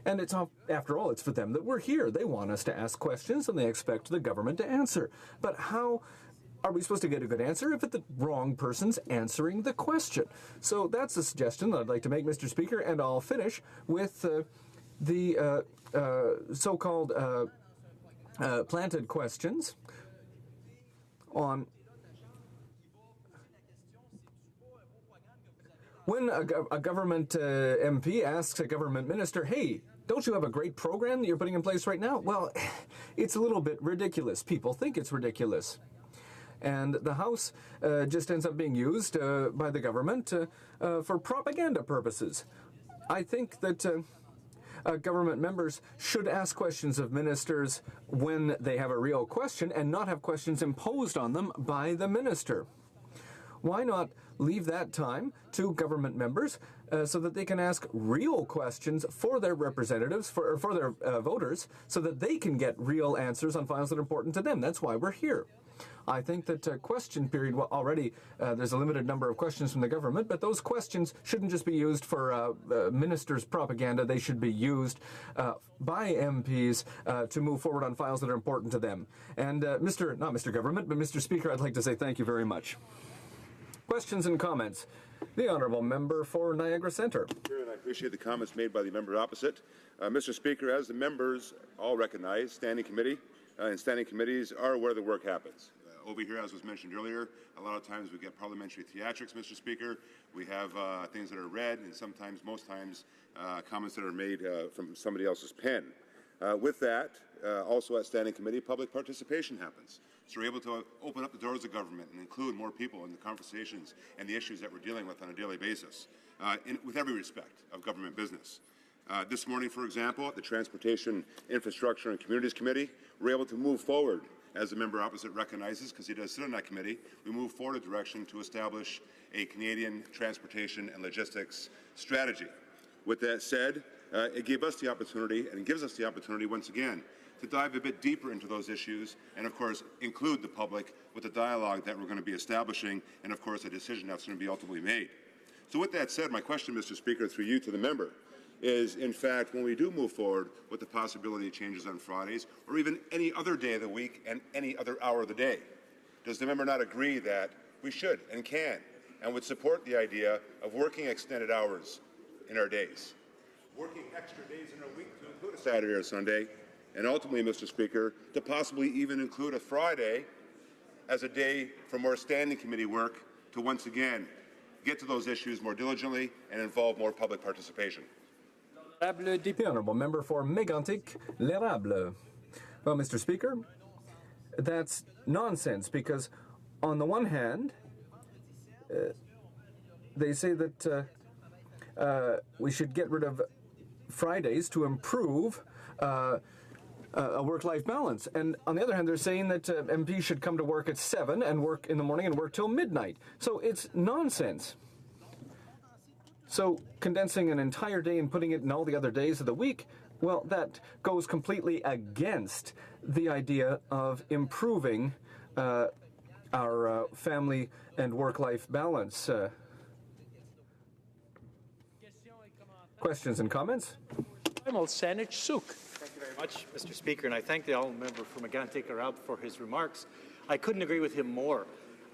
And it's, after all, it's for them that we're here. They want us to ask questions and they expect the government to answer. But how are we supposed to get a good answer if the wrong person's answering the question? So that's a suggestion that I'd like to make, Mr. Speaker, and I'll finish with the so-called planted questions on when a government MP asks a government minister, hey, don't you have a great program that you're putting in place right now? Well, it's a little bit ridiculous. People think it's ridiculous. And the House just ends up being used by the government for propaganda purposes. I think that government members should ask questions of ministers when they have a real question and not have questions imposed on them by the minister. Why not leave that time to government members so that they can ask real questions for their representatives, for their voters, so that they can get real answers on files that are important to them? That's why we're here. I think that question period, well, already there's a limited number of questions from the government, but those questions shouldn't just be used for ministers' propaganda. They should be used by MPs to move forward on files that are important to them. And not Mr. Government, but Mr. Speaker, I'd like to say thank you very much. Questions and comments. The Honourable Member for Niagara Centre. And I appreciate the comments made by the member opposite. Mr. Speaker, as the members all recognize, standing committee and standing committees are where the work happens. Over here, as was mentioned earlier, a lot of times we get parliamentary theatrics, Mr. Speaker. We have things that are read and sometimes, most times, comments that are made from somebody else's pen. With that, also at standing committee, public participation happens. So we're able to open up the doors of government and include more people in the conversations and the issues that we're dealing with on a daily basis, with every respect of government business. This morning, for example, at the Transportation, Infrastructure and Communities Committee, we're able to move forward, as the member opposite recognizes, because he does sit on that committee, we move forward a direction to establish a Canadian transportation and logistics strategy. With that said, it gave us the opportunity, and it gives us the opportunity once again, to dive a bit deeper into those issues and, of course, include the public with the dialogue that we're going to be establishing and, of course, a decision that's going to be ultimately made. So with that said, my question, Mr. Speaker, through you to the member, is, in fact, when we do move forward with the possibility of changes on Fridays or even any other day of the week and any other hour of the day, does the member not agree that we should and can and would support the idea of working extended hours in our days, working extra days in our week to include a Saturday or Sunday, and ultimately, Mr. Speaker, to possibly even include a Friday as a day for more standing committee work to once again get to those issues more diligently and involve more public participation? The honourable member for Mégantic, L'Érable. Well, Mr. Speaker, that's nonsense because on the one hand, they say that we should get rid of Fridays to improve a work-life balance. And on the other hand, they're saying that MPs should come to work at 7 and work in the morning and work till midnight. So it's nonsense. So condensing an entire day and putting it in all the other days of the week, well, that goes completely against the idea of improving our family and work-life balance. Questions and comments? Thank you very much, Mr. Speaker, and I thank the honourable member for Mégantic for his remarks. I couldn't agree with him more.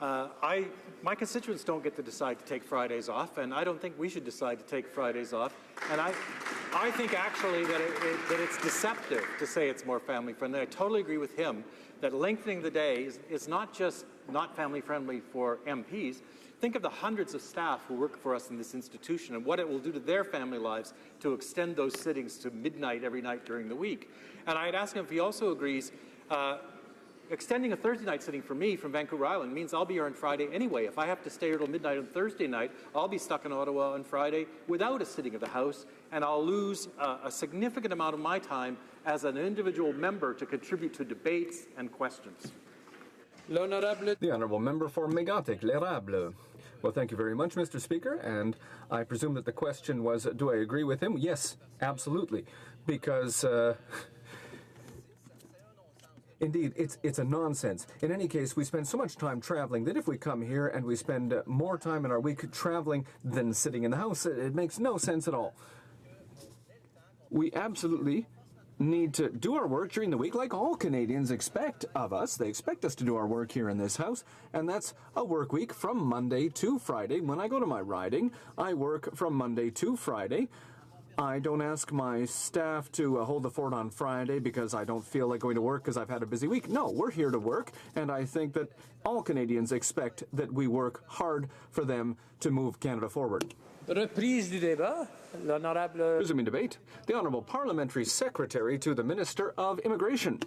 My constituents don't get to decide to take Fridays off, and I don't think we should decide to take Fridays off. And I think actually that it's deceptive to say it's more family-friendly. I totally agree with him that lengthening the day is not just not family-friendly for MPs. Think of the hundreds of staff who work for us in this institution and what it will do to their family lives to extend those sittings to midnight every night during the week. And I'd ask him if he also agrees extending a Thursday night sitting for me from Vancouver Island means I'll be here on Friday anyway. If I have to stay here till midnight on Thursday night, I'll be stuck in Ottawa on Friday without a sitting of the House, and I'll lose a significant amount of my time as an individual member to contribute to debates and questions. The honourable member for Mégantic, L'Érable. Well, thank you very much, Mr. Speaker, and I presume that the question was, do I agree with him? Yes, absolutely, because indeed, it's a nonsense. In any case, we spend so much time traveling that if we come here and we spend more time in our week traveling than sitting in the House, it makes no sense at all. We absolutely need to do our work during the week like all Canadians expect of us. They expect us to do our work here in this House, and that's a work week from Monday to Friday. When I go to my riding, I work from Monday to Friday. I don't ask my staff to hold the fort on Friday because I don't feel like going to work because I've had a busy week. No, we're here to work, and I think that all Canadians expect that we work hard for them to move Canada forward. Reprise du débat. L'honorable. Resuming debate, the Honourable Parliamentary Secretary to the Minister of Immigration.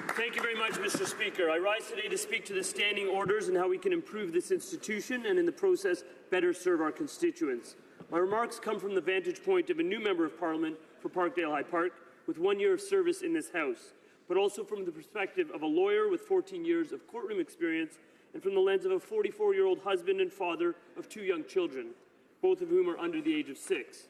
Thank you very much, Mr. Speaker. I rise today to speak to the standing orders and how we can improve this institution and in the process better serve our constituents. My remarks come from the vantage point of a new Member of Parliament for Parkdale High Park with 1 year of service in this House, but also from the perspective of a lawyer with 14 years of courtroom experience and from the lens of a 44-year-old husband and father of 2 young children, both of whom are under the age of 6.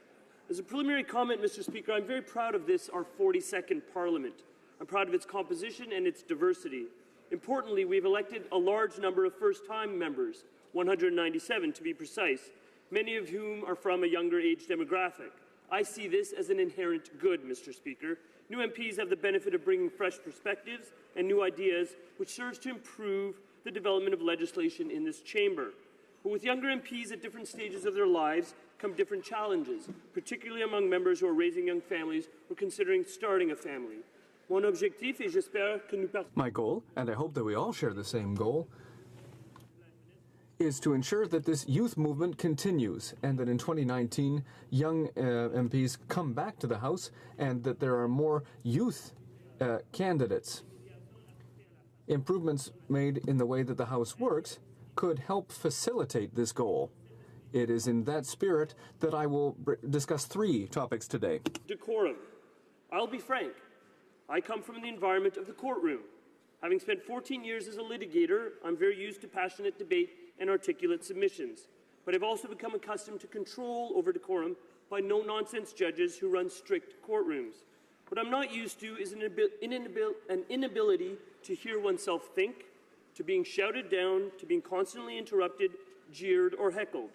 As a preliminary comment, Mr. Speaker, I'm very proud of this, our 42nd Parliament. I'm proud of its composition and its diversity. Importantly, we've elected a large number of first-time members, 197 to be precise, many of whom are from a younger age demographic. I see this as an inherent good, Mr. Speaker. New MPs have the benefit of bringing fresh perspectives and new ideas, which serves to improve the development of legislation in this chamber. But with younger MPs at different stages of their lives come different challenges, particularly among members who are raising young families or considering starting a family. Mon objectif, et j'espère que nous My goal, and I hope that we all share the same goal, is to ensure that this youth movement continues and that in 2019 young MPs come back to the House and that there are more youth candidates. Improvements made in the way that the House works could help facilitate this goal. It is in that spirit that I will discuss 3 topics today. Decorum. I'll be frank. I come from the environment of the courtroom. Having spent 14 years as a litigator, I'm very used to passionate debate and articulate submissions. But I've also become accustomed to control over decorum by no-nonsense judges who run strict courtrooms. What I'm not used to is an inability to hear oneself think, to being shouted down, to being constantly interrupted, jeered, or heckled.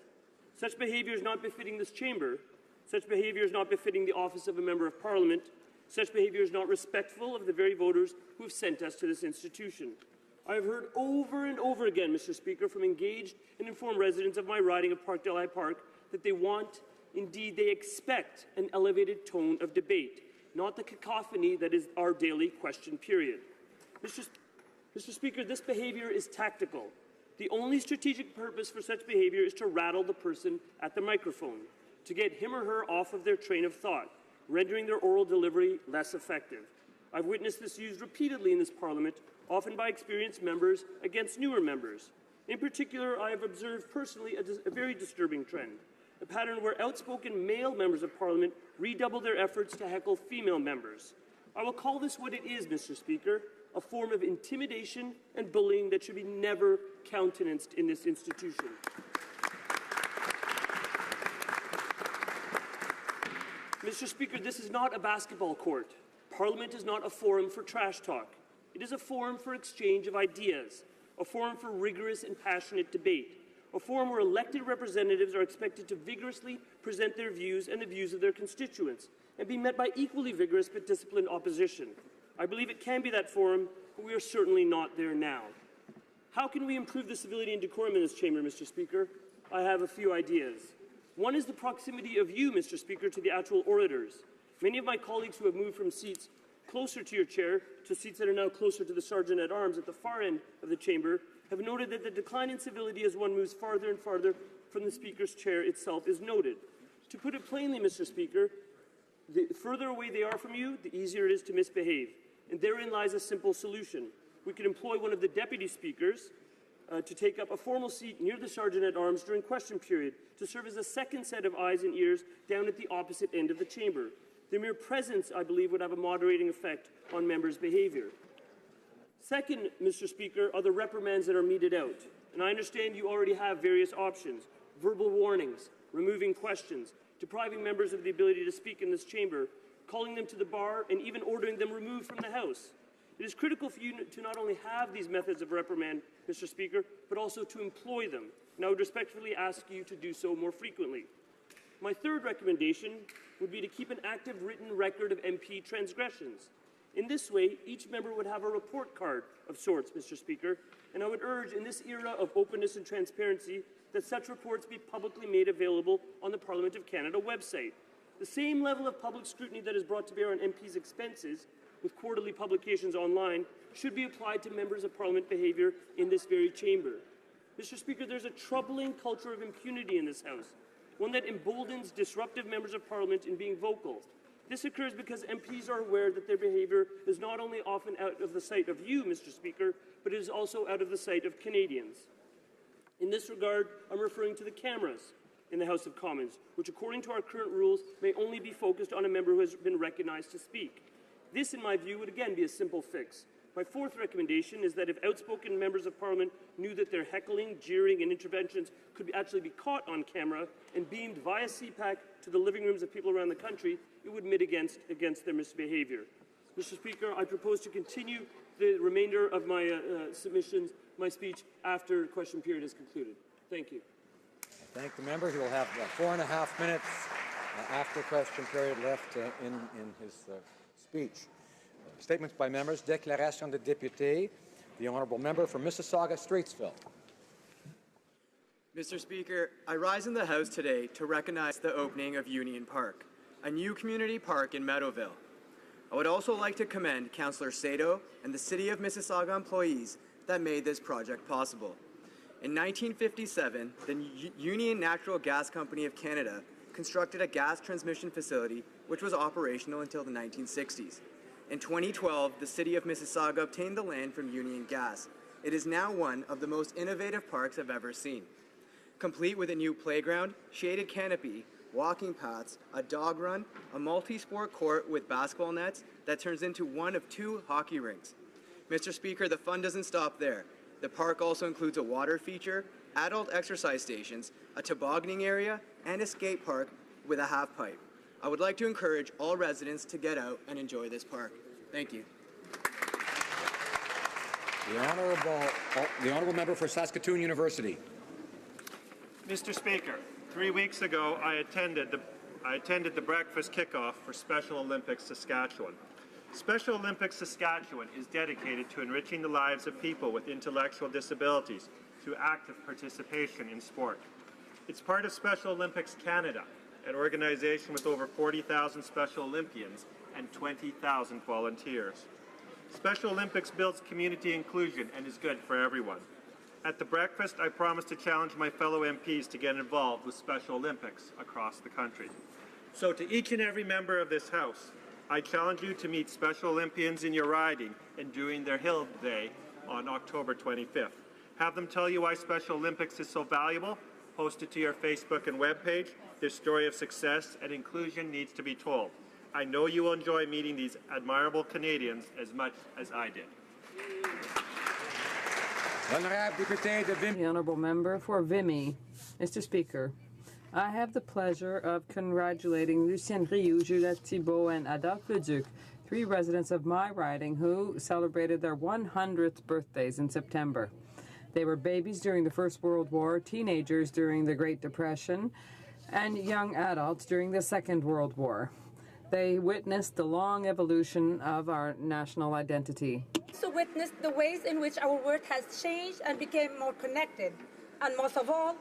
Such behavior is not befitting this chamber, Such behaviour is not befitting the office of a Member of Parliament. Such behaviour is not respectful of the very voters who have sent us to this institution. I have heard over and over again, Mr. Speaker, from engaged and informed residents of my riding of Parkdale High Park that they want, indeed they expect, an elevated tone of debate, not the cacophony that is our daily question period. Mr. Speaker, this behaviour is tactical. The only strategic purpose for such behaviour is to rattle the person at the microphone, to get him or her off of their train of thought, rendering their oral delivery less effective. I've witnessed this used repeatedly in this Parliament, often by experienced members against newer members. In particular, I have observed personally a very disturbing trend, a pattern where outspoken male members of Parliament redouble their efforts to heckle female members. I will call this what it is, Mr. Speaker, a form of intimidation and bullying that should be never countenanced in this institution. Mr. Speaker, this is not a basketball court. Parliament is not a forum for trash talk. It is a forum for exchange of ideas, a forum for rigorous and passionate debate, a forum where elected representatives are expected to vigorously present their views and the views of their constituents, and be met by equally vigorous but disciplined opposition. I believe it can be that forum, but we are certainly not there now. How can we improve the civility and decorum in this chamber, Mr. Speaker? I have a few ideas. One is the proximity of you, Mr. Speaker, to the actual orators. Many of my colleagues who have moved from seats closer to your chair to seats that are now closer to the Sergeant-at-Arms at the far end of the chamber have noted that the decline in civility as one moves farther and farther from the Speaker's chair itself is noted. To put it plainly, Mr. Speaker, the further away they are from you, the easier it is to misbehave. And therein lies a simple solution. We could employ one of the deputy speakers to take up a formal seat near the Sergeant-at-Arms during question period to serve as a second set of eyes and ears down at the opposite end of the chamber. Their mere presence, I believe, would have a moderating effect on members' behaviour. Second, Mr. Speaker, are the reprimands that are meted out. And I understand you already have various options: verbal warnings, removing questions, depriving members of the ability to speak in this chamber, calling them to the bar, and even ordering them removed from the House. It is critical for you to not only have these methods of reprimand, Mr. Speaker, but also to employ them. And I would respectfully ask you to do so more frequently. My third recommendation would be to keep an active written record of MP transgressions. In this way, each member would have a report card of sorts, Mr. Speaker, and I would urge in this era of openness and transparency that such reports be publicly made available on the Parliament of Canada website. The same level of public scrutiny that is brought to bear on MPs' expenses with quarterly publications online should be applied to members of Parliament behaviour in this very chamber. Mr. Speaker, there's a troubling culture of impunity in this House, one that emboldens disruptive members of Parliament in being vocal. This occurs because MPs are aware that their behaviour is not only often out of the sight of you, Mr. Speaker, but it is also out of the sight of Canadians. In this regard, I'm referring to the cameras in the House of Commons, which according to our current rules may only be focused on a member who has been recognised to speak. This, in my view, would again be a simple fix. My fourth recommendation is that if outspoken members of Parliament knew that their heckling, jeering and interventions could actually be caught on camera and beamed via CPAC to the living rooms of people around the country, it would mitigate against their misbehaviour. Mr. Speaker, I propose to continue the remainder of my submissions, my speech, after question period is concluded. Thank you. I thank the member. He will have 4.5 minutes after question period left in his speech. Statements by members. Déclaration de député. The honourable member for Mississauga-Streetsville. Mr. Speaker, I rise in the House today to recognize the opening of Union Park, a new community park in Meadowville. I would also like to commend Councillor Sato and the City of Mississauga employees that made this project possible. In 1957, the Union Natural Gas Company of Canada constructed a gas transmission facility which was operational until the 1960s. In 2012, the City of Mississauga obtained the land from Union Gas. It is now one of the most innovative parks I've ever seen. Complete with a new playground, shaded canopy, walking paths, a dog run, a multi-sport court with basketball nets that turns into one of 2 hockey rinks. Mr. Speaker, the fun doesn't stop there. The park also includes a water feature, adult exercise stations, a tobogganing area, and a skate park with a half pipe. I would like to encourage all residents to get out and enjoy this park. Thank you. The honourable member for Saskatoon University. Mr. Speaker, 3 weeks ago I attended the I attended the breakfast kickoff for Special Olympics Saskatchewan. Special Olympics Saskatchewan is dedicated to enriching the lives of people with intellectual disabilities through active participation in sport. It's part of Special Olympics Canada, an organization with over 40,000 Special Olympians and 20,000 volunteers. Special Olympics builds community inclusion and is good for everyone. At the breakfast, I promised to challenge my fellow MPs to get involved with Special Olympics across the country. So to each and every member of this House, I challenge you to meet Special Olympians in your riding and during their Hill Day on October 25th. Have them tell you why Special Olympics is so valuable. Post it to your Facebook and webpage. Their story of success and inclusion needs to be told. I know you will enjoy meeting these admirable Canadians as much as I did. The Honourable Member for Vimy. Mr. Speaker, I have the pleasure of congratulating Lucien Rioux, Juliette Thibault, and Adolphe Leduc, 3 residents of my riding who celebrated their 100th birthdays in September. They were babies during the First World War, teenagers during the Great Depression, and young adults during the Second World War. They witnessed the long evolution of our national identity. Also witnessed the ways in which our world has changed and became more connected, and most of all,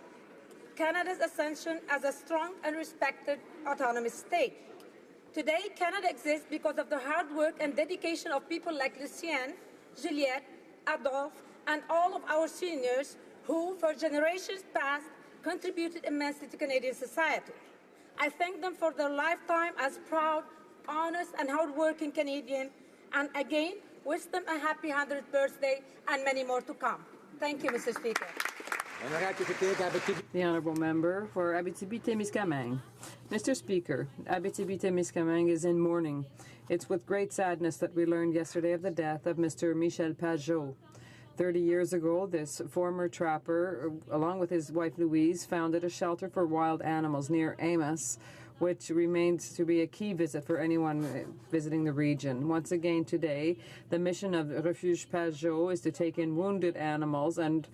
Canada's ascension as a strong and respected autonomous state. Today, Canada exists because of the hard work and dedication of people like Lucien, Juliette, Adolphe, and all of our seniors who, for generations past, contributed immensely to Canadian society. I thank them for their lifetime as proud, honest, and hard-working Canadian, and again, wish them a happy 100th birthday and many more to come. Thank you, Mr. Speaker. The Honourable Member for Abitibi-Témiscamingue. Mr. Speaker, Abitibi-Témiscamingue is in mourning. It's with great sadness that we learned yesterday of the death of Mr. Michel Pajot. 30 years ago, this former trapper, along with his wife Louise, founded a shelter for wild animals near Amos, which remains to be a key visit for anyone visiting the region. Once again today, the mission of Refuge Pajot is to take in wounded animals and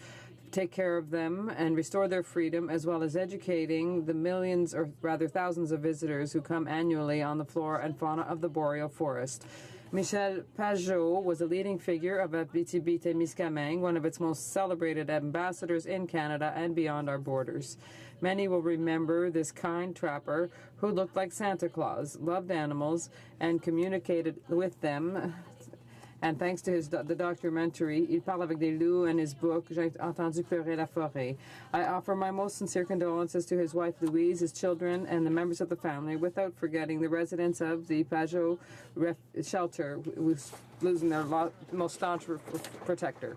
take care of them and restore their freedom, as well as educating the millions, or rather thousands, of visitors who come annually on the flora and fauna of the boreal forest. Michel Pajot was a leading figure of Abitibi-Témiscamingue, one of its most celebrated ambassadors in Canada and beyond our borders. Many will remember this kind trapper who looked like Santa Claus, loved animals, and communicated with them. And thanks to the documentary, Il parle avec des loups, and his book, J'ai entendu pleurer la forêt. I offer my most sincere condolences to his wife Louise, his children, and the members of the family, without forgetting the residents of the Pajot shelter, who's losing their most staunch protector.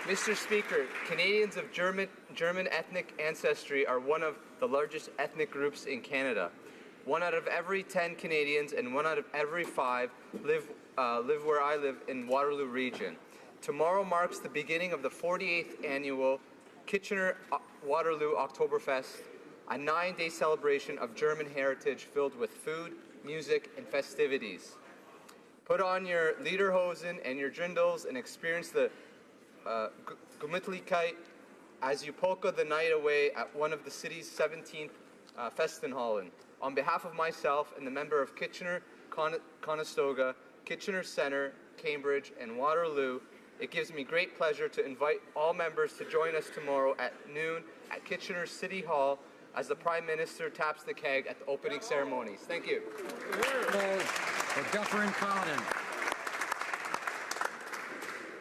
Mr. Speaker, Canadians of German ethnic ancestry are one of the largest ethnic groups in Canada. 1 out of every 10 Canadians and 1 out of every 5 live where I live in Waterloo region. Tomorrow marks the beginning of the 48th annual Kitchener-Waterloo Oktoberfest, a 9-day celebration of German heritage filled with food, music, and festivities. Put on your lederhosen and your drindles and experience the Gemütlichkeit as you polka the night away at one of the city's 17th Festenhallen. On behalf of myself and the member of Kitchener-Conestoga, Kitchener Centre, Cambridge, and Waterloo, it gives me great pleasure to invite all members to join us tomorrow at noon at Kitchener City Hall as the Prime Minister taps the keg at the opening ceremonies. Thank you. Dufferin Collin.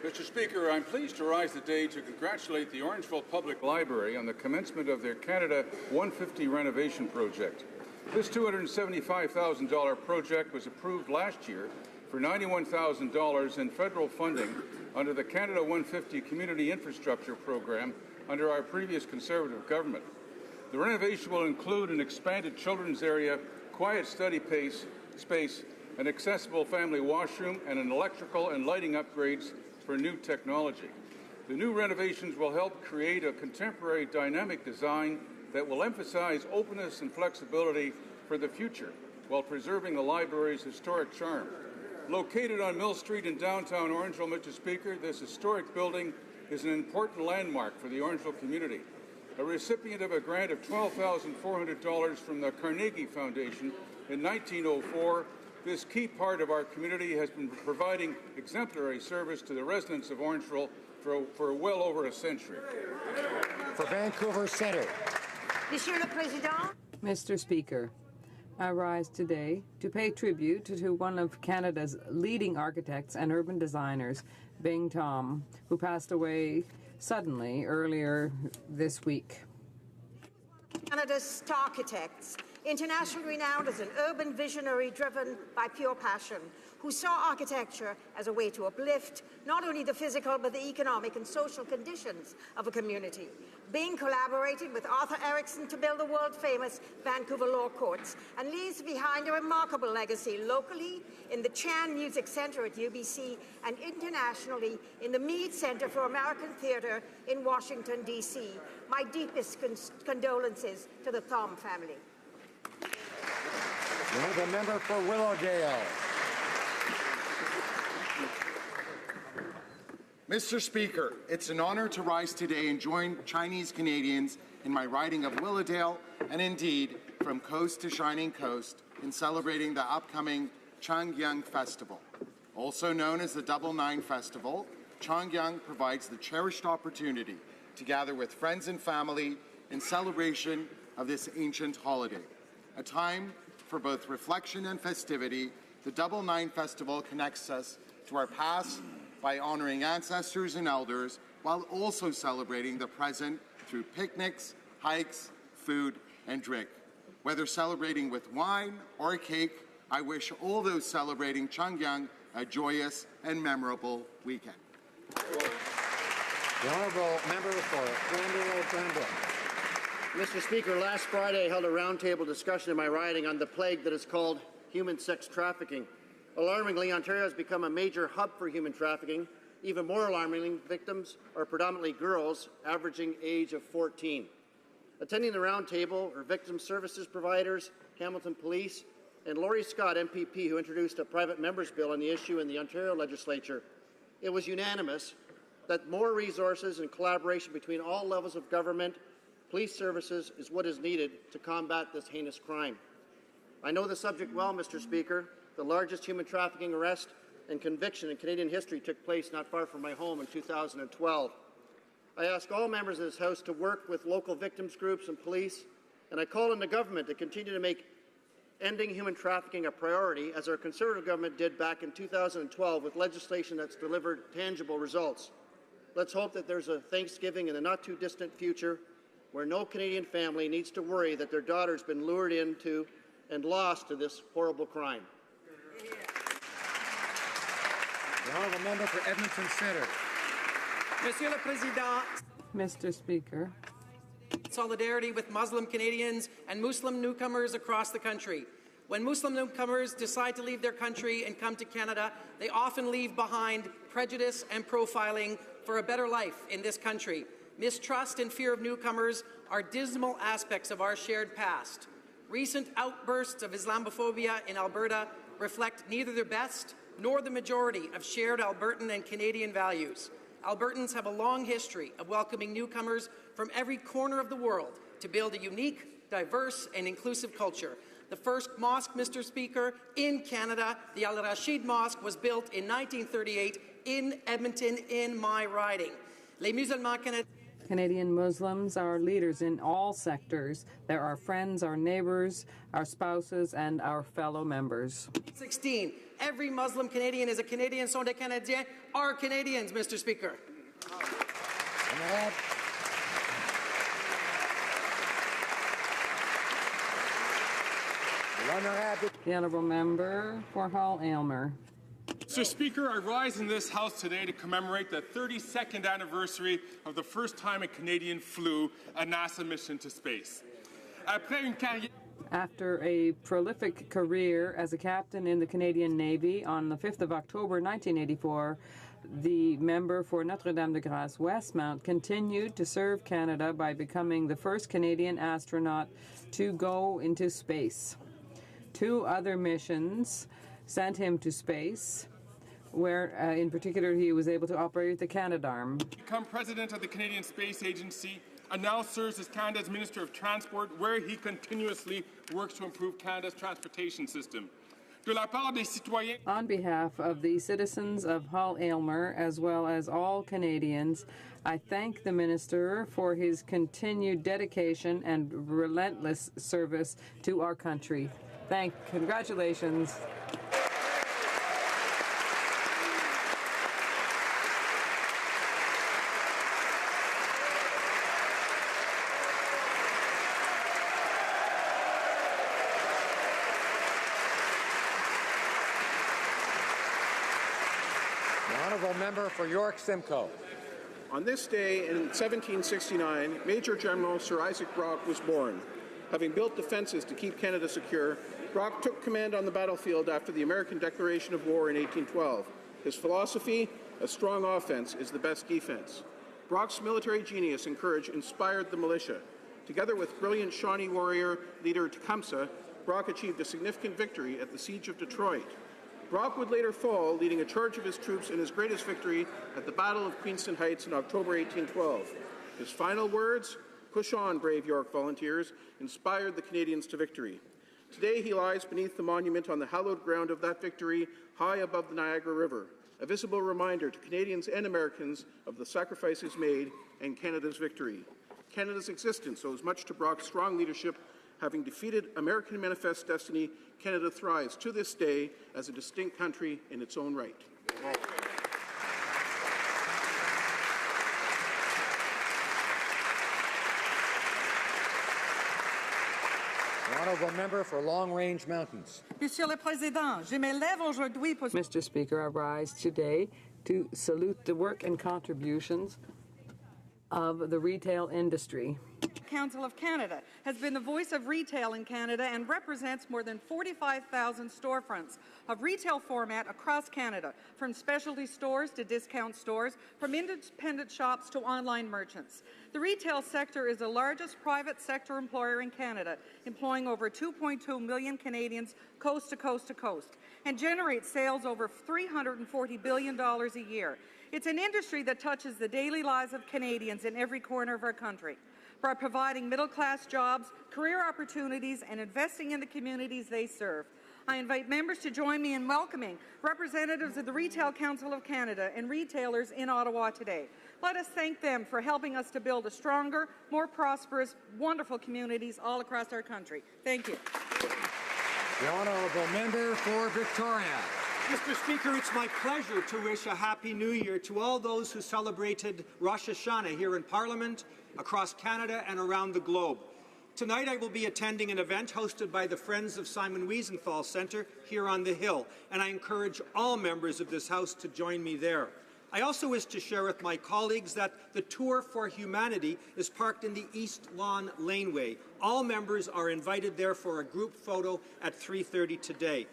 Mr. Speaker, I'm pleased to rise today to congratulate the Orangeville Public Library on the commencement of their Canada 150 renovation project. This $275,000 project was approved last year for $91,000 in federal funding under the Canada 150 Community Infrastructure Program under our previous Conservative government. The renovation will include an expanded children's area, quiet study space, an accessible family washroom, and an electrical and lighting upgrades for new technology. The new renovations will help create a contemporary dynamic design that will emphasize openness and flexibility for the future while preserving the library's historic charm. Located on Mill Street in downtown Orangeville, Mr. Speaker, this historic building is an important landmark for the Orangeville community. a recipient of a grant of $12,400 from the Carnegie Foundation in 1904, this key part of our community has been providing exemplary service to the residents of Orangeville for well over a century. For Vancouver Centre. Monsieur le Président. Mr. Speaker, I rise today to pay tribute to one of Canada's leading architects and urban designers, Bing Tom, who passed away suddenly earlier this week. Canada's architects, internationally renowned as an urban visionary driven by pure passion, who saw architecture as a way to uplift not only the physical but the economic and social conditions of a community. Bing collaborated with Arthur Erickson to build the world-famous Vancouver Law Courts and leaves behind a remarkable legacy locally in the Chan Music Centre at UBC and internationally in the Mead Centre for American Theatre in Washington, D.C. My deepest condolences to the Thom family. The honourable member for Willowdale. Mr. Speaker, it's an honor to rise today and join Chinese Canadians in my riding of Willowdale and indeed from coast to shining coast in celebrating the upcoming Changyang Festival. Also known as the Double Nine Festival, Changyang provides the cherished opportunity to gather with friends and family in celebration of this ancient holiday. A time for both reflection and festivity, the Double Nine Festival connects us to our past by honoring ancestors and elders while also celebrating the present through picnics, hikes, food, and drink. Whether celebrating with wine or cake, I wish all those celebrating Changyang a joyous and memorable weekend. The honourable member for Granville-Granville. Mr. Speaker, last Friday I held a roundtable discussion in my riding on the plague that is called human sex trafficking. Alarmingly, Ontario has become a major hub for human trafficking. Even more alarmingly, victims are predominantly girls, averaging age of 14. Attending the roundtable are victim services providers, Hamilton Police, and Laurie Scott, MPP, who introduced a private member's bill on the issue in the Ontario legislature. It was unanimous that more resources and collaboration between all levels of government, police services is what is needed to combat this heinous crime. I know the subject well, Mr. Speaker. The largest human trafficking arrest and conviction in Canadian history took place not far from my home in 2012. I ask all members of this House to work with local victims groups and police, and I call on the government to continue to make ending human trafficking a priority, as our Conservative government did back in 2012 with legislation that's delivered tangible results. Let's hope that there's a Thanksgiving in the not-too-distant future where no Canadian family needs to worry that their daughter's been lured into and lost to this horrible crime. The honourable member for Edmonton Centre. Monsieur le Président. Mr. Speaker. Solidarity with Muslim Canadians and Muslim newcomers across the country. When Muslim newcomers decide to leave their country and come to Canada, they often leave behind prejudice and profiling for a better life in this country. Mistrust and fear of newcomers are dismal aspects of our shared past. Recent outbursts of Islamophobia in Alberta reflect neither the best nor the majority of shared Albertan and Canadian values. Albertans have a long history of welcoming newcomers from every corner of the world to build a unique, diverse, and inclusive culture. The first mosque, Mr. Speaker, in Canada, the Al Rashid Mosque, was built in 1938 in Edmonton, in my riding. Les musulmans canadiens. Canadian Muslims are leaders in all sectors. They're our friends, our neighbours, our spouses, and our fellow members. 16. Every Muslim Canadian is a Canadian. Sont des Canadiens are Canadians, Mr. Speaker. The honourable member for Hull Aylmer. Mr. Speaker, I rise in this House today to commemorate the 32nd anniversary of the first time a Canadian flew a NASA mission to space. After a prolific career as a captain in the Canadian Navy, on the 5th of October 1984, the member for Notre-Dame-de-Grâce Westmount continued to serve Canada by becoming the first Canadian astronaut to go into space. 2 other missions sent him to space, where in particular he was able to operate the Canadarm. Become president of the Canadian Space Agency, and now serves as Canada's Minister of Transport, where he continuously works to improve Canada's transportation system. De la part des citoyens. On behalf of the citizens of Hull Aylmer, as well as all Canadians, I thank the Minister for his continued dedication and relentless service to our country. Congratulations. Member for York Simcoe. On this day in 1769, Major General Sir Isaac Brock was born. Having built defences to keep Canada secure, Brock took command on the battlefield after the American declaration of war in 1812. His philosophy, a strong offense is the best defense. Brock's military genius and courage inspired the militia. Together with brilliant Shawnee warrior leader Tecumseh, Brock achieved a significant victory at the Siege of Detroit. Brock would later fall, leading a charge of his troops in his greatest victory at the Battle of Queenston Heights in October 1812. His final words, "Push on, brave York volunteers," inspired the Canadians to victory. Today he lies beneath the monument on the hallowed ground of that victory, high above the Niagara River, a visible reminder to Canadians and Americans of the sacrifices made and Canada's victory. Canada's existence owes much to Brock's strong leadership. Having defeated American manifest destiny, Canada thrives to this day as a distinct country in its own right. The honourable member for Long Range Mountains. Monsieur le Président, je m'élève aujourd'hui pour... Mr. Speaker, I rise today to salute the work and contributions of the retail industry. Council of Canada has been the voice of retail in Canada and represents more than 45,000 storefronts of retail format across Canada, from specialty stores to discount stores, from independent shops to online merchants. The retail sector is the largest private sector employer in Canada, employing over 2.2 million Canadians coast to coast to coast, and generates sales over $340 billion a year. It's an industry that touches the daily lives of Canadians in every corner of our country. By providing middle-class jobs, career opportunities, and investing in the communities they serve. I invite members to join me in welcoming representatives of the Retail Council of Canada and retailers in Ottawa today. Let us thank them for helping us to build a stronger, more prosperous, wonderful communities all across our country. Thank you. The honourable member for Victoria. Mr. Speaker, it's my pleasure to wish a Happy New Year to all those who celebrated Rosh Hashanah here in Parliament, across Canada and around the globe. Tonight I will be attending an event hosted by the Friends of Simon Wiesenthal Centre here on the Hill, and I encourage all members of this House to join me there. I also wish to share with my colleagues that the Tour for Humanity is parked in the East Lawn Laneway. All members are invited there for a group photo at 3:30 today.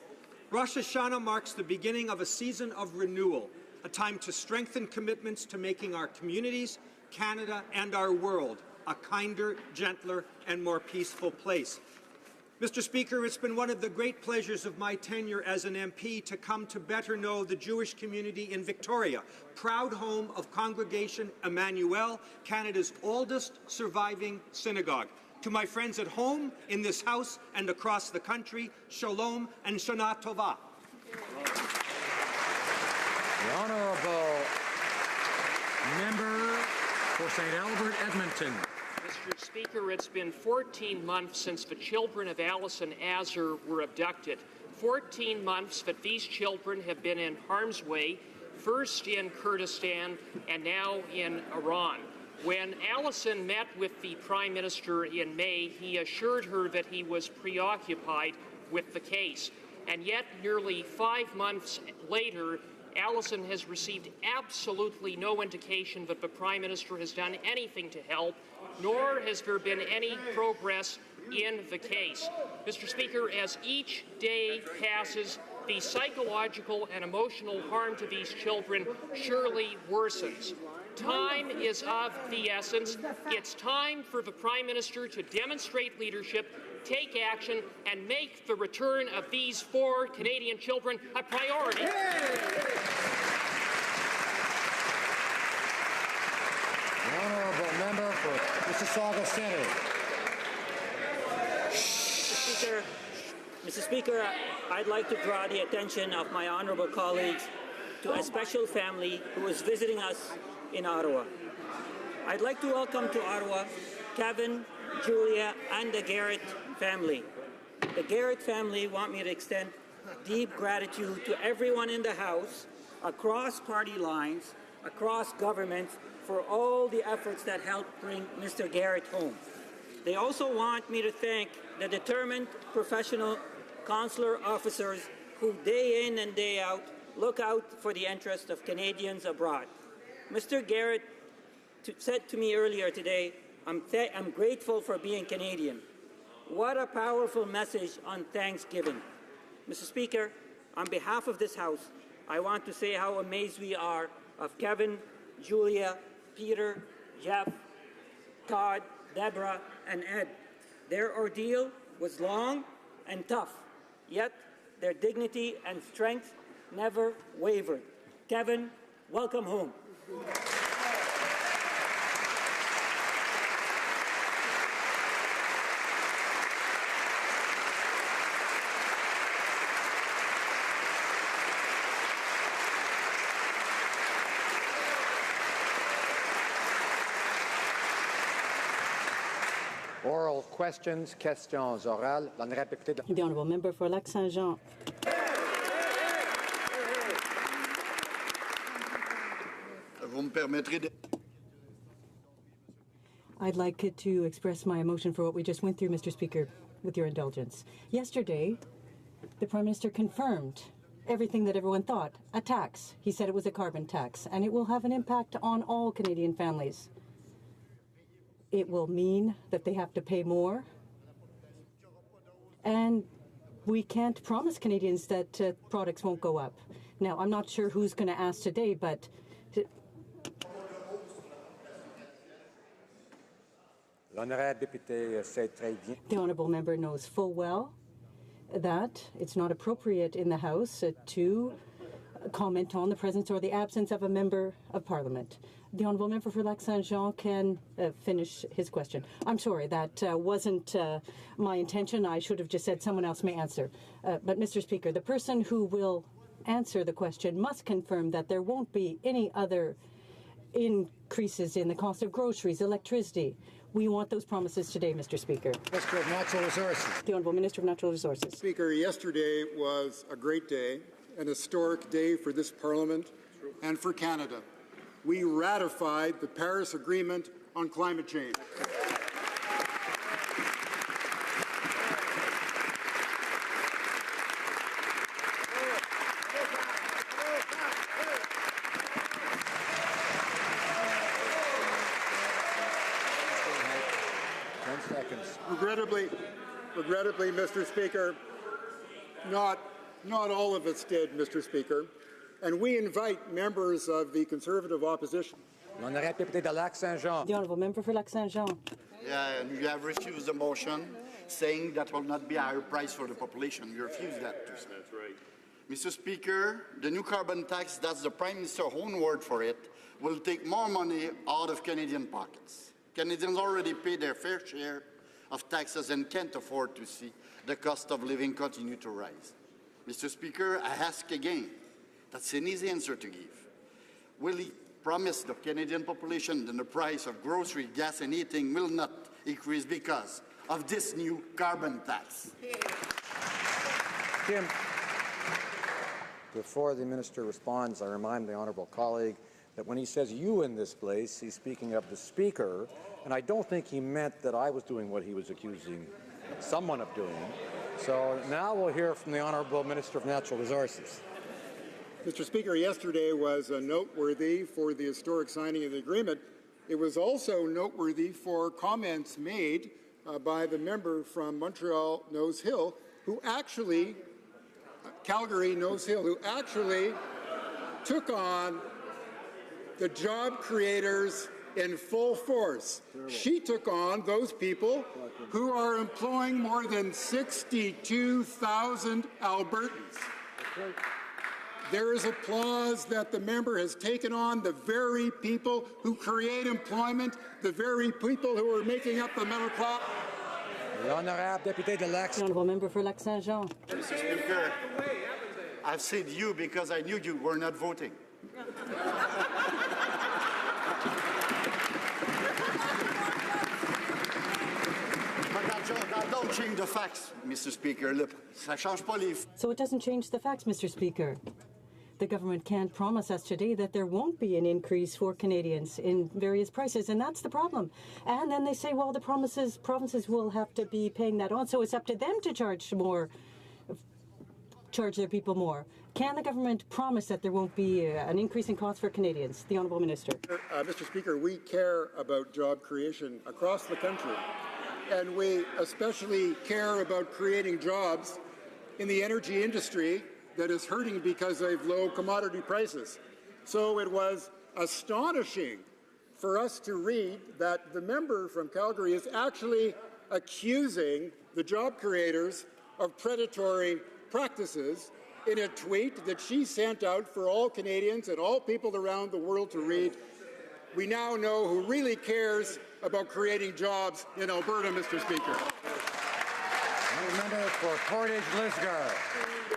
Rosh Hashanah marks the beginning of a season of renewal, a time to strengthen commitments to making our communities, Canada, and our world a kinder, gentler, and more peaceful place. Mr. Speaker, it's been one of the great pleasures of my tenure as an MP to come to better know the Jewish community in Victoria, proud home of Congregation Emmanuel, Canada's oldest surviving synagogue. To my friends at home, in this House, and across the country, Shalom and Shana Tova. The honourable member for St. Albert, Edmonton. Mr. Speaker, it's been 14 months since the children of Alice and Azar were abducted. 14 months that these children have been in harm's way, first in Kurdistan and now in Iran. When Allison met with the Prime Minister in May, he assured her that he was preoccupied with the case. And yet, nearly 5 months later, Allison has received absolutely no indication that the Prime Minister has done anything to help, nor has there been any progress in the case. Mr. Speaker, as each day passes, the psychological and emotional harm to these children surely worsens. Time is of the essence. It's time for the Prime Minister to demonstrate leadership, take action, and make the return of these 4 Canadian children a priority. The honourable member for Mississauga. Mississauga Centre. Mr. Speaker, I'd like to draw the attention of my honourable colleagues to a special family who is visiting us in Ottawa. I'd like to welcome to Ottawa Kevin, Julia, and the Garrett family. The Garrett family want me to extend deep gratitude to everyone in the House, across party lines, across governments, for all the efforts that helped bring Mr. Garrett home. They also want me to thank the determined professional consular officers who day in and day out look out for the interests of Canadians abroad. Mr. Garrett said to me earlier today, I'm grateful for being Canadian. What a powerful message on Thanksgiving. Mr. Speaker, on behalf of this House, I want to say how amazed we are of Kevin, Julia, Peter, Jeff, Todd, Deborah, and Ed. Their ordeal was long and tough, yet their dignity and strength never wavered. Kevin, welcome home. Oral questions, questions orales. L'honorable député de... The honourable member for Lac-Saint-Jean. Vous me permettrez de... I'd like to express my emotion for what we just went through, Mr. Speaker, with your indulgence. Yesterday, the Prime Minister confirmed everything that everyone thought, a tax. He said it was a carbon tax, and it will have an impact on all Canadian families. It will mean that they have to pay more, and we can't promise Canadians that products won't go up. Now, I'm not sure who's going to ask today, but... The honourable member knows full well that it's not appropriate in the House to comment on the presence or the absence of a member of Parliament. The honourable member for Lac-Saint-Jean can finish his question. I'm sorry, that wasn't my intention. I should have just said someone else may answer. But, Mr. Speaker, the person who will answer the question must confirm that there won't be any other increases in the cost of groceries, electricity. We want those promises today, Mr. Speaker. Minister of Natural Resources. The Honourable Minister of Natural Resources. Speaker, yesterday was a great day, an historic day for this Parliament and for Canada. We ratified the Paris Agreement on climate change. Regrettably, Mr. Speaker, not all of us did, Mr. Speaker, and we invite members of the Conservative opposition. The honourable member for Lac-Saint-Jean. Yeah, and you have refused the motion saying that will not be a higher price for the population. You refused that too. That's right. Mr. Speaker, the new carbon tax, that's the Prime Minister's own word for it, will take more money out of Canadian pockets. Canadians already pay their fair share of taxes and can't afford to see the cost of living continue to rise. Mr. Speaker, I ask again, that's an easy answer to give. Will he promise the Canadian population that the price of grocery, gas and heating will not increase because of this new carbon tax? Kim, before the Minister responds, I remind the honourable colleague that when he says you in this place, he's speaking of the Speaker, and I don't think he meant that I was doing what he was accusing someone of doing. So now we'll hear from the Honourable Minister of Natural Resources. Mr. Speaker, yesterday was noteworthy for the historic signing of the agreement. It was also noteworthy for comments made by the member from Montreal Nose Hill, who actually, Calgary Nose Hill, who actually took on the job creators in full force. She took on those people who are employing more than 62,000 Albertans. There is applause that the member has taken on the very people who create employment, the very people who are making up the middle class. The honourable member for Lac-Saint-Jean. Mr. Speaker, I've said you because I knew you were not voting. That don't change the facts, Mr. Speaker. Ça change pas les... So it doesn't change the facts, Mr. Speaker. The government can't promise us today that there won't be an increase for Canadians in various prices, and that's the problem. And then they say, well, the provinces will have to be paying that on, so it's up to them to charge their people more. Can the government promise that there won't be an increase in costs for Canadians? The Honourable Minister. Mr. Speaker, we care about job creation across the country, and we especially care about creating jobs in the energy industry that is hurting because of low commodity prices. So it was astonishing for us to read that the member from Calgary is actually accusing the job creators of predatory practices in a tweet that she sent out for all Canadians and all people around the world to read. We now know who really cares about creating jobs in Alberta, Mr. Speaker. Member for Portage-Lisgar.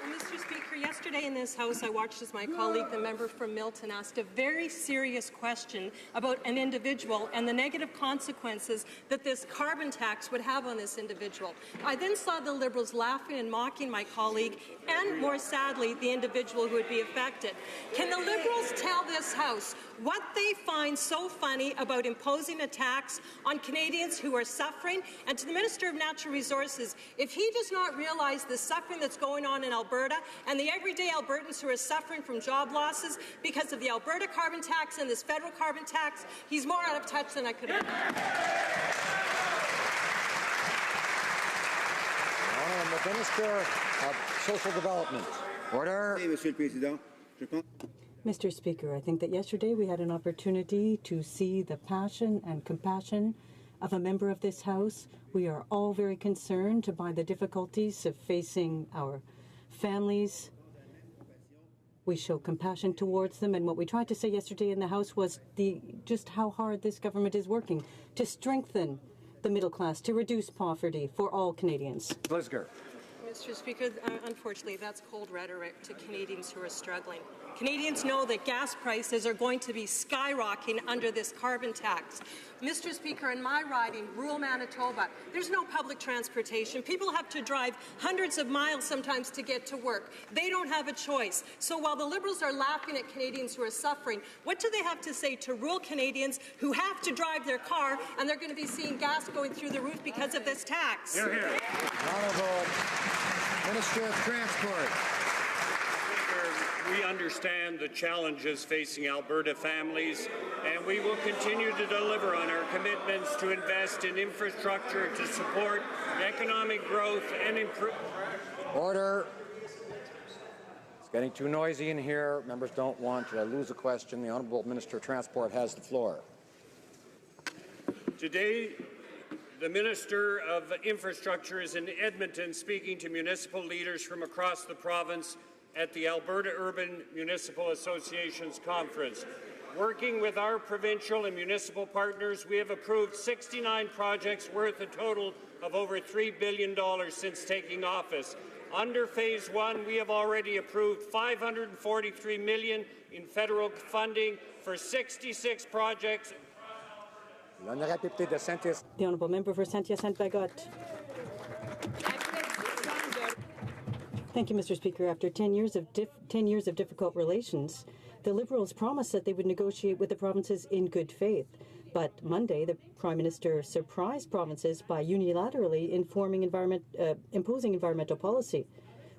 Mr. Speaker, yesterday in this House, I watched as my colleague, the member from Milton, asked a very serious question about an individual and the negative consequences that this carbon tax would have on this individual. I then saw the Liberals laughing and mocking my colleague and, more sadly, the individual who would be affected. Can the Liberals tell this House what they find so funny about imposing a tax on Canadians who are suffering? And to the Minister of Natural Resources, if he does not realize the suffering that's going on in Alberta and the everyday Albertans who are suffering from job losses because of the Alberta carbon tax and this federal carbon tax, he's more out of touch than I could have. The Minister of Social Development. Order. Mr. Speaker, I think that yesterday we had an opportunity to see the passion and compassion of a member of this House. We are all very concerned by the difficulties of facing our families. We show compassion towards them, and what we tried to say yesterday in the House was just how hard this government is working to strengthen the middle class, to reduce poverty for all Canadians. Lisgar. Mr. Speaker, unfortunately, that's cold rhetoric to Canadians who are struggling. Canadians know that gas prices are going to be skyrocketing under this carbon tax. Mr. Speaker, in my riding, rural Manitoba, there's no public transportation. People have to drive hundreds of miles sometimes to get to work. They don't have a choice. So while the Liberals are laughing at Canadians who are suffering, what do they have to say to rural Canadians who have to drive their car and they're going to be seeing gas going through the roof because of this tax? Hear, hear. Honourable Minister of Transport. We understand the challenges facing Alberta families, and we will continue to deliver on our commitments to invest in infrastructure to support economic growth and improve. Order. It's getting too noisy in here. Members don't want to lose a question. The Honourable Minister of Transport has the floor. Today, the Minister of Infrastructure is in Edmonton speaking to municipal leaders from across the province at the Alberta Urban Municipal Associations Conference. Working with our provincial and municipal partners, we have approved 69 projects worth a total of over $3 billion since taking office. Under Phase 1, we have already approved $543 million in federal funding for 66 projects. The Honourable Member for Saint-Hyacinthe-Bagotte. Thank you, Mr. Speaker. After 10 years of difficult relations, the Liberals promised that they would negotiate with the provinces in good faith. But Monday, the Prime Minister surprised provinces by unilaterally imposing environmental policy.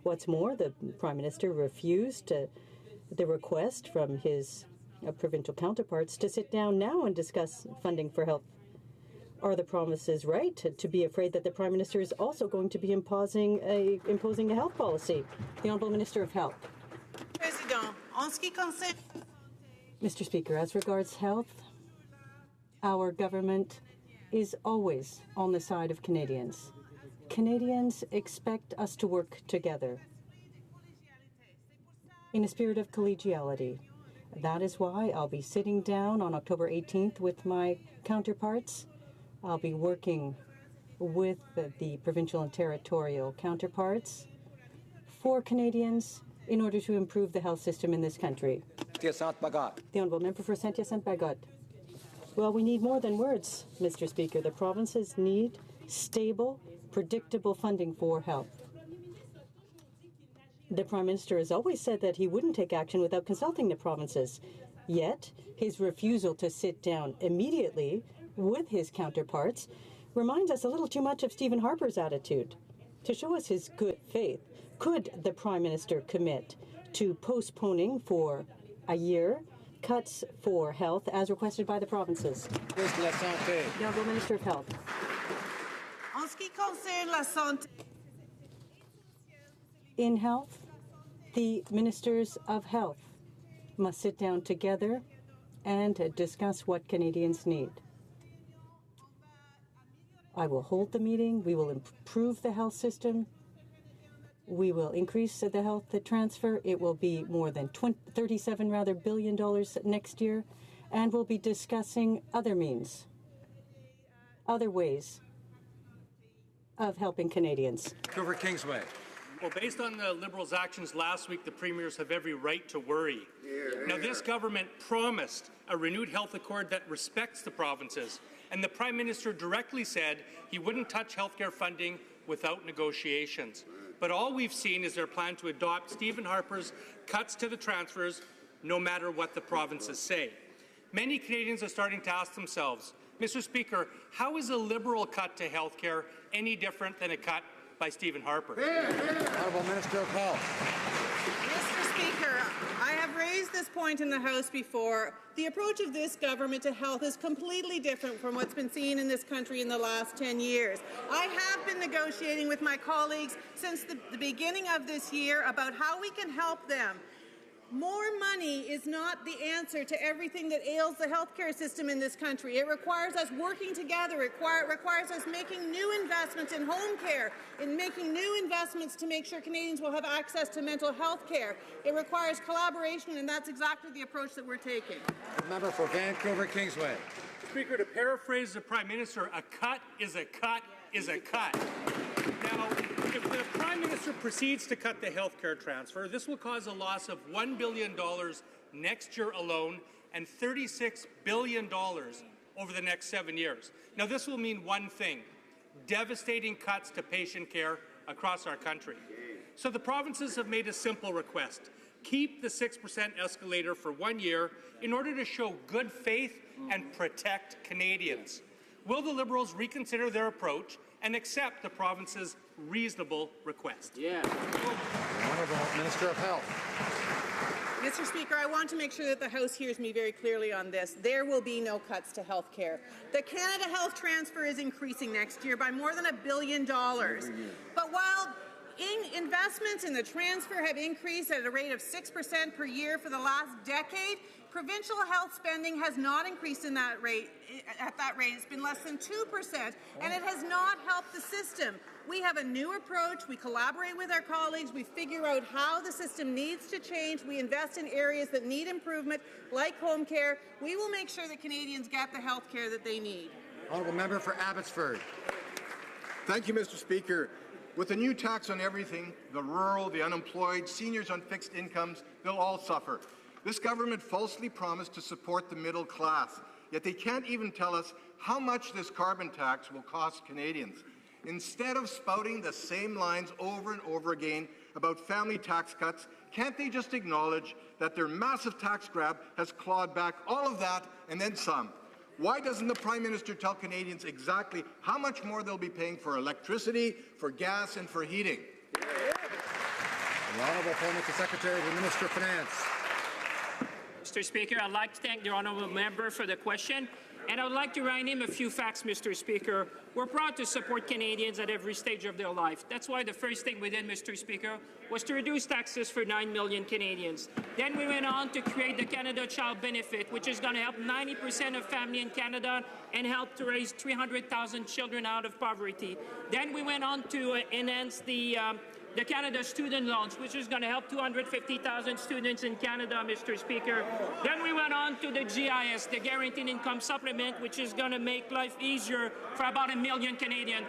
What's more, the Prime Minister refused the request from his provincial counterparts to sit down now and discuss funding for health. Are the provinces right to be afraid that the Prime Minister is also going to be imposing a health policy? The Honourable Minister of Health. Mr. Speaker, as regards health, our government is always on the side of Canadians. Canadians expect us to work together. in a spirit of collegiality. That is why I'll be sitting down on October 18th with my counterparts. I'll be working with the provincial and territorial counterparts for Canadians in order to improve the health system in this country. The Honourable Member for Saint-Hyacinthe-Bagotte. Well, we need more than words, Mr. Speaker. The provinces need stable, predictable funding for health. The Prime Minister has always said that he wouldn't take action without consulting the provinces. Yet, his refusal to sit down immediately with his counterparts reminds us a little too much of Stephen Harper's attitude. To show us his good faith, could the Prime Minister commit to postponing for a year cuts for health as requested by the provinces? The Honourable Minister of Health. In health, the Ministers of Health must sit down together and discuss what Canadians need. I will hold the meeting. We will improve the health system. We will increase the health transfer. It will be more than $37 billion next year. And we'll be discussing other means, other ways of helping Canadians. Over Kingsway. Well, based on the Liberals' actions last week, the premiers have every right to worry. Now, this government promised a renewed health accord that respects the provinces, and the Prime Minister directly said he wouldn't touch healthcare funding without negotiations. But all we've seen is their plan to adopt Stephen Harper's cuts to the transfers, no matter what the provinces say. Many Canadians are starting to ask themselves, Mr. Speaker, how is a Liberal cut to healthcare any different than a cut by Stephen Harper? Honourable Minister of Health. Mr. Speaker, I have raised this point in the House before. The approach of this government to health is completely different from what's been seen in this country in the last 10 years. I have been negotiating with my colleagues since the beginning of this year about how we can help them. More money is not the answer to everything that ails the healthcare system in this country. It requires us working together. It requires us making new investments in home care, in making new investments to make sure Canadians will have access to mental health care. It requires collaboration, and that's exactly the approach that we're taking. Member for Vancouver Kingsway. Speaker, to paraphrase the Prime Minister, a cut is a cut is a cut. Now, if the Prime Minister proceeds to cut the healthcare transfer, this will cause a loss of $1 billion next year alone and $36 billion over the next 7 years. Now, this will mean one thing: devastating cuts to patient care across our country. So the provinces have made a simple request: keep the 6% escalator for 1 year in order to show good faith and protect Canadians. Will the Liberals reconsider their approach and accept the province's reasonable request? The Honourable Minister of Health. Mr. Speaker, I want to make sure that the House hears me very clearly on this. There will be no cuts to health care. The Canada Health Transfer is increasing next year by more than $1 billion. But while investments in the transfer have increased at a rate of 6% per year for the last decade, provincial health spending has not increased at that rate. It's been less than 2%, and it has not helped the system. We have a new approach. We collaborate with our colleagues. We figure out how the system needs to change. We invest in areas that need improvement, like home care. We will make sure that Canadians get the health care that they need. Honourable Member for Abbotsford. Thank you, Mr. Speaker. With a new tax on everything, the rural, the unemployed, seniors on fixed incomes, they'll all suffer. This government falsely promised to support the middle class, yet they can't even tell us how much this carbon tax will cost Canadians. Instead of spouting the same lines over and over again about family tax cuts, can't they just acknowledge that their massive tax grab has clawed back all of that and then some? Why doesn't the Prime Minister tell Canadians exactly how much more they'll be paying for electricity, for gas, and for heating? The Honourable Appointment to Secretary of the Minister of Finance. Mr. Speaker, I'd like to thank the honourable member for the question, and I would like to remind him a few facts, Mr. Speaker. We're proud to support Canadians at every stage of their life. That's why the first thing we did, Mr. Speaker, was to reduce taxes for 9 million Canadians. Then we went on to create the Canada Child Benefit, which is going to help 90% of families in Canada and help to raise 300,000 children out of poverty. Then we went on to enhance the the Canada Student Loans, which is going to help 250,000 students in Canada, Mr. Speaker. Then we went on to the GIS, the Guaranteed Income Supplement, which is going to make life easier for about 1 million Canadians.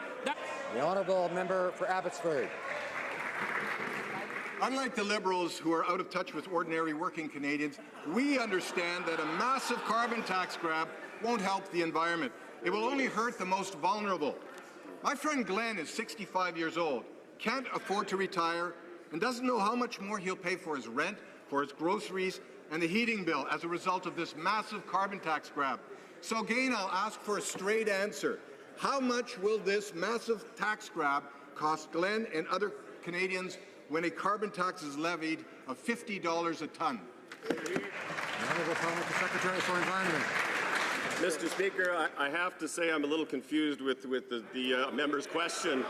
The honourable member for Abbotsford. Unlike the Liberals, who are out of touch with ordinary working Canadians, we understand that a massive carbon tax grab won't help the environment. It will only hurt the most vulnerable. My friend Glenn is 65 years old, can't afford to retire, and doesn't know how much more he'll pay for his rent, for his groceries, and the heating bill as a result of this massive carbon tax grab. So again, I'll ask for a straight answer. How much will this massive tax grab cost Glenn and other Canadians when a carbon tax is levied of $50 a tonne? The honourable parliamentary secretary for environment. Mr. Speaker, I have to say I'm a little confused with the member's question.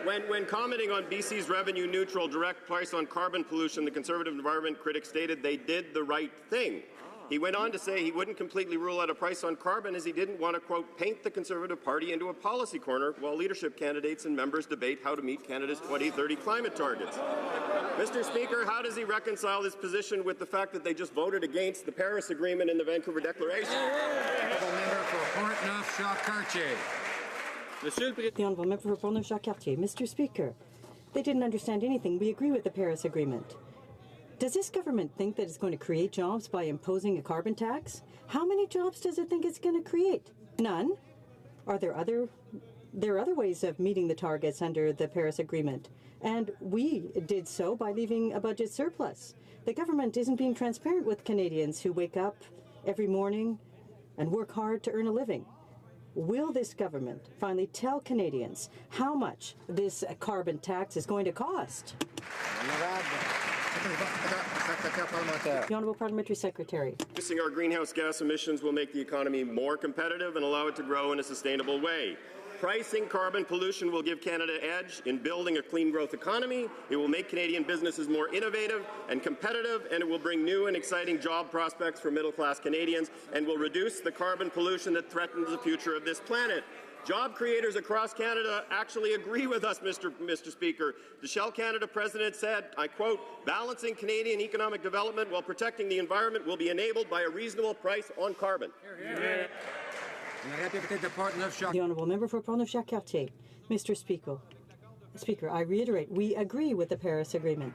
When commenting on BC's revenue-neutral direct price on carbon pollution, the Conservative environment critic stated they did the right thing. He went on to say he wouldn't completely rule out a price on carbon as he didn't want to, quote, paint the Conservative Party into a policy corner while leadership candidates and members debate how to meet Canada's 2030 climate targets. Mr. Speaker, how does he reconcile this position with the fact that they just voted against the Paris Agreement and the Vancouver Declaration? The member for Portneuf-Jacques-Cartier. The honourable member for Portneuf-Jacques-Cartier. Mr. Speaker, they didn't understand anything. We agree with the Paris Agreement. Does this government think that it's going to create jobs by imposing a carbon tax? How many jobs does it think it's going to create? None. Are there other ways of meeting the targets under the Paris Agreement? And we did so by leaving a budget surplus. The government isn't being transparent with Canadians who wake up every morning and work hard to earn a living. Will this government finally tell Canadians how much this carbon tax is going to cost? The honourable parliamentary secretary. Reducing our greenhouse gas emissions will make the economy more competitive and allow it to grow in a sustainable way. Pricing carbon pollution will give Canada an edge in building a clean growth economy. It will make Canadian businesses more innovative and competitive, and it will bring new and exciting job prospects for middle-class Canadians and will reduce the carbon pollution that threatens the future of this planet. Job creators across Canada actually agree with us, Mr. Speaker. The Shell Canada president said, I quote, balancing Canadian economic development while protecting the environment will be enabled by a reasonable price on carbon. The honourable member for Portneuf-Jacques-Cartier. Mr. Speaker, I reiterate, we agree with the Paris Agreement.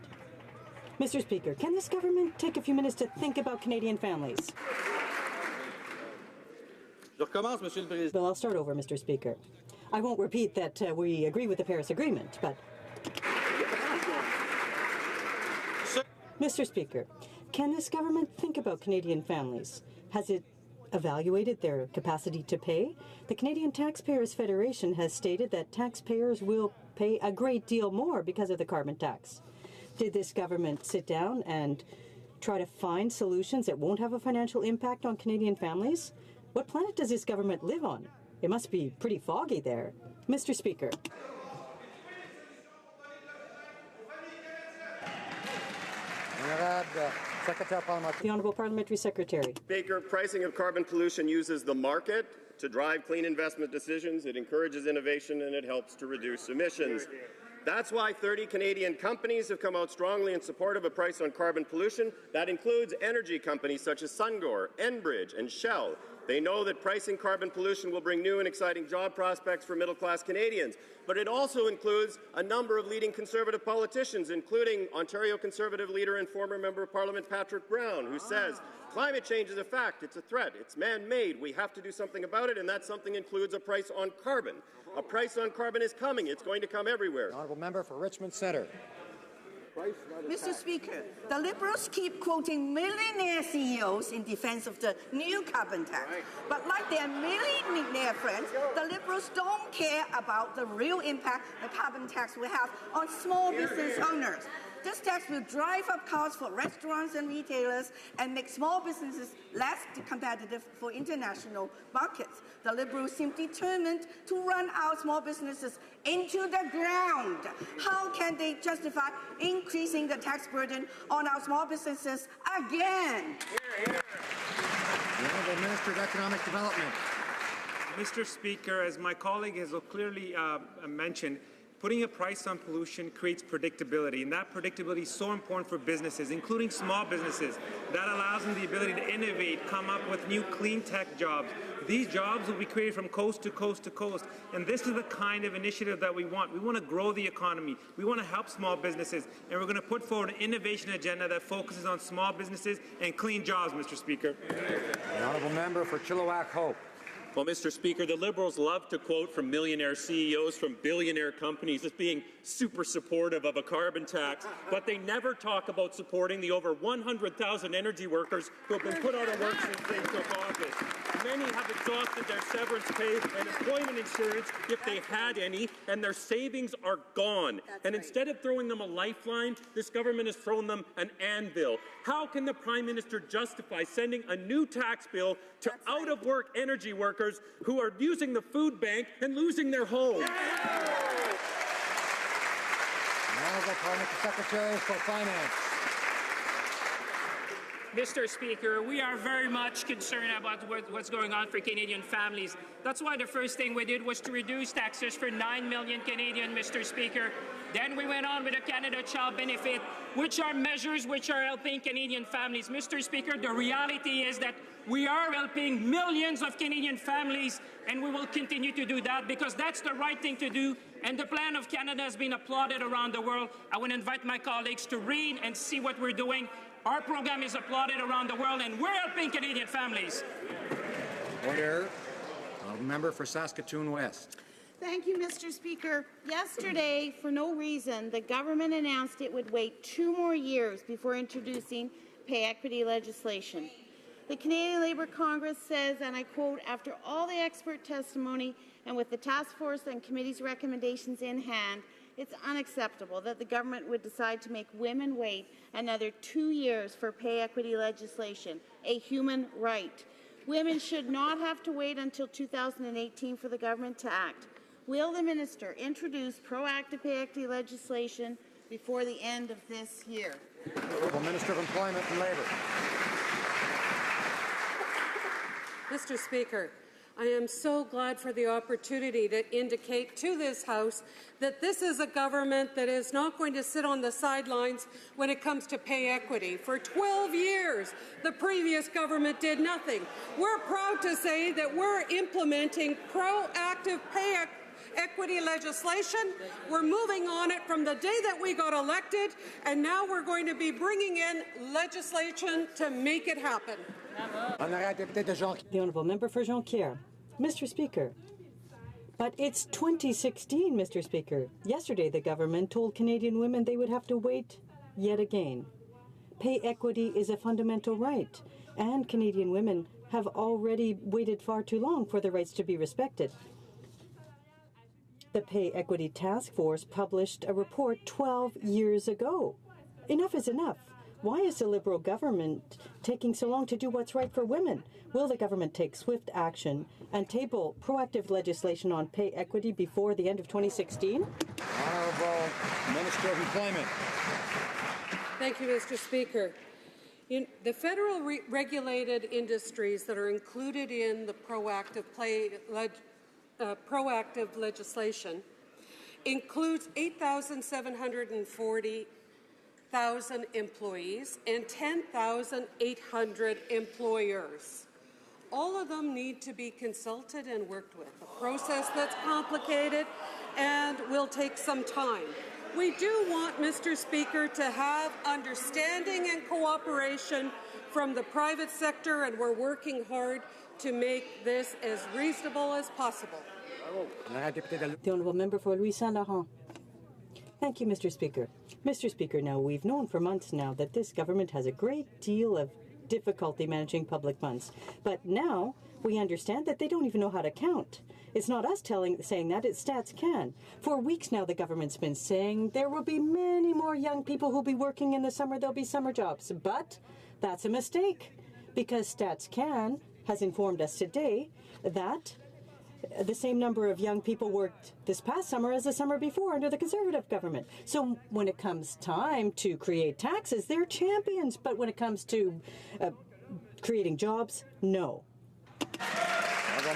Mr. Speaker, can this government take a few minutes to think about Canadian families? Well, I'll start over, Mr. Speaker. I won't repeat that we agree with the Paris Agreement, but... Mr. Speaker, can this government think about Canadian families? Has it evaluated their capacity to pay? The Canadian Taxpayers Federation has stated that taxpayers will pay a great deal more because of the carbon tax. Did this government sit down and try to find solutions that won't have a financial impact on Canadian families? What planet does this government live on? It must be pretty foggy there. Mr. Speaker. The honourable parliamentary secretary. Speaker, pricing of carbon pollution uses the market to drive clean investment decisions. It encourages innovation and it helps to reduce emissions. That's why 30 Canadian companies have come out strongly in support of a price on carbon pollution. That includes energy companies such as Suncor, Enbridge, and Shell. They know that pricing carbon pollution will bring new and exciting job prospects for middle-class Canadians. But it also includes a number of leading Conservative politicians, including Ontario Conservative leader and former Member of Parliament Patrick Brown, who says, climate change is a fact, it's a threat, it's man-made, we have to do something about it, and that something includes a price on carbon. A price on carbon is coming. It's going to come everywhere. Honourable member for Richmond Centre. Mr. Speaker, the Liberals keep quoting millionaire CEOs in defense of the new carbon tax. But like their millionaire friends, the Liberals don't care about the real impact the carbon tax will have on small business owners. This tax will drive up costs for restaurants and retailers and make small businesses less competitive for international markets. The Liberals seem determined to run our small businesses into the ground. How can they justify increasing the tax burden on our small businesses again? The Honourable Minister of Economic Development. Mr. Speaker, as my colleague has clearly mentioned, Putting a price on pollution creates predictability, and that predictability is so important for businesses, including small businesses. That allows them the ability to innovate, come up with new clean tech jobs. These jobs will be created from coast to coast to coast, and this is the kind of initiative that we want. We want to grow the economy. We want to help small businesses, and we're going to put forward an innovation agenda that focuses on small businesses and clean jobs, Mr. Speaker. The honourable member for Chilliwack Hope. Well, Mr. Speaker, the Liberals love to quote from millionaire CEOs from billionaire companies as being super supportive of a carbon tax, but they never talk about supporting the over 100,000 energy workers who have been put out of work since they took office. Many have exhausted their severance pay and employment insurance, if they had any, and their savings are gone. And instead of throwing them a lifeline, this government has thrown them an anvil. How can the Prime Minister justify sending a new tax bill to out-of-work energy workers who are using the food bank and losing their homes? Now the Parliamentary Secretary for Finance. Mr. Speaker, we are very much concerned about what's going on for Canadian families. That's why the first thing we did was to reduce taxes for 9 million Canadians, Mr. Speaker. Then we went on with the Canada Child Benefit, which are measures which are helping Canadian families. Mr. Speaker, the reality is that we are helping millions of Canadian families, and we will continue to do that because that's the right thing to do. And the plan of Canada has been applauded around the world. I want to invite my colleagues to read and see what we're doing. Our program is applauded around the world, and we're helping Canadian families. Order. Member for Saskatoon West. Thank you, Mr. Speaker. Yesterday, for no reason, the government announced it would wait 2 more years before introducing pay equity legislation. The Canadian Labour Congress says, and I quote, "After all the expert testimony and with the task force and committee's recommendations in hand, it's unacceptable that the government would decide to make women wait another 2 years for pay equity legislation, a human right. Women should not have to wait until 2018 for the government to act. Will the minister introduce proactive pay equity legislation before the end of this year?" Honourable Minister of Employment and Labour. Mr. Speaker, I am so glad for the opportunity to indicate to this House that this is a government that is not going to sit on the sidelines when it comes to pay equity. For 12 years, the previous government did nothing. We're proud to say that we're implementing proactive pay equity legislation. We're moving on it from the day that we got elected, and now we're going to be bringing in legislation to make it happen. The honourable member for Jonquière. Mr. Speaker, but it's 2016, Mr. Speaker. Yesterday, the government told Canadian women they would have to wait yet again. Pay equity is a fundamental right, and Canadian women have already waited far too long for their rights to be respected. The Pay Equity Task Force published a report 12 years ago. Enough is enough. Why is the Liberal government taking so long to do what's right for women? Will the government take swift action and table proactive legislation on pay equity before the end of 2016? Honourable Minister of Employment. Thank you, Mr. Speaker. The federal regulated industries that are included in the proactive legislation includes 8,740,000 employees and 10,800 employers. All of them need to be consulted and worked with, a process that's complicated and will take some time. We do want, Mr. Speaker, to have understanding and cooperation from the private sector, and we're working hard to make this as reasonable as possible. The honourable member for Louis Saint-Laurent. Thank you, Mr. Speaker. Mr. Speaker, now we've known for months now that this government has a great deal of difficulty managing public funds. But now we understand that they don't even know how to count. It's not us saying that, it's Stats Can. For weeks now, the government's been saying there will be many more young people who'll be working in the summer, there'll be summer jobs. But that's a mistake, because Stats Can has informed us today that the same number of young people worked this past summer as the summer before under the Conservative government. So when it comes time to create taxes, they're champions. But when it comes to creating jobs, no.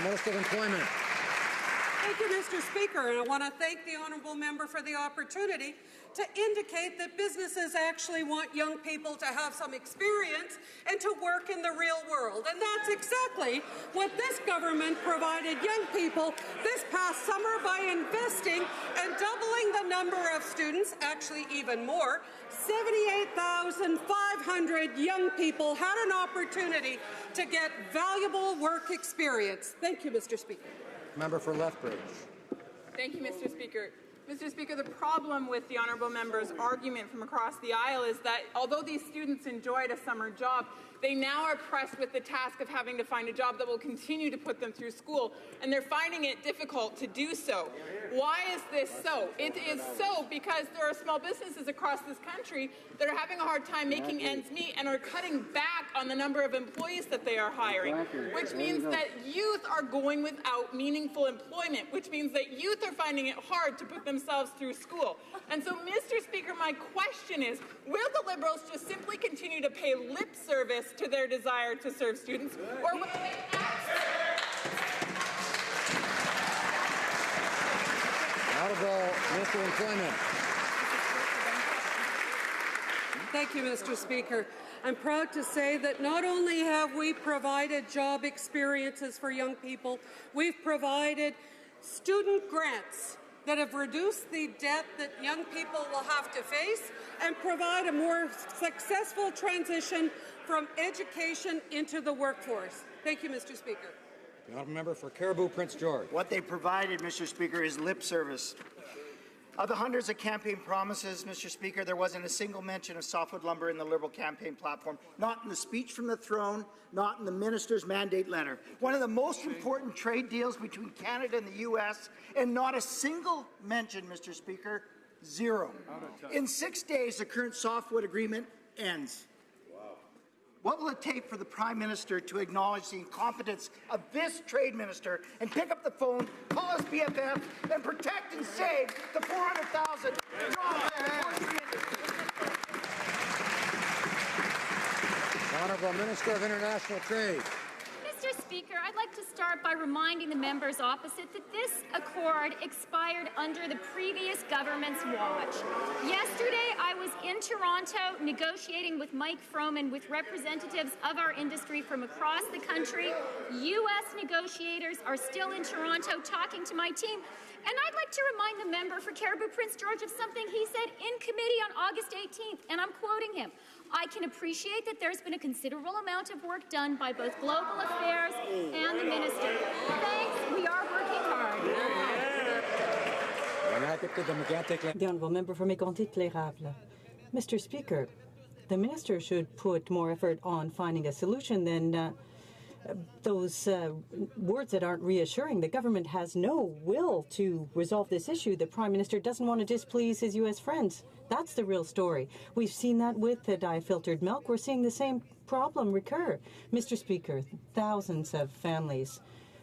Minister of Employment. Thank you, Mr. Speaker, and I want to thank the honourable member for the opportunity to indicate that businesses actually want young people to have some experience and to work in the real world. And that's exactly what this government provided young people this past summer by investing and doubling the number of students, actually even more. 78,500 young people had an opportunity to get valuable work experience. Thank you, Mr. Speaker. Member for Lethbridge. Thank you, Mr. Speaker. Mr. Speaker, the problem with the honourable member's argument from across the aisle is that although these students enjoyed a summer job, they now are pressed with the task of having to find a job that will continue to put them through school, and they're finding it difficult to do so. Why is this so? It is so because there are small businesses across this country that are having a hard time making ends meet and are cutting back on the number of employees that they are hiring, which means that youth are going without meaningful employment, which means that youth are finding it hard to put themselves through school. And so, Mr. Speaker, my question is, will the Liberals just simply continue to pay lip service to their desire to serve students, or will they Honourable Minister of Employment. Thank you, Mr. Speaker. I'm proud to say that not only have we provided job experiences for young people, we've provided student grants that have reduced the debt that young people will have to face and provide a more successful transition from education into the workforce. Thank you, Mr. Speaker. The honourable member for Caribou Prince George. What they provided, Mr. Speaker, is lip service. Of the hundreds of campaign promises, Mr. Speaker, there wasn't a single mention of softwood lumber in the Liberal campaign platform, not in the speech from the throne, not in the minister's mandate letter. One of the most important trade deals between Canada and the U.S., and not a single mention, Mr. Speaker, zero. In 6 days, the current softwood agreement ends. What will it take for the Prime Minister to acknowledge the incompetence of this trade minister and pick up the phone, call us BFF, and protect and save the 400,000 jobs in the forestry industry? Honourable Minister of International Trade. Mr. Speaker, I'd like to start by reminding the members opposite that this accord expired under the previous government's watch. Yesterday, I was in Toronto negotiating with Mike Froman with representatives of our industry from across the country. U.S. negotiators are still in Toronto talking to my team. And I'd like to remind the member for Caribou Prince George of something he said in committee on August 18th, and I'm quoting him. I can appreciate that there's been a considerable amount of work done by both Global Affairs and the Minister. Thanks, we are working hard. The honourable member for Mégantic-L'Érable. Mr. Speaker, the Minister should put more effort on finding a solution than those words that aren't reassuring. The government has no will to resolve this issue. The Prime Minister doesn't want to displease his U.S. friends. That's the real story. We've seen that with the dye-filtered milk. We're seeing the same problem recur. Mr. Speaker, thousands of families,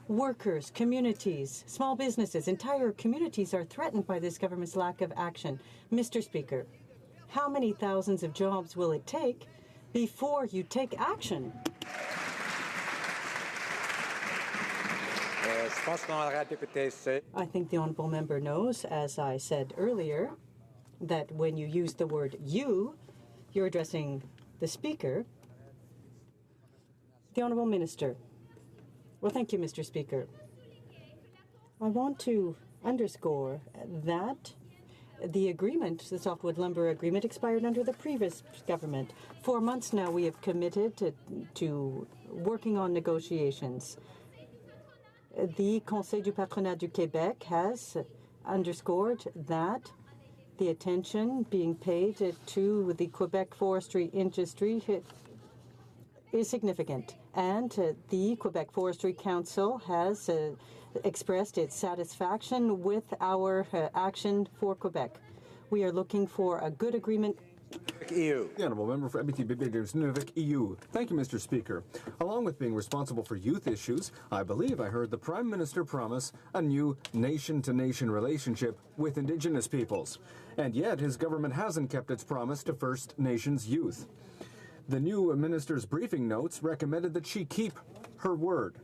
workers, communities, small businesses, entire communities are threatened by this government's lack of action. Mr. Speaker, how many thousands of jobs will it take before you take action? I think the honourable member knows, as I said earlier, that when you use the word you, you're addressing the Speaker. The Honourable Minister. Well, thank you, Mr. Speaker. I want to underscore that the agreement, the softwood lumber agreement, expired under the previous government. 4 months now we have committed to working on negotiations. The Conseil du Patronat du Québec has underscored that the attention being paid to the Quebec forestry industry is significant. And the Quebec Forestry Council has expressed its satisfaction with our action for Quebec. We are looking for a good agreement. EU. The Honourable Member for Abitibi-Bathurst-Nunavut, EU. Thank you, Mr. Speaker. Along with being responsible for youth issues, I believe I heard the Prime Minister promise a new nation-to-nation relationship with Indigenous peoples. And yet, his government hasn't kept its promise to First Nations youth. The new minister's briefing notes recommended that she keep her word.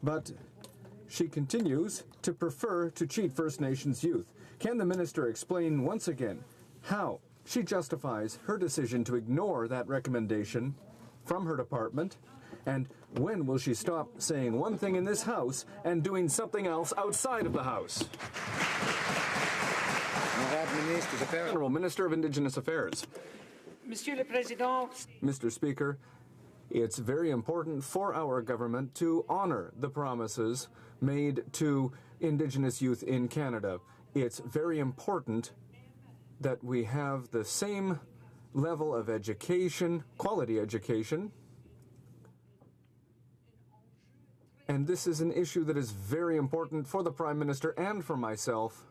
But she continues to prefer to cheat First Nations youth. Can the minister explain once again how she justifies her decision to ignore that recommendation from her department? And when will she stop saying one thing in this House and doing something else outside of the House? Honourable Minister of Indigenous Affairs. Monsieur le Président. Mr. Speaker, it's very important for our government to honour the promises made to Indigenous youth in Canada. It's very important that we have the same level of education, quality education. And this is an issue that is very important for the Prime Minister and for myself,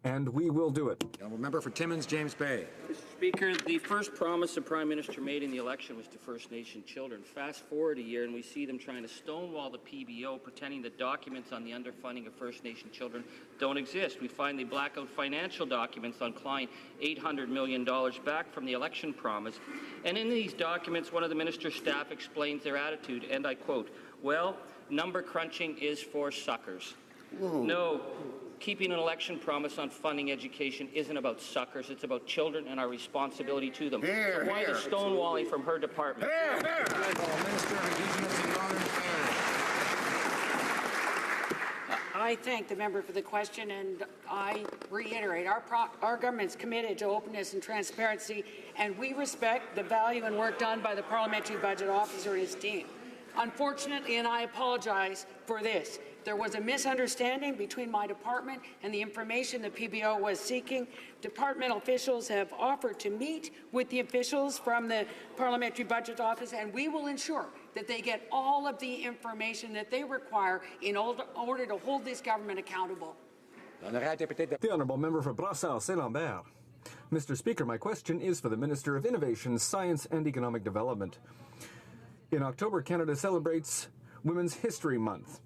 and we will do it. Honourable Member for Timmins, James Bay. Mr. Speaker, the first promise the Prime Minister made in the election was to First Nation children. Fast forward a year and we see them trying to stonewall the PBO, pretending that documents on the underfunding of First Nation children don't exist. We find they black out financial documents on Klein, $800 million back from the election promise. And in these documents, one of the minister's staff explains their attitude, and I quote, "Well, number crunching is for suckers." Whoa. No, keeping an election promise on funding education isn't about suckers. It's about children and our responsibility to them. So why the stonewalling from her department? Minister of Indigenous and Northern Affairs. I thank the member for the question, and I reiterate our government's committed to openness and transparency, and we respect the value and work done by the Parliamentary Budget Officer and his team. Unfortunately, and I apologize for this, there was a misunderstanding between my department and the information the PBO was seeking. Departmental officials have offered to meet with the officials from the Parliamentary Budget Office, and we will ensure that they get all of the information that they require in order to hold this government accountable. The Honourable Member for Brassard-Saint-Lambert. Mr. Speaker, my question is for the Minister of Innovation, Science and Economic Development. In October, Canada celebrates Women's History Month.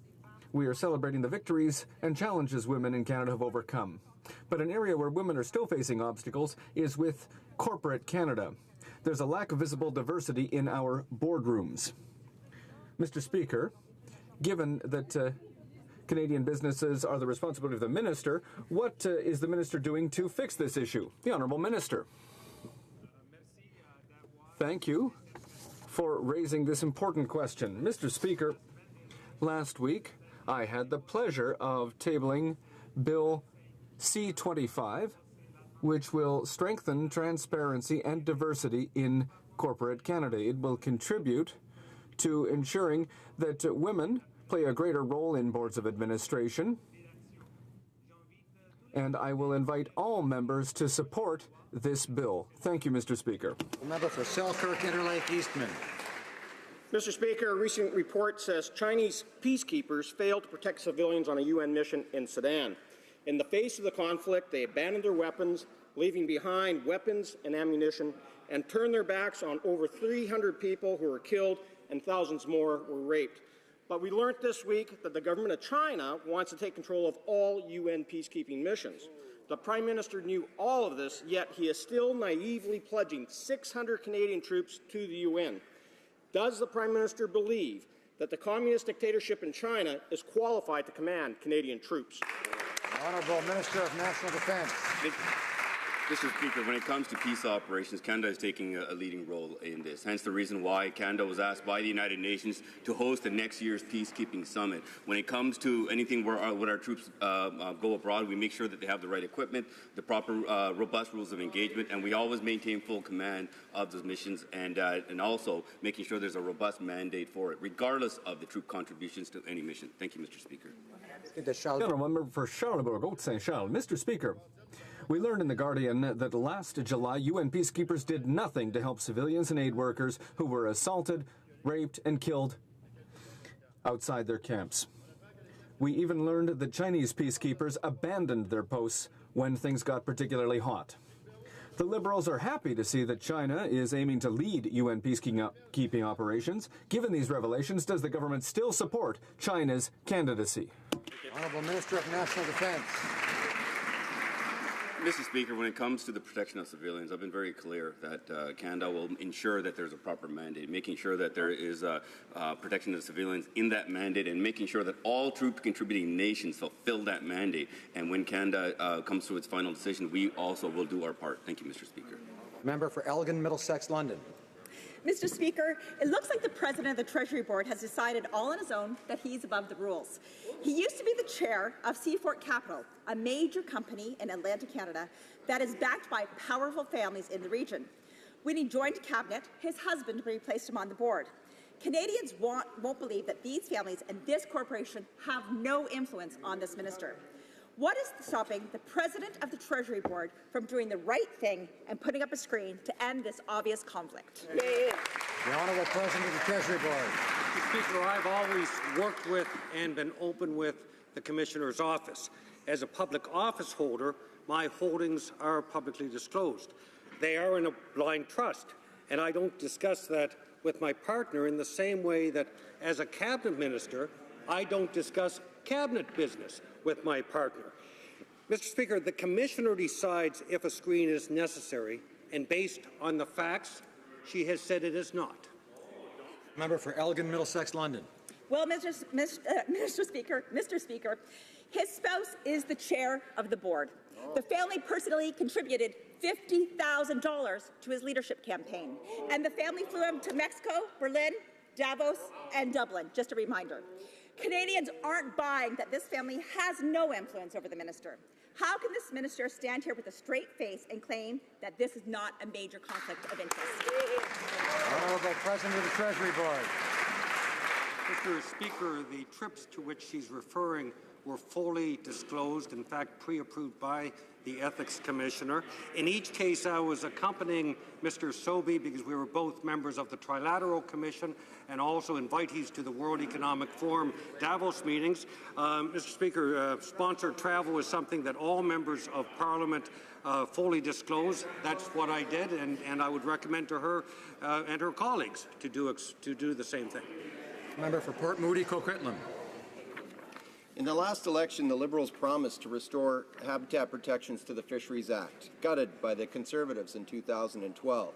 We are celebrating the victories and challenges women in Canada have overcome. But an area where women are still facing obstacles is with corporate Canada. There's a lack of visible diversity in our boardrooms. Mr. Speaker, given that Canadian businesses are the responsibility of the minister, what is the minister doing to fix this issue? The Honourable Minister. Thank you for raising this important question. Mr. Speaker, last week I had the pleasure of tabling Bill C-25, which will strengthen transparency and diversity in corporate Canada. It will contribute to ensuring that women play a greater role in boards of administration, and I will invite all members to support this bill. Thank you, Mr. Speaker. Member for Selkirk, Interlake, Eastman. Mr. Speaker, a recent report says Chinese peacekeepers failed to protect civilians on a UN mission in Sudan. In the face of the conflict, they abandoned their weapons, leaving behind weapons and ammunition, and turned their backs on over 300 people who were killed and thousands more were raped. But we learned this week that the government of China wants to take control of all UN peacekeeping missions. The Prime Minister knew all of this, yet he is still naively pledging 600 Canadian troops to the UN. Does the Prime Minister believe that the communist dictatorship in China is qualified to command Canadian troops? Honourable Minister of National Defence. Mr. Speaker, when it comes to peace operations, Canada is taking a leading role in this. Hence the reason why Canada was asked by the United Nations to host the next year's peacekeeping summit. When it comes to anything where our troops go abroad, we make sure that they have the right equipment, the proper robust rules of engagement, and we always maintain full command of those missions, and also making sure there's a robust mandate for it, regardless of the troop contributions to any mission. Thank you, Mr. Speaker. Member for Charlebourg, Haute-Saint-Charles. Mr. Speaker, we learned in The Guardian that last July, UN peacekeepers did nothing to help civilians and aid workers who were assaulted, raped, and killed outside their camps. We even learned that Chinese peacekeepers abandoned their posts when things got particularly hot. The Liberals are happy to see that China is aiming to lead UN peacekeeping operations. Given these revelations, does the government still support China's candidacy? Honourable Minister of National Defence. Mr. Speaker, when it comes to the protection of civilians, I've been very clear that Canada will ensure that there's a proper mandate, making sure that there is protection of civilians in that mandate, and making sure that all troop-contributing nations fulfill that mandate. And when Canada comes to its final decision, we also will do our part. Thank you, Mr. Speaker. Member for Elgin, Middlesex, London. Mr. Speaker, it looks like the President of the Treasury Board has decided all on his own that he's above the rules. He used to be the chair of Seafort Capital, a major company in Atlantic Canada that is backed by powerful families in the region. When he joined Cabinet, his husband replaced him on the board. Canadians won't believe that these families and this corporation have no influence on this minister. What is stopping the President of the Treasury Board from doing the right thing and putting up a screen to end this obvious conflict? The Honourable President of the Treasury Board. Mr. Speaker, I've always worked with and been open with the Commissioner's office. As a public office holder, my holdings are publicly disclosed. They are in a blind trust, and I don't discuss that with my partner in the same way that, as a Cabinet Minister, I don't discuss Cabinet business with my partner. Mr. Speaker, the Commissioner decides if a screen is necessary, and based on the facts, she has said it is not. Member for Elgin, Middlesex, London. Well, Mr. Speaker, his spouse is the chair of the board. The family personally contributed $50,000 to his leadership campaign, and the family flew him to Mexico, Berlin, Davos, and Dublin, just a reminder. Canadians aren't buying that this family has no influence over the minister. How can this minister stand here with a straight face and claim that this is not a major conflict of interest? Honourable President of the Treasury Board. Mr. Speaker, the trips to which she's referring were fully disclosed, in fact, pre-approved by the Ethics Commissioner. In each case, I was accompanying Mr. Sobey because we were both members of the Trilateral Commission and also invitees to the World Economic Forum Davos meetings. Mr. Speaker, sponsored travel is something that all members of Parliament fully disclose. That's what I did, and I would recommend to her and her colleagues to do the same thing. Member for Port Moody, Coquitlam. In the last election, the Liberals promised to restore habitat protections to the Fisheries Act, gutted by the Conservatives in 2012.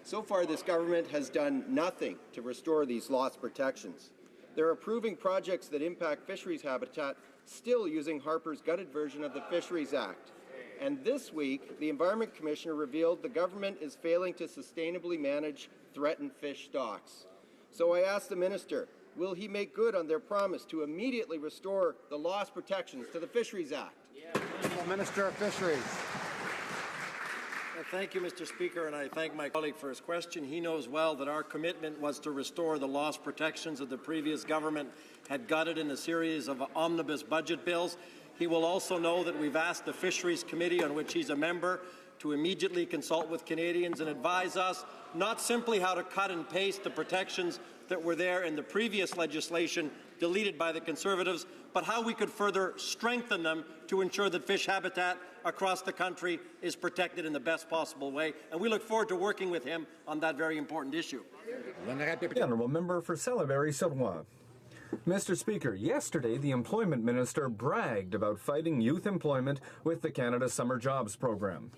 So far, this government has done nothing to restore these lost protections. They're approving projects that impact fisheries habitat, still using Harper's gutted version of the Fisheries Act. And this week, the Environment Commissioner revealed the government is failing to sustainably manage threatened fish stocks. So I asked the minister, will he make good on their promise to immediately restore the lost protections to the Fisheries Act? The Minister of Fisheries. Thank you, Mr. Speaker, and I thank my colleague for his question. He knows well that our commitment was to restore the lost protections that the previous government had gutted in a series of omnibus budget bills. He will also know that we've asked the Fisheries Committee, on which he's a member, to immediately consult with Canadians and advise us not simply how to cut and paste the protections that were there in the previous legislation deleted by the Conservatives, but how we could further strengthen them to ensure that fish habitat across the country is protected in the best possible way. And we look forward to working with him on that very important issue. The Honourable Member for Salaberry-sur-Loire. Mr. Speaker, yesterday the Employment Minister bragged about fighting youth employment with the Canada Summer Jobs Program.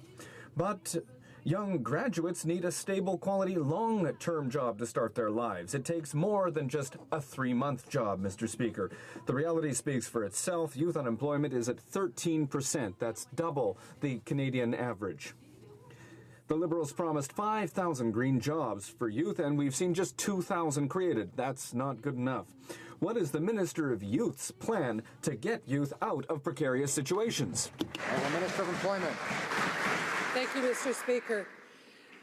But young graduates need a stable, quality, long-term job to start their lives. It takes more than just a 3-month job, Mr. Speaker. The reality speaks for itself. Youth unemployment is at 13%. That's double the Canadian average. The Liberals promised 5,000 green jobs for youth, and we've seen just 2,000 created. That's not good enough. What is the Minister of Youth's plan to get youth out of precarious situations? The Minister of Employment. Thank you, Mr. Speaker.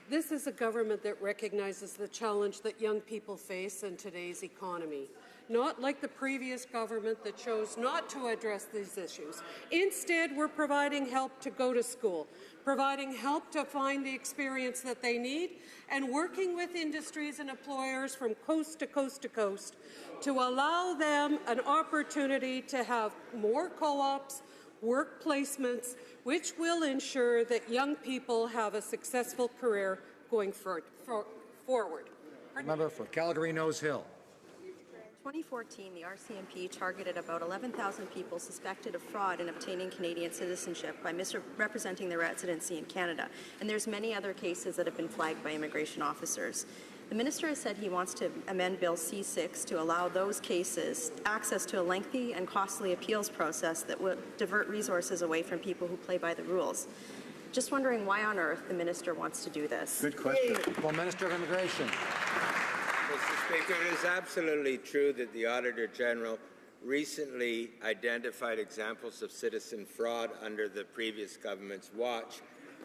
This is a government that recognizes the challenge that young people face in today's economy, not like the previous government that chose not to address these issues. Instead, we're providing help to go to school, providing help to find the experience that they need, and working with industries and employers from coast to coast to coast to allow them an opportunity to have more co-ops, work placements, which will ensure that young people have a successful career going forward. Member for Calgary Nose Hill. 2014, the RCMP targeted about 11,000 people suspected of fraud in obtaining Canadian citizenship by misrepresenting their residency in Canada. And there's many other cases that have been flagged by immigration officers. The minister has said he wants to amend Bill C-6 to allow those cases access to a lengthy and costly appeals process that would divert resources away from people who play by the rules. Just wondering why on earth the minister wants to do this. Good question. Well, Minister of Immigration. Mr. Speaker, it is absolutely true that the Auditor General recently identified examples of citizen fraud under the previous government's watch,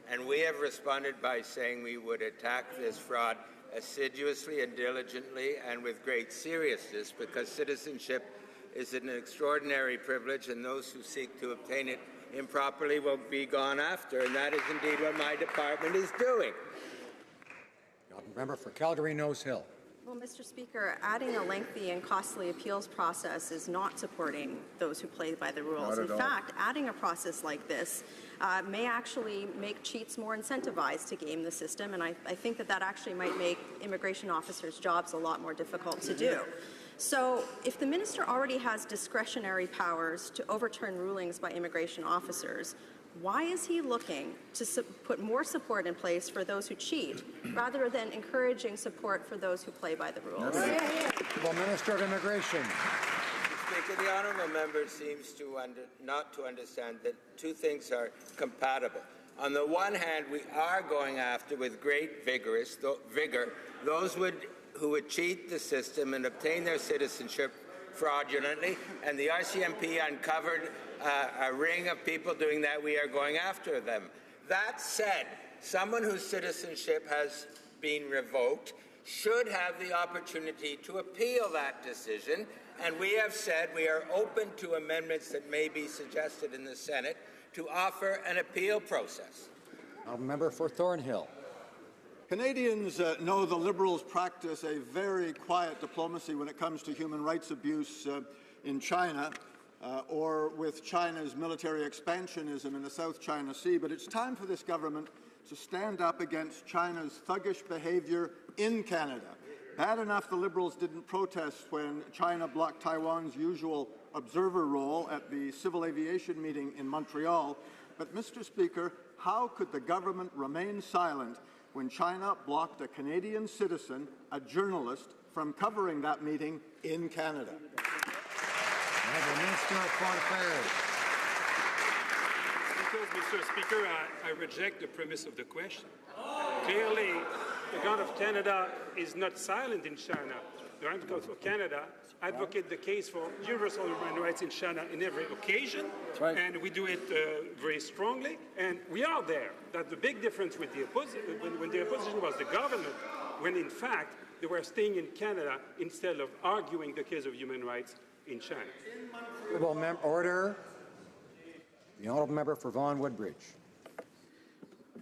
and we have responded by saying we would attack this fraud assiduously and diligently and with great seriousness, because citizenship is an extraordinary privilege, and those who seek to obtain it improperly will be gone after, and that is indeed what my department is doing. Member for Calgary-Nose Hill. Well, Mr. Speaker, adding a lengthy and costly appeals process is not supporting those who play by the rules. In fact, adding a process like this may actually make cheats more incentivized to game the system, and I think that actually might make immigration officers' jobs a lot more difficult to do. So if the minister already has discretionary powers to overturn rulings by immigration officers, why is he looking to put more support in place for those who cheat rather than encouraging support for those who play by the rules? Well, Minister of Immigration. Speaker, the honourable member seems to not to understand that two things are compatible. On the one hand, we are going after with great vigour those who would cheat the system and obtain their citizenship fraudulently, and the RCMP uncovered a ring of people doing that. We are going after them. That said, someone whose citizenship has been revoked should have the opportunity to appeal that decision, and we have said we are open to amendments that may be suggested in the Senate to offer an appeal process. Member for Thornhill. Canadians know the Liberals practice a very quiet diplomacy when it comes to human rights abuse in China or with China's military expansionism in the South China Sea. But it's time for this government to stand up against China's thuggish behaviour in Canada. Bad enough the Liberals didn't protest when China blocked Taiwan's usual observer role at the civil aviation meeting in Montreal. But, Mr. Speaker, how could the government remain silent when China blocked a Canadian citizen, a journalist, from covering that meeting in Canada? The Minister of Foreign Affairs. Because, Mr. Speaker, I reject the premise of the question. Clearly, the government of Canada is not silent in China. The government of Canada advocate the case for universal human rights in China in every occasion, and we do it very strongly, and we are there. That's the big difference with the opposition, when the opposition was the government, when in fact they were staying in Canada instead of arguing the case of human rights in China. Order. The honourable member for Vaughan Woodbridge.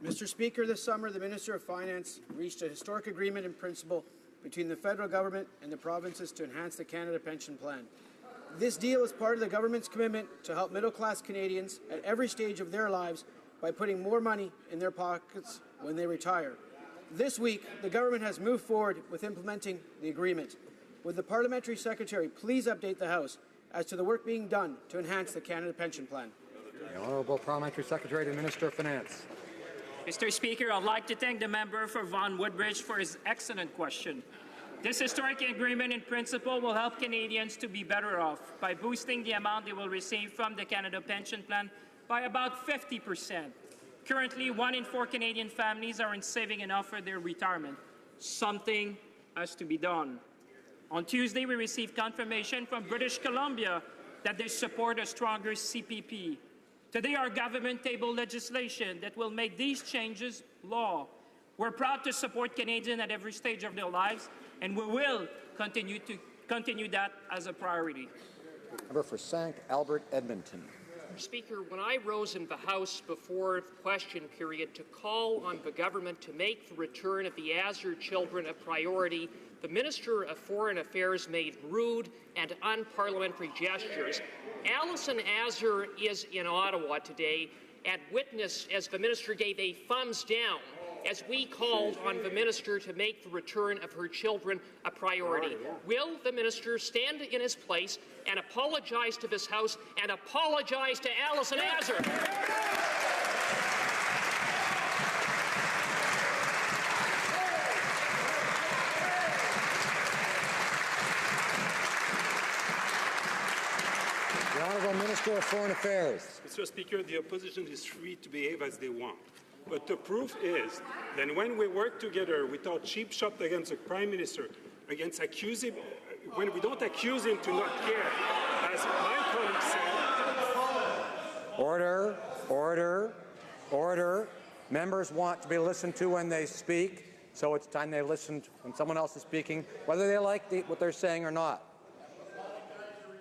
Mr. Speaker, this summer the Minister of Finance reached a historic agreement in principle between the federal government and the provinces to enhance the Canada Pension Plan. This deal is part of the government's commitment to help middle-class Canadians at every stage of their lives by putting more money in their pockets when they retire. This week, the government has moved forward with implementing the agreement. Would the Parliamentary Secretary please update the House as to the work being done to enhance the Canada Pension Plan? The Honourable Parliamentary Secretary to Minister of Finance. Mr. Speaker, I'd like to thank the member for Vaughan Woodbridge for his excellent question. This historic agreement in principle will help Canadians to be better off by boosting the amount they will receive from the Canada Pension Plan by about 50%. Currently, 1 in 4 Canadian families aren't saving enough for their retirement. Something has to be done. On Tuesday, we received confirmation from British Columbia that they support a stronger CPP. Today, our government tabled legislation that will make these changes law. We're proud to support Canadians at every stage of their lives, and we will continue that as a priority. Member for St. Albert, Edmonton. Speaker, when I rose in the House before the question period to call on the government to make the return of the Azure children a priority, the Minister of Foreign Affairs made rude and unparliamentary gestures. Alison Azure is in Ottawa today and witnessed as the minister gave a thumbs down as we called on the minister to make the return of her children a priority. Will the minister stand in his place and apologize to this House and apologize to Alison Azar? The Honourable Minister of Foreign Affairs. Mr. Speaker, the opposition is free to behave as they want. But the proof is that when we work together without cheap shot against the Prime Minister, against accusing, when we don't accuse him to not care, as my colleague said. Order, order, order. Members want to be listened to when they speak, so it's time they listen when someone else is speaking, whether they like what they're saying or not.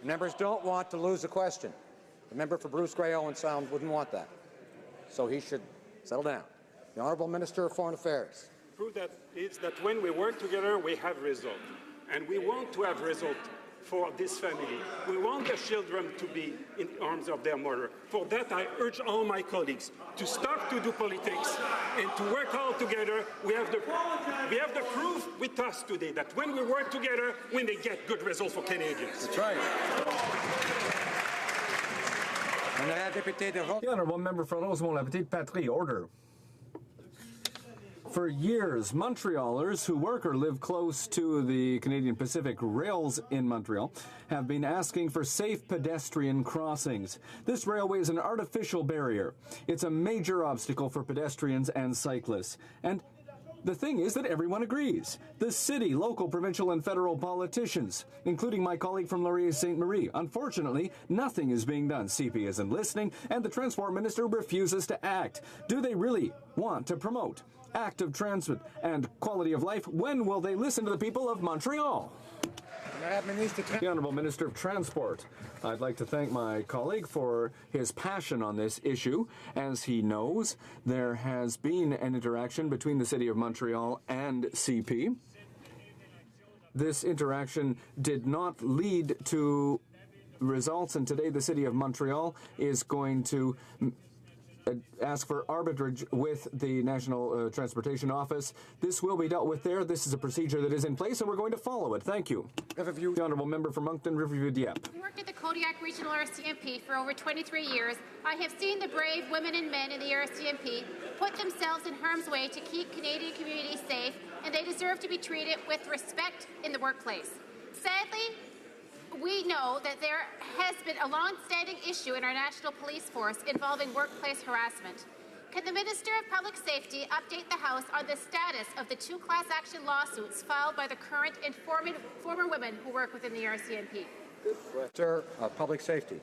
Members don't want to lose a question. The member for Bruce Grey Owen Sound wouldn't want that. So he should settle down. The Honourable Minister of Foreign Affairs. Proof that is that when we work together, we have result. And we want to have result for this family. We want the children to be in the arms of their mother. For that, I urge all my colleagues to stop to do politics and to work all together. We have the proof with us today that when we work together, when they get good results for Canadians. That's right. The Honourable Member for Rosemont-la-Petite-Patrie, order. For years, Montrealers who work or live close to the Canadian Pacific rails in Montreal have been asking for safe pedestrian crossings. This railway is an artificial barrier. It's a major obstacle for pedestrians and cyclists. And the thing is that everyone agrees. The city, local, provincial, and federal politicians, including my colleague from Laurier-Sainte-Marie. Unfortunately, nothing is being done. CP isn't listening, and the Transport Minister refuses to act. Do they really want to promote active transit and quality of life? When will they listen to the people of Montreal? The Honourable Minister of Transport. I'd like to thank my colleague for his passion on this issue. As he knows, there has been an interaction between the City of Montreal and CP. This interaction did not lead to results, and today the City of Montreal is going to ask for arbitrage with the National Transportation Office. This will be dealt with there. This is a procedure that is in place, and we're going to follow it. Thank you. The Honourable Member for Moncton, Riverview-Dieppe. I worked at the Kodiak Regional RCMP for over 23 years. I have seen the brave women and men in the RCMP put themselves in harm's way to keep Canadian communities safe, and they deserve to be treated with respect in the workplace. Sadly, we know that there has been a long-standing issue in our national police force involving workplace harassment. Can the Minister of Public Safety update the House on the status of the 2 class action lawsuits filed by the current and former women who work within the RCMP? Minister of Public Safety.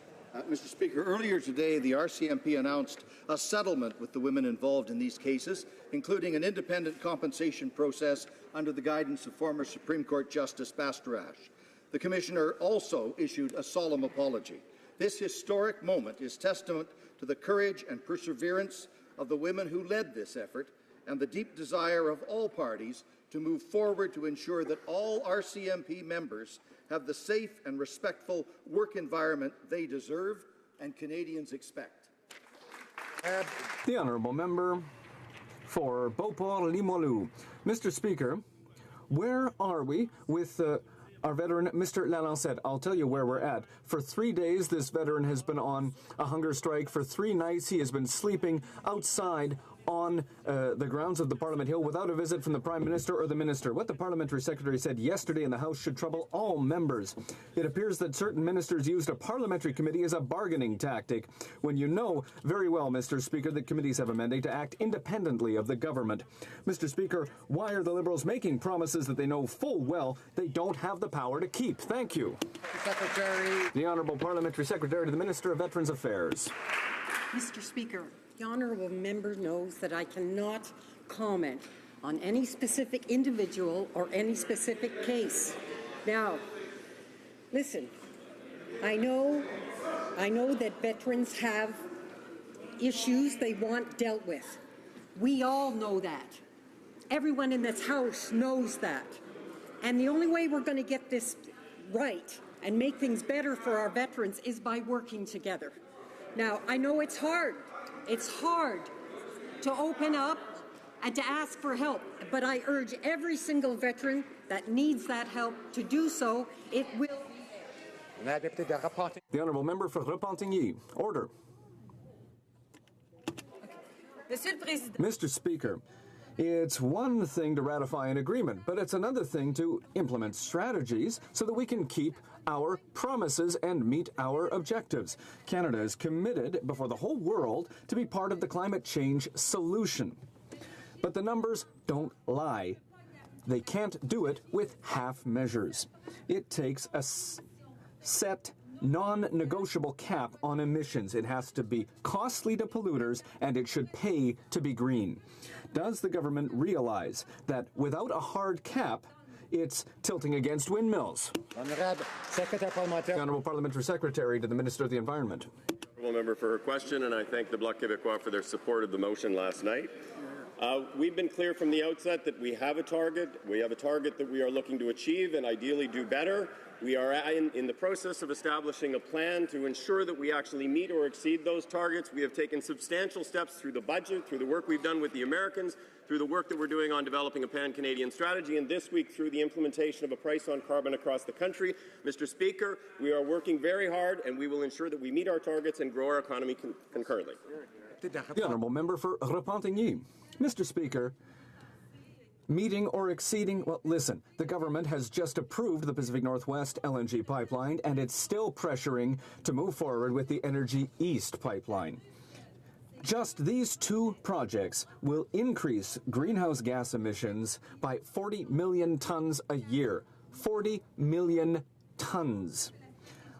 Mr. Speaker, earlier today, the RCMP announced a settlement with the women involved in these cases, including an independent compensation process under the guidance of former Supreme Court Justice Bastarache. The Commissioner also issued a solemn apology. This historic moment is testament to the courage and perseverance of the women who led this effort and the deep desire of all parties to move forward to ensure that all RCMP members have the safe and respectful work environment they deserve and Canadians expect. The Honourable Member for Beauport-Limoilou. Mr. Speaker, where are we with our veteran, Mr. Lalancette? I'll tell you where we're at. For 3 days, this veteran has been on a hunger strike. For 3 nights, he has been sleeping outside on the grounds of the Parliament Hill without a visit from the Prime Minister or the Minister. What the Parliamentary Secretary said yesterday in the House should trouble all members. It appears that certain ministers used a parliamentary committee as a bargaining tactic, when you know very well, Mr. Speaker, that committees have a mandate to act independently of the government. Mr. Speaker, why are the Liberals making promises that they know full well they don't have the power to keep? Thank you. Secretary. The Honourable Parliamentary Secretary to the Minister of Veterans Affairs. Mr. Speaker, the honourable member knows that I cannot comment on any specific individual or any specific case. Now, listen, I know that veterans have issues they want dealt with. We all know that. Everyone in this House knows that. And the only way we're going to get this right and make things better for our veterans is by working together. Now, I know it's hard. It's hard to open up and to ask for help. But I urge every single veteran that needs that help to do so. It will. The honourable member for Repentigny. Order. Mr. Speaker, it's one thing to ratify an agreement, but it's another thing to implement strategies so that we can keep our promises and meet our objectives. Canada is committed before the whole world to be part of the climate change solution. But the numbers don't lie. They can't do it with half measures. It takes a set non-negotiable cap on emissions. It has to be costly to polluters, and it should pay to be green. Does the government realize that without a hard cap, it's tilting against windmills? The Honourable Parliamentary Secretary to the Minister of the Environment. Honourable member for her question, and I thank the Bloc Québécois for their support of the motion last night. We've been clear from the outset that we have a target. We have a target that we are looking to achieve and ideally do better. We are in the process of establishing a plan to ensure that we actually meet or exceed those targets. We have taken substantial steps through the budget, through the work we've done with the Americans, through the work that we're doing on developing a pan-Canadian strategy, and this week through the implementation of a price on carbon across the country. Mr. Speaker, we are working very hard, and we will ensure that we meet our targets and grow our economy concurrently. The honourable member for Repentigny. Mr. Speaker, meeting or exceeding, well, listen, the government has just approved the Pacific Northwest LNG pipeline, and it's still pressuring to move forward with the Energy East pipeline. Just these two projects will increase greenhouse gas emissions by 40 million tons a year. 40 million tons.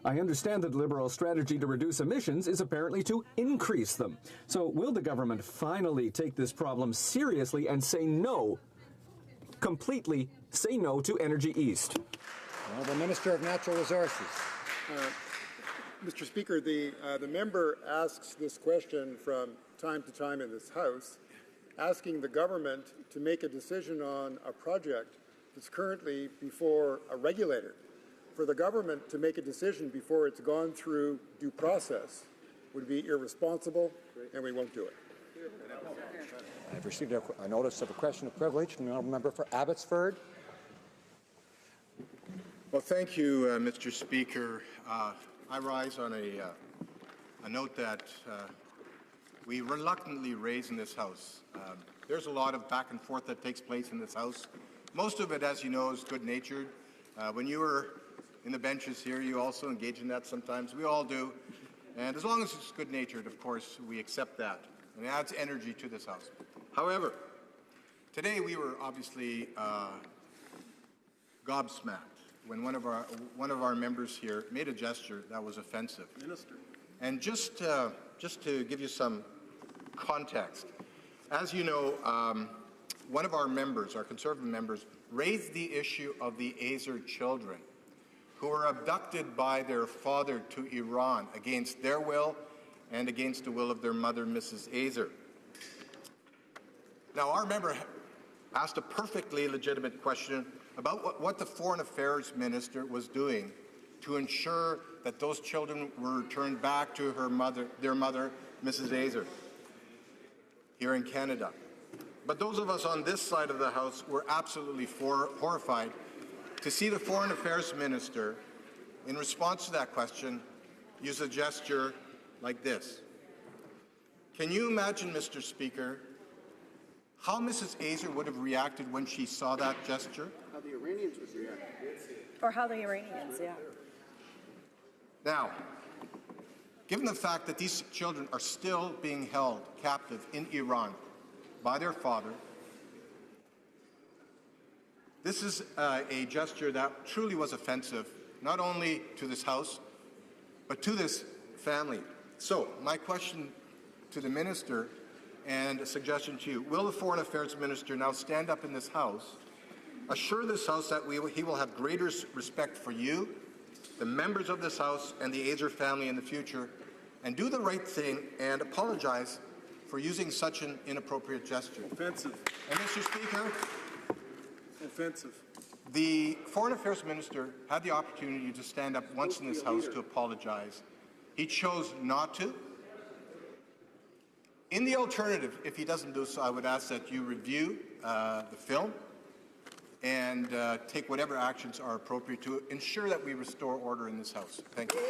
I understand that the Liberal strategy to reduce emissions is apparently to increase them. So will the government finally take this problem seriously and say no, completely say no to Energy East? The Minister of Natural Resources. Mr. Speaker, the member asks this question from time to time in this House, asking the government to make a decision on a project that's currently before a regulator. For the government to make a decision before it's gone through due process would be irresponsible, and we won't do it. I've received a notice of a question of privilege from the honourable member for Abbotsford. Well, thank you, Mr. Speaker. I rise on a note that we reluctantly raise in this House. There's a lot of back and forth that takes place in this House. Most of it, as you know, is good-natured. When you were in the benches here, you also engage in that sometimes. We all do. And as long as it's good-natured, of course, we accept that. And it adds energy to this House. However, today we were obviously gobsmacked when one of our members here made a gesture that was offensive. Minister. And just to give you some context, as you know, one of our members, our Conservative members, raised the issue of the Azer children who were abducted by their father to Iran against their will and against the will of their mother, Mrs. Azer. Now, our member asked a perfectly legitimate question about what the Foreign Affairs Minister was doing to ensure that those children were returned back to their mother, Mrs. Azer, here in Canada. But those of us on this side of the House were absolutely horrified to see the Foreign Affairs Minister, in response to that question, use a gesture like this. Can you imagine, Mr. Speaker, how Mrs. Azer would have reacted when she saw that gesture? How the Iranians would react. Or how the Iranians, yeah. Now, given the fact that these children are still being held captive in Iran by their father, this is a gesture that truly was offensive, not only to this House, but to this family. So, my question to the Minister and a suggestion to you, will the Foreign Affairs Minister now stand up in this House, assure this House that he will have greater respect for you, the members of this House, and the Azer family in the future, and do the right thing and apologize for using such an inappropriate gesture? Offensive. And Mr. Speaker, offensive. The Foreign Affairs Minister had the opportunity to stand up once in this House to apologize. He chose not to. In the alternative, if he doesn't do so, I would ask that you review the film and take whatever actions are appropriate to ensure that we restore order in this House. Thank you.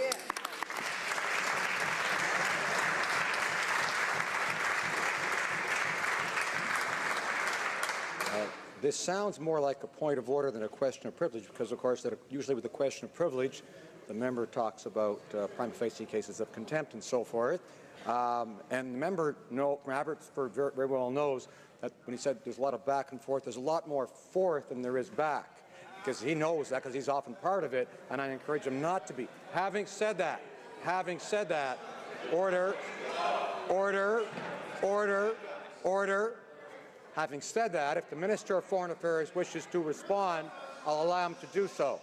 This sounds more like a point of order than a question of privilege because, of course, usually with the question of privilege, the member talks about prima facie cases of contempt and so forth. And the member, Robertsford, very well knows that when he said there's a lot of back and forth, there's a lot more forth than there is back, because he knows that because he's often part of it, and I encourage him not to be. Having said that, order. Having said that, if the Minister of Foreign Affairs wishes to respond, I'll allow him to do so.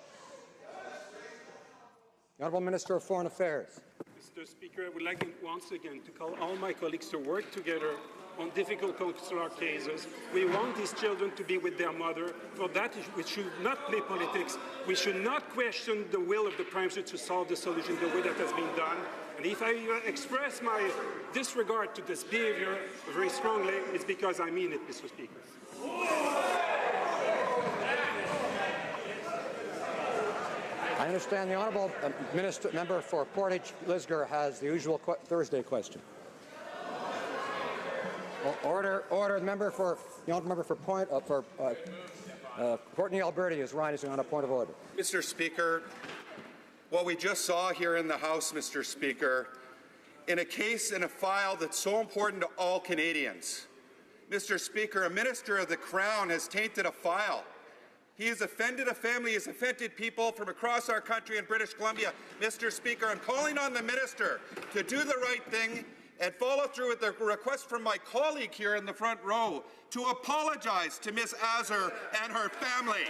The Honourable Minister of Foreign Affairs. Mr. Speaker, I would like once again to call all my colleagues to work together on difficult consular cases. We want these children to be with their mother. For that, we should not play politics. We should not question the will of the Prime Minister to solve the solution the way that has been done. And if I express my disregard to this behavior very strongly, it's because I mean it, Mr. Speaker. I understand the Honourable Member for Portage-Lisgar has the usual Thursday question. Order. The member for the Honourable Member for Courtenay, Alberta is rising on a point of order. Mr. Speaker, what we just saw here in the House, Mr. Speaker, in a case in a file that's so important to all Canadians. Mr. Speaker, a Minister of the Crown has tainted a file. He has offended a family, he has offended people from across our country in British Columbia. Mr. Speaker, I'm calling on the Minister to do the right thing and follow through with the request from my colleague here in the front row to apologize to Ms. Azar and her family.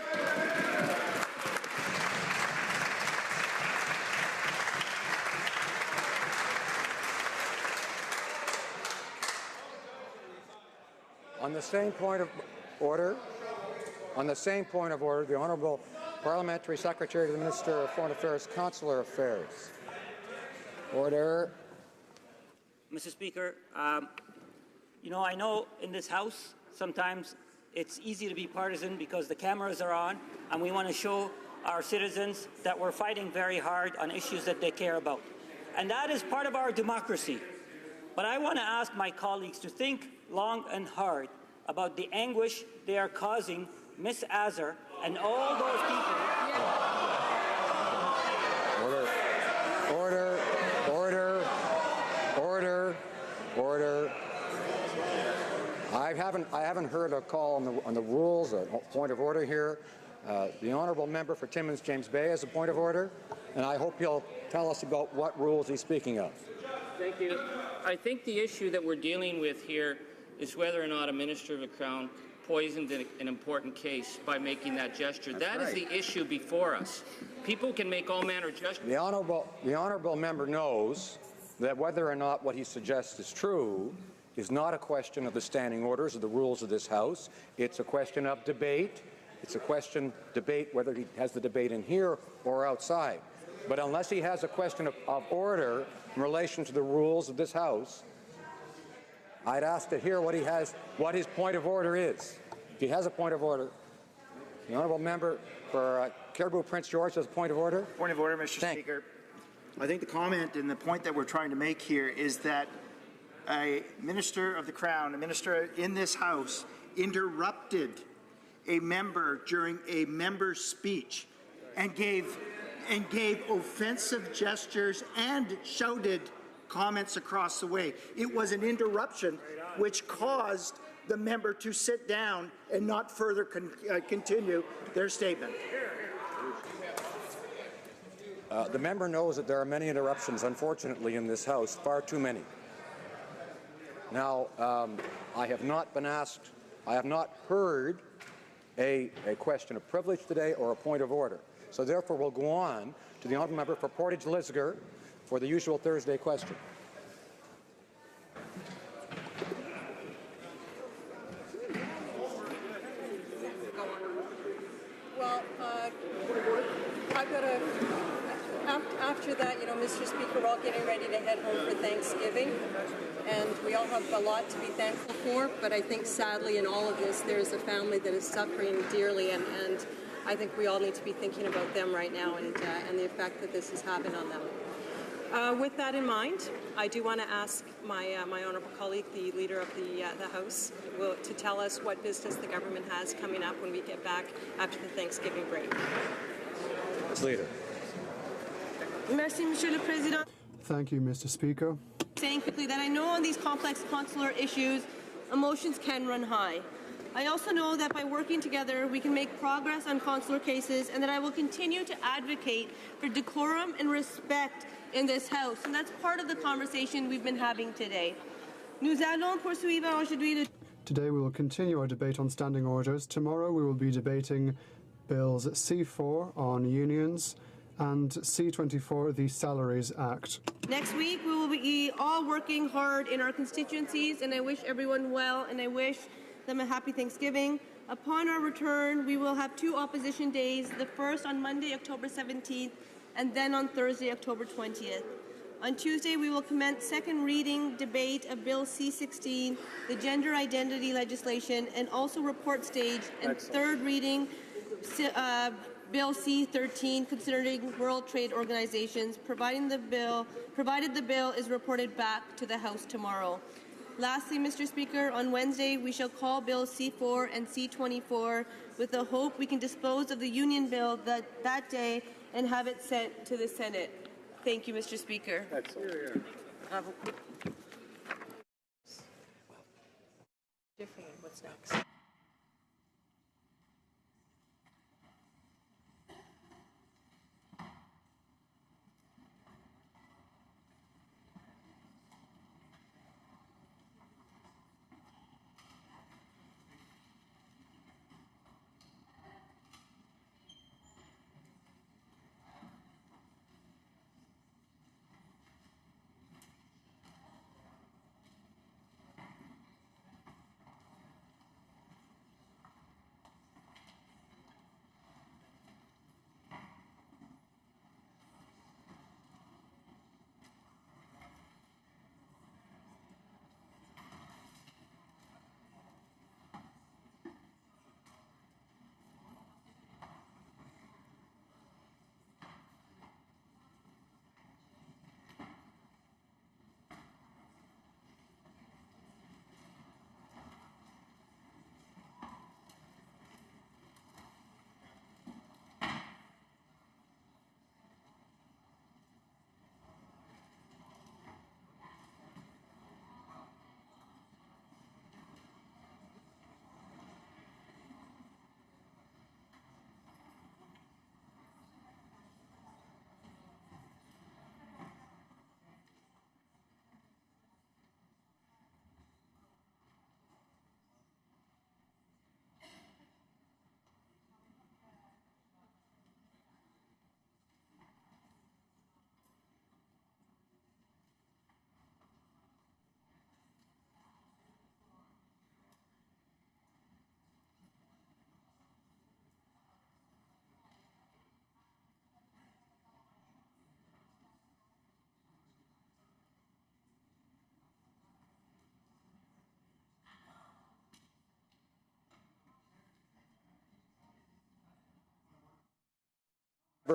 On the same point of order, the Honourable Parliamentary Secretary to the Minister of Foreign Affairs, Consular Affairs. Order. Mr. Speaker, you know, I know in this House sometimes it's easy to be partisan because the cameras are on and we want to show our citizens that we're fighting very hard on issues that they care about. And that is part of our democracy. But I want to ask my colleagues to think long and hard about the anguish they are causing Miss Azar and all those people. Order. I haven't heard a call on the rules, a point of order here. The Honourable Member for Timmins James Bay has a point of order, and I hope he'll tell us about what rules he's speaking of. Thank you. I think the issue that we're dealing with here is whether or not a Minister of the Crown poisoned an important case by making that gesture. That is the issue before us. People can make all manner of gestures. The honourable member knows that whether or not what he suggests is true is not a question of the standing orders or the rules of this House. It's a question of debate. It's a question debate whether he has the debate in here or outside. But unless he has a question of order in relation to the rules of this House, I'd ask to hear what his point of order is. If he has a point of order, the Honourable Member for Caribou Prince George has a point of order. Point of order, Mr. Speaker. I think the comment and the point that we're trying to make here is that a Minister of the Crown, a minister in this House, interrupted a member during a member's speech and gave offensive gestures and shouted comments across the way. It was an interruption which caused the member to sit down and not further continue their statement. The member knows that there are many interruptions, unfortunately, in this House, far too many. Now, I have not heard a question of privilege today or a point of order. So therefore, we'll go on to the Honourable Member for Portage-Lisgar for the usual Thursday question. Well, I've got to after that, Mr. Speaker, we're all getting ready to head home for Thanksgiving, and we all have a lot to be thankful for, but I think sadly in all of this, there's a family that is suffering dearly, and I think we all need to be thinking about them right now and the effect that this is having on them. With that in mind, I do want to ask my honourable colleague, the Leader of the House, to tell us what business the government has coming up when we get back after the Thanksgiving break. Leader. Merci, Monsieur le Président. Thank you, Mr. Speaker. Saying quickly that I know on these complex consular issues, emotions can run high. I also know that by working together, we can make progress on consular cases, and that I will continue to advocate for decorum and respect in this House. And that's part of the conversation we've been having today. Nous allons poursuivre aujourd'hui. Today we will continue our debate on standing orders. Tomorrow we will be debating Bills C4 on unions and C24, the Salaries Act. Next week, we will be all working hard in our constituencies, and I wish everyone well, and I wish them a happy Thanksgiving. Upon our return, we will have 2 opposition days, the first on Monday, October 17th, and then on Thursday, October 20th. On Tuesday, we will commence second reading debate of Bill C-16, the gender identity legislation, and also report stage, and third reading Bill C-13, considering World Trade Organizations, provided the bill is reported back to the House tomorrow. Lastly, Mr. Speaker, on Wednesday, we shall call Bill C-4 and C-24 with the hope we can dispose of the union bill that day and have it sent to the Senate. Thank you, Mr. Speaker. What's next?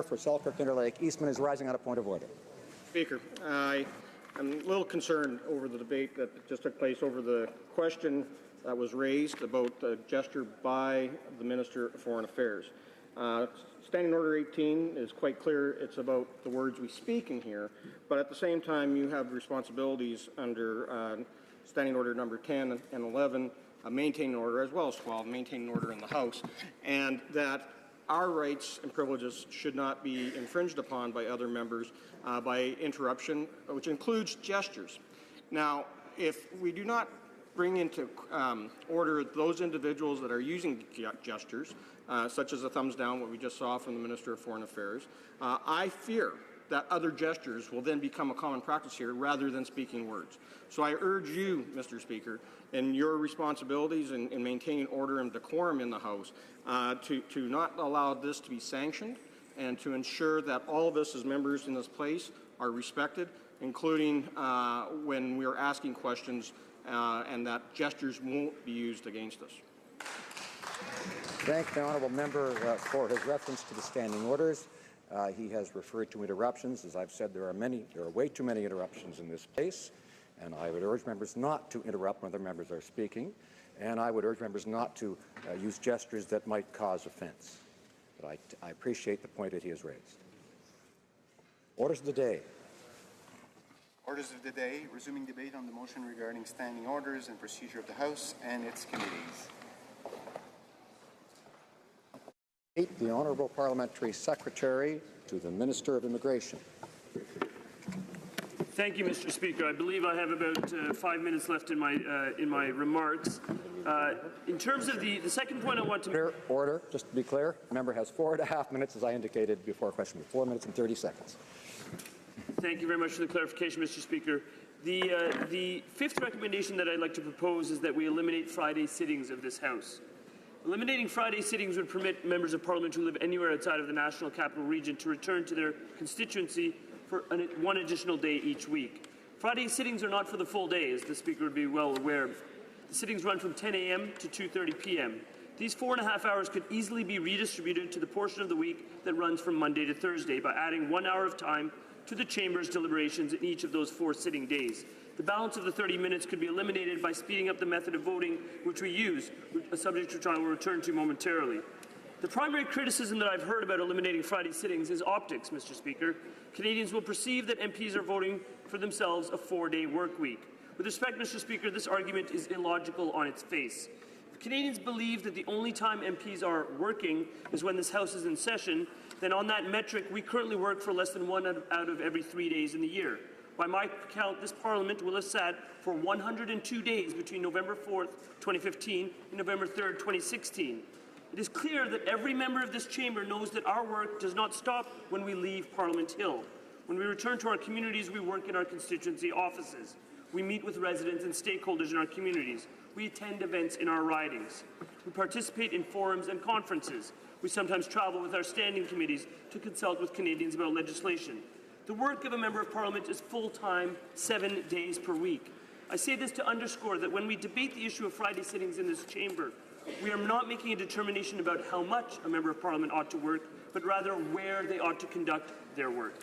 For Selkirk Interlake, Eastman is rising on a point of order. Speaker, I'm a little concerned over the debate that just took place over the question that was raised about the gesture by the Minister of Foreign Affairs. Standing Order 18 is quite clear. It's about the words we speak in here, but at the same time, you have responsibilities under Standing Order number 10 and 11, maintaining order, as well as 12, maintaining order in the House, and that our rights and privileges should not be infringed upon by other members by interruption, which includes gestures. Now, if we do not bring into order those individuals that are using gestures, such as a thumbs down, what we just saw from the Minister of Foreign Affairs, I fear that other gestures will then become a common practice here rather than speaking words. So I urge you, Mr. Speaker, in your responsibilities in maintaining order and decorum in the House, to not allow this to be sanctioned and to ensure that all of us as members in this place are respected, including when we are asking questions, and that gestures won't be used against us. Thank the honourable member for his reference to the standing orders. He has referred to interruptions. As I've said, there are way too many interruptions in this place, and I would urge members not to interrupt when other members are speaking, and I would urge members not to use gestures that might cause offence. But I appreciate the point that he has raised. Orders of the day. Orders of the day, resuming debate on the motion regarding standing orders and procedure of the House and its committees. The Honourable Parliamentary Secretary to the Minister of Immigration. Thank you, Mr. Speaker. I believe I have about 5 minutes left in my remarks. In terms of the second point I want to... Order. Just to be clear, the member has 4.5 minutes, as I indicated before question. 4 minutes and 30 seconds. Thank you very much for the clarification, Mr. Speaker. The fifth recommendation that I'd like to propose is that we eliminate Friday sittings of this House. Eliminating Friday sittings would permit members of Parliament who live anywhere outside of the National Capital Region to return to their constituency for one additional day each week. Friday sittings are not for the full day, as the Speaker would be well aware. The sittings run from 10 a.m. to 2:30 p.m. These 4.5 hours could easily be redistributed to the portion of the week that runs from Monday to Thursday by adding 1 hour of time to the Chamber's deliberations in each of those 4 sitting days. The balance of the 30 minutes could be eliminated by speeding up the method of voting which we use, a subject which I will return to momentarily. The primary criticism that I've heard about eliminating Friday sittings is optics, Mr. Speaker. Canadians will perceive that MPs are voting for themselves a 4-day work week. With respect, Mr. Speaker, this argument is illogical on its face. If Canadians believe that the only time MPs are working is when this House is in session, then on that metric, we currently work for less than 1 out of every 3 days in the year. By my count, this Parliament will have sat for 102 days between November 4th, 2015 and November 3rd, 2016. It is clear that every member of this chamber knows that our work does not stop when we leave Parliament Hill. When we return to our communities, we work in our constituency offices. We meet with residents and stakeholders in our communities. We attend events in our ridings. We participate in forums and conferences. We sometimes travel with our standing committees to consult with Canadians about legislation. The work of a Member of Parliament is full-time, 7 days per week. I say this to underscore that when we debate the issue of Friday sittings in this chamber, we are not making a determination about how much a Member of Parliament ought to work, but rather where they ought to conduct their work.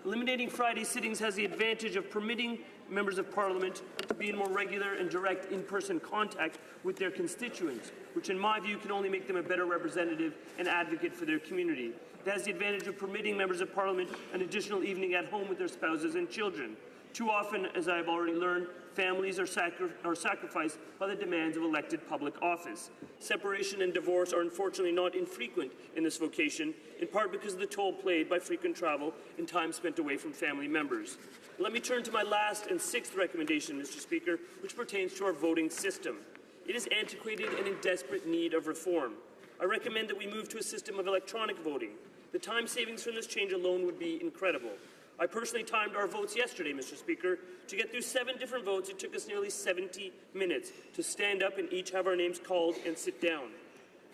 Eliminating Friday sittings has the advantage of permitting Members of Parliament to be in more regular and direct in-person contact with their constituents, which in my view can only make them a better representative and advocate for their community. It has the advantage of permitting Members of Parliament an additional evening at home with their spouses and children. Too often, as I have already learned, families are sacrificed by the demands of elected public office. Separation and divorce are unfortunately not infrequent in this vocation, in part because of the toll played by frequent travel and time spent away from family members. Let me turn to my last and sixth recommendation, Mr. Speaker, which pertains to our voting system. It is antiquated and in desperate need of reform. I recommend that we move to a system of electronic voting. The time savings from this change alone would be incredible. I personally timed our votes yesterday, Mr. Speaker. To get through 7 different votes, it took us nearly 70 minutes to stand up and each have our names called and sit down.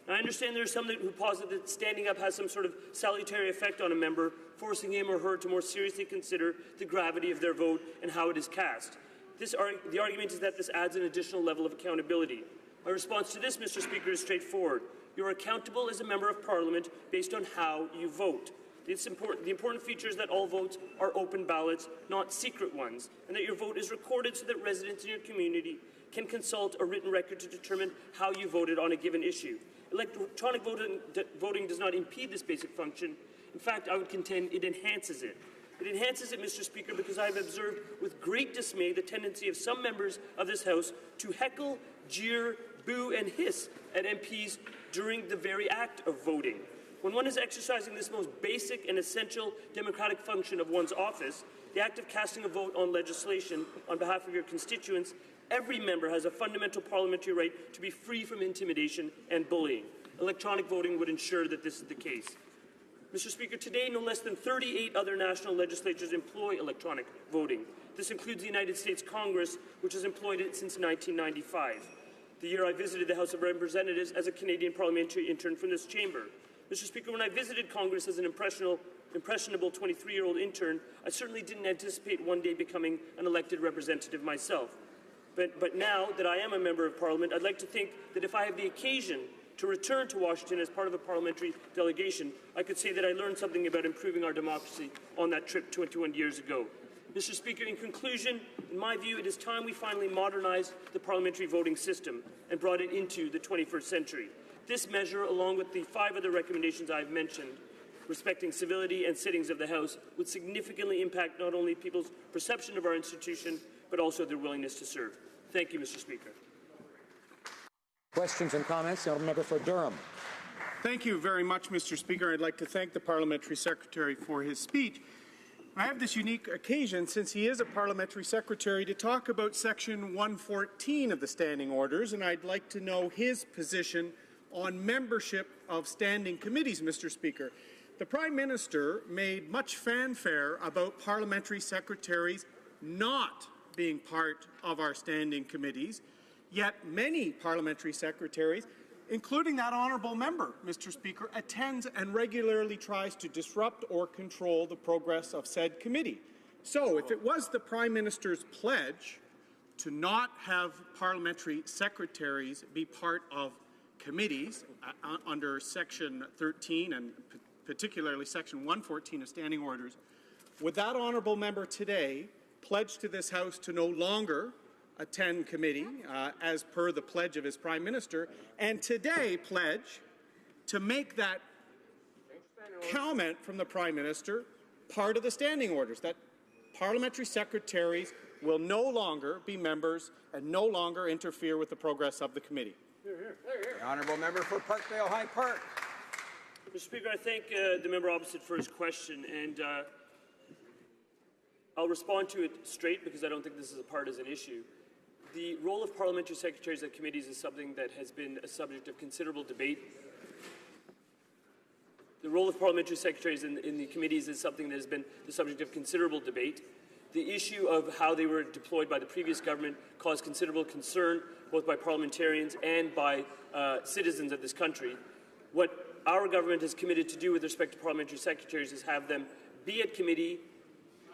Now, I understand there are some who posit that standing up has some sort of salutary effect on a member, forcing him or her to more seriously consider the gravity of their vote and how it is cast. The argument is that this adds an additional level of accountability. My response to this, Mr. Speaker, is straightforward. You are accountable as a Member of Parliament based on how you vote. The important feature is that all votes are open ballots, not secret ones, and that your vote is recorded so that residents in your community can consult a written record to determine how you voted on a given issue. Electronic voting does not impede this basic function. In fact, I would contend it enhances it. It enhances it, Mr. Speaker, because I have observed with great dismay the tendency of some members of this House to heckle, jeer, boo and hiss at MPs during the very act of voting. When one is exercising this most basic and essential democratic function of one's office, the act of casting a vote on legislation on behalf of your constituents, every member has a fundamental parliamentary right to be free from intimidation and bullying. Electronic voting would ensure that this is the case. Mr. Speaker, today no less than 38 other national legislatures employ electronic voting. This includes the United States Congress, which has employed it since 1995, the year I visited the House of Representatives as a Canadian parliamentary intern from this chamber. Mr. Speaker, when I visited Congress as an impressionable 23-year-old intern, I certainly didn't anticipate one day becoming an elected representative myself. But now that I am a member of Parliament, I'd like to think that if I have the occasion to return to Washington as part of a parliamentary delegation, I could say that I learned something about improving our democracy on that trip 21 years ago. Mr. Speaker, in conclusion, in my view, it is time we finally modernized the parliamentary voting system and brought it into the 21st century. This measure, along with the 5 other recommendations I've mentioned, respecting civility and sittings of the House, would significantly impact not only people's perception of our institution, but also their willingness to serve. Thank you, Mr. Speaker. Questions and comments? The member for Durham. Thank you very much, Mr. Speaker. I'd like to thank the Parliamentary Secretary for his speech. I have this unique occasion, since he is a Parliamentary Secretary, to talk about Section 114 of the Standing Orders, and I'd like to know his position on membership of standing committees, Mr. Speaker. The Prime Minister made much fanfare about Parliamentary Secretaries not being part of our standing committees, yet many Parliamentary Secretaries, including that honourable member, Mr. Speaker, attends and regularly tries to disrupt or control the progress of said committee. So, if it was the Prime Minister's pledge to not have Parliamentary Secretaries be part of committees under Section 13 and particularly Section 114 of Standing Orders, would that honourable member today pledge to this House to no longer attend committee as per the pledge of his Prime Minister, and today pledge to make that comment from the Prime Minister part of the Standing Orders, that Parliamentary Secretaries will no longer be members and no longer interfere with the progress of the committee? The honourable member for Parkdale High Park. Mr. Speaker, I thank the member opposite for his question, and I'll respond to it straight because I don't think this is a partisan issue. The role of parliamentary secretaries at committees is something that has been a subject of considerable debate. The role of parliamentary secretaries in the committees is something that has been the subject of considerable debate. The issue of how they were deployed by the previous government caused considerable concern both by parliamentarians and by citizens of this country. What our government has committed to do with respect to parliamentary secretaries is have them be at committee,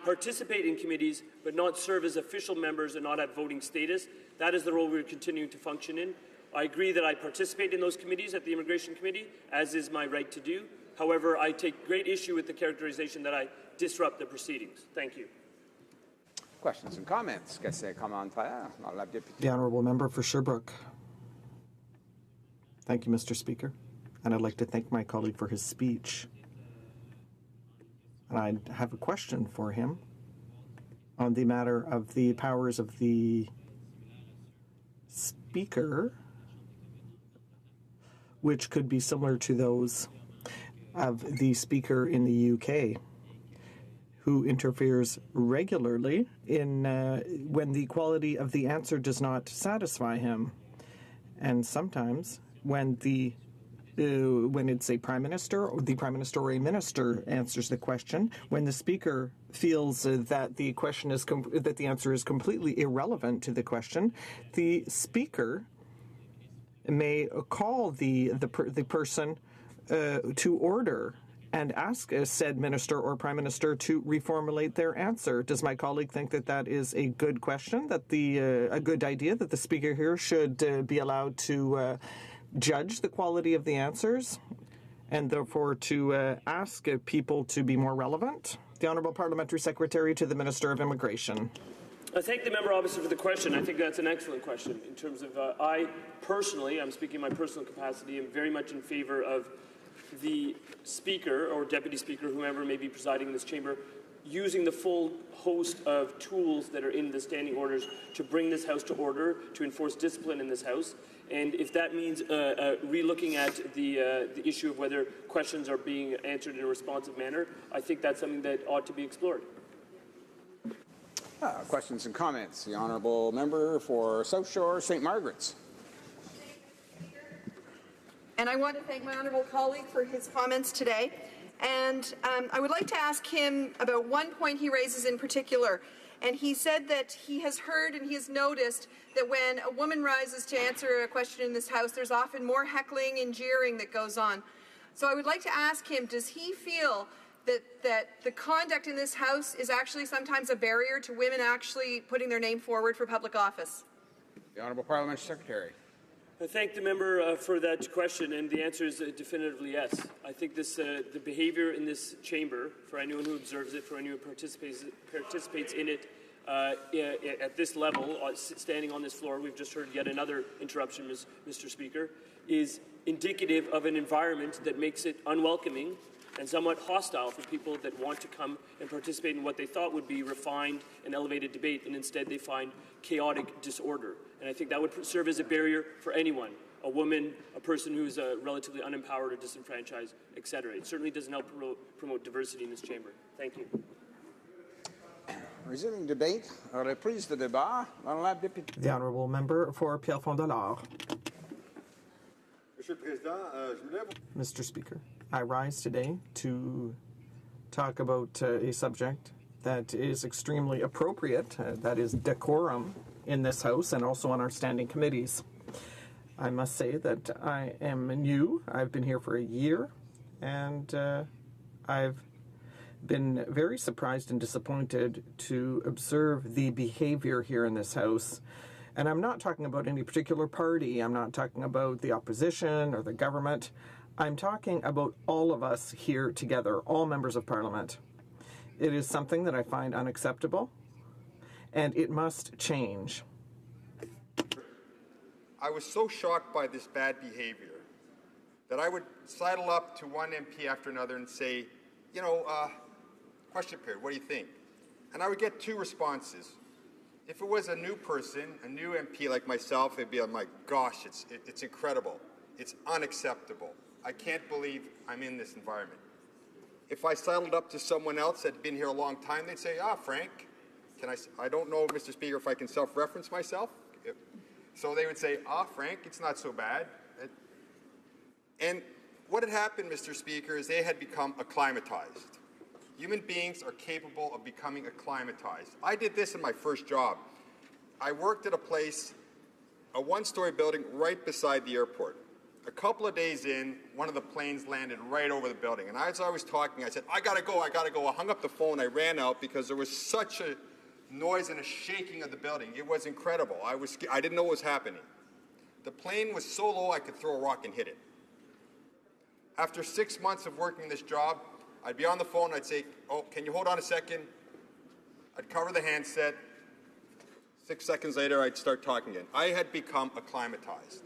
participate in committees, but not serve as official members and not have voting status. That is the role we're continuing to function in. I agree that I participate in those committees at the Immigration Committee, as is my right to do. However, I take great issue with the characterization that I disrupt the proceedings. Thank you. Questions and comments? The honourable member for Sherbrooke. Thank you, Mr. Speaker. And I'd like to thank my colleague for his speech. And I have a question for him on the matter of the powers of the Speaker, which could be similar to those of the Speaker in the UK, who interferes regularly in when the quality of the answer does not satisfy him, and sometimes when it's a prime minister or the prime minister or a minister answers the question, when the speaker feels that the question is that the answer is completely irrelevant to the question, the speaker may call the person to order and ask a said minister or prime minister to reformulate their answer. Does my colleague think that that is a good question, that a good idea, that the speaker here should be allowed to judge the quality of the answers and therefore to ask people to be more relevant? The Honourable Parliamentary Secretary to the Minister of Immigration. I thank the member opposite for the question. I think that's an excellent question in terms of I personally, I'm speaking in my personal capacity, am very much in favour of the Speaker or Deputy Speaker, whoever may be presiding in this chamber, using the full host of tools that are in the standing orders to bring this House to order, to enforce discipline in this House. And if that means re-looking at the issue of whether questions are being answered in a responsive manner, I think that's something that ought to be explored. Questions and comments. The honourable member for South Shore, St. Margaret's. And I want to thank my honourable colleague for his comments today. And I would like to ask him about one point he raises in particular. And he said that he has heard and he has noticed that when a woman rises to answer a question in this House, there's often more heckling and jeering that goes on. So I would like to ask him, does he feel that the conduct in this House is actually sometimes a barrier to women actually putting their name forward for public office? The Honourable Parliamentary Secretary. I thank the member for that question, and the answer is definitively yes. I think the behaviour in this chamber, for anyone who observes it, for anyone who participates in it at this level, standing on this floor, we've just heard yet another interruption, Mr. Speaker, is indicative of an environment that makes it unwelcoming and somewhat hostile for people that want to come and participate in what they thought would be refined and elevated debate, and instead they find chaotic disorder. And I think that would serve as a barrier for anyone, a woman, a person who's relatively unempowered or disenfranchised, etc. It certainly doesn't help promote diversity in this chamber. Thank you. Resuming debate, reprise de débat, l'honorable député. The honourable member for Pierrefonds-Dollard. Mr. Speaker, I rise today to talk about a subject that is extremely appropriate, that is decorum in this House and also on our standing committees. I must say that I am new. I've been here for a year, and I've been very surprised and disappointed to observe the behavior here in this House. And I'm not talking about any particular party. I'm not talking about the opposition or the government. I'm talking about all of us here together, all members of Parliament. It is something that I find unacceptable, and it must change. I was so shocked by this bad behavior that I would sidle up to one MP after another and say, question period, what do you think? And I would get two responses. If it was a new person, a new MP like myself, it'd be, oh my gosh, it's incredible. It's unacceptable. I can't believe I'm in this environment. If I sidled up to someone else that had been here a long time, they'd say, Frank, I don't know, Mr. Speaker, if I can self-reference myself. So they would say, Frank, it's not so bad. And what had happened, Mr. Speaker, is they had become acclimatized. Human beings are capable of becoming acclimatized. I did this in my first job. I worked at a place, a one-story building right beside the airport. A couple of days in, one of the planes landed right over the building. And as I was talking, I said, I gotta go. I hung up the phone, I ran out because there was such a noise and a shaking of the building. It was incredible. I didn't know what was happening. The plane was so low I could throw a rock and hit it. After 6 months of working this job, I'd be on the phone, I'd say, can you hold on a second? I'd cover the handset. 6 seconds later, I'd start talking again. I had become acclimatized.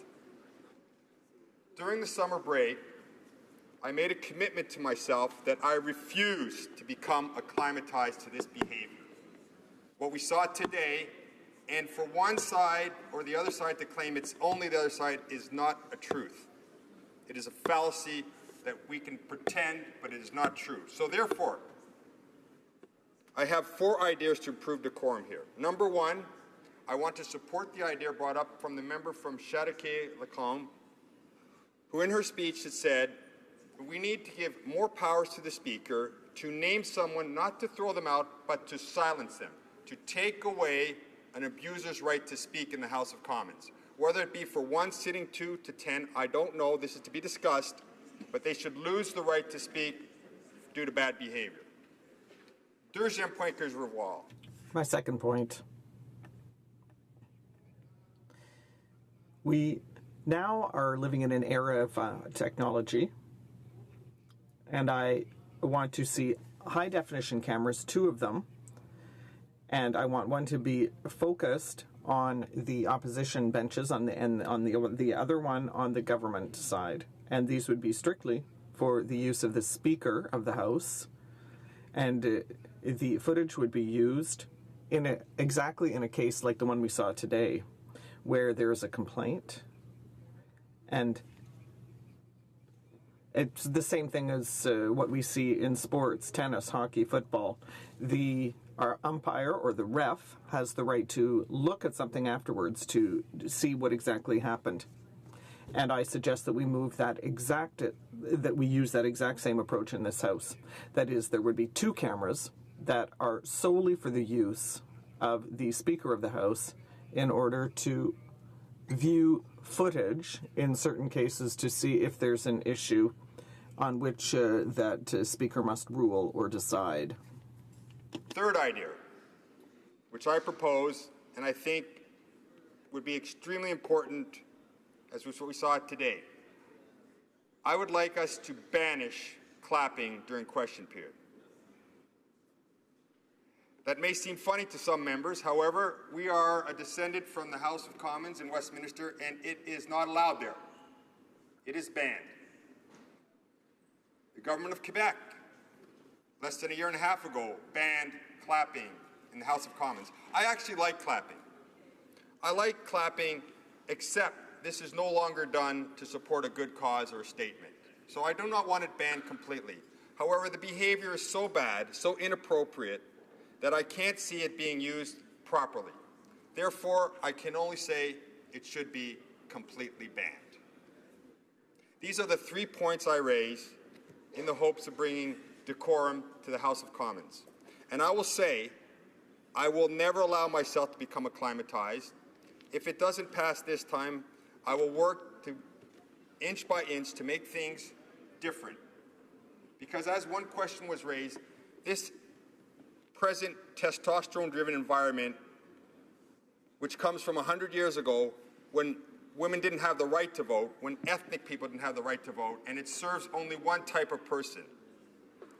During the summer break, I made a commitment to myself that I refused to become acclimatized to this behavior. What we saw today, and for one side or the other side to claim it's only the other side, is not a truth. It is a fallacy that we can pretend, but it is not true. So therefore, I have 4 ideas to improve decorum here. Number 1, I want to support the idea brought up from the member from Châteauguay-Lacombe, who in her speech had said, we need to give more powers to the Speaker to name someone, not to throw them out, but to silence them, to take away an abuser's right to speak in the House of Commons. Whether it be for 1 sitting, 2 to 10, I don't know. This is to be discussed, but they should lose the right to speak due to bad behavior. Deuxième point que je revois. My second point. We now are living in an era of technology, and I want to see high-definition cameras, 2 of them, and I want one to be focused on the opposition benches and on the other one on the government side. And these would be strictly for the use of the Speaker of the House, and the footage would be used exactly in a case like the one we saw today, where there is a complaint, and it's the same thing as what we see in sports, tennis, hockey, football. Our umpire or the ref has the right to look at something afterwards to see what exactly happened. And I suggest that we use that exact same approach in this House. That is, there would be 2 cameras that are solely for the use of the Speaker of the House in order to view footage in certain cases to see if there's an issue on which that Speaker must rule or decide. Third idea, which I propose and I think would be extremely important as what we saw today. I would like us to banish clapping during question period. That may seem funny to some members. However, we are a descendant from the House of Commons in Westminster, and it is not allowed there. It is banned. The government of Quebec, less than a year and a half ago, banned clapping in the House of Commons. I actually like clapping. I like clapping, except this is no longer done to support a good cause or a statement. So I do not want it banned completely. However, the behavior is so bad, so inappropriate, that I can't see it being used properly. Therefore, I can only say it should be completely banned. These are the 3 points I raise in the hopes of bringing decorum to the House of Commons. And I will say, I will never allow myself to become acclimatized. If it doesn't pass this time, I will work to inch by inch to make things different. Because as one question was raised, this present testosterone-driven environment, which comes from 100 years ago when women didn't have the right to vote, when ethnic people didn't have the right to vote, and it serves only one type of person.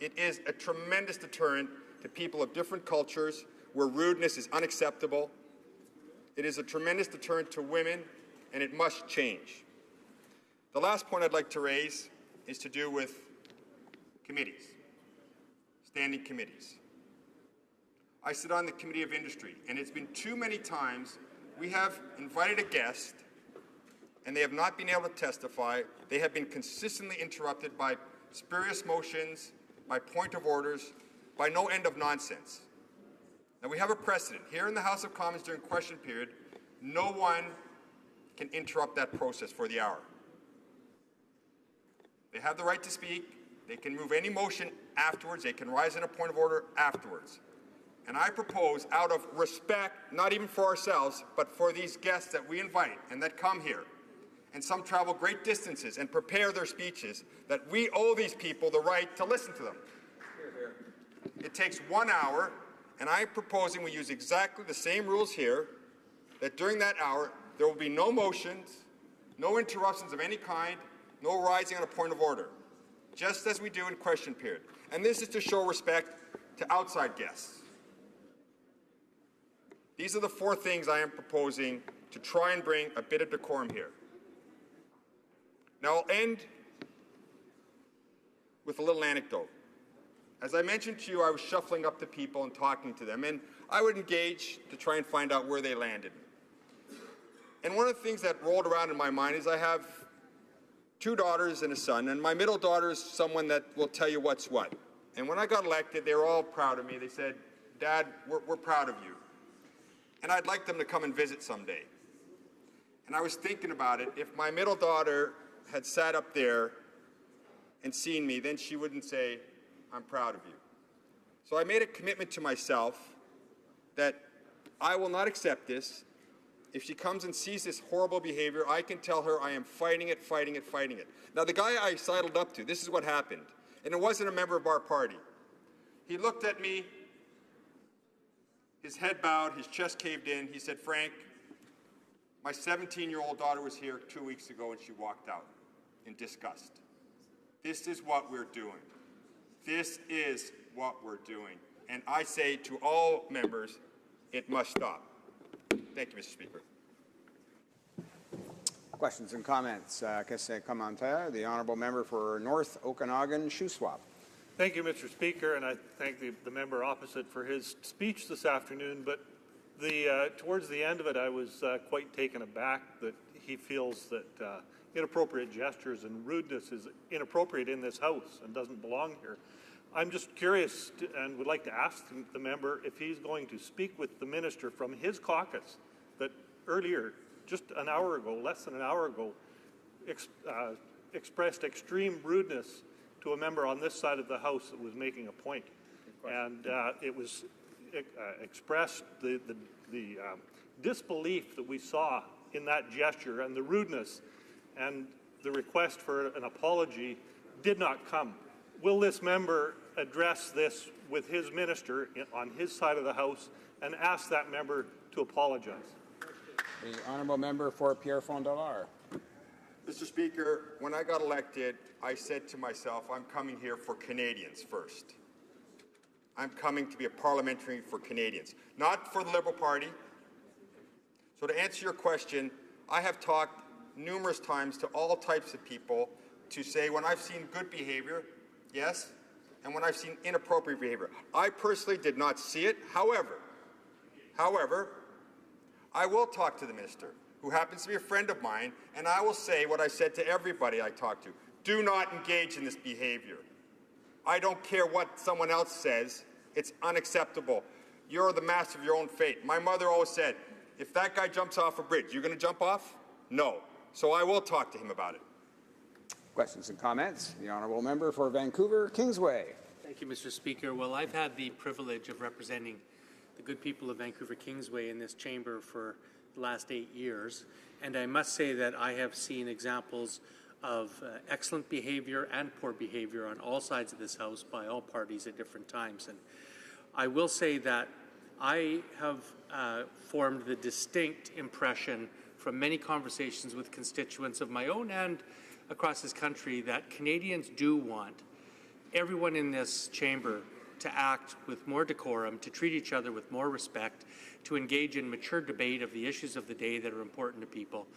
It is a tremendous deterrent to people of different cultures where rudeness is unacceptable. It is a tremendous deterrent to women, and it must change. The last point I'd like to raise is to do with committees, standing committees. I sit on the Committee of Industry, and it's been too many times we have invited a guest, and they have not been able to testify. They have been consistently interrupted by spurious motions, by point of orders, by no end of nonsense. Now, we have a precedent. Here in the House of Commons during question period, no one can interrupt that process for the hour. They have the right to speak. They can move any motion afterwards. They can rise in a point of order afterwards. And I propose, out of respect, not even for ourselves, but for these guests that we invite and that come here, and some travel great distances and prepare their speeches, that we owe these people the right to listen to them. It takes 1 hour, and I'm proposing we use exactly the same rules here, that during that hour, there will be no motions, no interruptions of any kind, no rising on a point of order, just as we do in question period. And this is to show respect to outside guests. These are the 4 things I am proposing to try and bring a bit of decorum here. Now, I'll end with a little anecdote. As I mentioned to you, I was shuffling up to people and talking to them, and I would engage to try and find out where they landed. And one of the things that rolled around in my mind is I have 2 daughters and a son, and my middle daughter is someone that will tell you what's what. And when I got elected, they were all proud of me. They said, "Dad, we're proud of you." And I'd like them to come and visit someday. And I was thinking about it. If my middle daughter had sat up there and seen me, then she wouldn't say, "I'm proud of you." So I made a commitment to myself that I will not accept this. If she comes and sees this horrible behavior, I can tell her I am fighting it, fighting it, fighting it. Now, the guy I sidled up to, this is what happened. And it wasn't a member of our party. He looked at me, his head bowed, his chest caved in. He said, "Frank, my 17-year-old daughter was here 2 weeks ago and she walked out in disgust. This is what we're doing. This is what we're doing." And I say to all members, it must stop. Thank you, Mr. Speaker. Questions and comments? Question commentaire. The honourable member for North Okanagan, Shuswap. Thank you, Mr. Speaker, and I thank the member opposite for his speech this afternoon. But towards the end of it, I was quite taken aback that he feels that inappropriate gestures and rudeness is inappropriate in this House and doesn't belong here. I'm just curious and would like to ask the member if he's going to speak with the minister from his caucus that earlier, just an hour ago, less than an hour ago, expressed extreme rudeness to a member on this side of the House that was making a point. And it was expressed the disbelief that we saw in that gesture and the rudeness and the request for an apology did not come. Will this member address this with his minister on his side of the House and ask that member to apologize? The honourable member for Pierre Fond-Delare. Mr. Speaker, when I got elected, I said to myself, I'm coming here for Canadians first. I'm coming to be a parliamentary for Canadians, not for the Liberal Party. So to answer your question, I have talked numerous times to all types of people to say when I've seen good behavior, yes, and when I've seen inappropriate behavior. I personally did not see it. However, I will talk to the minister, who happens to be a friend of mine, and I will say what I said to everybody I talk to. Do not engage in this behavior. I don't care what someone else says. It's unacceptable. You're the master of your own fate. My mother always said, if that guy jumps off a bridge, you're going to jump off? No. So I will talk to him about it. Questions and comments? The honourable member for Vancouver Kingsway. Thank you, Mr. Speaker. Well, I've had the privilege of representing the good people of Vancouver Kingsway in this chamber for the last 8 years, and I must say that I have seen examples of excellent behavior and poor behavior on all sides of this House by all parties at different times. And I will say that I have formed the distinct impression from many conversations with constituents of my own and across this country that Canadians do want everyone in this chamber to act with more decorum, to treat each other with more respect, to engage in mature debate of the issues of the day that are important to people.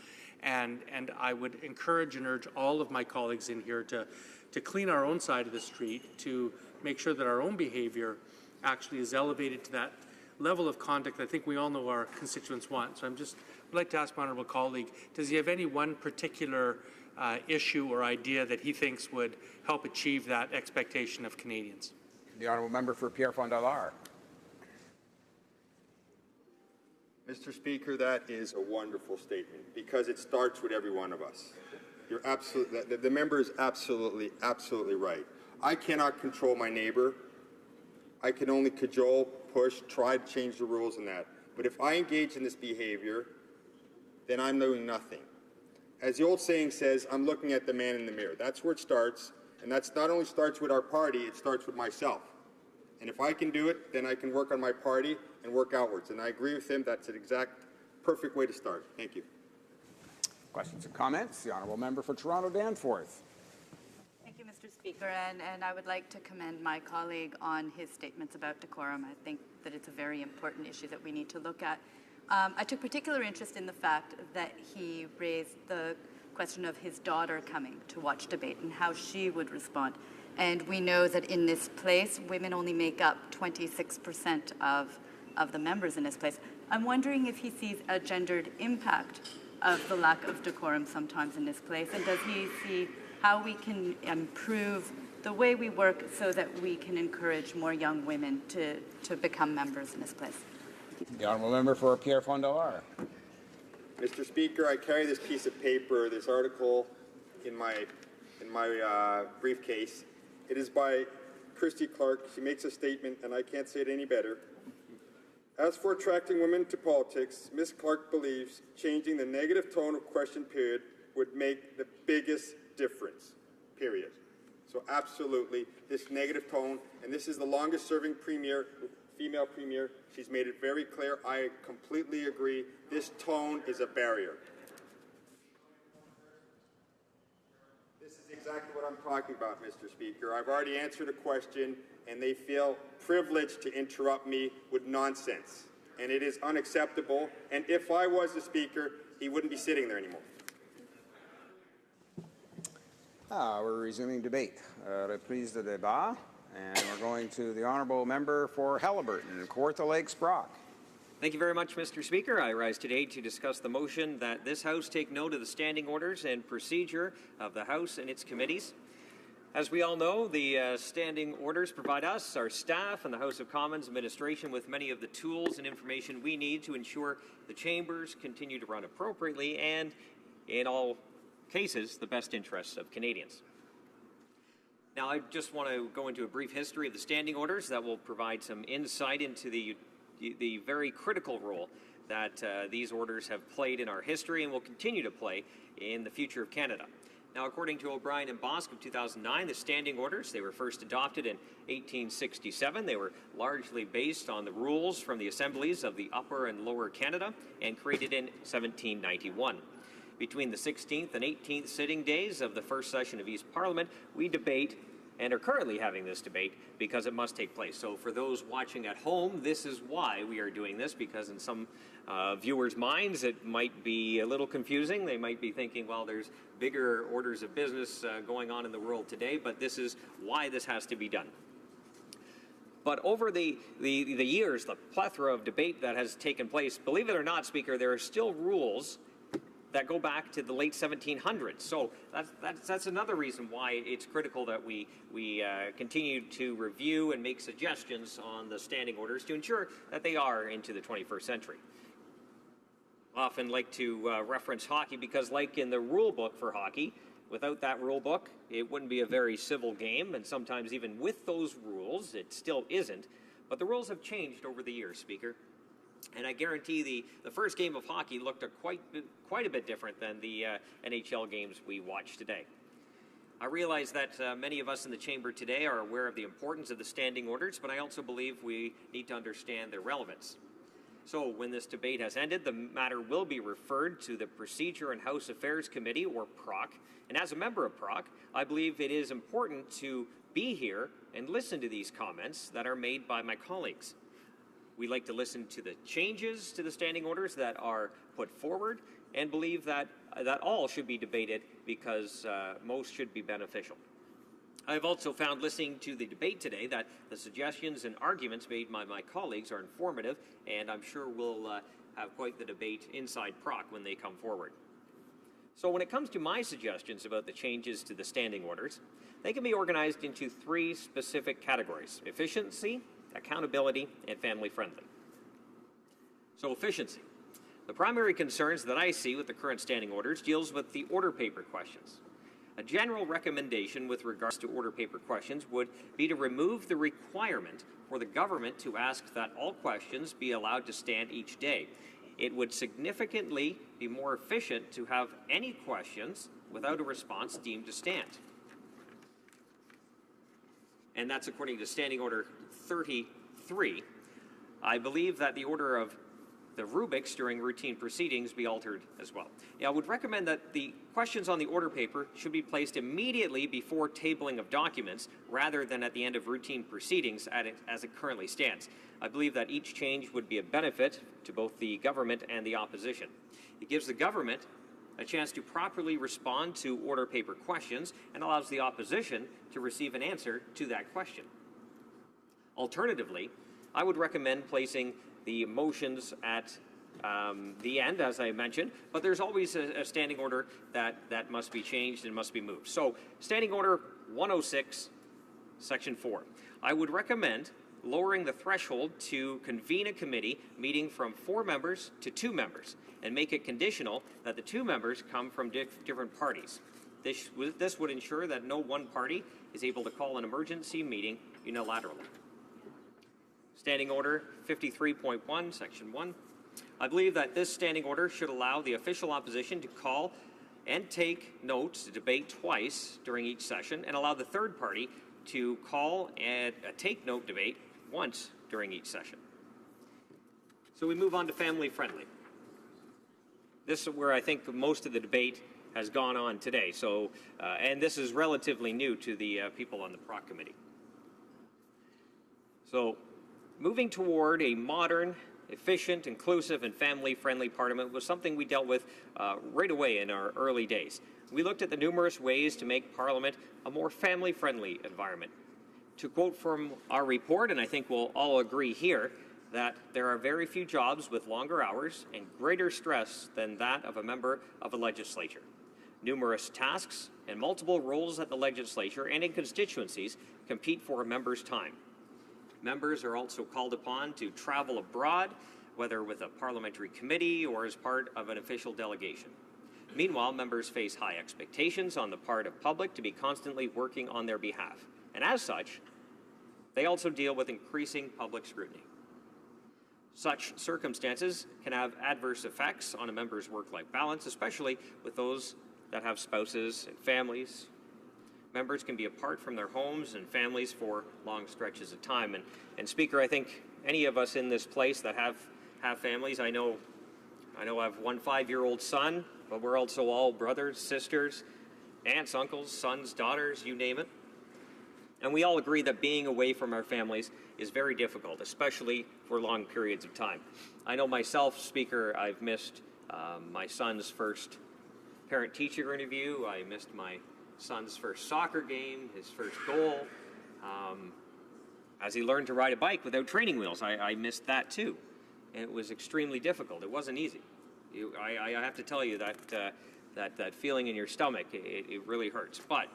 And I would encourage and urge all of my colleagues in here to clean our own side of the street, to make sure that our own behavior actually is elevated to that level of conduct I think we all know our constituents want. So would like to ask my honourable colleague, does he have any one particular issue or idea that he thinks would help achieve that expectation of Canadians? The honourable member for Pierre Fond-Delare. Mr. Speaker, that is a wonderful statement because it starts with every one of us. You're absolutely, the member is absolutely right. I cannot control my neighbor. I can only cajole, push, try to change the rules and that. But if I engage in this behavior, then I'm doing nothing. As the old saying says, I'm looking at the man in the mirror. That's where it starts, and that's not only starts with our party, it starts with myself. And if I can do it, then I can work on my party and work outwards. And I agree with him, that's an exact perfect way to start. Thank you. Questions and comments? The honourable member for Toronto Danforth. Thank you, Mr. Speaker, and I would like to commend my colleague on his statements about decorum. I think that it's a very important issue that we need to look at. I took particular interest in the fact that he raised the question of his daughter coming to watch debate and how she would respond. And we know that in this place, women only make up 26% of the members in this place. I'm wondering if he sees a gendered impact of the lack of decorum sometimes in this place, and does he see how we can improve the way we work so that we can encourage more young women to become members in this place? The honourable member for Pierre Fond-Delare. Mr. Speaker, I carry this piece of paper, this article in my briefcase. It is by Christy Clark. She makes a statement, and I can't say it any better. As for attracting women to politics, Ms. Clark believes changing the negative tone of question period would make the biggest difference, period. So absolutely, this negative tone, and this is the longest-serving premier, female premier. She's made it very clear. I completely agree. This tone is a barrier. This is exactly what I'm talking about, Mr. Speaker. I've already answered a question, and they feel privileged to interrupt me with nonsense. And it is unacceptable. And if I was the Speaker, he wouldn't be sitting there anymore. We're resuming debate. Reprise de débat. And we're going to the honourable member for Haliburton, Kawartha Lakes Brock. Thank you very much, Mr. Speaker. I rise today to discuss the motion that this House take note of the standing orders and procedure of the House and its committees. As we all know, the standing orders provide us, our staff, and the House of Commons administration with many of the tools and information we need to ensure the chambers continue to run appropriately and, in all cases, the best interests of Canadians. Now, I just want to go into a brief history of the standing orders that will provide some insight into the very critical role that these orders have played in our history and will continue to play in the future of Canada. Now, according to O'Brien and Bosk of 2009, the standing orders, they were first adopted in 1867. They were largely based on the rules from the assemblies of the Upper and Lower Canada and created in 1791. Between the 16th and 18th sitting days of the first session of East Parliament, we debate and are currently having this debate because it must take place. So for those watching at home, this is why we are doing this, because in some viewers' minds it might be a little confusing. They might be thinking, well, there's bigger orders of business going on in the world today, but this is why this has to be done. But over the years, the plethora of debate that has taken place, believe it or not, Speaker, there are still rules that go back to the late 1700s. So that's another reason why it's critical that we continue to review and make suggestions on the standing orders to ensure that they are into the 21st century. I often like to reference hockey because, like in the rule book for hockey, without that rule book, it wouldn't be a very civil game, and sometimes even with those rules, it still isn't. But the rules have changed over the years, Speaker. And I guarantee the first game of hockey looked quite a bit different than the NHL games we watch today. I realize that many of us in the chamber today are aware of the importance of the standing orders, but I also believe we need to understand their relevance. So when this debate has ended, the matter will be referred to the Procedure and House Affairs Committee, or PROC. And as a member of PROC, I believe it is important to be here and listen to these comments that are made by my colleagues. We like to listen to the changes to the standing orders that are put forward and believe that all should be debated because most should be beneficial. I've also found listening to the debate today that the suggestions and arguments made by my colleagues are informative, and I'm sure we'll have quite the debate inside PROC when they come forward. So when it comes to my suggestions about the changes to the standing orders, they can be organized into three specific categories: efficiency, accountability, and family-friendly. So efficiency. The primary concerns that I see with the current standing orders deals with the order paper questions. A general recommendation with regards to order paper questions would be to remove the requirement for the government to ask that all questions be allowed to stand each day. It would significantly be more efficient to have any questions without a response deemed to stand. And that's according to Standing Order 33. I believe that the order of the rubrics during routine proceedings be altered as well. I would recommend that the questions on the order paper should be placed immediately before tabling of documents rather than at the end of routine proceedings as it currently stands. I believe that each change would be a benefit to both the government and the opposition. It gives the government a chance to properly respond to order paper questions and allows the opposition to receive an answer to that question. Alternatively, I would recommend placing the motions at the end, as I mentioned, but there's always a standing order that must be changed and must be moved. So, Standing Order 106, Section 4. I would recommend lowering the threshold to convene a committee meeting from 4 members to 2 members and make it conditional that the 2 members come from different parties. This would ensure that no one party is able to call an emergency meeting unilaterally. Standing Order 53.1, Section 1. I believe that this standing order should allow the official opposition to call and take notes, to debate twice during each session, and allow the third party to call and take note debate once during each session. So we move on to family friendly. This is where I think most of the debate has gone on today. So, and this is relatively new to the people on the PROC committee. So, moving toward a modern, efficient, inclusive, and family-friendly Parliament was something we dealt with right away in our early days. We looked at the numerous ways to make Parliament a more family-friendly environment. To quote from our report, and I think we'll all agree here, that there are very few jobs with longer hours and greater stress than that of a member of a legislature. Numerous tasks and multiple roles at the legislature and in constituencies compete for a member's time. Members are also called upon to travel abroad, whether with a parliamentary committee or as part of an official delegation. Meanwhile, members face high expectations on the part of public to be constantly working on their behalf. And as such, they also deal with increasing public scrutiny. Such circumstances can have adverse effects on a member's work-life balance, especially with those that have spouses and families. Members can be apart from their homes and families for long stretches of time. And Speaker, I think any of us in this place that have families, I know I have one 5-year-old son, but we're also all brothers, sisters, aunts, uncles, sons, daughters, you name it. And we all agree that being away from our families is very difficult, especially for long periods of time. I know myself, Speaker, I've missed my son's first parent-teacher interview. I missed my son's first soccer game, his first goal. As he learned to ride a bike without training wheels, I missed that too. And it was extremely difficult. It wasn't easy. I have to tell you that feeling in your stomach, it really hurts. But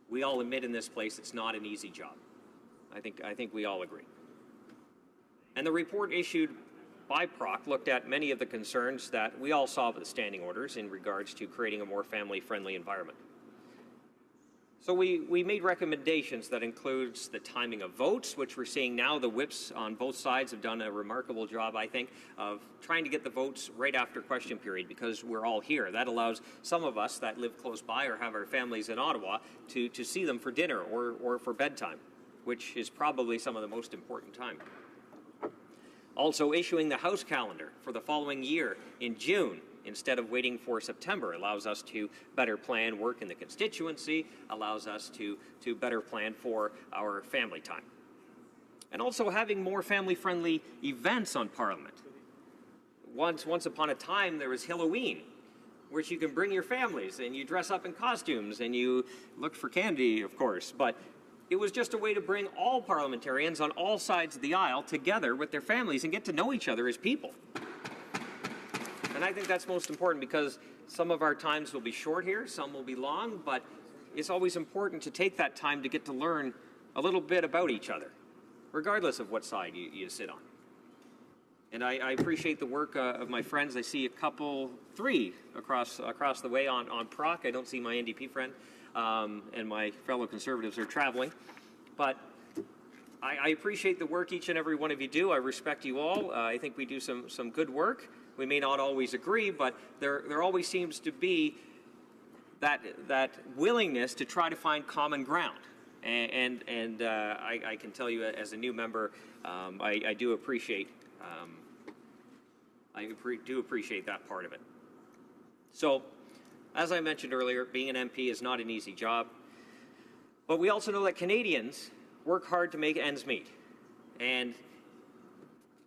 we all admit in this place it's not an easy job. I think we all agree. And the report issued by PROC looked at many of the concerns that we all saw with the standing orders in regards to creating a more family-friendly environment. So we made recommendations that includes the timing of votes, which we're seeing now. The whips on both sides have done a remarkable job, I think, of trying to get the votes right after question period because we're all here. That allows some of us that live close by or have our families in Ottawa to see them for dinner or for bedtime, which is probably some of the most important time. Also, issuing the House calendar for the following year in June instead of waiting for September allows us to better plan work in the constituency, allows us to better plan for our family time. And also having more family-friendly events on Parliament. Once upon a time, there was Halloween, which you can bring your families and you dress up in costumes and you look for candy, of course, but it was just a way to bring all parliamentarians on all sides of the aisle together with their families and get to know each other as people. And I think that's most important because some of our times will be short here, some will be long, but it's always important to take that time to get to learn a little bit about each other, regardless of what side you sit on. And I appreciate the work of my friends. I see a couple, 3 across the way on PROC. I don't see my NDP friend. And my fellow Conservatives are traveling. But I appreciate the work each and every one of you do. I respect you all. I think we do some good work. We may not always agree, but there always seems to be that willingness to try to find common ground. And I can tell you as a new member, I do appreciate that part of it. So, as I mentioned earlier, being an MP is not an easy job, but we also know that Canadians work hard to make ends meet. And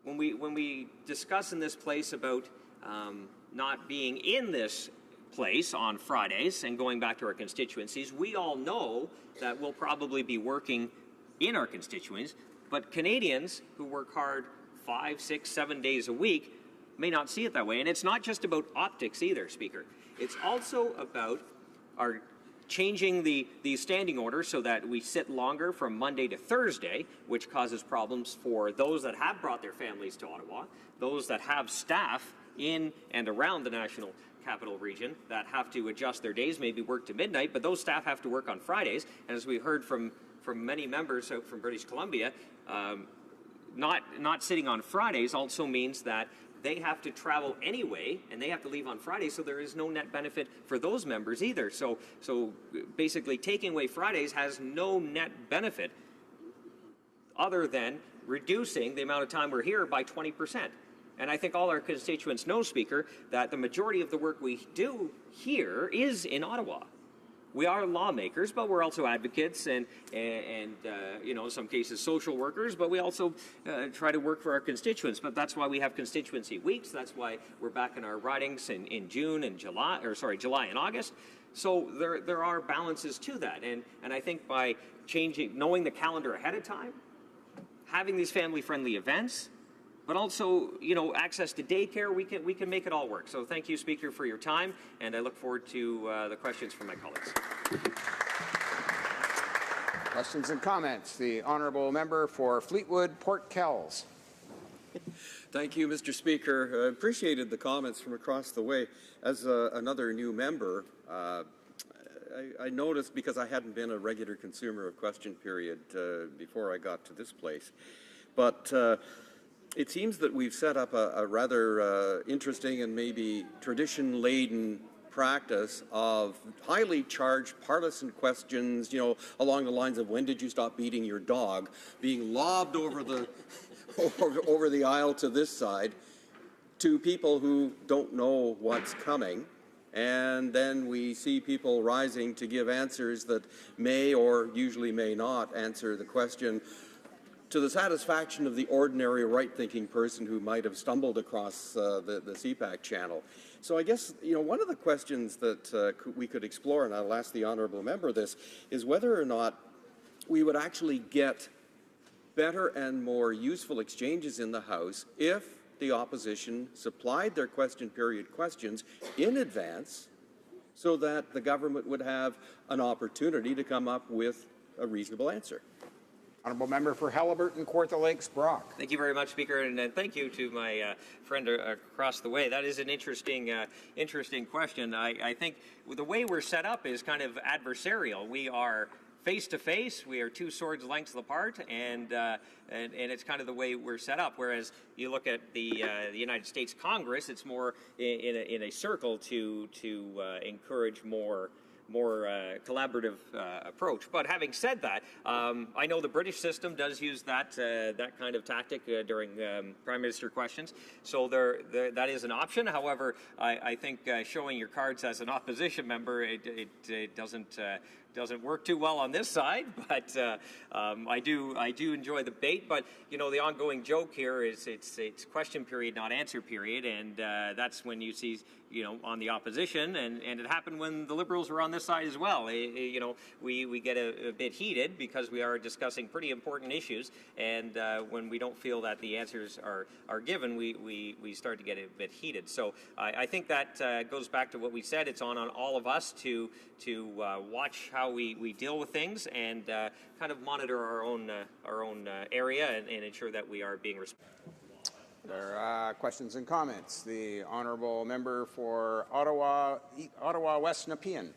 when we discuss in this place about not being in this place on Fridays and going back to our constituencies, we all know that we'll probably be working in our constituencies, but Canadians who work hard 5, 6, 7 days a week may not see it that way. And it's not just about optics either, Speaker. It's also about our changing the standing order so that we sit longer from Monday to Thursday, which causes problems for those that have brought their families to Ottawa, those that have staff in and around the National Capital Region that have to adjust their days, maybe work to midnight, but those staff have to work on Fridays. And as we heard from many members out from British Columbia, not sitting on Fridays also means that they have to travel anyway, and they have to leave on Friday, so there is no net benefit for those members either. So basically, taking away Fridays has no net benefit other than reducing the amount of time we're here by 20%. And I think all our constituents know, Speaker, that the majority of the work we do here is in Ottawa. We are lawmakers, but we're also advocates and in some cases social workers, but we also try to work for our constituents. But that's why we have constituency weeks. That's why we're back in our ridings in June and July and August. So there are balances to that. And I think by knowing the calendar ahead of time, having these family-friendly events, but also, access to daycare, we can make it all work. So thank you, Speaker, for your time, and I look forward to the questions from my colleagues. Questions and comments. The honourable member for Fleetwood, Port Kells. Thank you, Mr. Speaker. I appreciated the comments from across the way. As another new member, I noticed, because I hadn't been a regular consumer of question period before I got to this place, but it seems that we've set up a rather interesting and maybe tradition-laden practice of highly charged partisan questions, along the lines of when did you stop beating your dog, being lobbed over the over the aisle to this side to people who don't know what's coming. And then we see people rising to give answers that may or usually may not answer the question to the satisfaction of the ordinary right-thinking person who might have stumbled across the CPAC channel. So I guess, one of the questions that we could explore, and I'll ask the honourable member this, is whether or not we would actually get better and more useful exchanges in the House if the opposition supplied their question period questions in advance so that the government would have an opportunity to come up with a reasonable answer. Honourable Member for Halliburton, Kawartha Lakes, Brock. Thank you very much, Speaker, and thank you to my friend across the way. That is an interesting question. I think the way we're set up is kind of adversarial. We are face-to-face, we are two swords lengths apart, and it's kind of the way we're set up. Whereas you look at the United States Congress, it's more in a circle to encourage more collaborative approach. But having said that, I know the British system does use that kind of tactic during Prime Minister questions, so that is an option. However, I think showing your cards as an opposition member, it doesn't work too well on this side, but I do enjoy the debate. But the ongoing joke here is it's question period, not answer period, and that's when you see on the opposition, and it happened when the Liberals were on this side as well. We get a bit heated because we are discussing pretty important issues, and when we don't feel that the answers are given, we start to get a bit heated. So I think that goes back to what we said. It's on all of us to watch how we deal with things and kind of monitor our own area and ensure that we are being responsible. There are questions and comments. The Honourable Member for Ottawa West Nepean. Mr.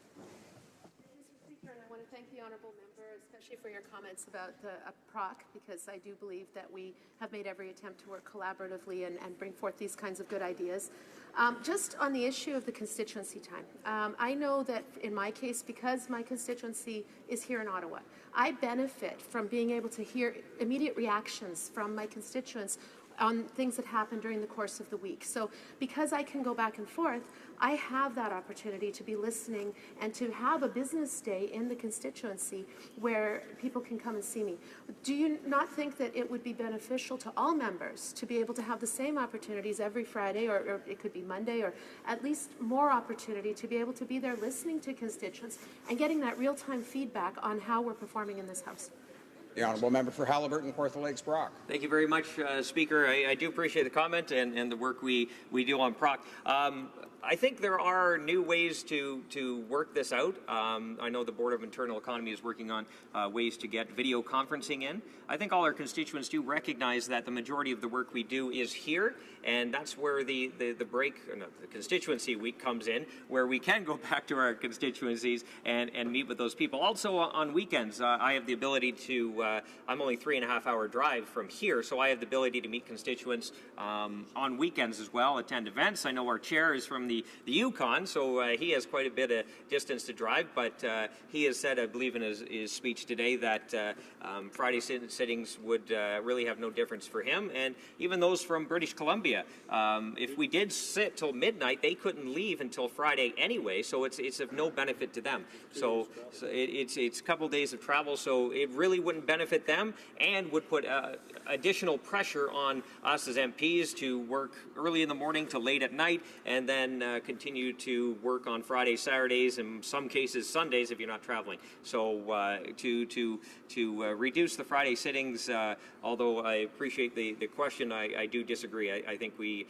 Speaker, and I want to thank the honourable member, especially for your comments about the PROC, because I do believe that we have made every attempt to work collaboratively and bring forth these kinds of good ideas. Just on the issue of the constituency time, I know that in my case, because my constituency is here in Ottawa, I benefit from being able to hear immediate reactions from my constituents on things that happen during the course of the week. So because I can go back and forth, I have that opportunity to be listening and to have a business day in the constituency where people can come and see me. Do you not think that it would be beneficial to all members to be able to have the same opportunities every Friday, or it could be Monday, or at least more opportunity to be able to be there listening to constituents and getting that real-time feedback on how we're performing in this House? The Honourable Member for Halliburton, Kawartha Lakes, Brock. Thank you very much, Speaker. I do appreciate the comment and the work we do on PROC. I think there are new ways to work this out. I know the Board of Internal Economy is working on ways to get video conferencing in. I think all our constituents do recognize that the majority of the work we do is here, and that's where the constituency week comes in, where we can go back to our constituencies and meet with those people. Also on weekends, I have the ability to, I'm only 3.5 hour drive from here, so I have the ability to meet constituents on weekends as well, attend events. I know our chair is from the Yukon, so he has quite a bit of distance to drive, but he has said, I believe in his speech today, that Friday sittings would really have no difference for him, and even those from British Columbia. If we did sit till midnight, they couldn't leave until Friday anyway, so it's of no benefit to them. So it's a couple days of travel, so it really wouldn't benefit them and would put additional pressure on us as MPs to work early in the morning to late at night, and then continue to work on Fridays, Saturdays, and in some cases Sundays if you're not traveling. So to reduce the Friday sittings, although I appreciate the question, I do disagree. I think we,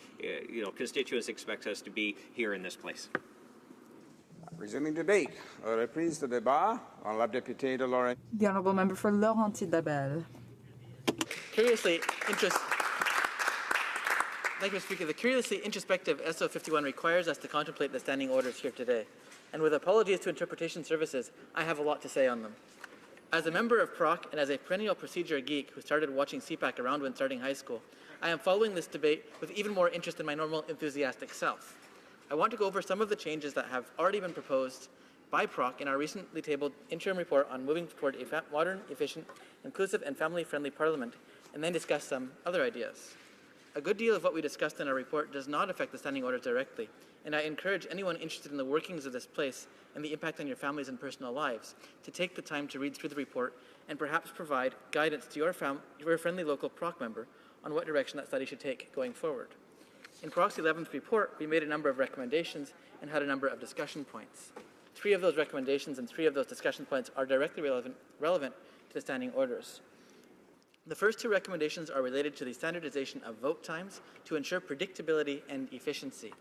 constituents expect us to be here in this place. Resuming debate. Reprise de débat. Honorable Deputy de Laurent. The Honourable Member for Laurentides-Labelle. Thank you, Mr. Speaker. The curiously introspective SO 51 requires us to contemplate the standing orders here today. And with apologies to interpretation services, I have a lot to say on them. As a member of PROC and as a perennial procedure geek who started watching CPAC around when starting high school, I am following this debate with even more interest than my normal enthusiastic self. I want to go over some of the changes that have already been proposed by PROC in our recently tabled interim report on moving toward a modern, efficient, inclusive, and family-friendly parliament, and then discuss some other ideas. A good deal of what we discussed in our report does not affect the standing orders directly, and I encourage anyone interested in the workings of this place and the impact on your families and personal lives to take the time to read through the report and perhaps provide guidance to your friendly local PROC member on what direction that study should take going forward. In PROC's 11th report, we made a number of recommendations and had a number of discussion points. 3 of those recommendations and 3 of those discussion points are directly relevant to the standing orders. The first 2 recommendations are related to the standardization of vote times to ensure predictability and efficiency.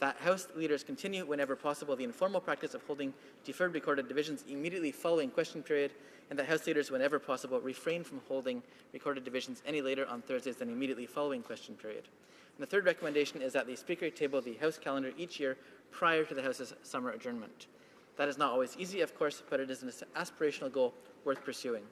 That House leaders continue, whenever possible, the informal practice of holding deferred recorded divisions immediately following question period, and that House leaders, whenever possible, refrain from holding recorded divisions any later on Thursdays than immediately following question period. And the third recommendation is that the Speaker table the House calendar each year prior to the House's summer adjournment. That is not always easy, of course, but it is an aspirational goal worth pursuing.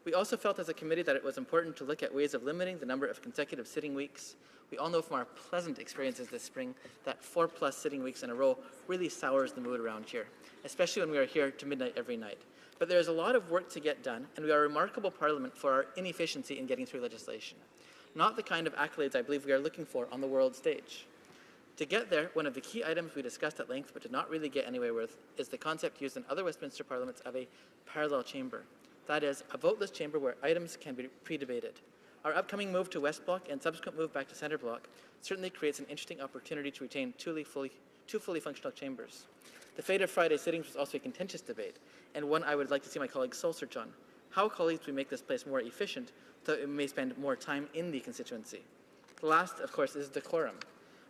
We also felt as a committee that it was important to look at ways of limiting the number of consecutive sitting weeks. We all know from our pleasant experiences this spring that 4+ sitting weeks in a row really sours the mood around here, especially when we are here to midnight every night. But there is a lot of work to get done, and we are a remarkable parliament for our inefficiency in getting through legislation. Not the kind of accolades I believe we are looking for on the world stage. To get there, one of the key items we discussed at length but did not really get anywhere with is the concept used in other Westminster parliaments of a parallel chamber. That is, a voteless chamber where items can be pre-debated. Our upcoming move to West Block and subsequent move back to Centre Block certainly creates an interesting opportunity to retain two fully functional chambers. The fate of Friday sittings was also a contentious debate, and one I would like to see my colleagues soul search on. How, colleagues, we make this place more efficient so that we may spend more time in the constituency. The last, of course, is decorum.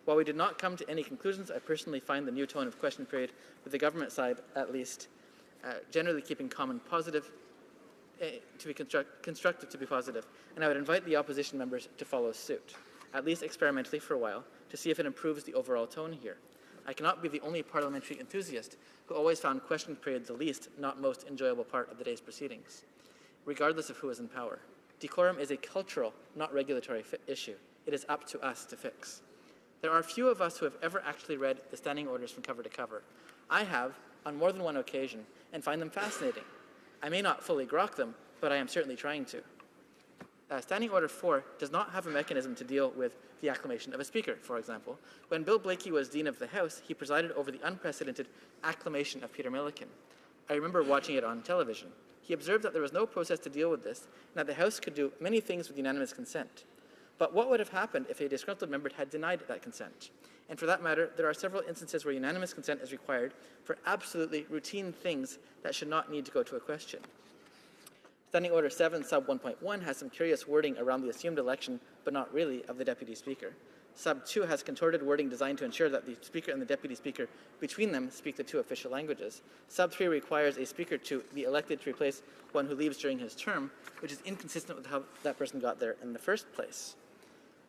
While we did not come to any conclusions, I personally find the new tone of question period, with the government side at least, generally keeping calm and positive, to be constructive to be positive, and I would invite the opposition members to follow suit, at least experimentally for a while, to see if it improves the overall tone here. I cannot be the only parliamentary enthusiast who always found question period the least, not most enjoyable part of the day's proceedings, regardless of who is in power. Decorum is a cultural, not regulatory issue. It is up to us to fix. There are few of us who have ever actually read the standing orders from cover to cover. I have, on more than one occasion, and find them fascinating. I may not fully grok them, but I am certainly trying to. Standing Order 4 does not have a mechanism to deal with the acclamation of a speaker, for example. When Bill Blakey was Dean of the House, he presided over the unprecedented acclamation of Peter Milliken. I remember watching it on television. He observed that there was no process to deal with this, and that the House could do many things with unanimous consent. But what would have happened if a disgruntled member had denied that consent? And for that matter, there are several instances where unanimous consent is required for absolutely routine things that should not need to go to a question. Standing Order 7, Sub 1.1 has some curious wording around the assumed election, but not really, of the Deputy Speaker. Sub 2 has contorted wording designed to ensure that the Speaker and the Deputy Speaker between them speak the 2 official languages. Sub 3 requires a Speaker to be elected to replace one who leaves during his term, which is inconsistent with how that person got there in the first place.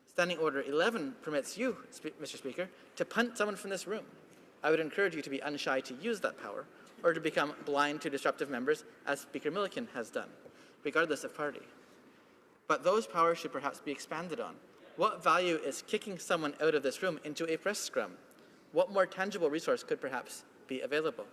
Standing Order 11 permits you, Mr. Speaker, to punt someone from this room. I would encourage you to be unshy to use that power, or to become blind to disruptive members, as Speaker Milliken has done, regardless of party. But those powers should perhaps be expanded on. What value is kicking someone out of this room into a press scrum? What more tangible resource could perhaps be available?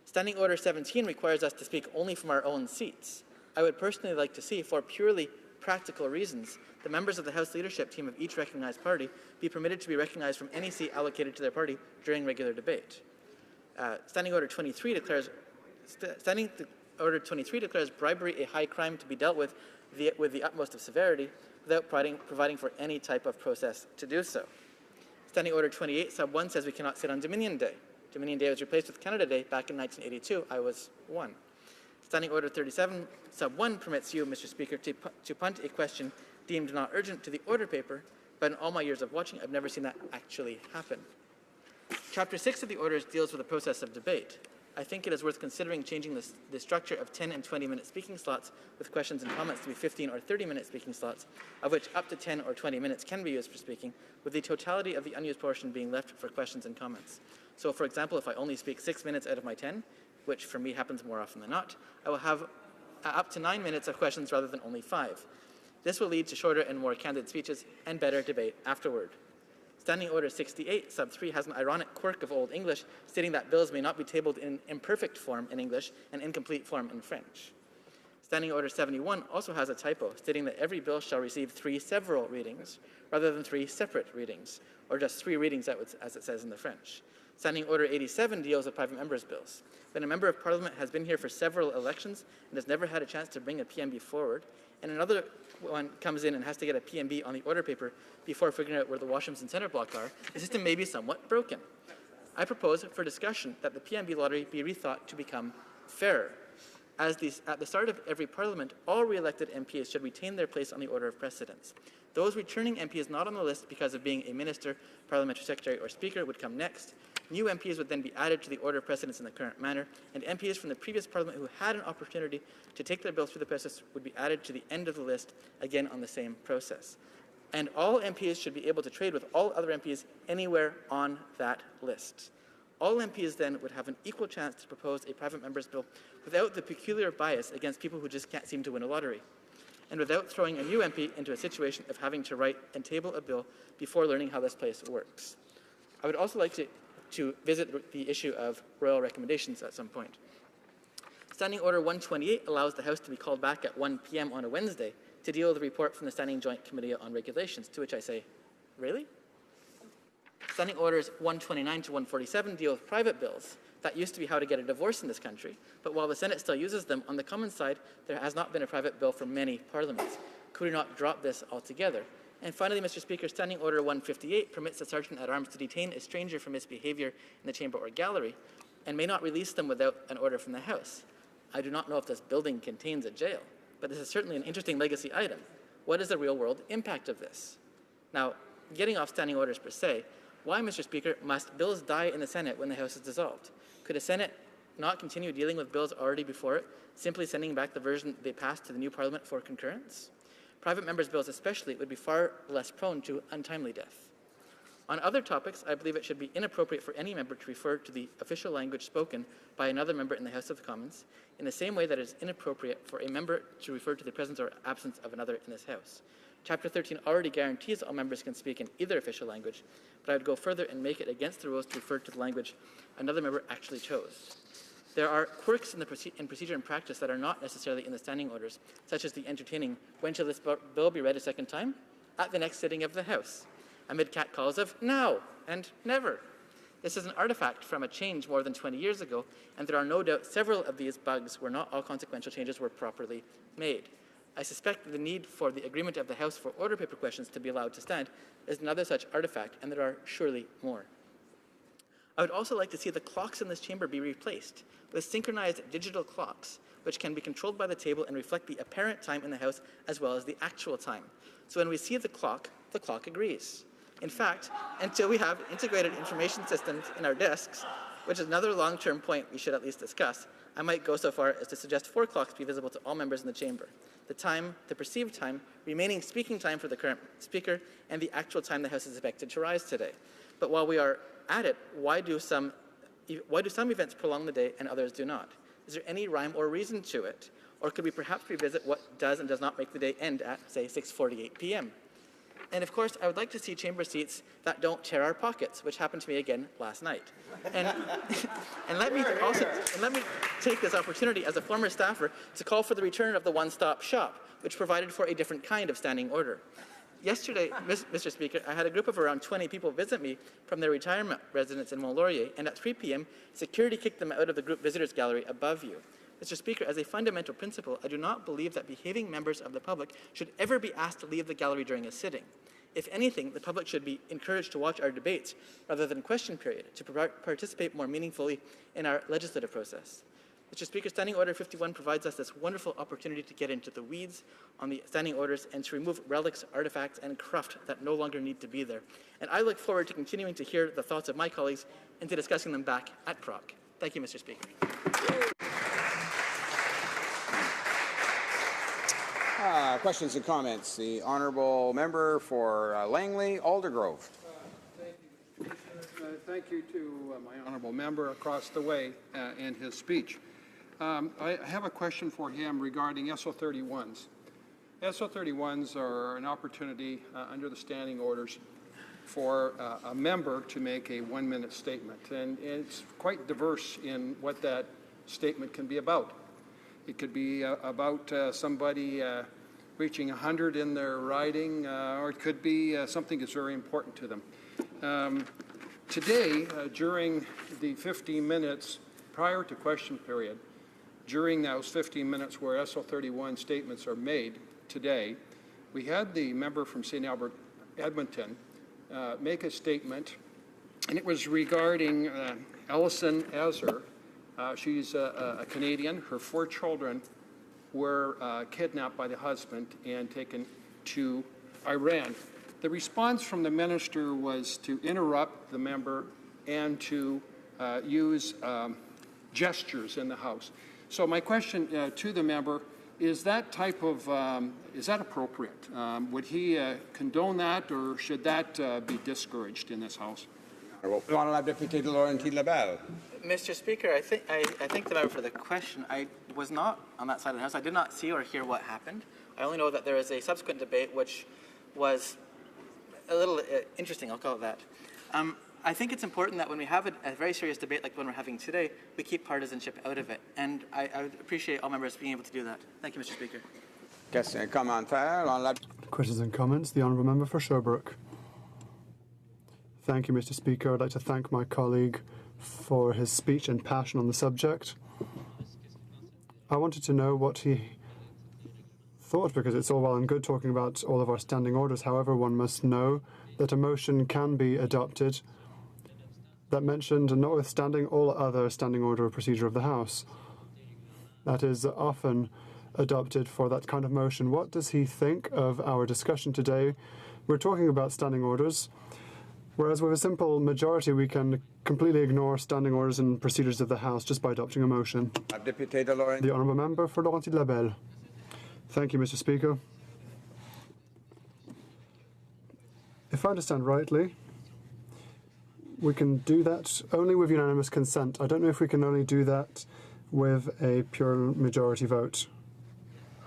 Standing Order 17 requires us to speak only from our own seats. I would personally like to see, for purely practical reasons, the members of the House leadership team of each recognized party be permitted to be recognized from any seat allocated to their party during regular debate. Standing Order 23 declares bribery a high crime to be dealt with the utmost of severity without providing for any type of process to do so. Standing Order 28, Sub 1 says we cannot sit on Dominion Day. Dominion Day was replaced with Canada Day back in 1982. I was 1. Standing Order 37, Sub 1 permits you, Mr. Speaker, to punt a question deemed not urgent to the order paper, but in all my years of watching, I've never seen that actually happen. Chapter 6 of the orders deals with the process of debate. I think it is worth considering changing the structure of 10 and 20-minute speaking slots with questions and comments to be 15 or 30-minute speaking slots, of which up to 10 or 20 minutes can be used for speaking, with the totality of the unused portion being left for questions and comments. So, for example, if I only speak 6 minutes out of my 10, which for me happens more often than not, I will have up to 9 minutes of questions rather than only 5. This will lead to shorter and more candid speeches and better debate afterward. Standing Order 68, sub 3, has an ironic quirk of Old English, stating that bills may not be tabled in imperfect form in English and incomplete form in French. Standing Order 71 also has a typo, stating that every bill shall receive 3 several readings, rather than 3 separate readings, or just 3 readings as it says in the French. Standing Order 87 deals with private members' bills. When a member of Parliament has been here for several elections and has never had a chance to bring a PMB forward, and another one comes in and has to get a PMB on the order paper before figuring out where the washrooms and center block are, the system may be somewhat broken. I propose for discussion that the PMB lottery be rethought to become fairer. At the start of every Parliament, all re-elected MPs should retain their place on the order of precedence. Those returning MPs not on the list because of being a minister, parliamentary secretary, or speaker would come next. New MPs would then be added to the order of precedence in the current manner, and MPs from the previous Parliament who had an opportunity to take their bill through the process would be added to the end of the list, again on the same process. And all MPs should be able to trade with all other MPs anywhere on that list. All MPs then would have an equal chance to propose a private member's bill without the peculiar bias against people who just can't seem to win a lottery, and without throwing a new MP into a situation of having to write and table a bill before learning how this place works. I would also like to visit the issue of royal recommendations at some point. Standing Order 128 allows the House to be called back at 1 p.m. on a Wednesday to deal with a report from the Standing Joint Committee on Regulations, to which I say, really? Standing Orders 129 to 147 deal with private bills. That used to be how to get a divorce in this country, but while the Senate still uses them, on the Commons side, there has not been a private bill for many parliaments. Could we not drop this altogether? And finally, Mr. Speaker, Standing Order 158 permits the Sergeant-at-Arms to detain a stranger for misbehavior in the chamber or gallery, and may not release them without an order from the House. I do not know if this building contains a jail, but this is certainly an interesting legacy item. What is the real-world impact of this? Now, getting off standing orders per se, why, Mr. Speaker, must bills die in the Senate when the House is dissolved? Could the Senate not continue dealing with bills already before it, simply sending back the version they passed to the new Parliament for concurrence? Private members' bills especially would be far less prone to untimely death. On other topics, I believe it should be inappropriate for any member to refer to the official language spoken by another member in the House of Commons, in the same way that it is inappropriate for a member to refer to the presence or absence of another in this House. Chapter 13 already guarantees all members can speak in either official language, but I would go further and make it against the rules to refer to the language another member actually chose. There are quirks in procedure and practice that are not necessarily in the standing orders, such as the entertaining, when shall this bill be read a second time? At the next sitting of the House, amid catcalls of now and never. This is an artifact from a change more than 20 years ago, and there are no doubt several of these bugs where not all consequential changes were properly made. I suspect the need for the agreement of the House for order paper questions to be allowed to stand is another such artifact, and there are surely more. I would also like to see the clocks in this chamber be replaced with synchronized digital clocks, which can be controlled by the table and reflect the apparent time in the House as well as the actual time. So when we see the clock agrees. In fact, until we have integrated information systems in our desks, which is another long-term point we should at least discuss, I might go so far as to suggest 4 clocks be visible to all members in the chamber. The time, the perceived time, remaining speaking time for the current speaker, and the actual time the House is expected to rise today. But while we are at it, why do some events prolong the day and others do not? Is there any rhyme or reason to it? Or could we perhaps revisit what does and does not make the day end at, say, 6:48 p.m.? And of course, I would like to see chamber seats that don't tear our pockets, which happened to me again last night. And let me take this opportunity as a former staffer to call for the return of the one-stop shop, which provided for a different kind of standing order. Yesterday, Mr. Speaker, I had a group of around 20 people visit me from their retirement residence in Mont-Laurier, and at 3 p.m., security kicked them out of the group visitors gallery above you. Mr. Speaker, as a fundamental principle, I do not believe that behaving members of the public should ever be asked to leave the gallery during a sitting. If anything, the public should be encouraged to watch our debates rather than question period, to participate more meaningfully in our legislative process. Mr. Speaker, Standing Order 51 provides us this wonderful opportunity to get into the weeds on the standing orders and to remove relics, artifacts, and cruft that no longer need to be there. And I look forward to continuing to hear the thoughts of my colleagues and to discussing them back at PROC. Thank you, Mr. Speaker. Questions and comments. The honourable member for Langley, Aldergrove. Thank you to my honourable member across the way in his speech. I have a question for him regarding SO31s. SO31s are an opportunity under the standing orders for a member to make a 1-minute statement. And it's quite diverse in what that statement can be about. It could be about somebody reaching 100 in their riding, or it could be something that's very important to them. Today, during the 15 minutes prior to question period, during those 15 minutes where SO31 statements are made today, we had the member from St. Albert, Edmonton, make a statement, and it was regarding Ellison Ezer. She's a Canadian. Her 4 children were kidnapped by the husband and taken to Iran. The response from the minister was to interrupt the member and to use gestures in the House. So my question to the member, is that type of, is that appropriate? Would he condone that, or should that be discouraged in this House? Mr. Speaker, I thank the member for the question. I was not on that side of the House. I did not see or hear what happened. I only know that there is a subsequent debate which was a little interesting, I'll call it that. I think it's important that when we have a very serious debate like the one we're having today, we keep partisanship out of it. And I would appreciate all members being able to do that. Thank you, Mr. Speaker. Questions and comments. The Honourable Member for Sherbrooke. Thank you, Mr. Speaker. I'd like to thank my colleague for his speech and passion on the subject. I wanted to know what he thought, because it's all well and good talking about all of our standing orders. However, one must know that a motion can be adopted that mentioned, notwithstanding all other standing order or procedure of the House. That is often adopted for that kind of motion. What does he think of our discussion today? We're talking about standing orders, whereas with a simple majority we can completely ignore standing orders and procedures of the House just by adopting a motion. The Honourable Member for Laurentides-Labelle. Thank you, Mr. Speaker. If I understand rightly, we can do that only with unanimous consent. I don't know if we can only do that with a pure majority vote.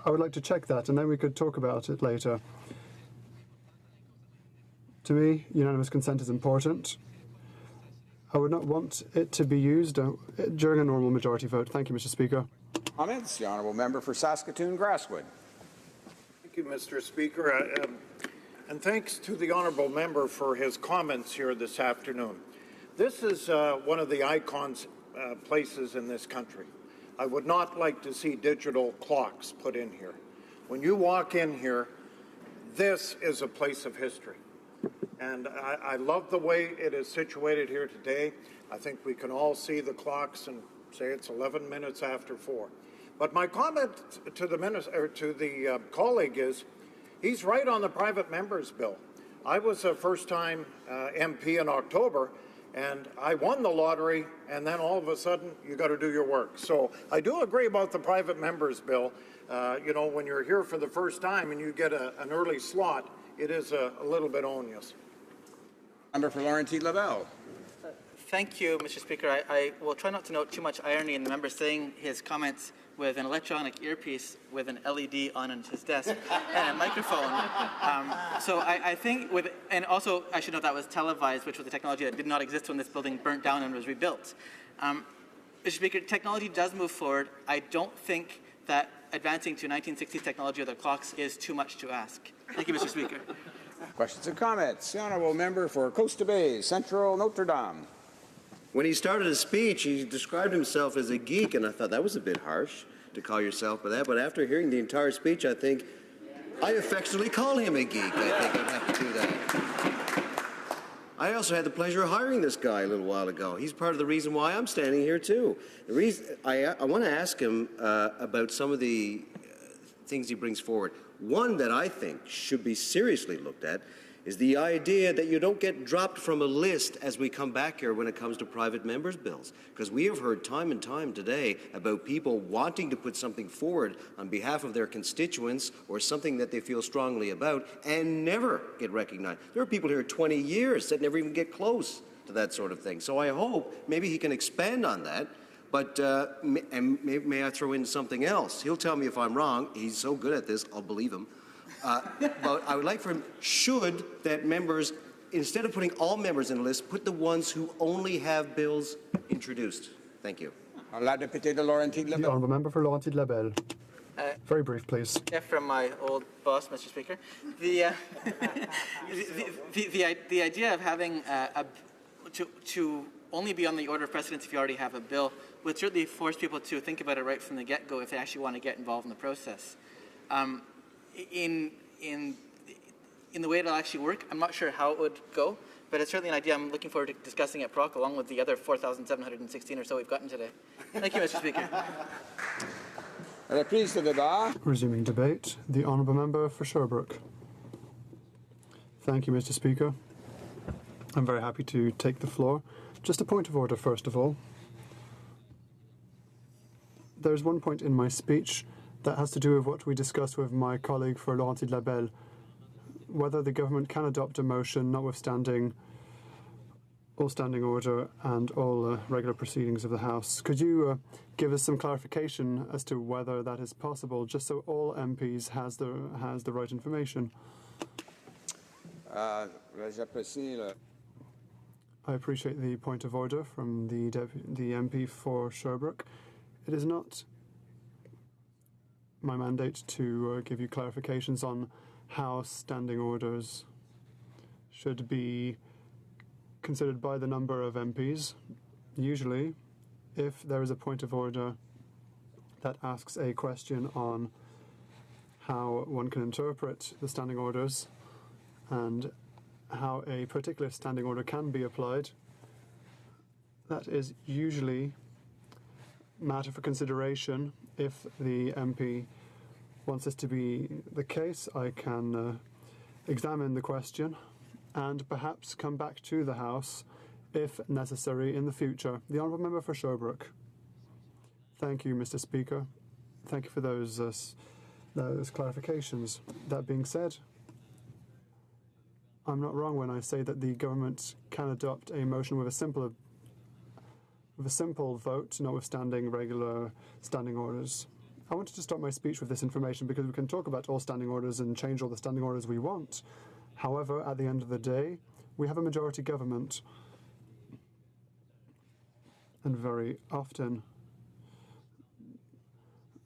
I would like to check that, and then we could talk about it later. To me, unanimous consent is important. I would not want it to be used during a normal majority vote. Thank you, Mr. Speaker. Comments? The Honourable Member for Saskatoon-Grasswood. Thank you, Mr. Speaker. And thanks to the Honourable Member for his comments here this afternoon. This is one of the icons places in this country. I would not like to see digital clocks put in here. When you walk in here, this is a place of history. And I love the way it is situated here today. I think we can all see the clocks and say it's 11 minutes after 4. But my comment to the colleague is, he's right on the private members bill. I was a first-time MP in October, and I won the lottery, and then all of a sudden you got to do your work. So I do agree about the private members bill. You know, when you're here for the first time and you get an early slot, it is a little bit onerous. Member for Laurentides-Labelle. Thank you, Mr. Speaker. I will try not to note too much irony in the member saying his comments with an electronic earpiece with an LED on his desk and a microphone. So I think and also I should note that was televised, which was a technology that did not exist when this building burnt down and was rebuilt. Mr. Speaker, technology does move forward. I don't think that advancing to 1960s technology of the clocks is too much to ask. Thank you, Mr. Speaker. Questions and comments? The Honourable Member for Coast Bay, Central Notre Dame. When he started his speech, he described himself as a geek, and I thought that was a bit harsh to call yourself by that. But after hearing the entire speech, I think I affectionately call him a geek. I think I'd have to do that. I also had the pleasure of hiring this guy a little while ago. He's part of the reason why I'm standing here, too. The reason I want to ask him about some of the things he brings forward. One that I think should be seriously looked at is the idea that you don't get dropped from a list as we come back here when it comes to private members' bills. Because we have heard time and time today about people wanting to put something forward on behalf of their constituents or something that they feel strongly about and never get recognized. There are people here 20 years that never even get close to that sort of thing. So I hope maybe he can expand on that. But may I throw in something else? He'll tell me if I'm wrong. He's so good at this, I'll believe him. But I would like for him, should that members instead of putting all members in a list, put the ones who only have bills introduced. Thank you. The honourable member for Laurentides-Labelle. Very brief, please. Yeah, from my old boss, Mr. Speaker. The the idea of having to only be on the order of precedence if you already have a bill would certainly force people to think about it right from the get-go if they actually want to get involved in the process. In the way it'll actually work, I'm not sure how it would go, but it's certainly an idea I'm looking forward to discussing at PROC along with the other 4,716 or so we've gotten today. Thank you, Mr. Speaker. Resuming debate, the honourable member for Sherbrooke. Thank you, Mr. Speaker. I'm very happy to take the floor. Just a point of order, first of all. There's one point in my speech that has to do with what we discussed with my colleague for Laurentides-Labelle, whether the government can adopt a motion notwithstanding all standing order and all regular proceedings of the House. Could you give us some clarification as to whether that is possible, just so all MPs has the right information? I appreciate the point of order from the MP for Sherbrooke. It is not my mandate to give you clarifications on how standing orders should be considered by the number of MPs. Usually, if there is a point of order that asks a question on how one can interpret the standing orders and how a particular standing order can be applied, that is usually matter for consideration. If the MP wants this to be the case, I can examine the question and perhaps come back to the House if necessary in the future. The honourable member for Sherbrooke. Thank you, Mr. Speaker. Thank you for those clarifications. That being said, I'm not wrong when I say that the government can adopt a motion with a simple vote, notwithstanding regular standing orders. I wanted to start my speech with this information because we can talk about all standing orders and change all the standing orders we want. However, at the end of the day, we have a majority government. And very often,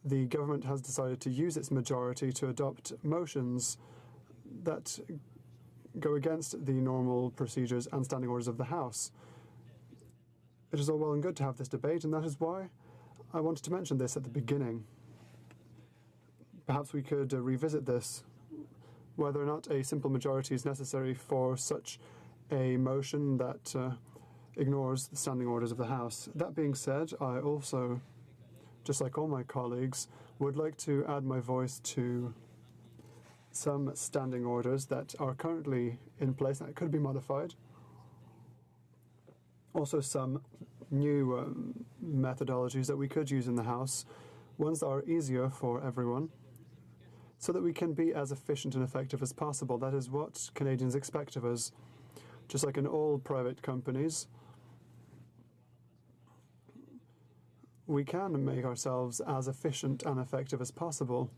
the government has decided to use its majority to adopt motions that go against the normal procedures and standing orders of the House. It is all well and good to have this debate, and that is why I wanted to mention this at the beginning. Perhaps we could revisit this, whether or not a simple majority is necessary for such a motion that ignores the standing orders of the House. That being said, I also, just like all my colleagues, would like to add my voice to some standing orders that are currently in place that could be modified. Also some new methodologies that we could use in the House, ones that are easier for everyone, so that we can be as efficient and effective as possible. That is what Canadians expect of us. Just like in all private companies, we can make ourselves as efficient and effective as possible.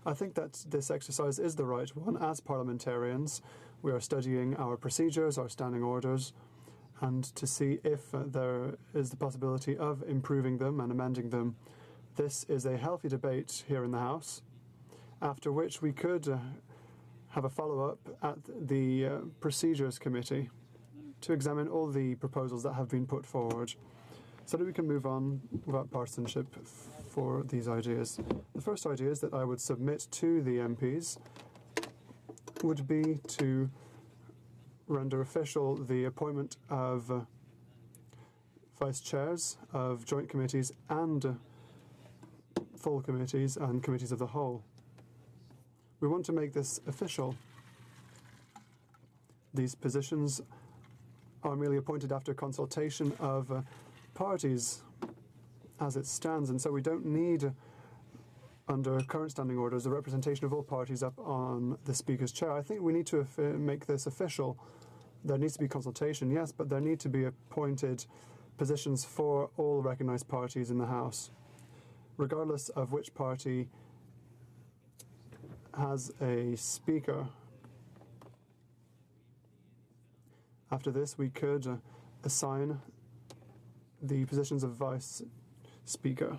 I think that this exercise is the right one. As parliamentarians, we are studying our procedures, our standing orders, and to see if there is the possibility of improving them and amending them. This is a healthy debate here in the House, after which we could have a follow-up at the Procedures Committee to examine all the proposals that have been put forward, so that we can move on without partisanship for these ideas. The first ideas that I would submit to the MPs would be to render official the appointment of vice chairs of joint committees and full committees and committees of the whole. We want to make this official. These positions are merely appointed after consultation of parties as it stands, and so we don't need, under current standing orders, the representation of all parties up on the Speaker's chair. I think we need to make this official. There needs to be consultation, yes, but there need to be appointed positions for all recognised parties in the House, regardless of which party has a Speaker. After this, we could assign the positions of Vice Speaker.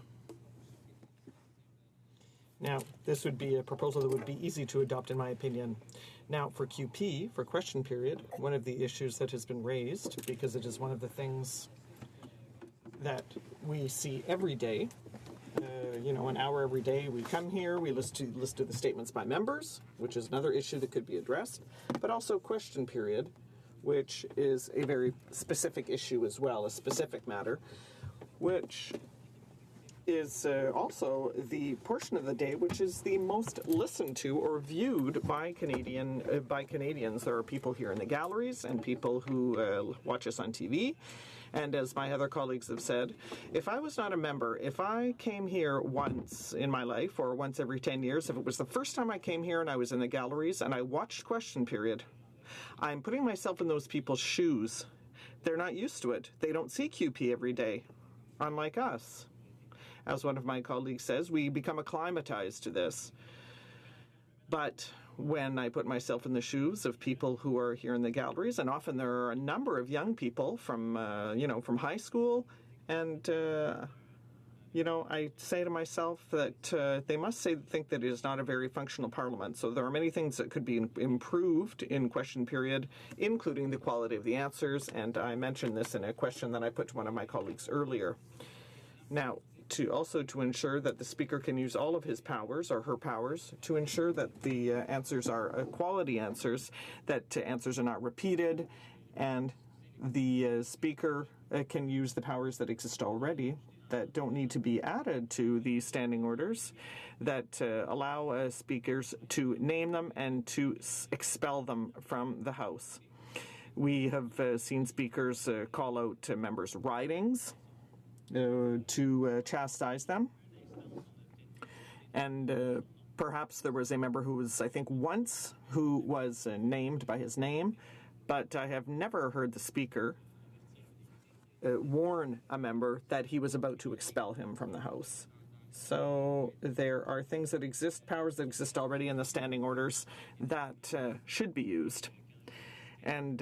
Now, this would be a proposal that would be easy to adopt, in my opinion. Now, for QP, for question period, one of the issues that has been raised, because it is one of the things that we see every day, an hour every day we come here, we listen to the statements by members, which is another issue that could be addressed, but also question period, which is a very specific issue as well, a specific matter, which is also the portion of the day which is the most listened to or viewed by Canadians. There are people here in the galleries and people who watch us on TV. And as my other colleagues have said, if I was not a member, if I came here once in my life or once every 10 years, if it was the first time I came here and I was in the galleries and I watched question period, I'm putting myself in those people's shoes. They're not used to it. They don't see QP every day, unlike us. As one of my colleagues says, we become acclimatized to this. But when I put myself in the shoes of people who are here in the galleries, and often there are a number of young people from high school, and I say to myself that they must think that it is not a very functional parliament. So there are many things that could be improved in question period, including the quality of the answers, and I mentioned this in a question that I put to one of my colleagues earlier. Now, to ensure that the Speaker can use all of his powers or her powers to ensure that the answers are quality answers, that answers are not repeated, and the Speaker can use the powers that exist already that don't need to be added to the standing orders, that allow speakers to name them and to expel them from the House. We have seen speakers call out members' ridings, to chastise them. And perhaps there was a member who was, I think, once who was named by his name, but I have never heard the Speaker warn a member that he was about to expel him from the House. So there are things that exist, powers that exist already in the standing orders that should be used. And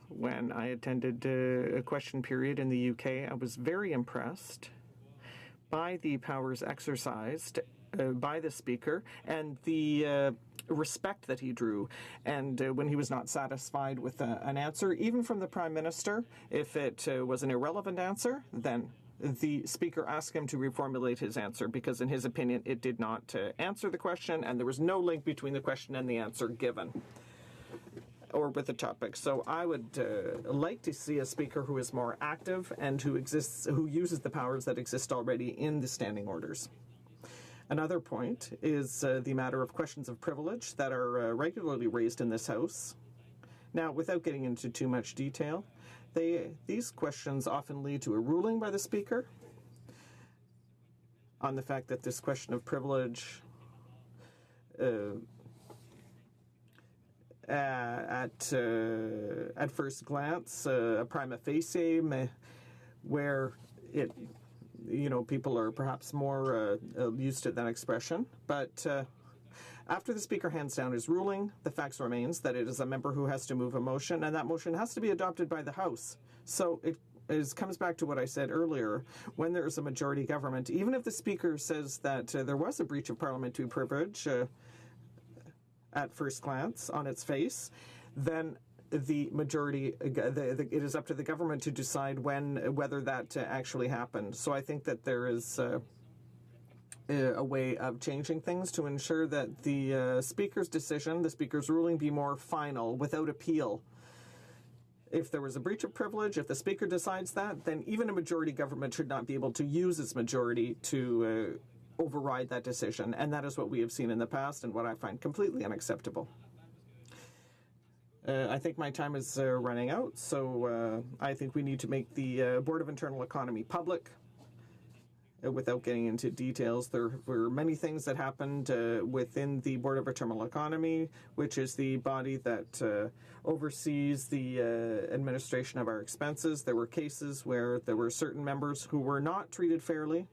when I attended a question period in the UK, I was very impressed by the powers exercised by the Speaker and the respect that he drew. And when he was not satisfied with an answer, even from the Prime Minister, if it was an irrelevant answer, then the Speaker asked him to reformulate his answer because, in his opinion, it did not answer the question and there was no link between the question and the answer given, or with the topic. So I would like to see a Speaker who is more active and who uses the powers that exist already in the standing orders. Another point is the matter of questions of privilege that are regularly raised in this House. Now, without getting into too much detail, these questions often lead to a ruling by the Speaker on the fact that this question of privilege at first glance, a prima facie, where people are perhaps more used to that expression. But after the Speaker hands down his ruling, the fact remains that it is a member who has to move a motion, and that motion has to be adopted by the House. So it comes back to what I said earlier. When there is a majority government, even if the Speaker says that there was a breach of parliamentary privilege, at first glance, on its face, then the majority, it is up to the government to decide whether that actually happened. So I think that there is a way of changing things to ensure that the Speaker's decision, the Speaker's ruling, be more final, without appeal. If there was a breach of privilege, if the Speaker decides that, then even a majority government should not be able to use its majority to override that decision, and that is what we have seen in the past and what I find completely unacceptable. I think my time is running out, so I think we need to make the Board of Internal Economy public. Without getting into details, there were many things that happened within the Board of Internal Economy, which is the body that oversees the administration of our expenses. There were cases where there were certain members who were not treated fairly.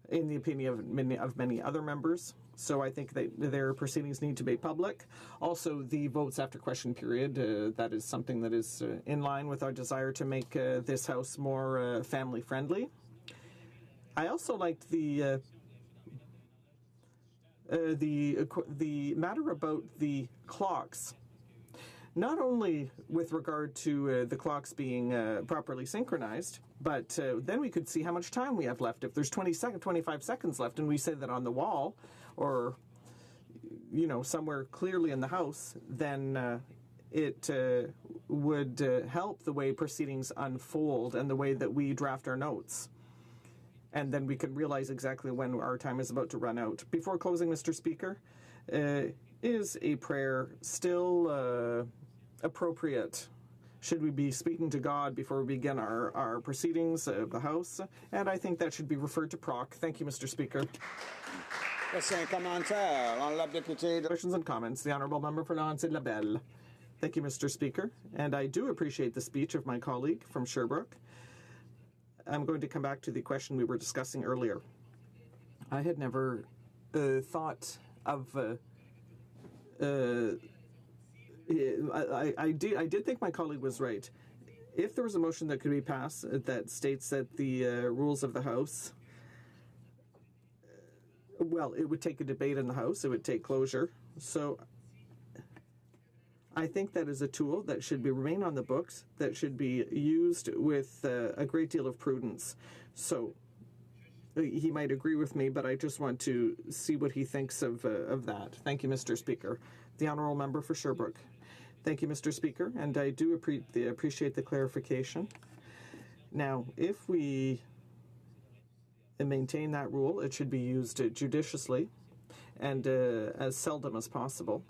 in the opinion of many other members. So I think that their proceedings need to be public. Also, the votes after question period, that is something that is in line with our desire to make this House more family-friendly. I also liked the matter about the clocks. Not only with regard to the clocks being properly synchronized, but then we could see how much time we have left. If there's 25 seconds left and we say that on the wall or, somewhere clearly in the House, then it would help the way proceedings unfold and the way that we draft our notes. And then we can realize exactly when our time is about to run out. Before closing, Mr. Speaker, is a prayer still appropriate? Should we be speaking to God before we begin our proceedings of the House? And I think that should be referred to Proc. Thank you, Mr. Speaker. Questions and comments. The Honourable Member for Lancey-Labelle. Thank you, Mr. Speaker. And I do appreciate the speech of my colleague from Sherbrooke. I'm going to come back to the question we were discussing earlier. I had never thought of... I did think my colleague was right. If there was a motion that could be passed that states that the rules of the House, well, it would take a debate in the House, it would take closure. So I think that is a tool that should remain on the books, that should be used with a great deal of prudence. So he might agree with me, but I just want to see what he thinks of that. Thank you, Mr. Speaker. The Honourable Member for Sherbrooke. Thank you, Mr. Speaker, and I do appreciate the clarification. Now, if we maintain that rule, it should be used judiciously and as seldom as possible.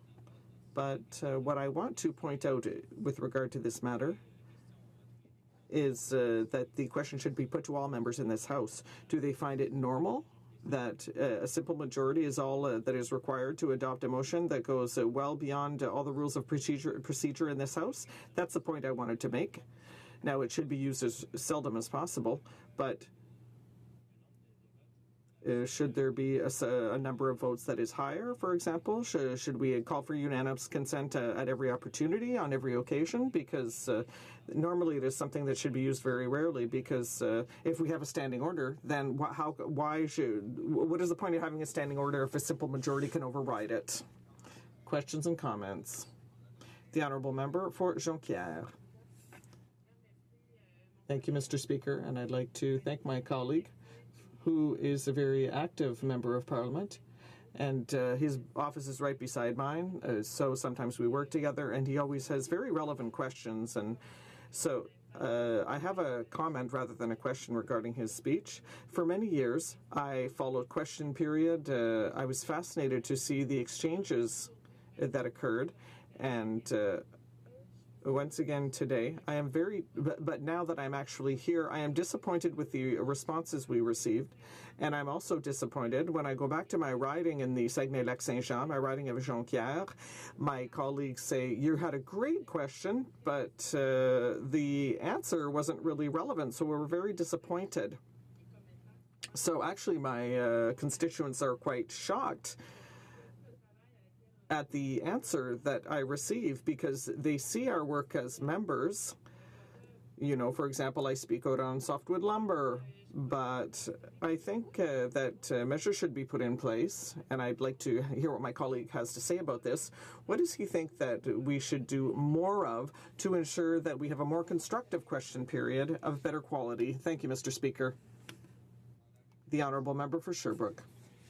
But what I want to point out with regard to this matter is that the question should be put to all members in this House. Do they find it normal that a simple majority is all that is required to adopt a motion that goes well beyond all the rules of procedure in this House? That's the point I wanted to make. Now, it should be used as seldom as possible, but should there be a number of votes that is higher, for example? Should we call for unanimous consent at every opportunity, on every occasion? Because normally it is something that should be used very rarely, because if we have a standing order, then what is the point of having a standing order if a simple majority can override it? Questions and comments? The Honourable Member for Jonquière. Thank you, Mr. Speaker, and I'd like to thank my colleague, who is a very active member of Parliament, and his office is right beside mine, so sometimes we work together, and he always has very relevant questions. And so I have a comment rather than a question regarding his speech. For many years, I followed question period. I was fascinated to see the exchanges that occurred, and once again today, I am but now that I'm actually here, I am disappointed with the responses we received, and I'm also disappointed when I go back to my riding in the Saguenay-Lac-Saint-Jean, my riding of Jonquière. My colleagues say, you had a great question, but the answer wasn't really relevant, so we're very disappointed. So actually, my constituents are quite shocked at the answer that I receive, because they see our work as members. For example, I speak out on softwood lumber, but I think that measures should be put in place, and I'd like to hear what my colleague has to say about this. What does he think that we should do more of to ensure that we have a more constructive question period of better quality? Thank you, Mr. Speaker. The Honourable Member for Sherbrooke.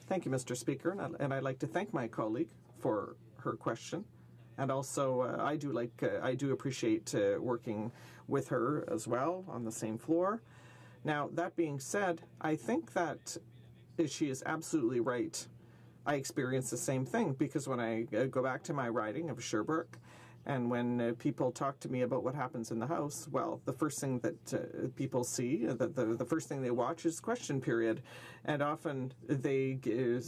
Thank you, Mr. Speaker, and I'd like to thank my colleague for her question, and also I do appreciate working with her as well on the same floor. Now, that being said, I think that she is absolutely right. I experience the same thing, because when I go back to my riding of Sherbrooke, And when people talk to me about what happens in the House, well, the first thing that people see, the first thing they watch is question period. And often they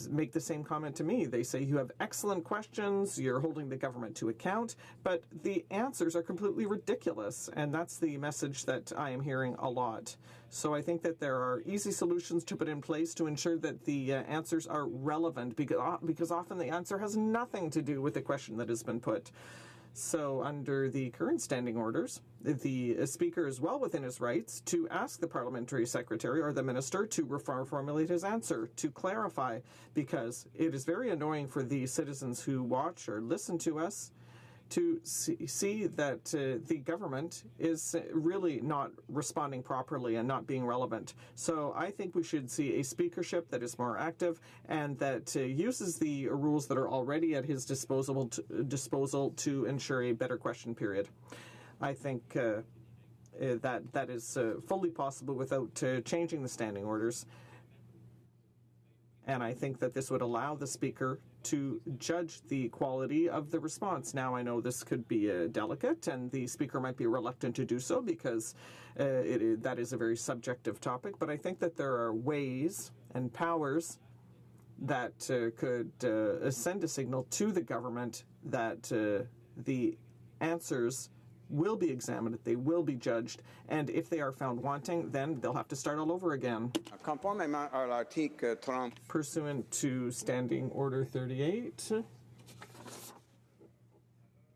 make the same comment to me. They say, you have excellent questions, you're holding the government to account, but the answers are completely ridiculous. And that's the message that I am hearing a lot. So I think that there are easy solutions to put in place to ensure that the answers are relevant, because often the answer has nothing to do with the question that has been put. So under the current standing orders, the Speaker is well within his rights to ask the Parliamentary Secretary or the Minister to reformulate his answer, to clarify, because it is very annoying for the citizens who watch or listen to us to see that the government is really not responding properly and not being relevant. So I think we should see a speakership that is more active and that uses the rules that are already at his disposal to ensure a better question period. I think that is fully possible without changing the standing orders. And I think that this would allow the Speaker to judge the quality of the response. Now, I know this could be delicate, and the Speaker might be reluctant to do so because that is a very subjective topic, but I think that there are ways and powers that could send a signal to the government that the answers will be examined, they will be judged, and if they are found wanting, then they'll have to start all over again. Conformément à l'article 30. Pursuant to Standing Order 38,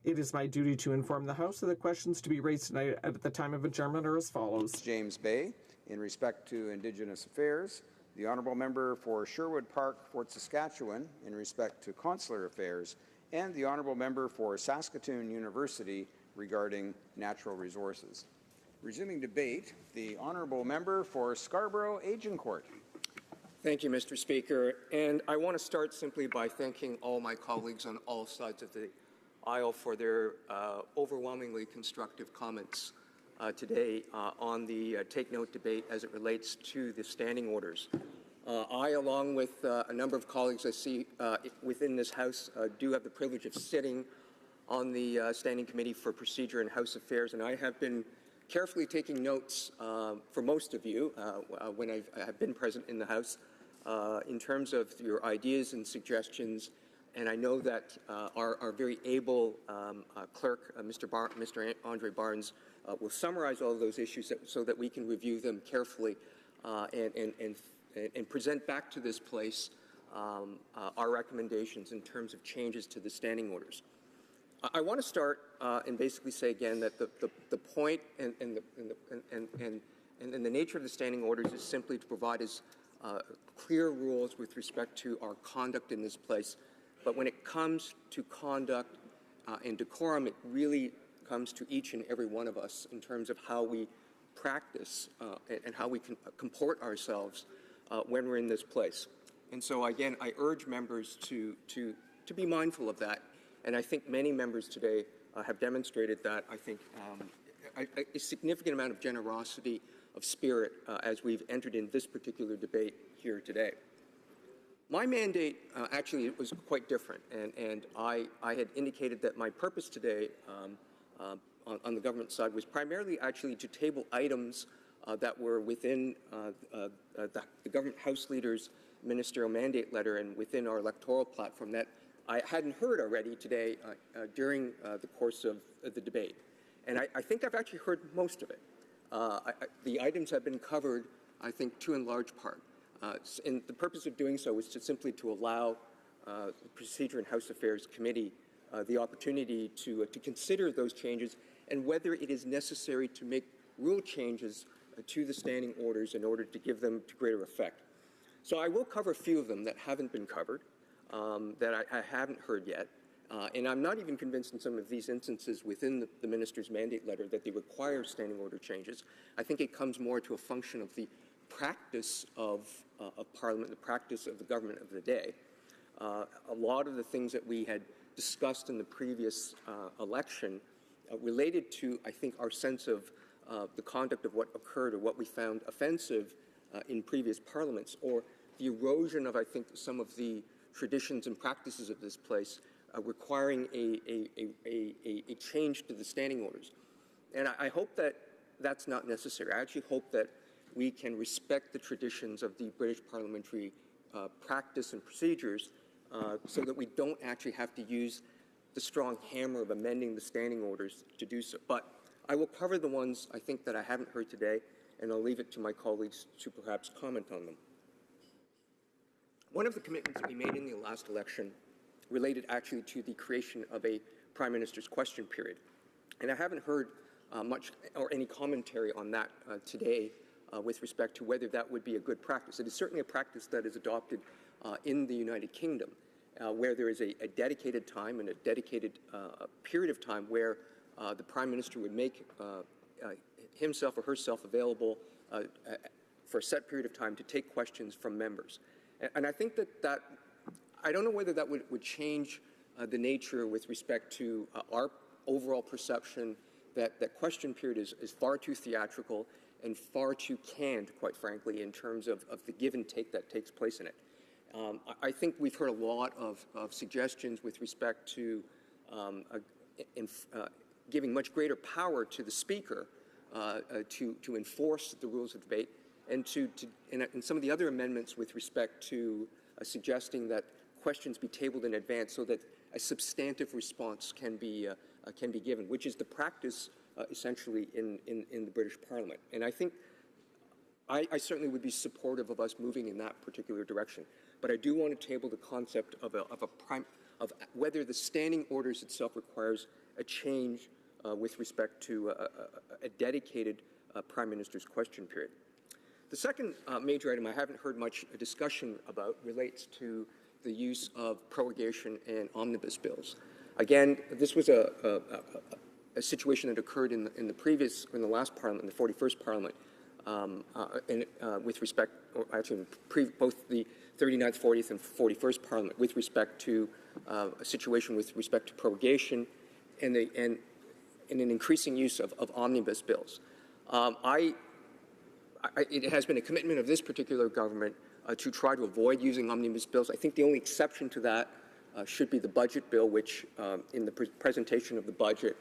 it is my duty to inform the House of the questions to be raised tonight at the time of adjournment are as follows. James Bay, in respect to Indigenous Affairs. The Honourable Member for Sherwood Park, Fort Saskatchewan, in respect to Consular Affairs. And the Honourable Member for Saskatoon University, regarding natural resources. Resuming debate, the Honourable Member for Scarborough Agincourt. Thank you, Mr. Speaker. And I want to start simply by thanking all my colleagues on all sides of the aisle for their overwhelmingly constructive comments today on the Take Note debate as it relates to the standing orders. I, along with a number of colleagues I see within this House, do have the privilege of sitting on the Standing Committee for Procedure and House Affairs, and I have been carefully taking notes for most of you when I have been present in the House in terms of your ideas and suggestions, and I know that our very able clerk, Mr. Andre Barnes, will summarize all of those issues so that we can review them carefully and present back to this place our recommendations in terms of changes to the standing orders. I want to start and basically say again that the point and the nature of the standing orders is simply to provide us clear rules with respect to our conduct in this place. But when it comes to conduct and decorum, it really comes to each and every one of us in terms of how we practice and how we can comport ourselves when we're in this place. And so again, I urge members to be mindful of that. And I think many members today have demonstrated that, I think, a significant amount of generosity of spirit as we've entered in this particular debate here today. My mandate actually was quite different, and I had indicated that my purpose today on the government side was primarily actually to table items that were within the government House leaders' ministerial mandate letter and within our electoral platform that I hadn't heard already today during the course of the debate. And I think I've actually heard most of it. The items have been covered, I think, to in large part. And the purpose of doing so was simply to allow the Procedure and House Affairs Committee the opportunity to consider those changes and whether it is necessary to make rule changes to the standing orders in order to give them to greater effect. So I will cover a few of them that haven't been covered. That I haven't heard yet. And I'm not even convinced in some of these instances within the minister's mandate letter that they require standing order changes. I think it comes more to a function of the practice of Parliament, the practice of the government of the day. A lot of the things that we had discussed in the previous election related to, I think, our sense of the conduct of what occurred or what we found offensive in previous parliaments, or the erosion of, I think, some of the traditions and practices of this place requiring a change to the standing orders. And I hope that that's not necessary. I actually hope that we can respect the traditions of the British parliamentary practice and procedures so that we don't actually have to use the strong hammer of amending the standing orders to do so. But I will cover the ones I think that I haven't heard today, and I'll leave it to my colleagues to perhaps comment on them. One of the commitments that we made in the last election related actually to the creation of a Prime Minister's question period. And I haven't heard much or any commentary on that today with respect to whether that would be a good practice. It is certainly a practice that is adopted in the United Kingdom, where there is a dedicated time and a dedicated period of time where the Prime Minister would make himself or herself available for a set period of time to take questions from members. And I think that I don't know whether that would change the nature with respect to our overall perception that question period is far too theatrical and far too canned, quite frankly, in terms of the give and take that takes place in it. I think we've heard a lot of suggestions with respect to giving much greater power to the Speaker to enforce the rules of debate, and and some of the other amendments with respect to suggesting that questions be tabled in advance so that a substantive response can be given, which is the practice essentially in the British Parliament. And I think I certainly would be supportive of us moving in that particular direction. But I do want to table the concept of whether the standing orders itself requires a change with respect to a dedicated Prime Minister's question period. The second major item I haven't heard much discussion about relates to the use of prorogation and omnibus bills. Again, this was a situation that occurred in the last Parliament, the 41st Parliament, with respect, or actually both the 39th, 40th, and 41st Parliament, with respect to a situation with respect to prorogation and an increasing use of omnibus bills. It has been a commitment of this particular government to try to avoid using omnibus bills. I think the only exception to that should be the budget bill, which in the presentation of the budget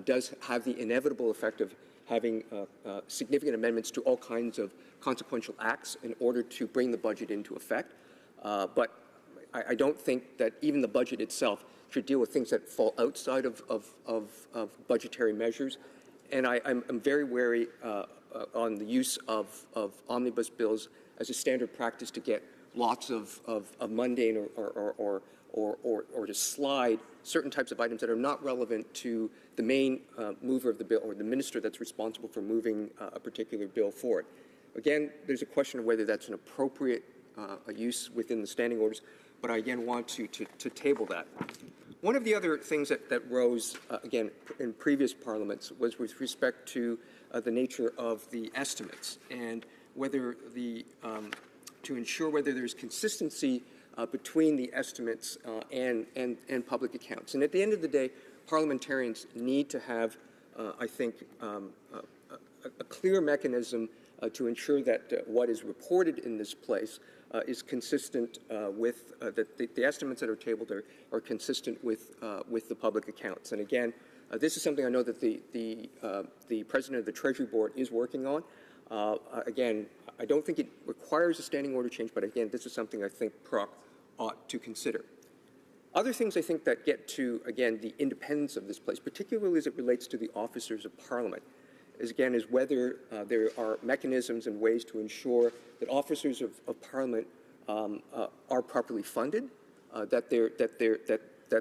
does have the inevitable effect of having significant amendments to all kinds of consequential acts in order to bring the budget into effect. But I don't think that even the budget itself should deal with things that fall outside of budgetary measures. And I'm very wary on the use of omnibus bills as a standard practice to get lots of mundane or to slide certain types of items that are not relevant to the main mover of the bill or the minister that's responsible for moving a particular bill forward. Again, there's a question of whether that's an appropriate use within the standing orders, but I again want to table that. One of the other things that rose, again, in previous parliaments was with respect to the nature of the estimates and whether to ensure whether there's consistency between the estimates and public accounts. And at the end of the day, parliamentarians need to have, I think, a clear mechanism to ensure that what is reported in this place is consistent with the estimates that are tabled are consistent with the public accounts. And again, this is something I know that the president of the Treasury Board is working on. Again, I don't think it requires a standing order change, but again, this is something I think PROC ought to consider. Other things I think that get to, again, the independence of this place, particularly as it relates to the officers of Parliament, is whether there are mechanisms and ways to ensure that officers of Parliament are properly funded, that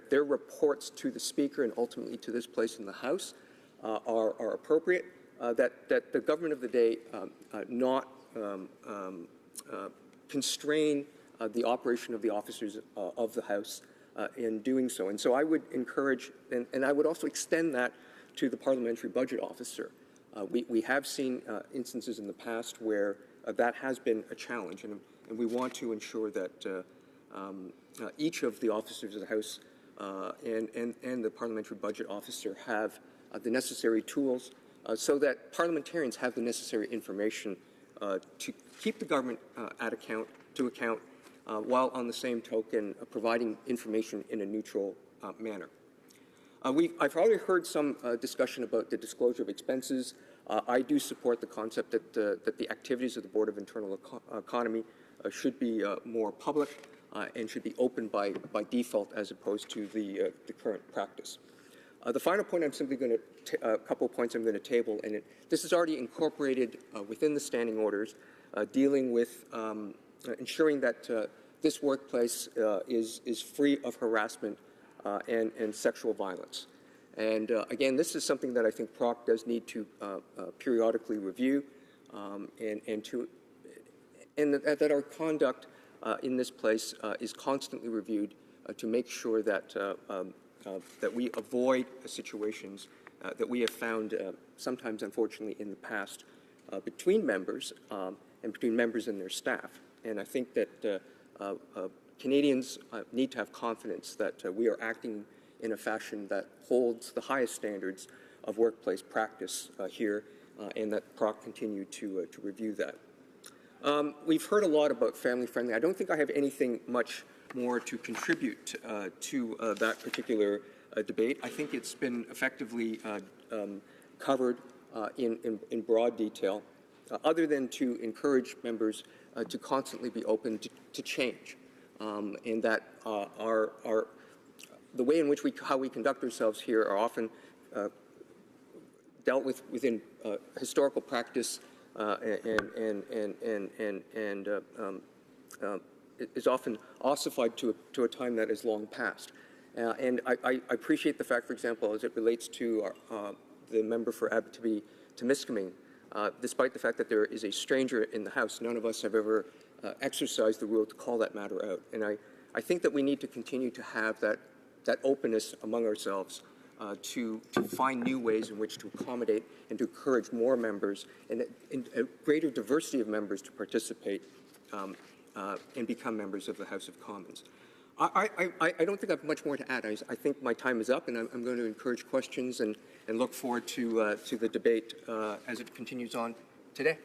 their reports to the Speaker and ultimately to this place in the House are appropriate, that the government of the day not constrain the operation of the officers of the House in doing so. And so I would encourage, and I would also extend that to the parliamentary budget officer. We have seen instances in the past where that has been a challenge, and we want to ensure that each of the officers of the House and the parliamentary budget officer have the necessary tools so that parliamentarians have the necessary information to keep the government to account while on the same token providing information in a neutral manner. I've already heard some discussion about the disclosure of expenses. I do support the concept that the activities of the Board of Internal Economy should be more public and should be open by default as opposed to the current practice. The final point I'm simply going to, a couple of points I'm going to table, and this is already incorporated within the standing orders, dealing with ensuring that this workplace is free of harassment and sexual violence. And again, this is something that I think PROC does need to periodically review, and that our conduct in this place is constantly reviewed to make sure that that we avoid situations that we have found sometimes, unfortunately, in the past between members and between members and their staff. And I think that Canadians need to have confidence that we are acting in a fashion that holds the highest standards of workplace practice here, and that PROC continue to review that. We've heard a lot about family-friendly. I don't think I have anything much more to contribute to that particular debate. I think it's been effectively covered in broad detail, other than to encourage members to constantly be open to change, and that the way in which how we conduct ourselves here are often dealt with within historical practice and is often ossified to a time that is long past. And I appreciate the fact, for example, as it relates to the member for Abitibi-Temiskaming, despite the fact that there is a stranger in the House, none of us have ever exercised the rule to call that matter out. And I think that we need to continue to have that openness among ourselves to find new ways in which to accommodate and to encourage more members and a greater diversity of members to participate and become members of the House of Commons. I don't think I have much more to add. I think my time is up, and I'm going to encourage questions and look forward to the debate as it continues on today.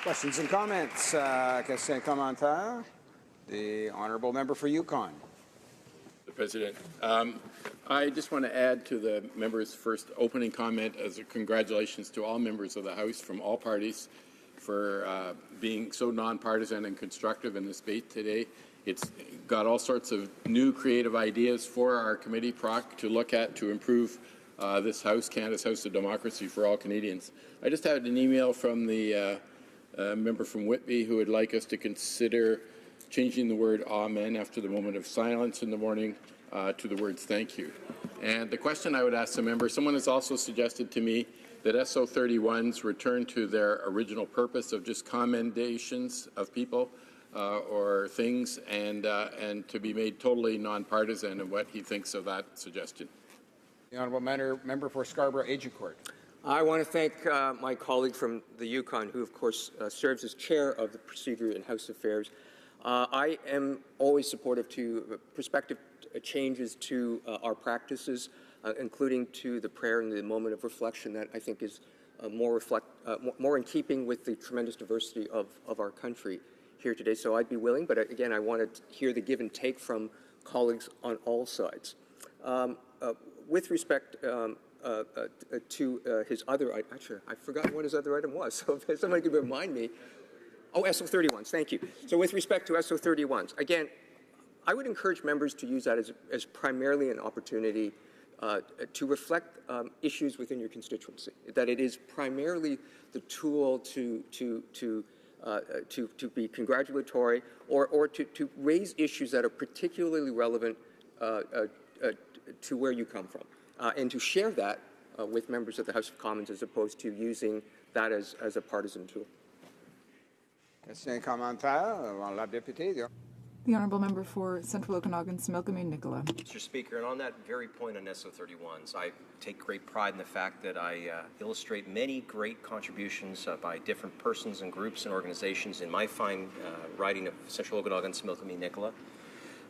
Questions and comments? Question commentaire. The honourable member for Yukon. Mr. President, I just want to add to the member's first opening comment as a congratulations to all members of the House from all parties for being so nonpartisan and constructive in this debate today. It's got all sorts of new creative ideas for our committee, PROC, to look at to improve this House, Canada's House of Democracy for all Canadians. I just had an email from the member from Whitby who would like us to consider changing the word amen after the moment of silence in the morning to the words thank you. And the question I would ask the member, someone has also suggested to me that SO31s return to their original purpose of just commendations of people or things, and to be made totally nonpartisan, and what he thinks of that suggestion. The honourable member for Scarborough Agincourt. I want to thank my colleague from the Yukon, who, of course, serves as chair of the Procedure and House Affairs. I am always supportive to prospective changes to our practices, including to the prayer and the moment of reflection that I think is more in keeping with the tremendous diversity of our country here today. So I'd be willing, but again, I want to hear the give and take from colleagues on all sides. With respect to his other item, actually, I forgot what his other item was, so if somebody could remind me. Oh, SO31s, thank you. So with respect to SO31s, again, I would encourage members to use that as primarily an opportunity to reflect issues within your constituency, that it is primarily the tool to be congratulatory or to raise issues that are particularly relevant to where you come from, and to share that with members of the House of Commons as opposed to using that as a partisan tool. Question commentaire. La députée. The honourable member for Central Okanagan, Similkameen Nicola. Mr. Speaker, and on that very point on SO31s, I take great pride in the fact that I illustrate many great contributions by different persons and groups and organizations in my fine riding of Central Okanagan, Similkameen Nicola.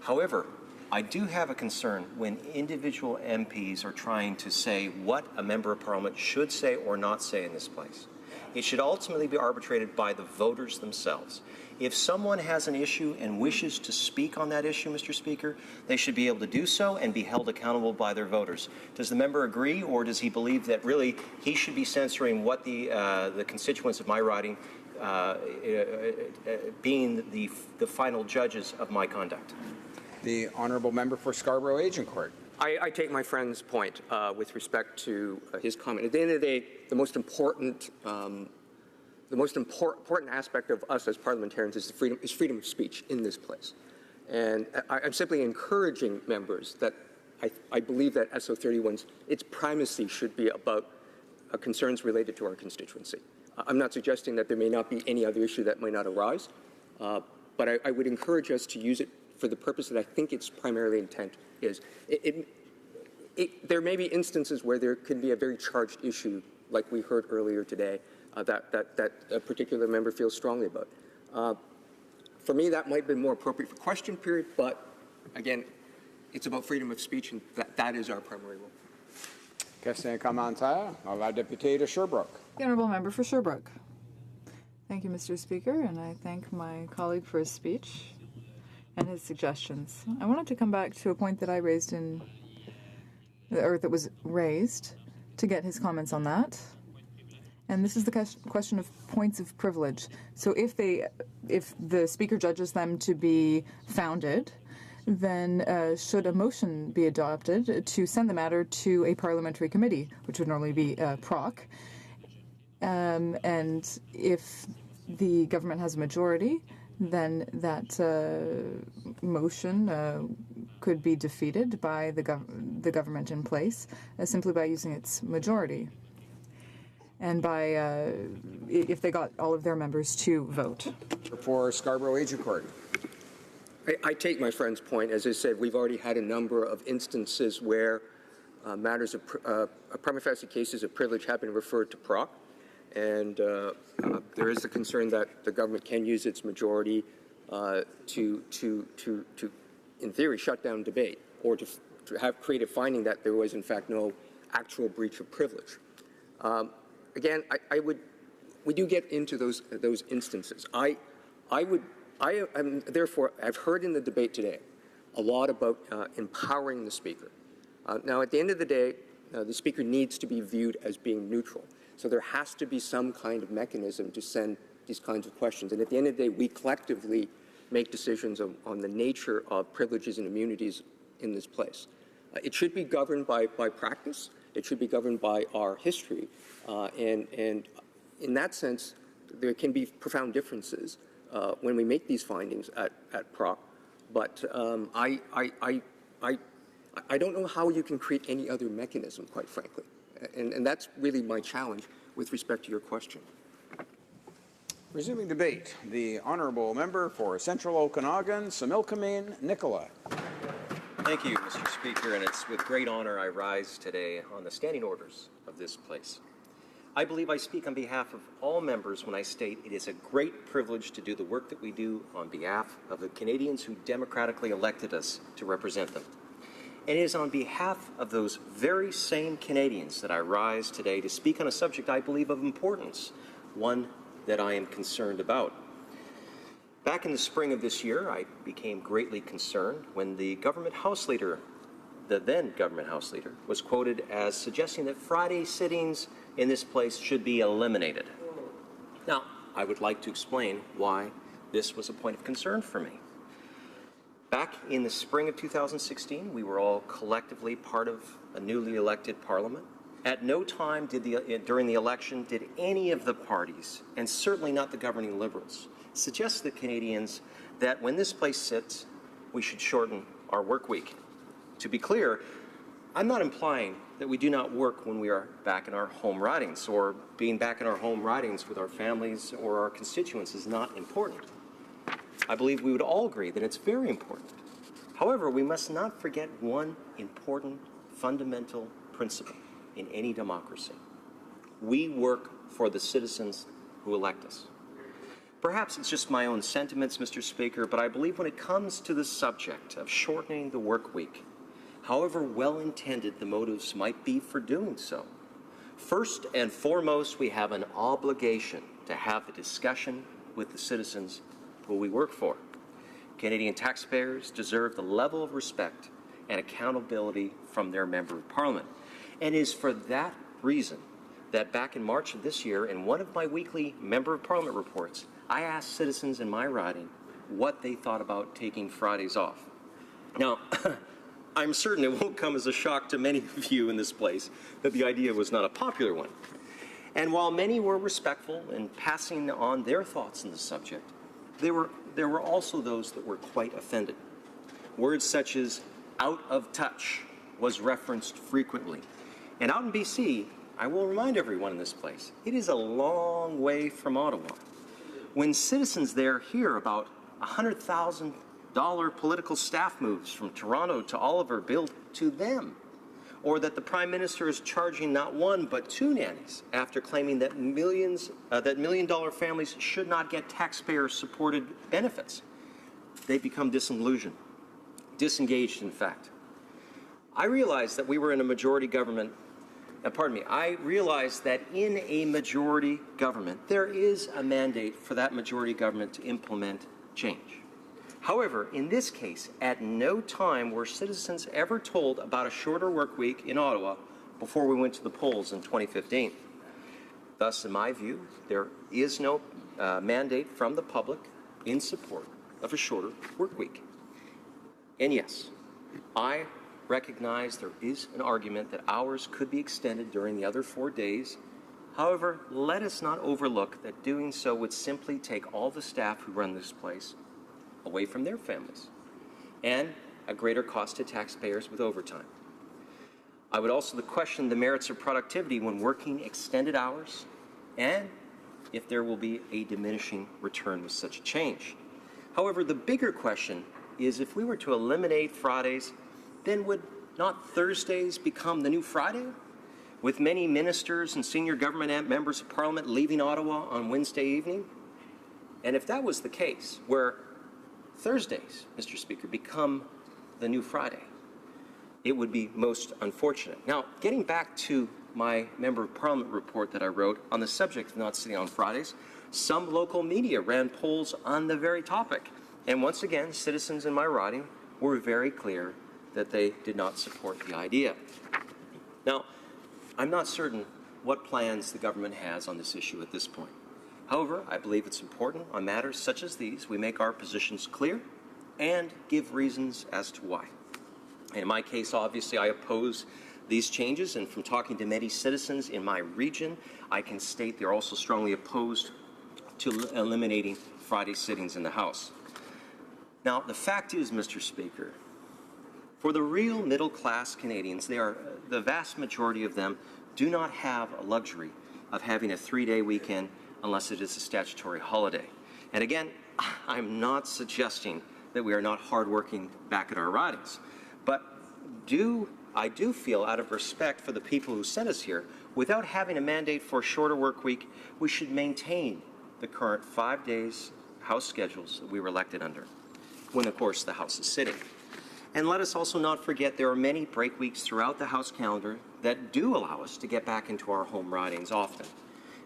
However, I do have a concern when individual MPs are trying to say what a member of Parliament should say or not say in this place. It should ultimately be arbitrated by the voters themselves. If someone has an issue and wishes to speak on that issue, Mr. Speaker, they should be able to do so and be held accountable by their voters. Does the member agree, or does he believe that really he should be censoring what the constituents of my riding being the final judges of my conduct? The honourable member for Scarborough Agincourt. I take my friend's point with respect to his comment. At the end of the day, the most important aspect of us as parliamentarians is freedom of speech in this place. And I'm simply encouraging members that I believe that SO31's, its primacy should be about concerns related to our constituency. I'm not suggesting that there may not be any other issue that might not arise, but I would encourage us to use it for the purpose that I think its primarily intent is. There may be instances where there could be a very charged issue, like we heard earlier today, that a particular member feels strongly about. For me, that might be more appropriate for question period, but again, it's about freedom of speech, and that is our primary role. Question commentaire of la députée de Sherbrooke. The honourable member for Sherbrooke. Thank you, Mr. Speaker, and I thank my colleague for his speech and his suggestions. I wanted to come back to a point that I raised that was raised, to get his comments on that. And this is the question of points of privilege. So if the Speaker judges them to be founded, then should a motion be adopted to send the matter to a parliamentary committee, which would normally be PROC. And if the government has a majority, then that motion could be defeated by the government in place simply by using its majority. And by if they got all of their members to vote. For Scarborough Agincourt. I take my friend's point. As I said, we've already had a number of instances where matters of prima facie cases of privilege have been referred to PROC, and there is a concern that the government can use its majority to in theory, shut down debate, or to create a finding that there was in fact no actual breach of privilege. Again, we do get into those instances. Therefore, I've heard in the debate today a lot about empowering the Speaker. Now, at the end of the day, the Speaker needs to be viewed as being neutral. So there has to be some kind of mechanism to send these kinds of questions. And at the end of the day, we collectively make decisions on the nature of privileges and immunities in this place. It should be governed by practice. It should be governed by our history. And in that sense, there can be profound differences when we make these findings at PROC. But I don't know how you can create any other mechanism, quite frankly. And that's really my challenge with respect to your question. Resuming debate, the honourable member for Central Okanagan, Similkameen Nicola. Thank you, Mr. Speaker, and it's with great honor I rise today on the standing orders of this place. I believe I speak on behalf of all members when I state it is a great privilege to do the work that we do on behalf of the Canadians who democratically elected us to represent them. And it is on behalf of those very same Canadians that I rise today to speak on a subject I believe of importance, one that I am concerned about. Back in the spring of this year, I became greatly concerned when the government House Leader, the then government House Leader, was quoted as suggesting that Friday sittings in this place should be eliminated. Now, I would like to explain why this was a point of concern for me. Back in the spring of 2016, we were all collectively part of a newly elected parliament. At no time during the election did any of the parties, and certainly not the governing Liberals, suggest to the Canadians that when this place sits, we should shorten our work week. To be clear, I'm not implying that we do not work when we are back in our home ridings, or being back in our home ridings with our families or our constituents is not important. I believe we would all agree that it's very important. However, we must not forget one important fundamental principle in any democracy. We work for the citizens who elect us. Perhaps it's just my own sentiments, Mr. Speaker, but I believe when it comes to the subject of shortening the work week, however well-intended the motives might be for doing so, First and foremost, we have an obligation to have the discussion with the citizens who we work for. Canadian taxpayers deserve the level of respect and accountability from their Member of Parliament. And it is for that reason that back in March of this year, in one of my weekly Member of Parliament reports, I asked citizens in my riding what they thought about taking Fridays off. Now, I'm certain it won't come as a shock to many of you in this place that the idea was not a popular one. And while many were respectful in passing on their thoughts on the subject, there were also those that were quite offended. Words such as out of touch was referenced frequently. And out in BC, I will remind everyone in this place, it is a long way from Ottawa. When citizens there hear about $100,000 political staff moves from Toronto to Oliver billed to them, or that the Prime Minister is charging not one but two nannies after claiming that million-dollar families should not get taxpayer-supported benefits, they become disillusioned, disengaged, in fact. I realized that we were in a majority government. I realize that in a majority government, there is a mandate for that majority government to implement change. However, in this case, at no time were citizens ever told about a shorter work week in Ottawa before we went to the polls in 2015. Thus, in my view, there is no mandate from the public in support of a shorter work week. And yes, I recognize there is an argument that hours could be extended during the other 4 days. However, let us not overlook that doing so would simply take all the staff who run this place away from their families and a greater cost to taxpayers with overtime. I would also question the merits of productivity when working extended hours and if there will be a diminishing return with such a change. However, the bigger question is if we were to eliminate Fridays, then would not Thursdays become the new Friday, with many ministers and senior government members of Parliament leaving Ottawa on Wednesday evening? And if that was the case, where Thursdays, Mr. Speaker, become the new Friday, it would be most unfortunate. Now, getting back to my Member of Parliament report that I wrote on the subject of not sitting on Fridays, some local media ran polls on the very topic. And once again, citizens in my riding were very clear that they did not support the idea. Now, I'm not certain what plans the government has on this issue at this point. However, I believe it's important on matters such as these we make our positions clear and give reasons as to why. And in my case, obviously, I oppose these changes, and from talking to many citizens in my region, I can state they're also strongly opposed to eliminating Friday sittings in the House. Now, the fact is, Mr. Speaker, for the real middle-class Canadians, the vast majority of them do not have a luxury of having a 3-day weekend unless it is a statutory holiday. And again, I'm not suggesting that we are not hardworking back at our ridings, but I do feel, out of respect for the people who sent us here, without having a mandate for a shorter work week, we should maintain the current 5 days House schedules that we were elected under, when, of course, the House is sitting. And let us also not forget there are many break weeks throughout the House calendar that do allow us to get back into our home ridings often,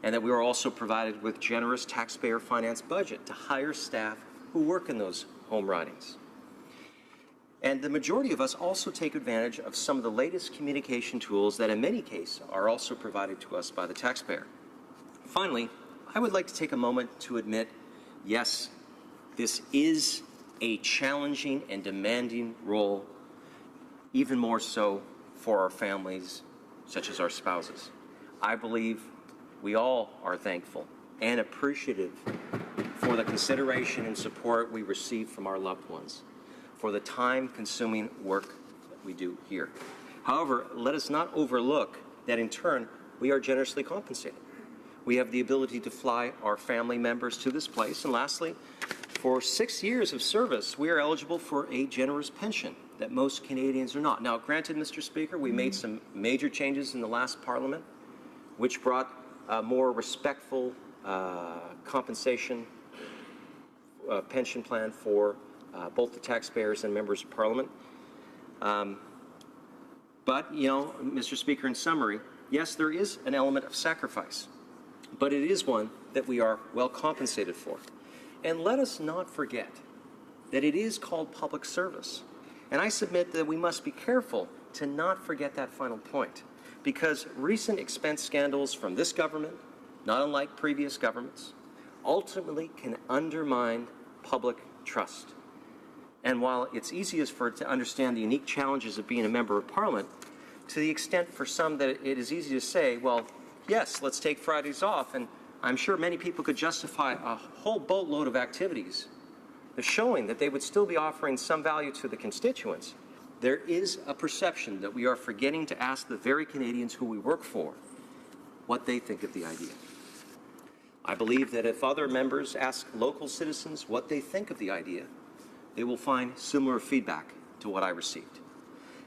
and that we are also provided with generous taxpayer-financed budget to hire staff who work in those home ridings. And the majority of us also take advantage of some of the latest communication tools that in many cases are also provided to us by the taxpayer. Finally, I would like to take a moment to admit, yes, this is a challenging and demanding role, even more so for our families, such as our spouses. I believe we all are thankful and appreciative for the consideration and support we receive from our loved ones, for the time-consuming work that we do here. However, let us not overlook that in turn, we are generously compensated. We have the ability to fly our family members to this place. And lastly, for 6 years of service, we are eligible for a generous pension that most Canadians are not. Now, granted, Mr. Speaker, we made some major changes in the last Parliament, which brought a more respectful compensation pension plan for both the taxpayers and members of Parliament. But, you know, Mr. Speaker, in summary, Yes, there is an element of sacrifice, but it is one that we are well compensated for. And let us not forget that it is called public service. And I submit that we must be careful to not forget that final point, because recent expense scandals from this government, not unlike previous governments, ultimately can undermine public trust. And while it's easiest for it to understand the unique challenges of being a member of Parliament, to the extent for some that it is easy to say, well, yes, let's take Fridays off, and I'm sure many people could justify a whole boatload of activities showing that they would still be offering some value to the constituents, there is a perception that we are forgetting to ask the very Canadians who we work for what they think of the idea. I believe that if other members ask local citizens what they think of the idea, they will find similar feedback to what I received.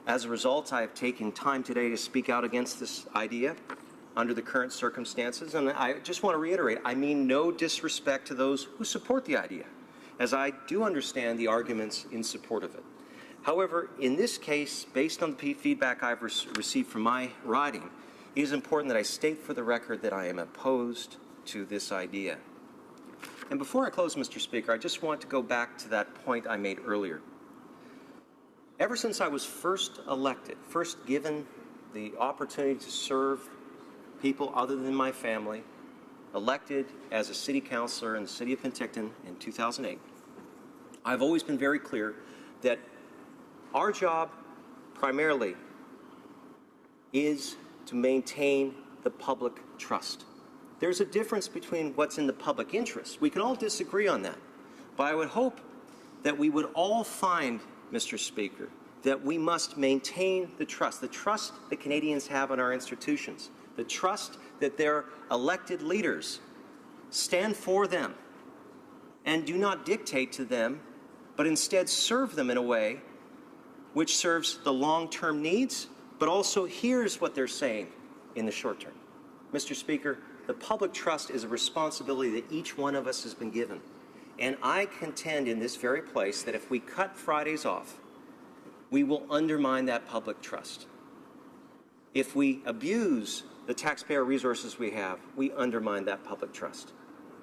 As a result, I have taken time today to speak out against this idea under the current circumstances, and I just want to reiterate, I mean no disrespect to those who support the idea, as I do understand the arguments in support of it. However, in this case, based on the feedback I've received from my riding, it is important that I state for the record that I am opposed to this idea. And before I close, Mr. Speaker, I just want to go back to that point I made earlier. Ever since I was first elected, first given the opportunity to serve people other than my family, elected as a city councillor in the city of Penticton in 2008, I've always been very clear that our job primarily is to maintain the public trust. There's a difference between what's in the public interest. We can all disagree on that, but I would hope that we would all find, Mr. Speaker, that we must maintain the trust that Canadians have in our institutions, the trust that their elected leaders stand for them and do not dictate to them, but instead serve them in a way which serves the long-term needs, but also hears what they're saying in the short term. Mr. Speaker, the public trust is a responsibility that each one of us has been given. And I contend in this very place that if we cut Fridays off, we will undermine that public trust. If we abuse the taxpayer resources we have, we undermine that public trust.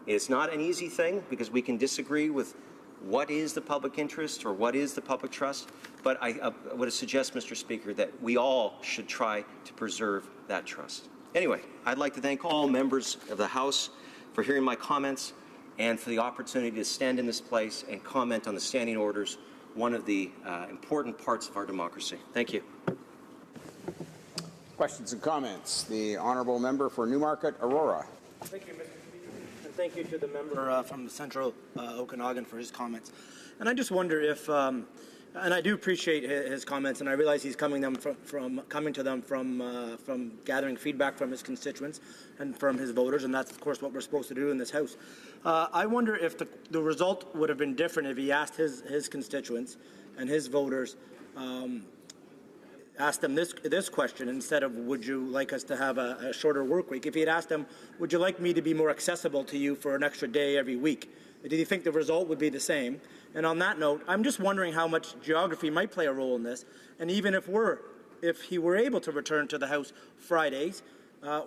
It's not an easy thing because we can disagree with what is the public interest or what is the public trust, but I would suggest, Mr. Speaker, that we all should try to preserve that trust. Anyway, I'd like to thank all members of the House for hearing my comments and for the opportunity to stand in this place and comment on the standing orders, one of the important parts of our democracy. Thank you. Questions and comments? The Honourable Member for Newmarket, Aurora. Thank you, Mr. Speaker. And thank you to the member from the Central Okanagan for his comments. And I just wonder if, and I do appreciate his comments, and I realize he's coming to them from gathering feedback from his constituents and from his voters, and that's, of course, what we're supposed to do in this House. I wonder if the result would have been different if he asked his constituents and his voters, asked them this question instead of, would you like us to have a shorter work week? If he had asked them, would you like me to be more accessible to you for an extra day every week? Do you think the result would be the same? And on that note, I'm just wondering how much geography might play a role in this. And even if he were able to return to the House Fridays,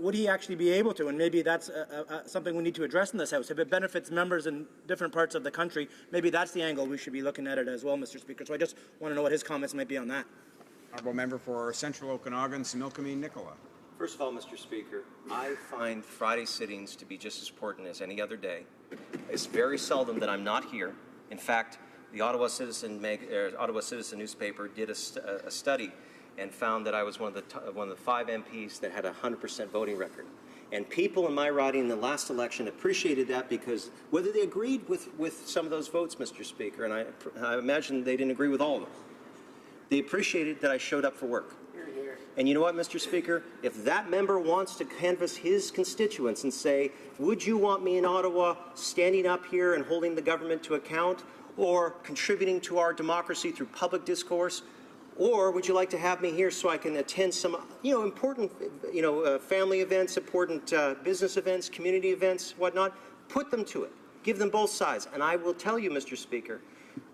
would he actually be able to? And maybe that's something we need to address in this House. If it benefits members in different parts of the country, maybe that's the angle we should be looking at it as well, Mr. Speaker. So I just want to know what his comments might be on that. Honourable Member for Central Okanagan, Similkameen Nicola. First of all, Mr. Speaker, I find Friday sittings to be just as important as any other day. It's very seldom that I'm not here. In fact, the Ottawa Citizen newspaper did a study and found that I was one of the 5 MPs that had a 100% voting record. And people in my riding in the last election appreciated that because whether they agreed with some of those votes, Mr. Speaker, and I imagine they didn't agree with all of them, they appreciated that I showed up for work. And you know what, Mr. Speaker? If that member wants to canvass his constituents and say, would you want me in Ottawa standing up here and holding the government to account or contributing to our democracy through public discourse, or would you like to have me here so I can attend some, important, family events, important business events, community events, whatnot? Put them to it. Give them both sides. And I will tell you, Mr. Speaker,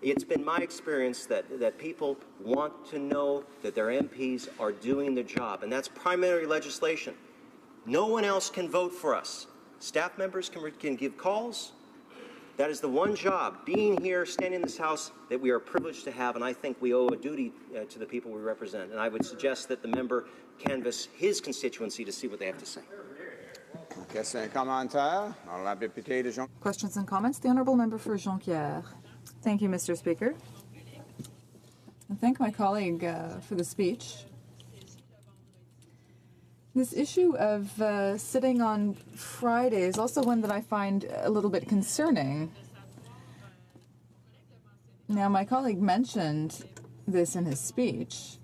it's been my experience that people want to know that their MPs are doing their job, and that's primary legislation. No one else can vote for us. Staff members can give calls. That is the one job, being here, standing in this House, that we are privileged to have, and I think we owe a duty to the people we represent. And I would suggest that the member canvass his constituency to see what they have to say. Questions and comments? The Honourable Member for Jonquière. Thank you, Mr. Speaker. And thank my colleague for the speech. This issue of sitting on Friday is also one that I find a little bit concerning. Now, my colleague mentioned this in his speech.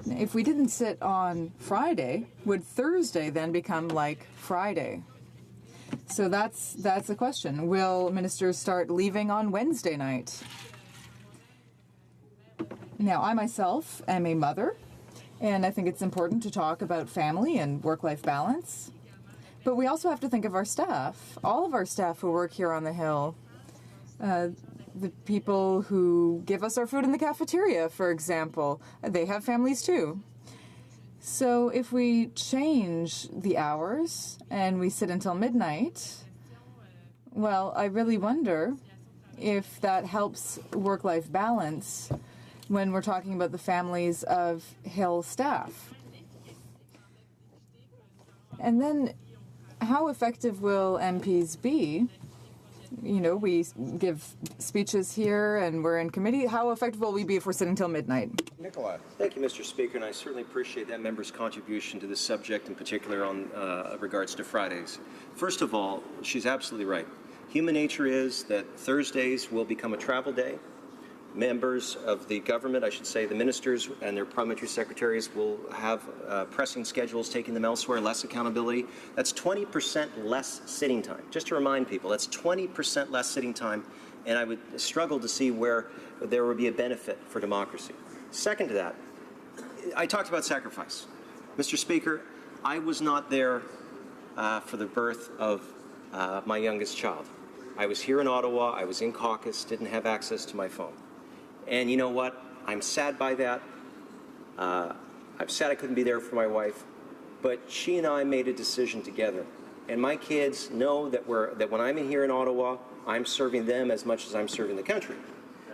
If we didn't sit on Friday, would Thursday then become like Friday? So that's the question. Will ministers start leaving on Wednesday night? Now, I myself am a mother, and I think it's important to talk about family and work-life balance. But we also have to think of our staff, all of our staff who work here on the Hill, the people who give us our food in the cafeteria, for example. They have families too. So if we change the hours and we sit until midnight, well, I really wonder if that helps work-life balance when we're talking about the families of Hill staff. And then how effective will MPs be? You know, we give speeches here and we're in committee. How effective will we be if we're sitting till midnight? Nicola. Thank you, Mr. Speaker, and I certainly appreciate that member's contribution to this subject, in particular on regards to Fridays. First of all, she's absolutely right. Human nature is that Thursdays will become a travel day. Members of the government, I should say the ministers and their parliamentary secretaries, will have pressing schedules taking them elsewhere, less accountability. That's 20% less sitting time. Just to remind people, that's 20% less sitting time, and I would struggle to see where there would be a benefit for democracy. Second to that, I talked about sacrifice. Mr. Speaker, I was not there for the birth of my youngest child. I was here in Ottawa, I was in caucus, didn't have access to my phone. And you know what? I'm sad by that. I'm sad I couldn't be there for my wife. But she and I made a decision together. And my kids know that when I'm in here in Ottawa, I'm serving them as much as I'm serving the country.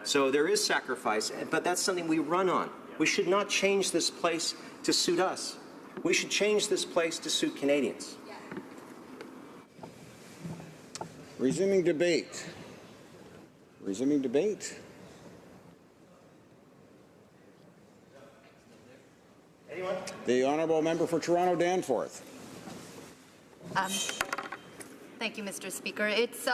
So there is sacrifice, but that's something we run on. We should not change this place to suit us. We should change this place to suit Canadians. Resuming debate. Resuming debate. Anyone? The Honourable Member for Toronto Danforth. Thank you, Mr. Speaker. It's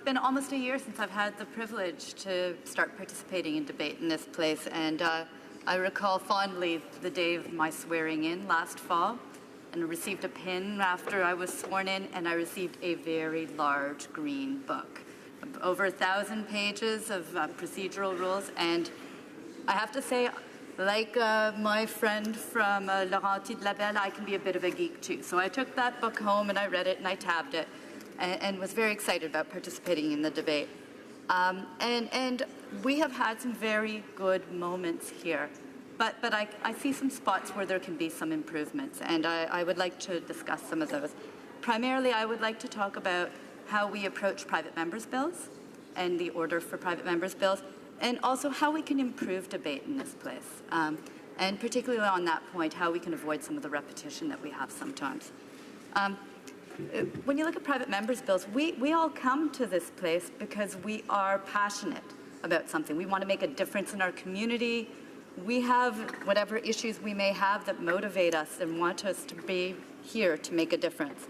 been almost a year since I've had the privilege to start participating in debate in this place, and I recall fondly the day of my swearing in last fall, and received a pin after I was sworn in, and I received a very large green book, over 1,000 pages of procedural rules, and I have to say, like my friend from Laurenti de la Belle, I can be a bit of a geek too. So I took that book home and I read it and I tabbed it and was very excited about participating in the debate. And we have had some very good moments here, but I see some spots where there can be some improvements, and I would like to discuss some of those. Primarily, I would like to talk about how we approach private members' bills and the order for private members' bills, and also how we can improve debate in this place. And particularly on that point, how we can avoid some of the repetition that we have sometimes. When you look at private members' bills, we all come to this place because we are passionate about something. We want to make a difference in our community. We have whatever issues we may have that motivate us and want us to be here to make a difference.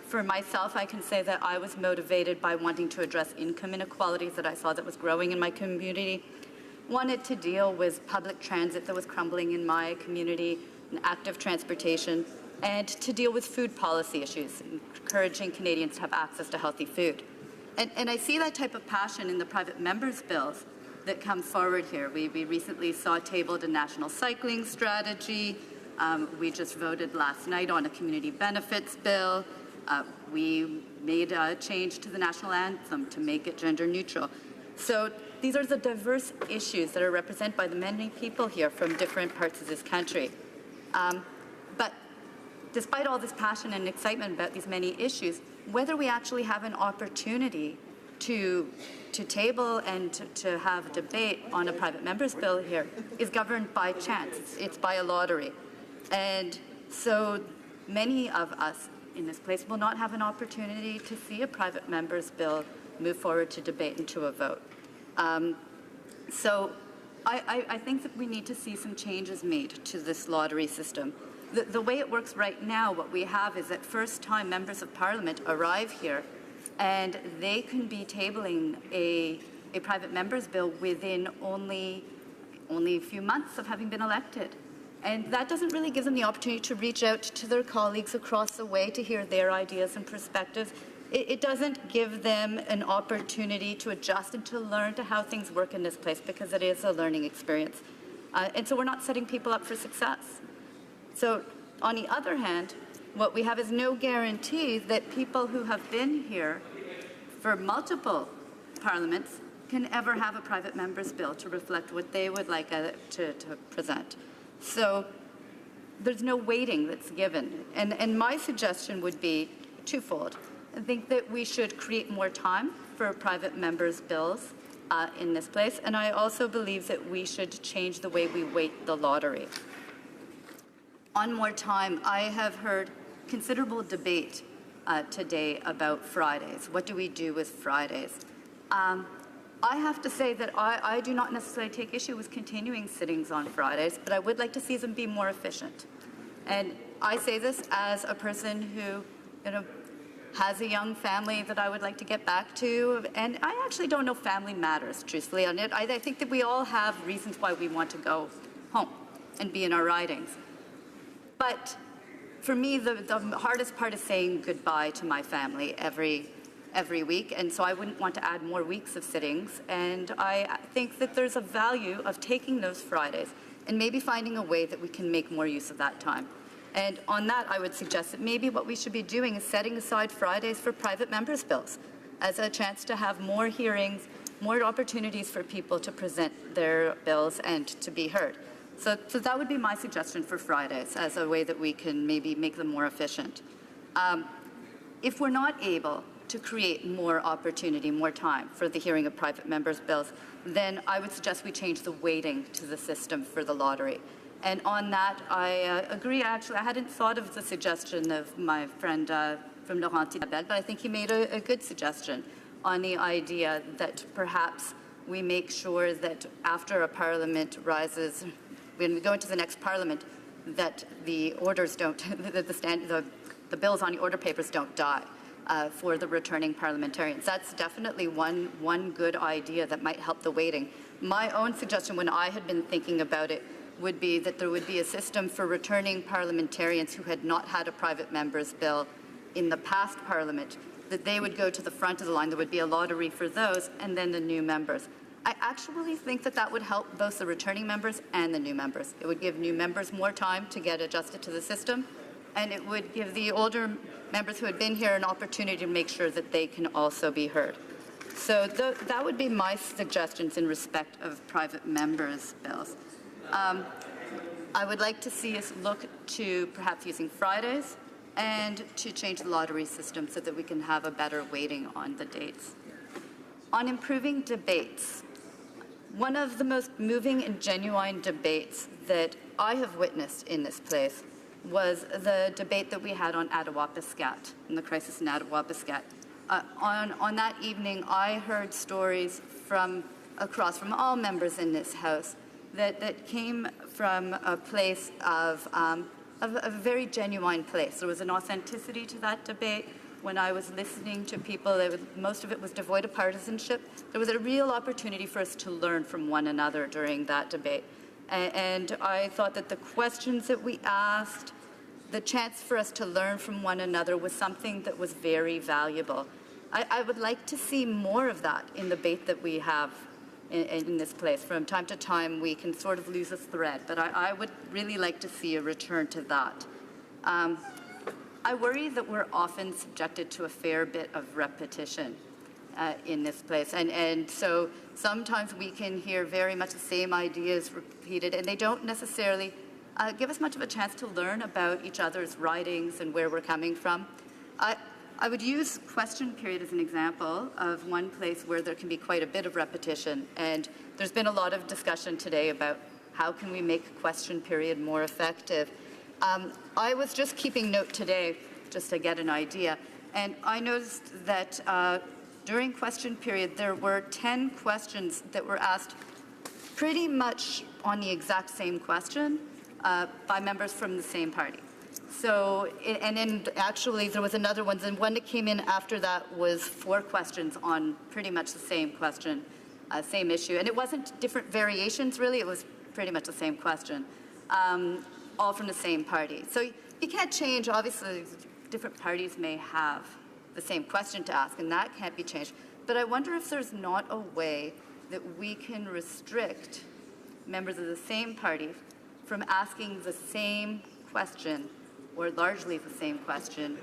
For myself, I can say that I was motivated by wanting to address income inequalities that I saw that was growing in my community, wanted to deal with public transit that was crumbling in my community, and active transportation, and to deal with food policy issues, encouraging Canadians to have access to healthy food. And I see that type of passion in the private members' bills that come forward here. We recently saw tabled a national cycling strategy. We just voted last night on a community benefits bill. We made a change to the national anthem to make it gender neutral. So these are the diverse issues that are represented by the many people here from different parts of this country. But despite all this passion and excitement about these many issues, whether we actually have an opportunity to table and to have a debate on a private member's bill here is governed by chance. It's by a lottery. And so many of us in this place will not have an opportunity to see a private member's bill move forward to debate and to a vote. So I think that we need to see some changes made to this lottery system. The way it works right now, what we have is that first-time members of Parliament arrive here and they can be tabling a private member's bill within only a few months of having been elected. And that doesn't really give them the opportunity to reach out to their colleagues across the way to hear their ideas and perspectives. It doesn't give them an opportunity to adjust and to learn to how things work in this place, because it is a learning experience. And so we're not setting people up for success. So on the other hand, what we have is no guarantee that people who have been here for multiple parliaments can ever have a private member's bill to reflect what they would like to present. So there's no weighting that's given. And my suggestion would be twofold. I think that we should create more time for private members' bills in this place, and I also believe that we should change the way we weight the lottery. On more time, I have heard considerable debate today about Fridays. What do we do with Fridays? I have to say that I do not necessarily take issue with continuing sittings on Fridays, but I would like to see them be more efficient. And I say this as a person who, has a young family that I would like to get back to, and I actually don't know family matters, truthfully. On it, I think that we all have reasons why we want to go home and be in our ridings. But for me, the hardest part is saying goodbye to my family every week, and so I wouldn't want to add more weeks of sittings. And I think that there's a value of taking those Fridays and maybe finding a way that we can make more use of that time. And on that, I would suggest that maybe what we should be doing is setting aside Fridays for private members' bills as a chance to have more hearings, more opportunities for people to present their bills and to be heard. So that would be my suggestion for Fridays as a way that we can maybe make them more efficient. If we're not able to create more opportunity, more time for the hearing of private members' bills, then I would suggest we change the weighting to the system for the lottery. And on that, I agree. Actually, I hadn't thought of the suggestion of my friend from Laurenti, but I think he made a good suggestion on the idea that perhaps we make sure that after a parliament rises, when we go into the next parliament, that the orders don't, the bills on the order papers don't die for the returning parliamentarians. That's definitely one good idea that might help the weighting. My own suggestion, when I had been thinking about it, would be that there would be a system for returning parliamentarians who had not had a private member's bill in the past parliament, that they would go to the front of the line. There would be a lottery for those, and then the new members. I actually think that that would help both the returning members and the new members. It would give new members more time to get adjusted to the system, and it would give the older members who had been here an opportunity to make sure that they can also be heard. So that would be my suggestions in respect of private members' bills. I would like to see us look to perhaps using Fridays and to change the lottery system so that we can have a better weighting on the dates. On improving debates, one of the most moving and genuine debates that I have witnessed in this place was the debate that we had on Attawapiskat and the crisis in Attawapiskat. On that evening, I heard stories from all members in this House that came from a place of a very genuine place. There was an authenticity to that debate. When I was listening to people, most of it was devoid of partisanship. There was a real opportunity for us to learn from one another during that debate. And I thought that the questions that we asked, the chance for us to learn from one another was something that was very valuable. I would like to see more of that in the debate that we have in this place. From time to time, we can sort of lose a thread, but I would really like to see a return to that. I worry that we're often subjected to a fair bit of repetition in this place, and so sometimes we can hear very much the same ideas repeated, and they don't necessarily give us much of a chance to learn about each other's ridings and where we're coming from. I would use question period as an example of one place where there can be quite a bit of repetition. And there's been a lot of discussion today about how can we make question period more effective. I was just keeping note today just to get an idea. And I noticed that during question period, there were 10 questions that were asked pretty much on the exact same question by members from the same party. So, and then actually there was another one, and one that came in after that was 4 questions on pretty much the same question, same issue. And it wasn't different variations really, it was pretty much the same question, all from the same party. So you can't change, obviously different parties may have the same question to ask, and that can't be changed. But I wonder if there's not a way that we can restrict members of the same party from asking the same question, or largely the same question,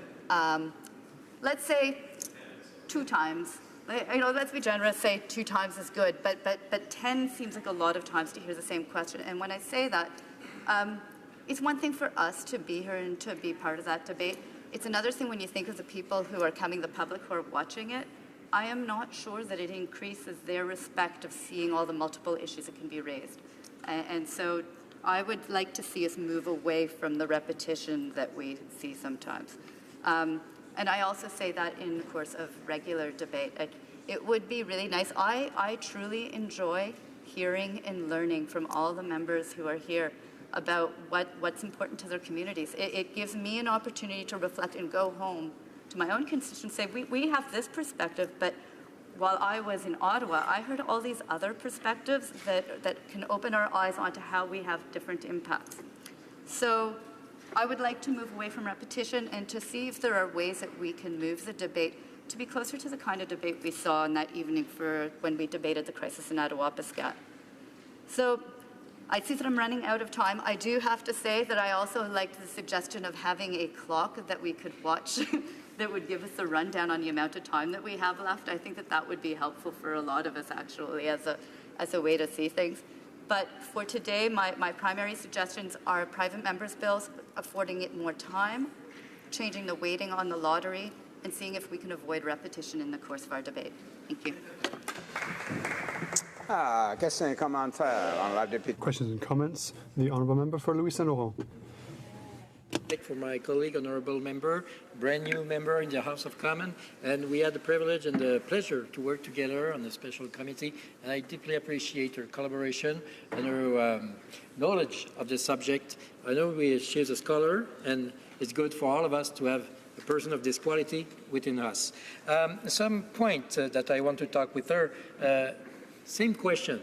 let's say 2 times. You know, let's be generous, say 2 times is good, but 10 seems like a lot of times to hear the same question. And when I say that, it's one thing for us to be here and to be part of that debate. It's another thing when you think of the people who are coming, the public who are watching it. I am not sure that it increases their respect of seeing all the multiple issues that can be raised. And so I would like to see us move away from the repetition that we see sometimes. And I also say that in the course of regular debate. It would be really nice. I truly enjoy hearing and learning from all the members who are here about what's important to their communities. It gives me an opportunity to reflect and go home to my own constituents and say, we have this perspective, but while I was in Ottawa, I heard all these other perspectives that can open our eyes onto how we have different impacts. So I would like to move away from repetition and to see if there are ways that we can move the debate to be closer to the kind of debate we saw on that evening for when we debated the crisis in Attawapiskat. So I see that I'm running out of time. I do have to say that I also liked the suggestion of having a clock that we could watch that would give us a rundown on the amount of time that we have left. I think that that would be helpful for a lot of us actually as a way to see things. But for today, my primary suggestions are private members' bills, affording it more time, changing the weighting on the lottery, and seeing if we can avoid repetition in the course of our debate. Thank you. Questions and comments? The Honourable Member for Louis Saint-Laurent. For my colleague, honourable member, brand new member in the House of Commons, and we had the privilege and the pleasure to work together on a special committee, and I deeply appreciate her collaboration and her knowledge of the subject. I know she's a scholar, and it's good for all of us to have a person of this quality within us. Some point that I want to talk with her, same question.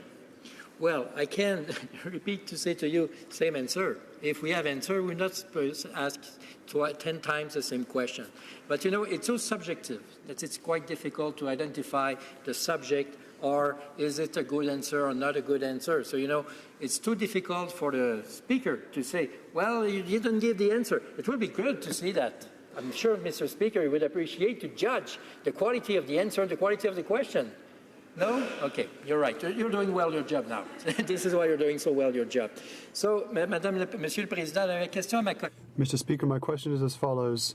Well, I can repeat to say to you, same answer. If we have answer, we're not supposed to ask 10 times the same question. But, you know, it's so subjective that it's quite difficult to identify the subject or is it a good answer or not a good answer. So, you know, it's too difficult for the speaker to say, well, you didn't give the answer. It would be good to see that. I'm sure Mr. Speaker would appreciate to judge the quality of the answer and the quality of the question. No? Okay, you're right. You're doing well your job now. This is why you're doing so well your job. So, Monsieur le Président, la question à ma collègue. Mr. Speaker, my question is as follows.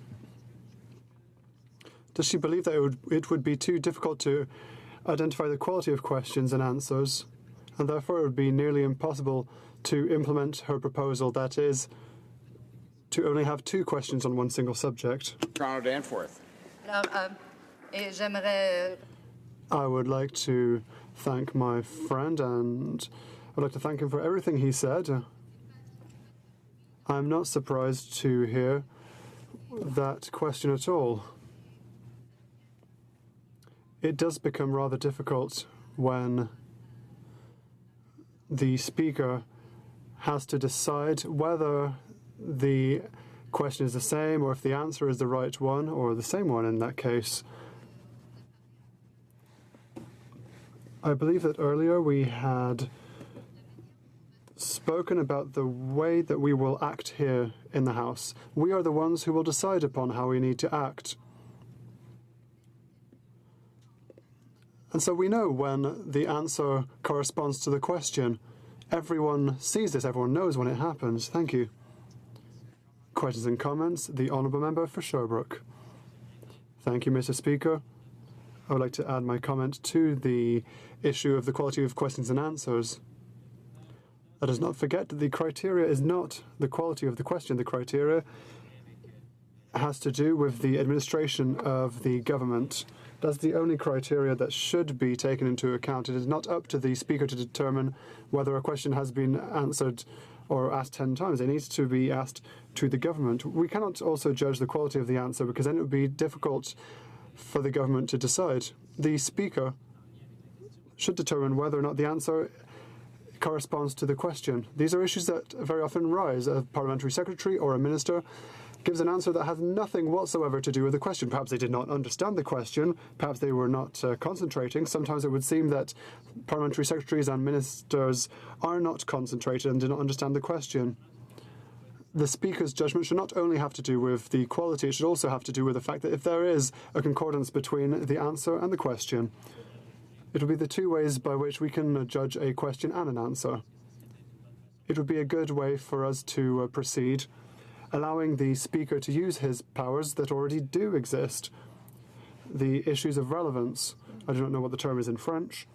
Does she believe that it would be too difficult to identify the quality of questions and answers, and therefore it would be nearly impossible to implement her proposal, that is, to only have 2 questions on one single subject? Toronto Danforth. I would like to thank my friend, and I'd like to thank him for everything he said. I'm not surprised to hear that question at all. It does become rather difficult when the speaker has to decide whether the question is the same or if the answer is the right one or the same one in that case. I believe that earlier we had spoken about the way that we will act here in the House. We are the ones who will decide upon how we need to act. And so we know when the answer corresponds to the question. Everyone sees this. Everyone knows when it happens. Thank you. Questions and comments? The Honourable Member for Sherbrooke. Thank you, Mr. Speaker. I would like to add my comment to the issue of the quality of questions and answers. Let us not forget that the criteria is not the quality of the question. The criteria has to do with the administration of the government. That's the only criteria that should be taken into account. It is not up to the Speaker to determine whether a question has been answered or asked 10 times. It needs to be asked to the government. We cannot also judge the quality of the answer because then it would be difficult for the government to decide. The Speaker should determine whether or not the answer corresponds to the question. These are issues that very often rise. A parliamentary secretary or a minister gives an answer that has nothing whatsoever to do with the question. Perhaps they did not understand the question, perhaps they were not concentrating. Sometimes it would seem that parliamentary secretaries and ministers are not concentrated and do not understand the question. The Speaker's judgment should not only have to do with the quality, it should also have to do with the fact that if there is a concordance between the answer and the question, it will be the two ways by which we can judge a question and an answer. It would be a good way for us to proceed, allowing the Speaker to use his powers that already do exist. The issues of relevance, I do not know what the term is in French.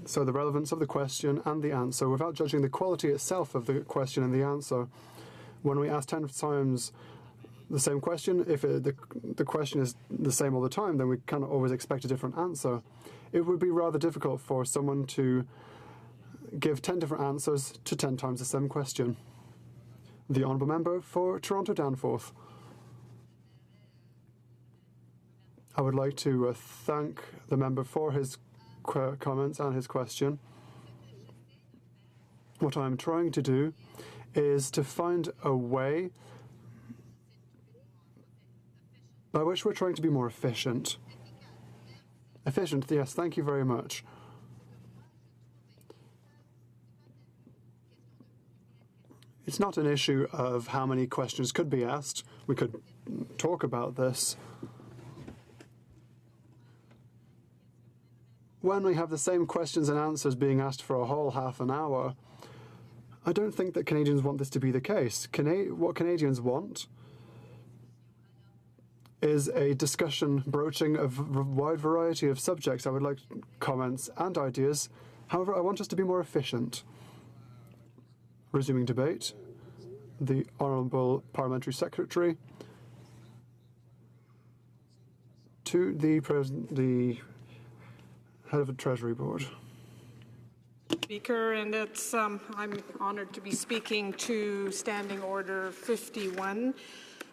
So the relevance of the question and the answer, without judging the quality itself of the question and the answer. When we ask 10 times the same question, if the question is the same all the time, then we cannot always expect a different answer. It would be rather difficult for someone to give 10 different answers to 10 times the same question. The Honourable Member for Toronto Danforth. I would like to thank the member for his comments and his question. What I'm trying to do is to find a way by which we're trying to be more efficient. Efficient, yes, thank you very much. It's not an issue of how many questions could be asked. We could talk about this. When we have the same questions and answers being asked for a whole half an hour, I don't think that Canadians want this to be the case. What Canadians want is a discussion broaching a wide variety of subjects. I would like comments and ideas. However, I want us to be more efficient. Resuming debate, the Honourable Parliamentary Secretary to the Head of the Treasury Board. Speaker, and I'm honoured to be speaking to Standing Order 51.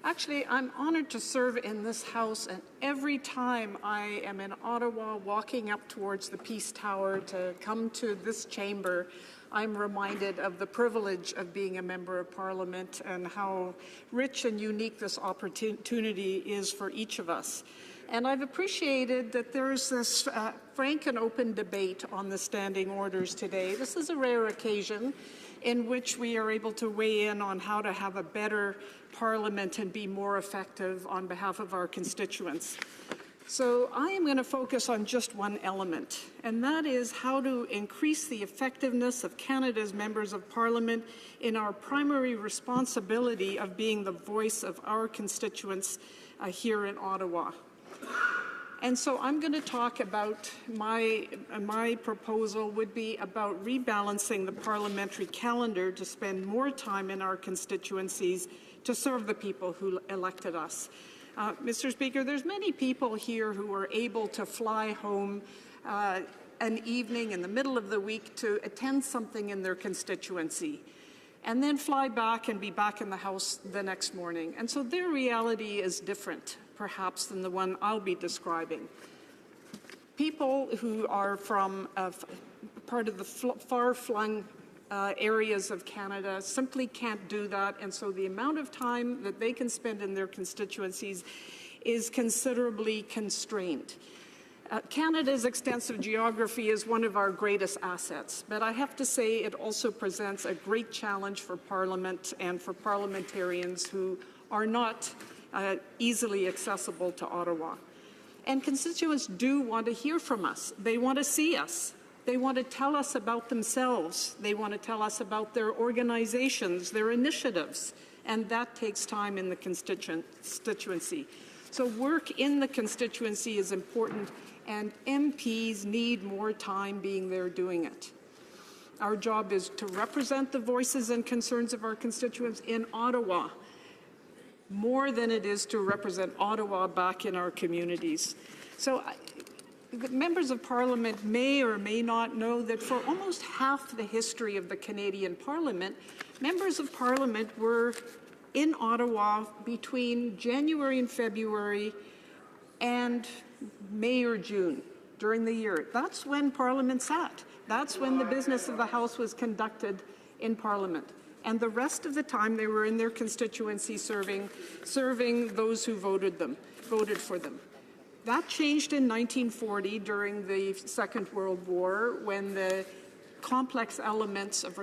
Actually, I'm honoured to serve in this House, and every time I am in Ottawa walking up towards the Peace Tower to come to this chamber, I'm reminded of the privilege of being a Member of Parliament and how rich and unique this opportunity is for each of us. And I've appreciated that there's this frank and open debate on the standing orders today. This is a rare occasion in which we are able to weigh in on how to have a better Parliament and be more effective on behalf of our constituents. So I am going to focus on just one element, and that is how to increase the effectiveness of Canada's members of Parliament in our primary responsibility of being the voice of our constituents here in Ottawa. And so I'm going to talk about my proposal would be about rebalancing the parliamentary calendar to spend more time in our constituencies to serve the people who elected us. Mr. Speaker, there's many people here who are able to fly home an evening in the middle of the week to attend something in their constituency and then fly back and be back in the House the next morning. And so their reality is different, perhaps, than the one I'll be describing. People who are from part of the far-flung areas of Canada simply can't do that, and so the amount of time that they can spend in their constituencies is considerably constrained. Canada's extensive geography is one of our greatest assets, but I have to say it also presents a great challenge for Parliament and for parliamentarians who are not easily accessible to Ottawa. And constituents do want to hear from us. They want to see us. They want to tell us about themselves. They want to tell us about their organizations, their initiatives, and that takes time in the constituency. So work in the constituency is important, and MPs need more time being there doing it. Our job is to represent the voices and concerns of our constituents in Ottawa, more than it is to represent Ottawa back in our communities. So members of Parliament may or may not know that for almost half the history of the Canadian Parliament, members of Parliament were in Ottawa between January and February and May or June during the year. That's when Parliament sat. That's when the business of the House was conducted in Parliament. And the rest of the time they were in their constituency serving those who voted for them. That changed in 1940 during the Second World War, when the complex elements of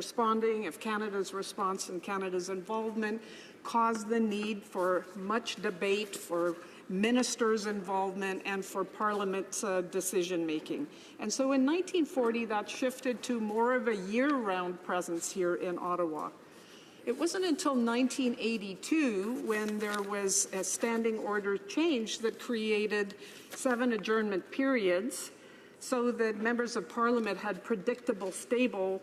Canada's response and Canada's involvement caused the need for much debate, for ministers' involvement, and for Parliament's decision-making. And so in 1940, that shifted to more of a year-round presence here in Ottawa. It wasn't until 1982, when there was a standing order change that created 7 adjournment periods, so that members of Parliament had predictable, stable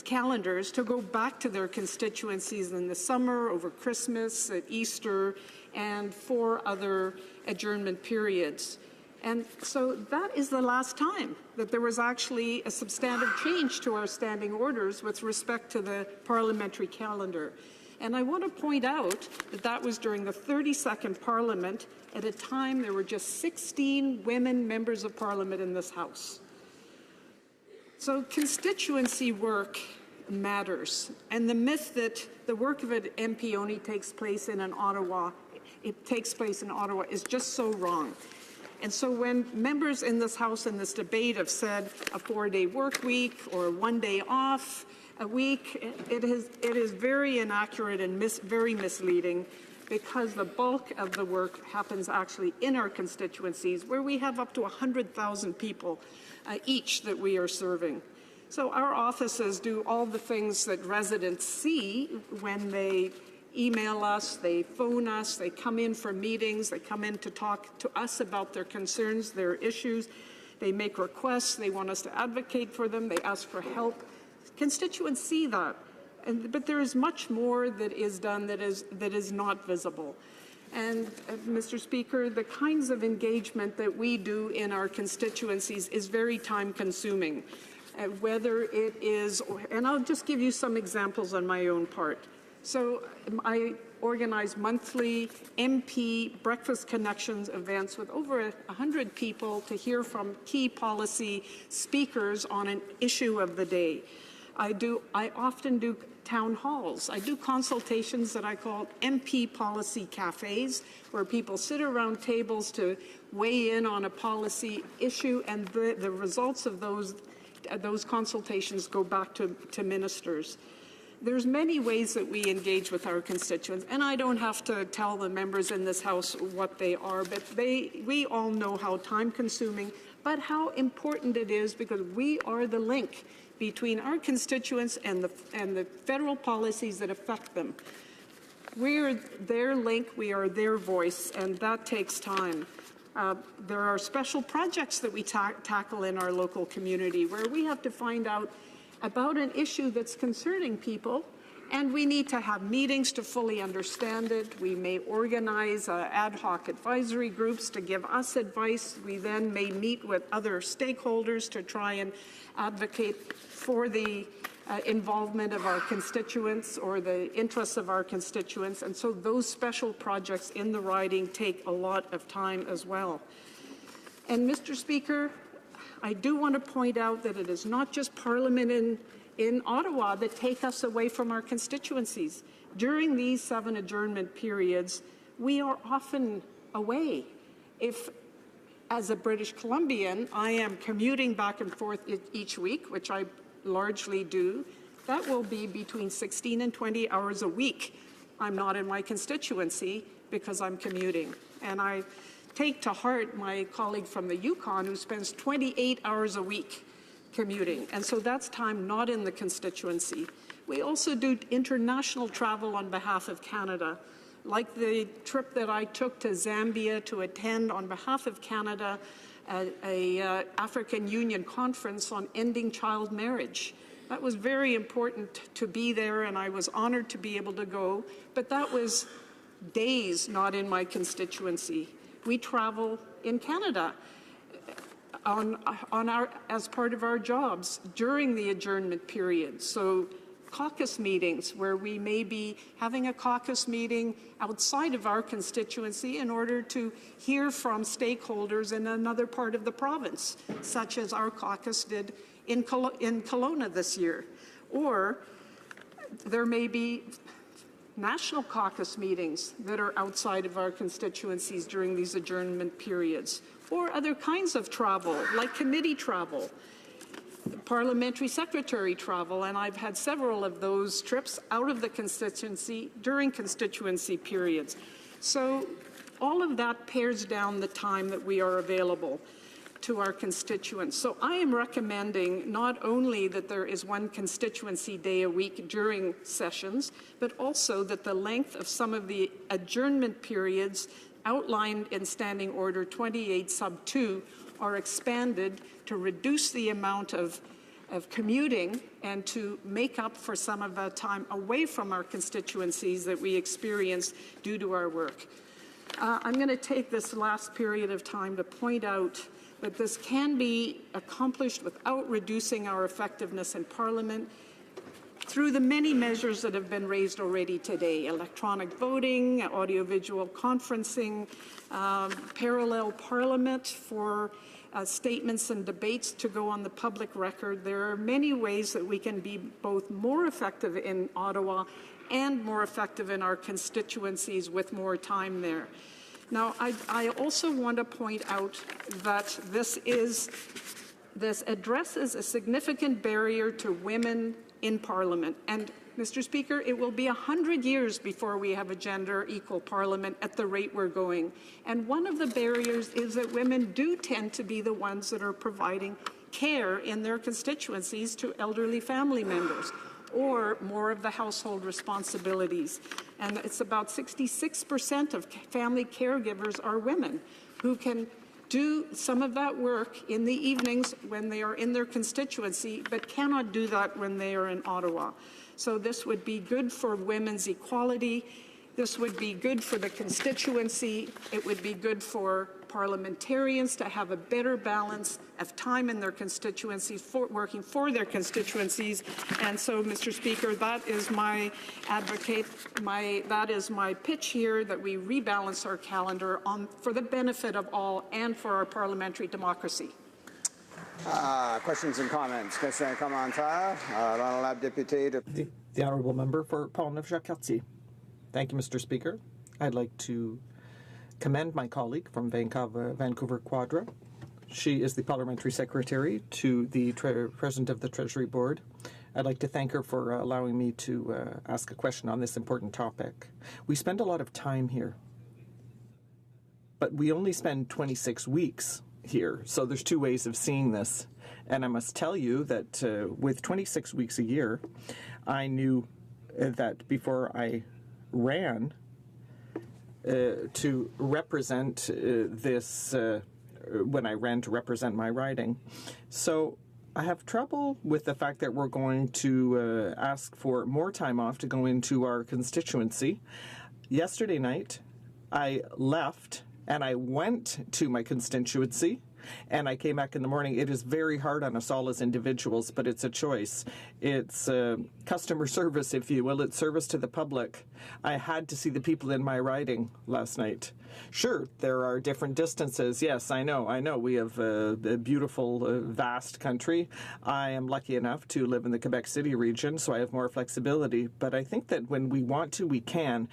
calendars to go back to their constituencies in the summer, over Christmas, at Easter, and 4 other adjournment periods. And so that is the last time that there was actually a substantive change to our standing orders with respect to the parliamentary calendar. And I want to point out that that was during the 32nd Parliament. At a time, there were just 16 women members of Parliament in this House. So constituency work matters. And the myth that the work of an MP only takes place in Ottawa is just so wrong. And so when members in this House in this debate have said a 4-day work week or 1 day off a week, it is very inaccurate and very misleading, because the bulk of the work happens actually in our constituencies, where we have up to 100,000 people each that we are serving. So our offices do all the things that residents see when they email us, they phone us, they come in for meetings, they come in to talk to us about their concerns, their issues, they make requests, they want us to advocate for them, they ask for help. Constituents see that, but there is much more that is done that is not visible. And, Mr. Speaker, the kinds of engagement that we do in our constituencies is very time-consuming. Whether it is, and I'll just give you some examples on my own part. So I organize monthly MP Breakfast Connections events with over 100 people to hear from key policy speakers on an issue of the day. I often do town halls. I do consultations that I call MP policy cafes, where people sit around tables to weigh in on a policy issue, and the results of those consultations go back to ministers. There's many ways that we engage with our constituents, and I don't have to tell the members in this House what they are, but we all know how time-consuming, but how important it is, because we are the link between our constituents and the federal policies that affect them. We are their link, we are their voice, and that takes time. There are special projects that we tackle in our local community, where we have to find out about an issue that's concerning people, and we need to have meetings to fully understand it. We may organize ad hoc advisory groups to give us advice. We then may meet with other stakeholders to try and advocate for the involvement of our constituents or the interests of our constituents. And so those special projects in the riding take a lot of time as well. And Mr. Speaker, I do want to point out that it is not just Parliament in Ottawa that take us away from our constituencies. During these 7 adjournment periods, we are often away. If, as a British Columbian, I am commuting back and forth each week, which I largely do, that will be between 16 and 20 hours a week. I'm not in my constituency because I'm commuting. And I take to heart my colleague from the Yukon, who spends 28 hours a week commuting. And so that's time not in the constituency. We also do international travel on behalf of Canada, like the trip that I took to Zambia to attend on behalf of Canada a African Union conference on ending child marriage. That was very important to be there, and I was honored to be able to go, but that was days not in my constituency. We travel in Canada as part of our jobs during the adjournment period. So caucus meetings where we may be having a caucus meeting outside of our constituency in order to hear from stakeholders in another part of the province, such as our caucus did in Kelowna this year. Or there may be national caucus meetings that are outside of our constituencies during these adjournment periods, or other kinds of travel, like committee travel, parliamentary secretary travel, and I've had several of those trips out of the constituency during constituency periods. So all of that pares down the time that we are available to our constituents. So I am recommending not only that there is one constituency day a week during sessions, but also that the length of some of the adjournment periods outlined in Standing Order 28 sub 2 are expanded to reduce the amount of commuting and to make up for some of the time away from our constituencies that we experience due to our work. I'm going to take this last period of time to point out that this can be accomplished without reducing our effectiveness in Parliament through the many measures that have been raised already today: electronic voting, audiovisual conferencing, parallel Parliament for statements and debates to go on the public record. There are many ways that we can be both more effective in Ottawa and more effective in our constituencies with more time there. Now, I also want to point out that this addresses a significant barrier to women in Parliament. And, Mr. Speaker, it will be 100 years before we have a gender equal Parliament at the rate we're going. And one of the barriers is that women do tend to be the ones that are providing care in their constituencies to elderly family members, or more of the household responsibilities. And it's about 66% of family caregivers are women who can do some of that work in the evenings when they are in their constituency, but cannot do that when they are in Ottawa. So this would be good for women's equality. This would be good for the constituency. It would be good for parliamentarians to have a better balance of time in their constituencies, working for their constituencies. And so, Mr. Speaker, that is my that is my pitch here, that we rebalance our calendar for the benefit of all and for our parliamentary democracy. Questions and comments. Question commentaire. L'honorable député de... The honourable member for Portneuf-Jacques-Cartier. Thank you, Mr. Speaker. I'd like to commend my colleague from Vancouver Quadra. She is the parliamentary secretary to the president of the Treasury Board. I'd like to thank her for allowing me to ask a question on this important topic. We spend a lot of time here, but we only spend 26 weeks here. So there's two ways of seeing this. And I must tell you that with 26 weeks a year, I knew that before I ran to represent this, when I ran to represent my riding. So I have trouble with the fact that we're going to ask for more time off to go into our constituency. Yesterday night, I left and I went to my constituency, and I came back in the morning. It is very hard on us all as individuals, but it's a choice. It's customer service, if you will. It's service to the public. I had to see the people in my riding last night. Sure, there are different distances. Yes, I know. We have a beautiful, vast country. I am lucky enough to live in the Quebec City region, so I have more flexibility. But I think that when we want to, we can.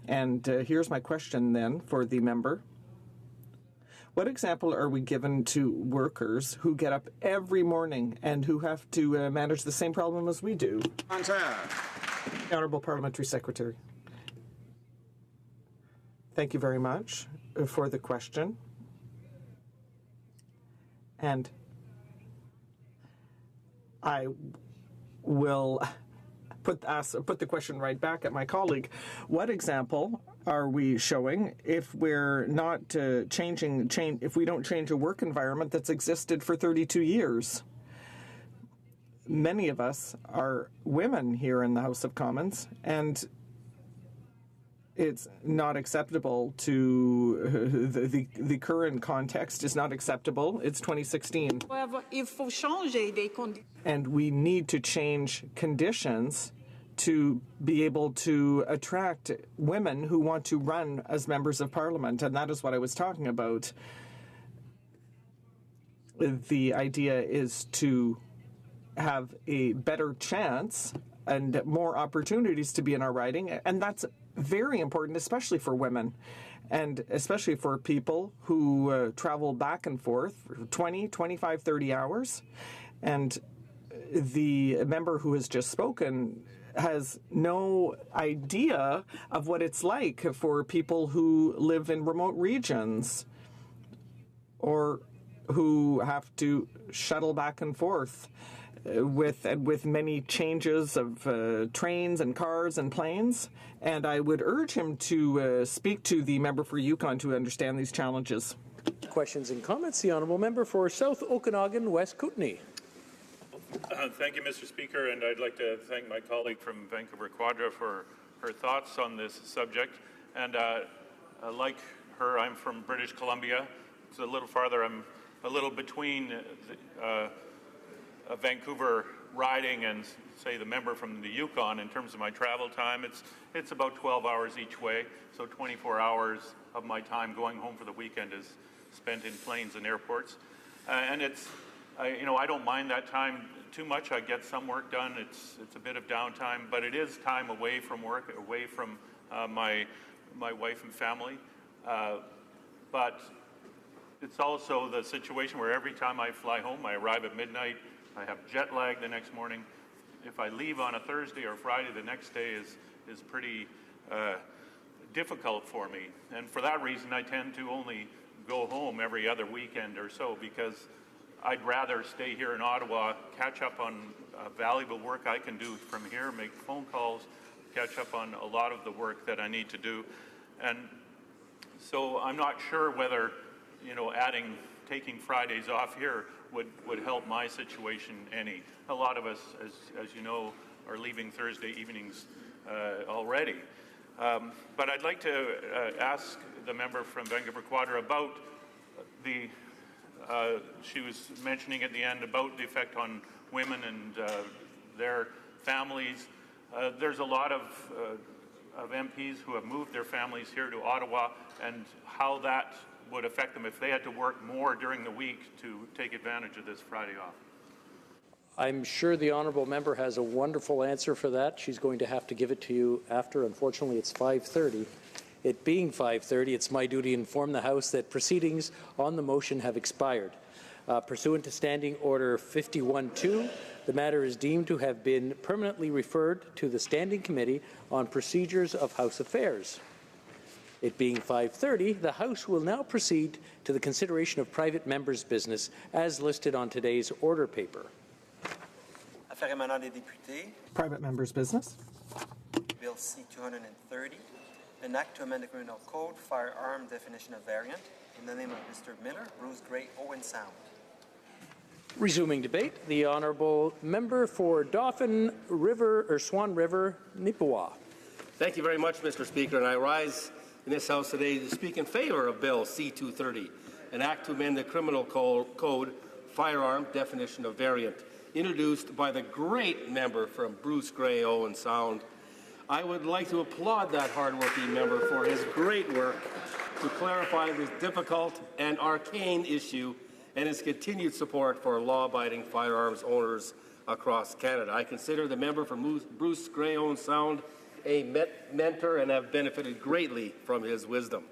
And here's my question then for the member. What example are we given to workers who get up every morning and who have to manage the same problem as we do? Honourable Parliamentary Secretary. Thank you very much for the question. And I will put the question right back at my colleague. What example are we showing if we're not if we don't change a work environment that's existed for 32 years? Many of us are women here in the House of Commons, and it's not acceptable to the current context is not acceptable. It's 2016. And we need to change conditions to be able to attract women who want to run as members of parliament. And that is what I was talking about. The idea is to have a better chance and more opportunities to be in our riding. And that's very important, especially for women and especially for people who travel back and forth for 20, 25, 30 hours. And the member who has just spoken has no idea of what it's like for people who live in remote regions or who have to shuttle back and forth with many changes of trains and cars and planes. And I would urge him to speak to the member for Yukon to understand these challenges. Questions and comments? The Honourable Member for South Okanagan, West Kootenay. Thank you, Mr. Speaker, and I'd like to thank my colleague from Vancouver Quadra for her thoughts on this subject. And like her, I'm from British Columbia. It's a little farther. I'm a little between a Vancouver riding and, say, the member from the Yukon in terms of my travel time. It's about 12 hours each way, so 24 hours of my time going home for the weekend is spent in planes and airports. And I don't mind that time too much. I get some work done. It's a bit of downtime, but it is time away from work, away from my wife and family. But it's also the situation where every time I fly home, I arrive at midnight. I have jet lag the next morning. If I leave on a Thursday or Friday, the next day is pretty difficult for me. And for that reason, I tend to only go home every other weekend or so, because I'd rather stay here in Ottawa, catch up on valuable work I can do from here, make phone calls, catch up on a lot of the work that I need to do. And so I'm not sure whether, taking Fridays off here would help my situation any. A lot of us, as you know, are leaving Thursday evenings already. But I'd like to ask the member from Vancouver Quadra about she was mentioning at the end about the effect on women and their families. There's a lot of MPs who have moved their families here to Ottawa, and how that would affect them if they had to work more during the week to take advantage of this Friday off. I'm sure the Honourable Member has a wonderful answer for that. She's going to have to give it to you after. Unfortunately, it's 5:30. It being 5:30, it's my duty to inform the House that proceedings on the motion have expired. Pursuant to Standing Order 51-2, the matter is deemed to have been permanently referred to the Standing Committee on Procedures of House Affairs. It being 5:30, the House will now proceed to the consideration of private members' business as listed on today's order paper. Private members' business. Bill C-230, an act to amend the Criminal Code, firearm definition of variant, in the name of Mr. Miller, Bruce Gray, Owen Sound. Resuming debate, the Honourable Member for Dauphin River, or Swan River, Nipawin. Thank you very much, Mr. Speaker, and I rise in this House today to speak in favour of Bill C-230, an act to amend the Criminal Code, firearm definition of variant, introduced by the great member from Bruce Gray, Owen Sound. I would like to applaud that hard-working member for his great work to clarify this difficult and arcane issue and his continued support for law-abiding firearms owners across Canada. I consider the member from Bruce Gray, Owen Sound a mentor and have benefited greatly from his wisdom.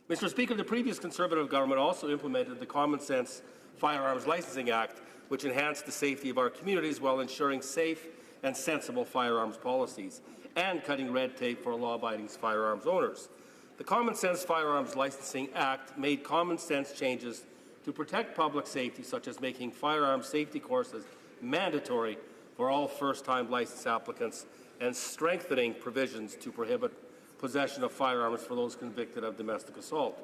Mr. Speaker, the previous Conservative government also implemented the Common Sense Firearms Licensing Act, which enhanced the safety of our communities while ensuring safe and sensible firearms policies and cutting red tape for law-abiding firearms owners. The Common Sense Firearms Licensing Act made common sense changes to protect public safety, such as making firearms safety courses mandatory for all first-time license applicants and strengthening provisions to prohibit possession of firearms for those convicted of domestic assault.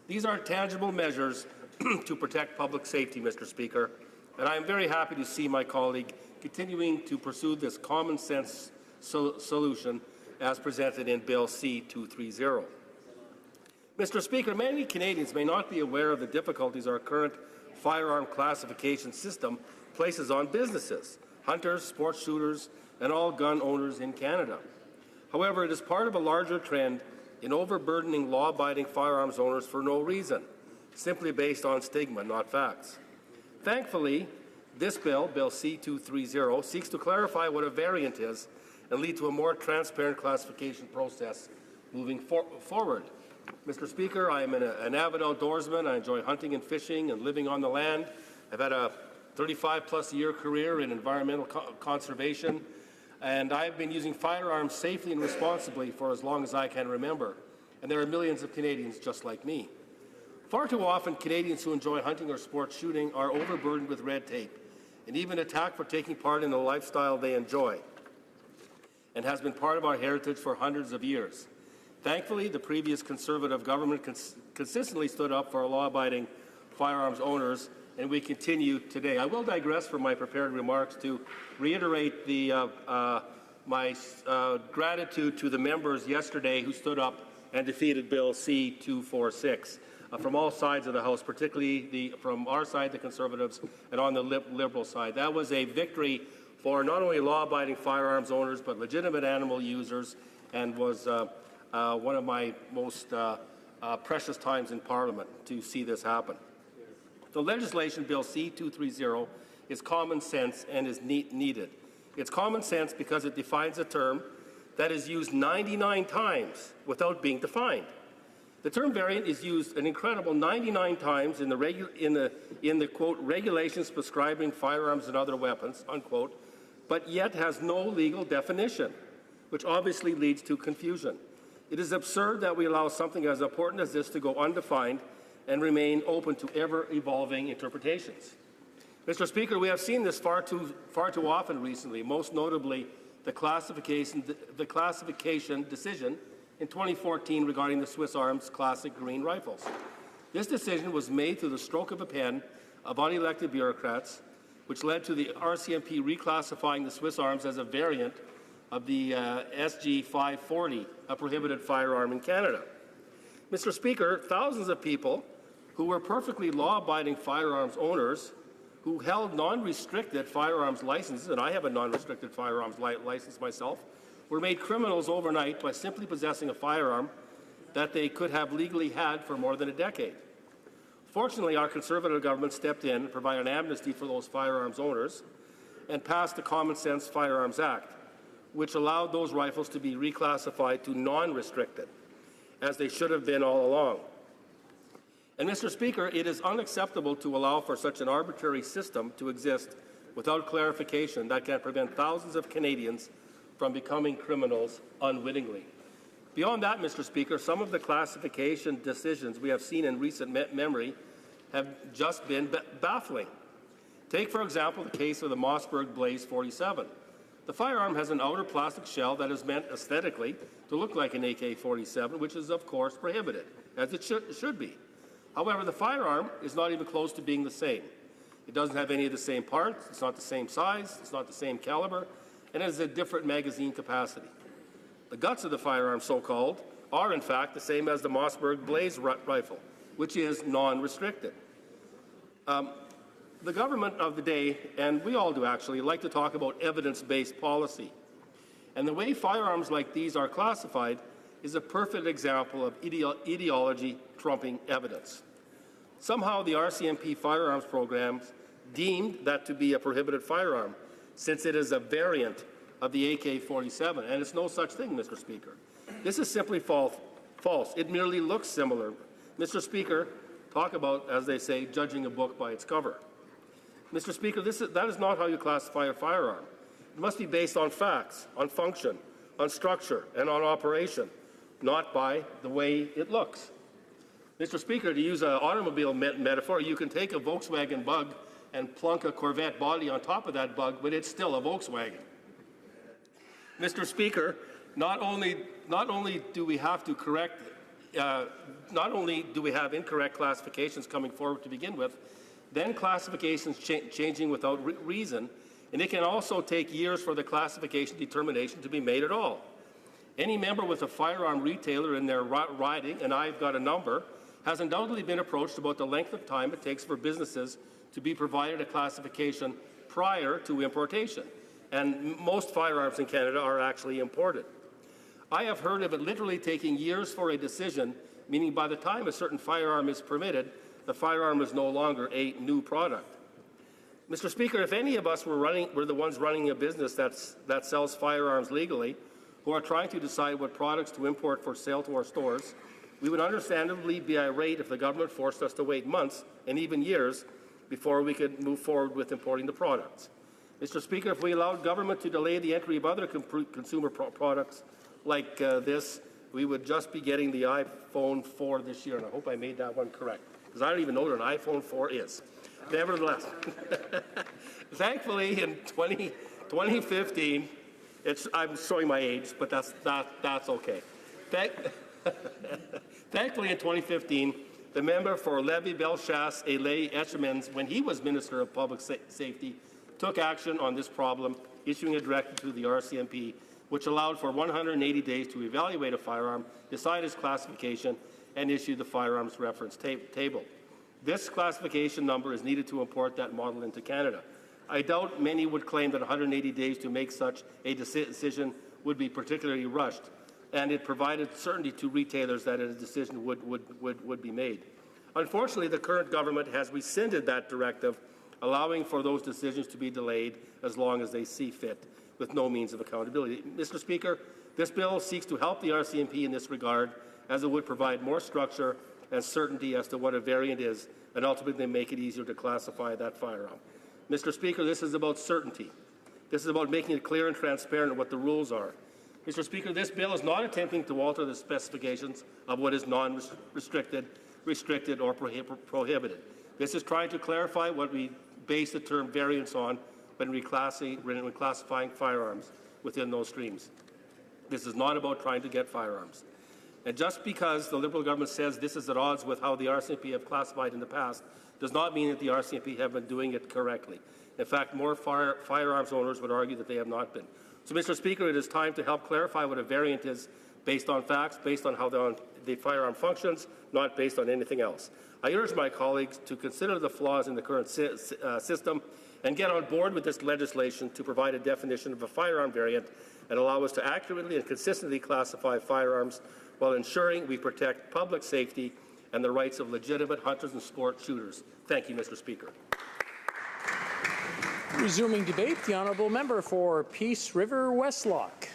These are tangible measures to protect public safety, Mr. Speaker, and I am very happy to see my colleague continuing to pursue this common sense solution as presented in Bill C-230. Mr. Speaker, many Canadians may not be aware of the difficulties our current firearm classification system places on businesses, hunters, sports shooters, and all gun owners in Canada. However, it is part of a larger trend in overburdening law-abiding firearms owners for no reason, simply based on stigma, not facts. Thankfully, this bill, Bill C-230, seeks to clarify what a variant is and lead to a more transparent classification process moving forward. Mr. Speaker, I am an avid outdoorsman. I enjoy hunting and fishing and living on the land. I've had a 35-plus year career in environmental conservation, and I've been using firearms safely and responsibly for as long as I can remember. And there are millions of Canadians just like me. Far too often, Canadians who enjoy hunting or sports shooting are overburdened with red tape and even attacked for taking part in a lifestyle they enjoy and has been part of our heritage for hundreds of years. Thankfully, the previous Conservative government consistently stood up for law-abiding firearms owners, and we continue today. I will digress from my prepared remarks to reiterate my gratitude to the members yesterday who stood up and defeated Bill C-246 from all sides of the House, particularly from our side, the Conservatives, and on the Liberal side. That was a victory for not only law-abiding firearms owners, but legitimate animal users, and was one of my most precious times in Parliament to see this happen. The legislation, Bill C-230, is common sense and is needed. It's common sense because it defines a term that is used 99 times without being defined. The term variant is used an incredible 99 times in the quote, regulations prescribing firearms and other weapons, unquote, but yet has no legal definition, which obviously leads to confusion. It is absurd that we allow something as important as this to go undefined and remain open to ever-evolving interpretations. Mr. Speaker, we have seen this far too often recently, most notably the classification decision in 2014 regarding the Swiss Arms Classic Green rifles. This decision was made through the stroke of a pen of unelected bureaucrats, which led to the RCMP reclassifying the Swiss Arms as a variant of the SG 540, a prohibited firearm in Canada. Mr. Speaker, thousands of people who were perfectly law-abiding firearms owners who held non-restricted firearms licenses, and I have a non-restricted firearms license myself, were made criminals overnight by simply possessing a firearm that they could have legally had for more than a decade. Fortunately, our Conservative government stepped in and provided an amnesty for those firearms owners and passed the Common Sense Firearms Act, which allowed those rifles to be reclassified to non-restricted, as they should have been all along. And Mr. Speaker, it is unacceptable to allow for such an arbitrary system to exist without clarification that can prevent thousands of Canadians from becoming criminals unwittingly. Beyond that, Mr. Speaker, some of the classification decisions we have seen in recent memory have just been baffling. Take, for example, the case of the Mossberg Blaze 47. The firearm has an outer plastic shell that is meant aesthetically to look like an AK-47, which is, of course, prohibited, as it should be. However, the firearm is not even close to being the same. It doesn't have any of the same parts, it's not the same size, it's not the same caliber, and it has a different magazine capacity. The guts of the firearm, so-called, are in fact the same as the Mossberg Blaze rifle, which is non-restricted. The government of the day, and we all do actually, like to talk about evidence-based policy. And the way firearms like these are classified is a perfect example of ideology trumping evidence. Somehow the RCMP firearms programs deemed that to be a prohibited firearm, since it is a variant of the AK-47, and it's no such thing, Mr. Speaker. This is simply false. It merely looks similar. Mr. Speaker, talk about, as they say, judging a book by its cover. Mr. Speaker, that is not how you classify a firearm. It must be based on facts, on function, on structure, and on operation, not by the way it looks. Mr. Speaker, to use an automobile metaphor, you can take a Volkswagen Bug and plunk a Corvette body on top of that bug, but it's still a Volkswagen. Mr. Speaker, not only do we have incorrect classifications coming forward to begin with, then classifications changing without reason, and it can also take years for the classification determination to be made at all. Any member with a firearm retailer in their riding, and I've got a number, has undoubtedly been approached about the length of time it takes for businesses to be provided a classification prior to importation. And most firearms in Canada are actually imported. I have heard of it literally taking years for a decision, meaning by the time a certain firearm is permitted, the firearm is no longer a new product. Mr. Speaker, if any of us were the ones running a business that sells firearms legally, who are trying to decide what products to import for sale to our stores, we would understandably be irate if the government forced us to wait months and even years before we could move forward with importing the products. Mr. Speaker, if we allowed government to delay the entry of other consumer products like this, we would just be getting the iPhone 4 this year, and I hope I made that one correct, because I don't even know what an iPhone 4 is. Nevertheless, thankfully in 2015, I'm showing my age, but that's okay. Thankfully in 2015, the member for Lévis-Bellechasse, Elaine Etchemans, when he was Minister of Public Safety, took action on this problem, issuing a directive to the RCMP, which allowed for 180 days to evaluate a firearm, decide its classification, and issue the firearms reference table. This classification number is needed to import that model into Canada. I doubt many would claim that 180 days to make such a decision would be particularly rushed, and it provided certainty to retailers that a decision would be made. Unfortunately, the current government has rescinded that directive, allowing for those decisions to be delayed as long as they see fit, with no means of accountability. Mr. Speaker, this bill seeks to help the RCMP in this regard, as it would provide more structure and certainty as to what a variant is, and ultimately make it easier to classify that firearm. Mr. Speaker, this is about certainty. This is about making it clear and transparent what the rules are. Mr. Speaker, this bill is not attempting to alter the specifications of what is non-restricted, restricted, or prohibited. This is trying to clarify what we base the term variants on when classifying firearms within those streams. This is not about trying to get firearms. And just because the Liberal government says this is at odds with how the RCMP have classified in the past does not mean that the RCMP have been doing it correctly. In fact, more firearms owners would argue that they have not been. So, Mr. Speaker, it is time to help clarify what a variant is based on facts, based on how the firearm functions, not based on anything else. I urge my colleagues to consider the flaws in the current system and get on board with this legislation to provide a definition of a firearm variant and allow us to accurately and consistently classify firearms while ensuring we protect public safety and the rights of legitimate hunters and sport shooters. Thank you, Mr. Speaker. Resuming debate, the honourable member for Peace River Westlock.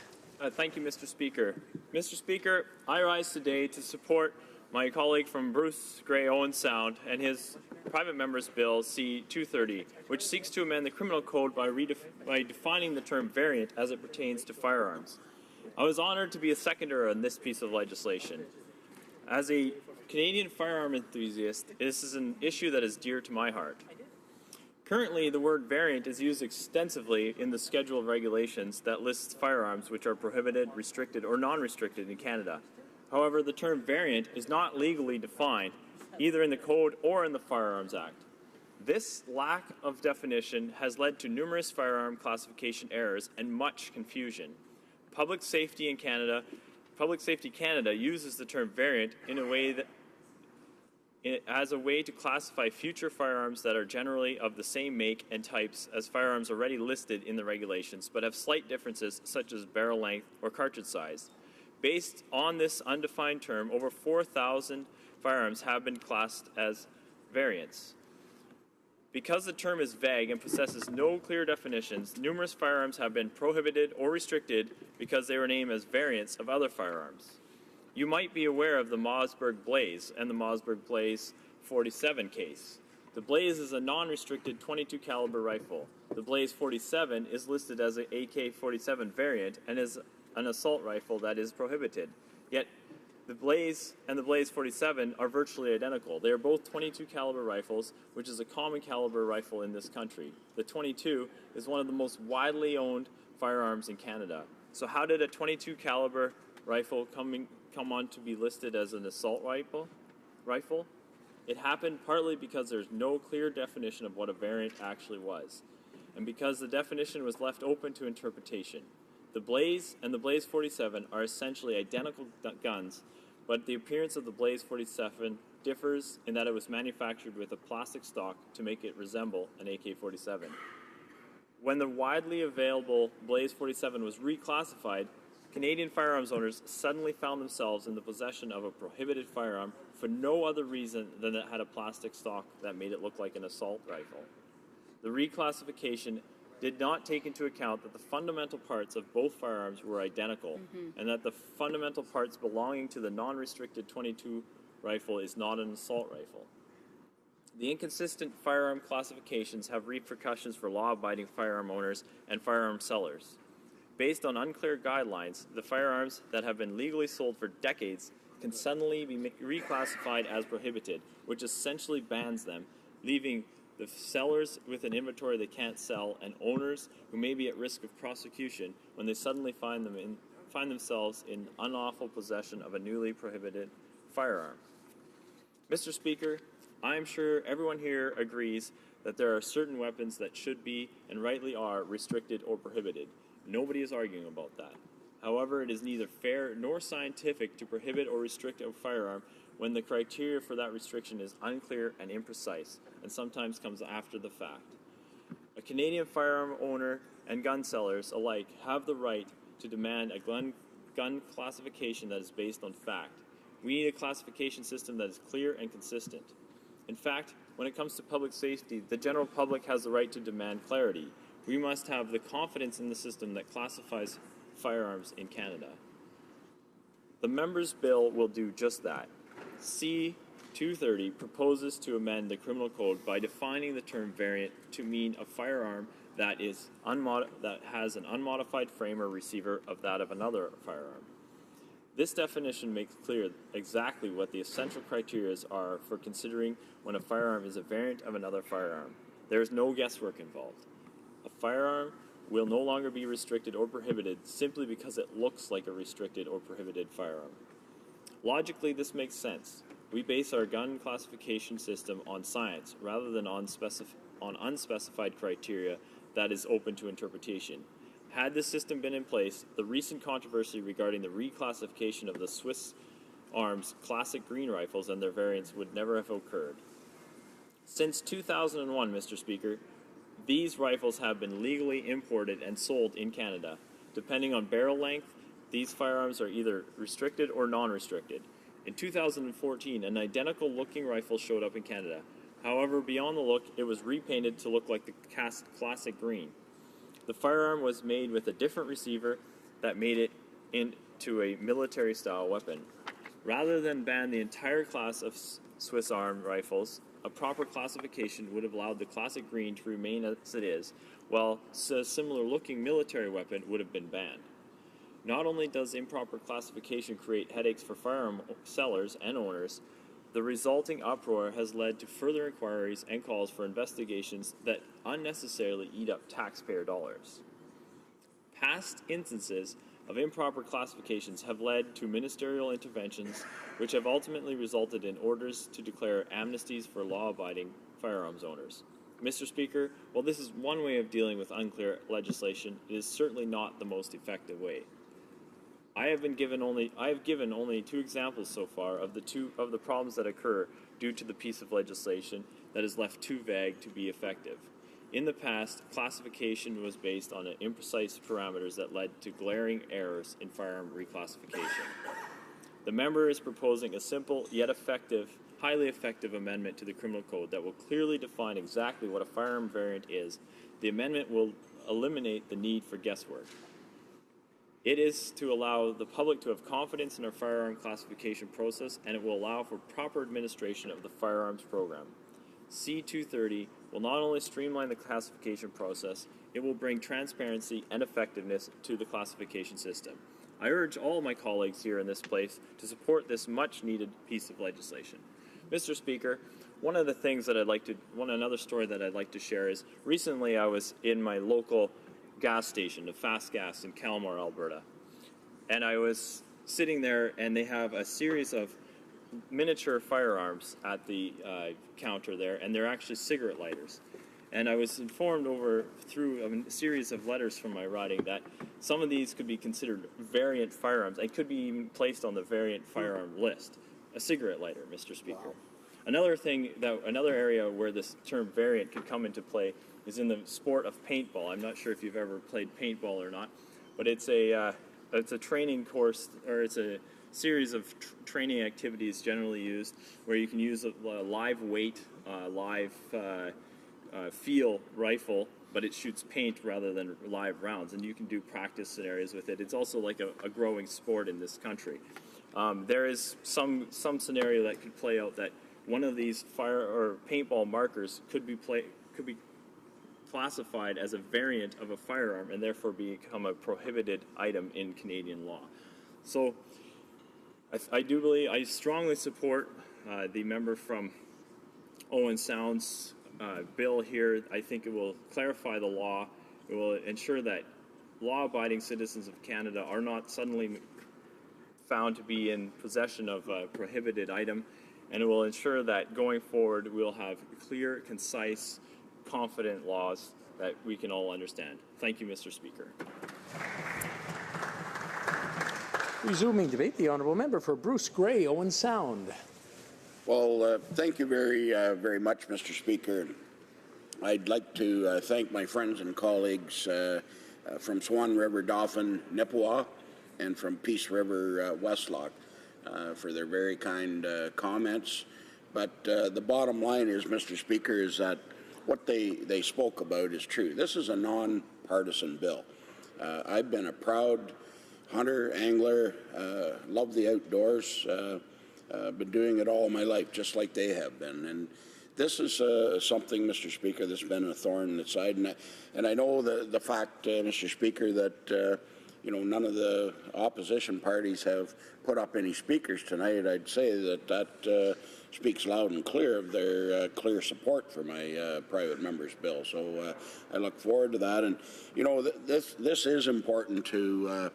Thank you, Mr. Speaker. Mr. Speaker, I rise today to support my colleague from Bruce Grey Owen Sound and his private member's bill C-230, which seeks to amend the criminal code by defining the term variant as it pertains to firearms. I was honored to be a seconder on this piece of legislation. As a Canadian firearm enthusiast, this is an issue that is dear to my heart. Currently, the word variant is used extensively in the schedule of regulations that lists firearms which are prohibited, restricted, or non-restricted in Canada. However, the term variant is not legally defined, either in the Code or in the Firearms Act. This lack of definition has led to numerous firearm classification errors and much confusion. Public Safety Canada uses the term variant in a way that as a way to classify future firearms that are generally of the same make and types as firearms already listed in the regulations, but have slight differences such as barrel length or cartridge size. Based on this undefined term, over 4,000 firearms have been classed as variants. Because the term is vague and possesses no clear definitions, numerous firearms have been prohibited or restricted because they were named as variants of other firearms. You might be aware of the Mossberg Blaze and the Mossberg Blaze 47 case. The Blaze is a non-restricted .22 caliber rifle. The Blaze 47 is listed as an AK-47 variant and is an assault rifle that is prohibited. Yet, The Blaze and the Blaze 47 are virtually identical. They are both 22 caliber rifles, which is a common caliber rifle in this country. The 22 is one of the most widely owned firearms in Canada. So how did a 22 caliber rifle come on to be listed as an assault rifle? It happened partly because there's no clear definition of what a variant actually was, and because the definition was left open to interpretation. The Blaze and the Blaze 47 are essentially identical guns, but the appearance of the Blaze 47 differs in that it was manufactured with a plastic stock to make it resemble an AK-47. When the widely available Blaze 47 was reclassified, Canadian firearms owners suddenly found themselves in the possession of a prohibited firearm for no other reason than that it had a plastic stock that made it look like an assault rifle. The reclassification did not take into account that the fundamental parts of both firearms were identical, and that the fundamental parts belonging to the non-restricted 22 rifle is not an assault rifle. The inconsistent firearm classifications have repercussions for law-abiding firearm owners and firearm sellers. Based on unclear guidelines, the firearms that have been legally sold for decades can suddenly be reclassified as prohibited, which essentially bans them, leaving the sellers with an inventory they can't sell, and owners who may be at risk of prosecution when they suddenly find themselves in unlawful possession of a newly prohibited firearm. Mr. Speaker, I am sure everyone here agrees that there are certain weapons that should be, and rightly are, restricted or prohibited. Nobody is arguing about that. However, it is neither fair nor scientific to prohibit or restrict a firearm when the criteria for that restriction is unclear and imprecise, and sometimes comes after the fact. A Canadian firearm owner and gun sellers alike have the right to demand a gun classification that is based on fact. We need a classification system that is clear and consistent. In fact, when it comes to public safety, the general public has the right to demand clarity. We must have the confidence in the system that classifies firearms in Canada. The member's bill will do just that. C-230 proposes to amend the criminal code by defining the term variant to mean a firearm that has an unmodified frame or receiver of that of another firearm. This definition makes clear exactly what the essential criteria are for considering when a firearm is a variant of another firearm. There is no guesswork involved. A firearm will no longer be restricted or prohibited simply because it looks like a restricted or prohibited firearm. Logically, this makes sense. We base our gun classification system on science rather than on unspecified criteria that is open to interpretation. Had this system been in place, the recent controversy regarding the reclassification of the Swiss Arms classic green rifles and their variants would never have occurred. Since 2001, Mr. Speaker, these rifles have been legally imported and sold in Canada. Depending on barrel length, these firearms are either restricted or non-restricted. In 2014, an identical-looking rifle showed up in Canada. However, beyond the look, it was repainted to look like the classic green. The firearm was made with a different receiver that made it into a military-style weapon. Rather than ban the entire class of Swiss Arm rifles, a proper classification would have allowed the classic green to remain as it is, while a similar-looking military weapon would have been banned. Not only does improper classification create headaches for firearm sellers and owners, the resulting uproar has led to further inquiries and calls for investigations that unnecessarily eat up taxpayer dollars. Past instances of improper classifications have led to ministerial interventions, which have ultimately resulted in orders to declare amnesties for law-abiding firearms owners. Mr. Speaker, while this is one way of dealing with unclear legislation, it is certainly not the most effective way. I have given only two examples so far of the problems that occur due to the piece of legislation that is left too vague to be effective. In the past, classification was based on imprecise parameters that led to glaring errors in firearm reclassification. The member is proposing a simple yet highly effective amendment to the criminal code that will clearly define exactly what a firearm variant is. The amendment will eliminate the need for guesswork. It is to allow the public to have confidence in our firearm classification process, and it will allow for proper administration of the firearms program. C-230 will not only streamline the classification process, it will bring transparency and effectiveness to the classification system. I urge all my colleagues here in this place to support this much-needed piece of legislation. Mr. Speaker, another story that I'd like to share is recently I was in my local gas station, the Fast Gas in Calmar, Alberta, and I was sitting there, and they have a series of miniature firearms at the counter there, and they're actually cigarette lighters. And I was informed through a series of letters from my riding that some of these could be considered variant firearms and could be even placed on the variant firearm list. A cigarette lighter, Mr. Speaker. Wow. Another area where this term variant could come into play is in the sport of paintball. I'm not sure if you've ever played paintball or not, but it's a training course, or it's a series of training activities generally used where you can use a live weight, live feel rifle, but it shoots paint rather than live rounds, and you can do practice scenarios with it. It's also like a growing sport in this country. There is some scenario that could play out that one of these fire or paintball markers could be classified as a variant of a firearm and therefore become a prohibited item in Canadian law. So I strongly support the member from Owen Sound's bill here. I think it will clarify the law. It will ensure that law-abiding citizens of Canada are not suddenly found to be in possession of a prohibited item, and it will ensure that going forward we'll have clear, concise, confident laws that we can all understand. Thank you, Mr. Speaker. Resuming debate, the honourable member for Bruce Grey, Owen Sound. Well, thank you very much, Mr. Speaker. I'd like to thank my friends and colleagues from Swan River, Dauphin, Nipawin, and from Peace River, Westlock for their very kind comments. But the bottom line is, Mr. Speaker, is that what they spoke about is true. This is a non-partisan bill. I've been a proud hunter, angler, love the outdoors, been doing it all my life, just like they have been. And this is something, Mr. Speaker, that's been a thorn in the side. And I know the fact, Mr. Speaker, that none of the opposition parties have put up any speakers tonight. I'd say that speaks loud and clear of their clear support for my private member's bill. So I look forward to that. And this is important to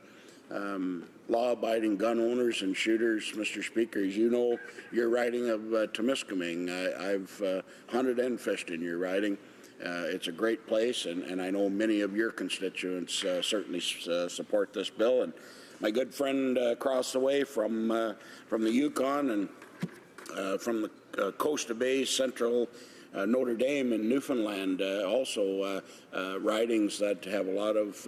law-abiding gun owners and shooters, Mr. Speaker. As you know, your riding of Temiskaming, I've hunted and fished in your riding. It's a great place, and I know many of your constituents certainly support this bill. And my good friend across the way from the Yukon and from the Coast of Bay, Central Notre Dame and Newfoundland, also ridings that have a lot of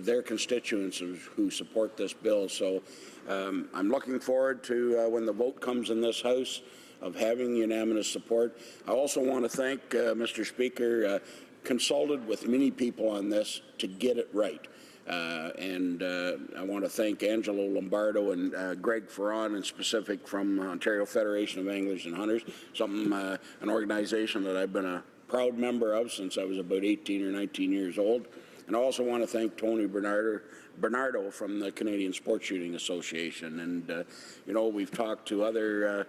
their constituents who support this bill. So I'm looking forward to when the vote comes in this House of having unanimous support. I also want to thank, Mr. Speaker, consulted with many people on this to get it right. And I want to thank Angelo Lombardo and Greg Ferron in specific from Ontario Federation of Anglers and Hunters, an organization that I've been a proud member of since I was about 18 or 19 years old. And I also want to thank Tony Bernardo from the Canadian Sport Shooting Association. And, we've talked to other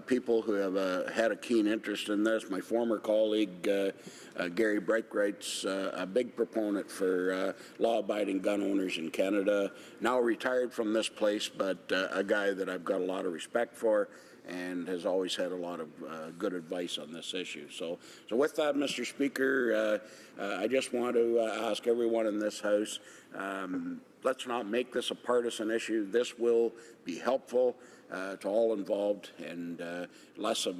people who have had a keen interest in this. My former colleague, Gary Breikwright's a big proponent for law-abiding gun owners in Canada, now retired from this place, but a guy that I've got a lot of respect for and has always had a lot of good advice on this issue. So with that, Mr. Speaker, I just want to ask everyone in this House, let's not make this a partisan issue. This will be helpful to all involved and less of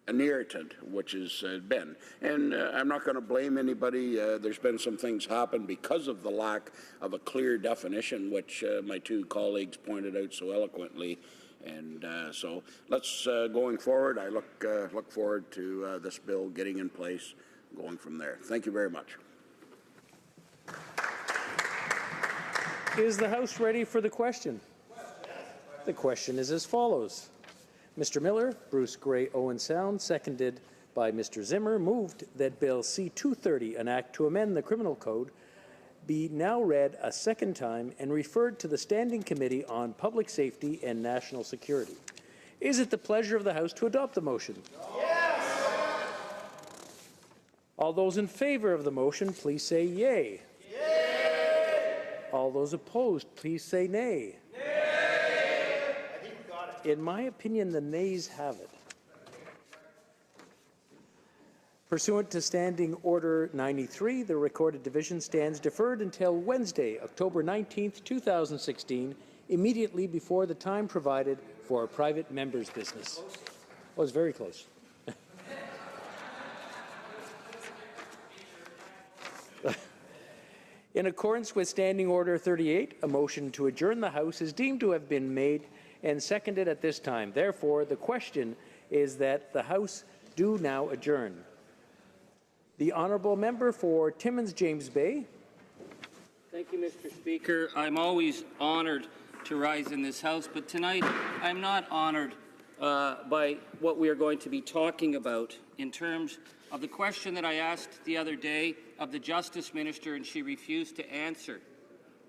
an irritant, which has been. And I'm not going to blame anybody. There's been some things happen because of the lack of a clear definition, which my two colleagues pointed out so eloquently. And so let's, going forward, I look forward to this bill getting in place, going from there. Thank you very much. Is the House ready for the question? The question is as follows. Mr. Miller, Bruce Grey, Owen Sound, seconded by Mr. Zimmer, moved that Bill C-230, an act to amend the Criminal Code, be now read a second time and referred to the Standing Committee on Public Safety and National Security. Is it the pleasure of the House to adopt the motion? Yes! All those in favour of the motion, please say yea. Yay! All those opposed, please say nay. Nay! In my opinion, the nays have it. Pursuant to Standing Order 93, the recorded division stands deferred until Wednesday, October 19th, 2016, immediately before the time provided for a private member's business. That was very close. In accordance with Standing Order 38, a motion to adjourn the House is deemed to have been made and seconded at this time. Therefore, the question is that the House do now adjourn. The Honourable Member for Timmins James Bay. Thank you, Mr. Speaker. I'm always honoured to rise in this House, but tonight I'm not honoured by what we are going to be talking about in terms of the question that I asked the other day of the Justice Minister and she refused to answer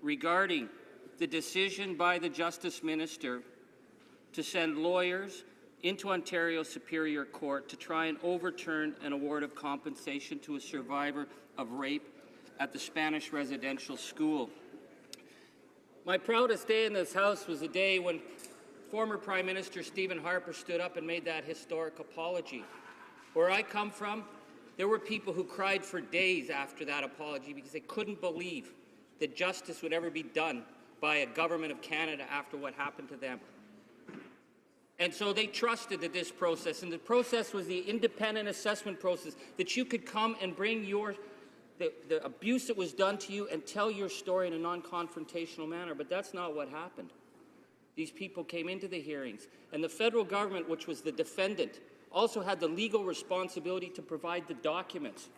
regarding the decision by the Justice Minister to send lawyers into Ontario Superior Court to try and overturn an award of compensation to a survivor of rape at the Spanish residential school. My proudest day in this House was the day when former Prime Minister Stephen Harper stood up and made that historic apology. Where I come from, there were people who cried for days after that apology because they couldn't believe that justice would ever be done by a government of Canada after what happened to them. And so they trusted that this process, and the process was the independent assessment process, that you could come and bring the abuse that was done to you and tell your story in a non-confrontational manner. But that's not what happened. These people came into the hearings, and the federal government, which was the defendant, also had the legal responsibility to provide the documents.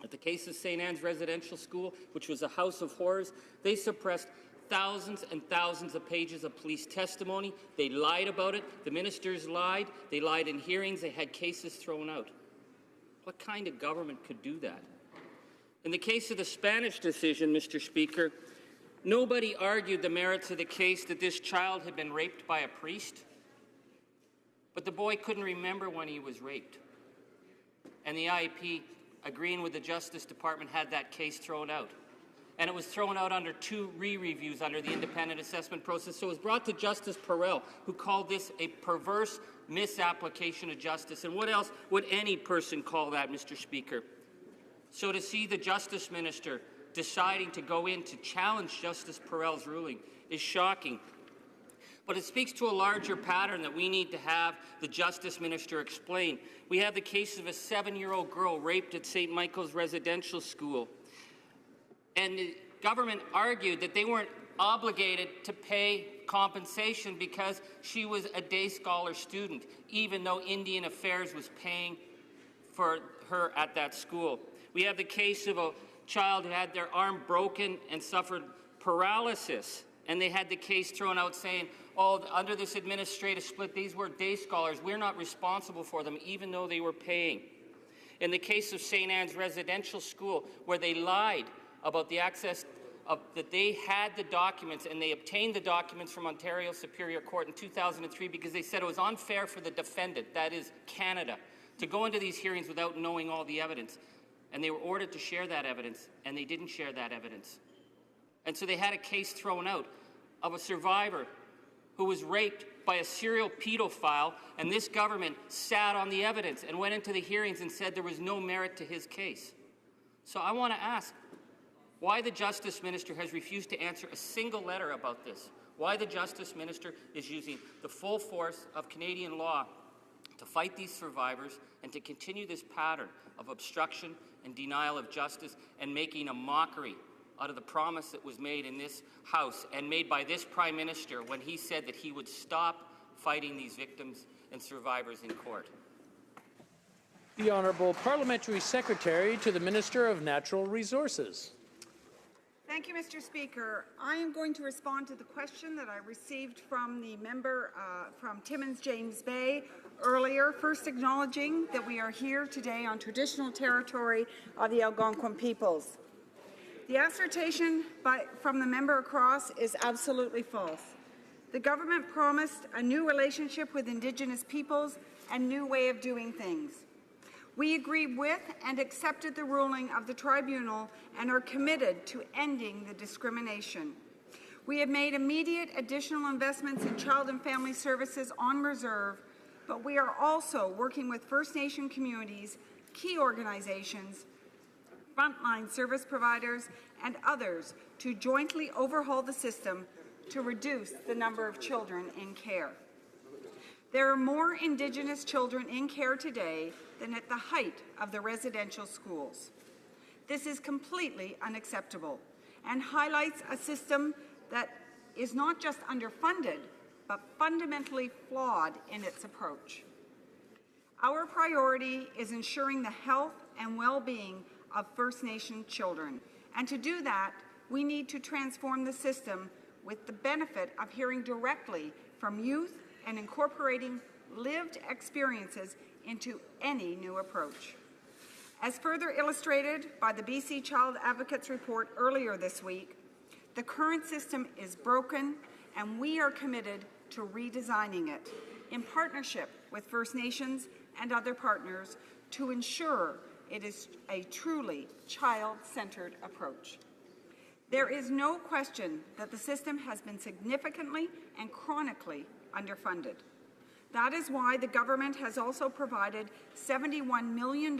At the case of St. Anne's Residential School, which was a house of horrors, they suppressed thousands and thousands of pages of police testimony. They lied about it. The ministers lied. They lied in hearings. They had cases thrown out. What kind of government could do that? In the case of the Spanish decision, Mr. Speaker, nobody argued the merits of the case that this child had been raped by a priest, but the boy couldn't remember when he was raped. And the IEP, agreeing with the Justice Department, had that case thrown out. And it was thrown out under 2 re-reviews under the independent assessment process. So it was brought to Justice Perel, who called this a perverse misapplication of justice. And what else would any person call that, Mr. Speaker? So to see the Justice Minister deciding to go in to challenge Justice Perel's ruling is shocking. But it speaks to a larger pattern that we need to have the Justice Minister explain. We have the case of a 7-year-old girl raped at St. Michael's Residential School. And the government argued that they weren't obligated to pay compensation because she was a day scholar student, even though Indian Affairs was paying for her at that school. We have the case of a child who had their arm broken and suffered paralysis, and they had the case thrown out saying, oh, under this administrative split, these were day scholars. We're not responsible for them, even though they were paying. In the case of St. Anne's Residential School, where they lied about the access that they had the documents, and they obtained the documents from Ontario Superior Court in 2003 because they said it was unfair for the defendant, that is Canada, to go into these hearings without knowing all the evidence. And they were ordered to share that evidence, and they didn't share that evidence. And so they had a case thrown out of a survivor who was raped by a serial pedophile, and this government sat on the evidence and went into the hearings and said there was no merit to his case. So I want to ask why the Justice Minister has refused to answer a single letter about this, why the Justice Minister is using the full force of Canadian law to fight these survivors and to continue this pattern of obstruction and denial of justice and making a mockery out of the promise that was made in this House and made by this Prime Minister when he said that he would stop fighting these victims and survivors in court. The Honourable Parliamentary Secretary to the Minister of Natural Resources. Thank you, Mr. Speaker. I am going to respond to the question that I received from the member from Timmins James Bay earlier, first acknowledging that we are here today on traditional territory of the Algonquin peoples. The assertion from the member across is absolutely false. The government promised a new relationship with Indigenous peoples and new way of doing things. We agreed with and accepted the ruling of the tribunal and are committed to ending the discrimination. We have made immediate additional investments in child and family services on reserve, but we are also working with First Nation communities, key organizations, frontline service providers, and others to jointly overhaul the system to reduce the number of children in care. There are more Indigenous children in care today than at the height of the residential schools. This is completely unacceptable and highlights a system that is not just underfunded, but fundamentally flawed in its approach. Our priority is ensuring the health and well-being of First Nation children, and to do that, we need to transform the system with the benefit of hearing directly from youth and incorporating lived experiences into any new approach. As further illustrated by the BC Child Advocates report earlier this week, the current system is broken, and we are committed to redesigning it in partnership with First Nations and other partners to ensure it is a truly child-centered approach. There is no question that the system has been significantly and chronically underfunded. That is why the government has also provided $71 million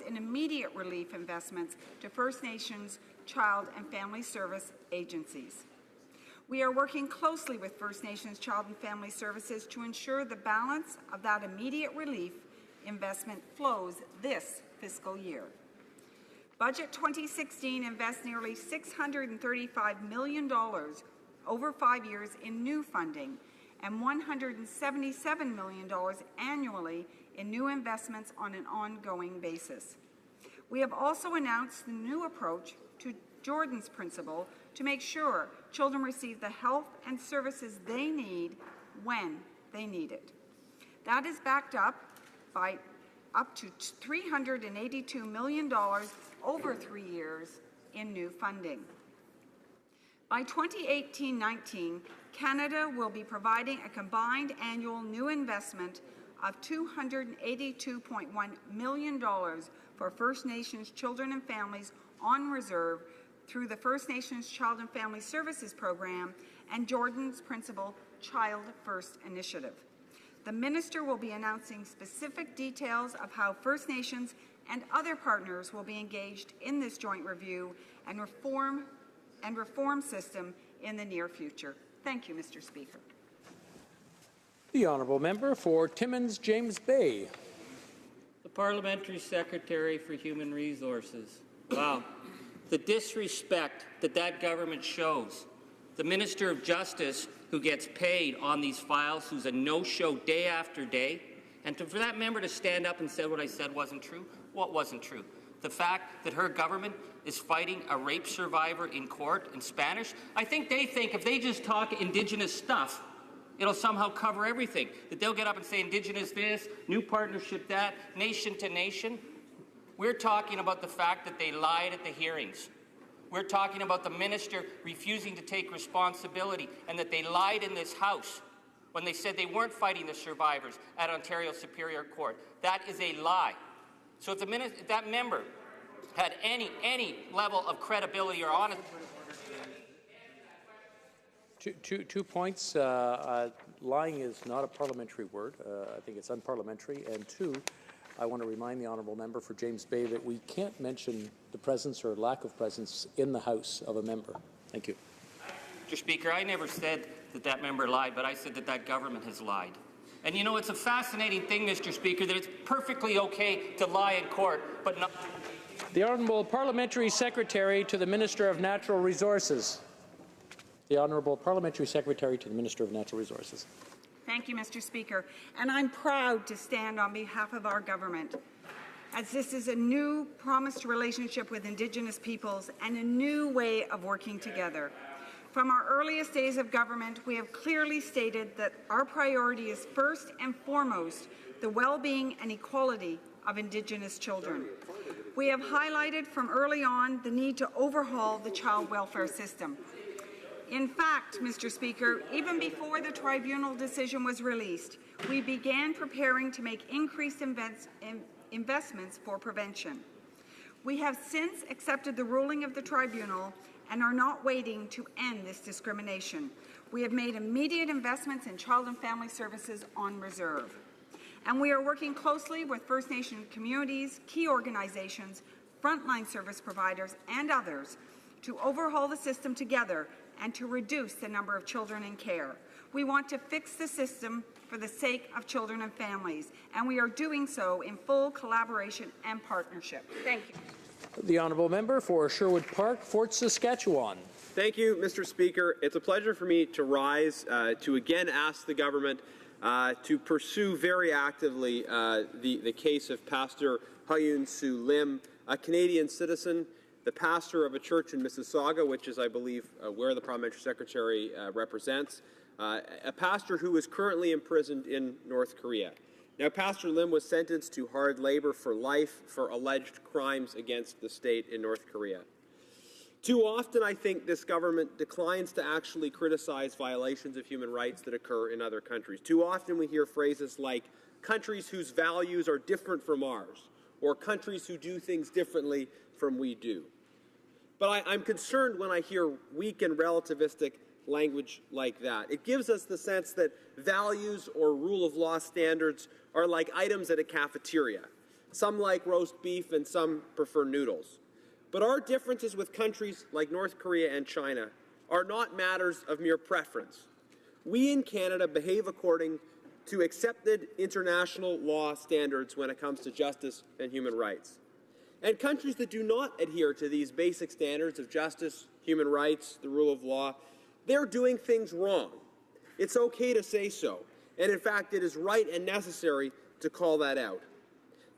in immediate relief investments to First Nations child and family service agencies. We are working closely with First Nations Child and Family Services to ensure the balance of that immediate relief investment flows this fiscal year. Budget 2016 invests nearly $635 million over 5 years in new funding and $177 million annually in new investments on an ongoing basis. We have also announced the new approach to Jordan's Principle to make sure children receive the health and services they need when they need it. That is backed up by up to $382 million over 3 years in new funding. By 2018-19, Canada will be providing a combined annual new investment of $282.1 million for First Nations children and families on reserve through the First Nations Child and Family Services Program and Jordan's Principle Child First Initiative. The Minister will be announcing specific details of how First Nations and other partners will be engaged in this joint review and reform system in the near future. Thank you, Mr. Speaker. The Honourable Member for Timmins James Bay. The Parliamentary Secretary for Human Resources. Wow. The disrespect that government shows. The Minister of Justice, who gets paid on these files, who's a no-show day after day, and for that member to stand up and say what I said wasn't true. What wasn't true? The fact that her government is fighting a rape survivor in court in Spanish? I think they think if they just talk Indigenous stuff, it'll somehow cover everything. That they'll get up and say Indigenous this, new partnership that, nation to nation. We're talking about the fact that they lied at the hearings. We're talking about the minister refusing to take responsibility and that they lied in this House when they said they weren't fighting the survivors at Ontario Superior Court. That is a lie. So if that member had any level of credibility or honesty. Two points. Lying is not a parliamentary word. I think it's unparliamentary. And two, I want to remind the honourable member for James Bay that we can't mention the presence or lack of presence in the House of a member. Thank you. Mr. Speaker, I never said that member lied, but I said that government has lied. And you know, it's a fascinating thing, Mr. Speaker, that it's perfectly okay to lie in court, but not. The Honourable Parliamentary Secretary to the Minister of Natural Resources. The Honourable Parliamentary Secretary to the Minister of Natural Resources. Thank you, Mr. Speaker. And I'm proud to stand on behalf of our government, as this is a new promised relationship with Indigenous peoples and a new way of working together. From our earliest days of government, we have clearly stated that our priority is first and foremost the well-being and equality of Indigenous children. We have highlighted from early on the need to overhaul the child welfare system. In fact, Mr. Speaker, even before the tribunal decision was released, we began preparing to make increased investments for prevention. We have since accepted the ruling of the tribunal and are not waiting to end this discrimination. We have made immediate investments in child and family services on reserve. And we are working closely with First Nation communities, key organizations, frontline service providers, and others to overhaul the system together and to reduce the number of children in care. We want to fix the system for the sake of children and families, and we are doing so in full collaboration and partnership. Thank you. The honourable member for Sherwood Park, Fort Saskatchewan. Thank you, Mr. Speaker. It's a pleasure for me to rise to again ask the government to pursue very actively the case of Pastor Hyun Soo Lim, a Canadian citizen, the pastor of a church in Mississauga, which is, I believe, where the parliamentary secretary represents, a pastor who is currently imprisoned in North Korea. Now, Pastor Lim was sentenced to hard labor for life for alleged crimes against the state in North Korea. Too often, I think this government declines to actually criticize violations of human rights that occur in other countries. Too often, we hear phrases like countries whose values are different from ours, or countries who do things differently from we do. But I'm concerned when I hear weak and relativistic language like that. It gives us the sense that values or rule of law standards are like items at a cafeteria. Some like roast beef and some prefer noodles. But our differences with countries like North Korea and China are not matters of mere preference. We in Canada behave according to accepted international law standards when it comes to justice and human rights. And countries that do not adhere to these basic standards of justice, human rights, the rule of law, they're doing things wrong. It's okay to say so. And in fact, it is right and necessary to call that out.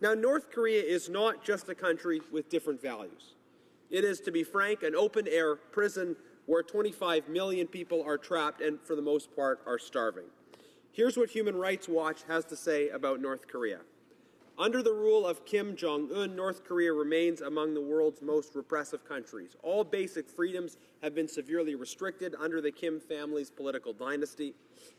Now, North Korea is not just a country with different values. It is, to be frank, an open-air prison where 25 million people are trapped and, for the most part, are starving. Here's what Human Rights Watch has to say about North Korea. Under the rule of Kim Jong-un, North Korea remains among the world's most repressive countries. All basic freedoms have been severely restricted under the Kim family's political dynasty.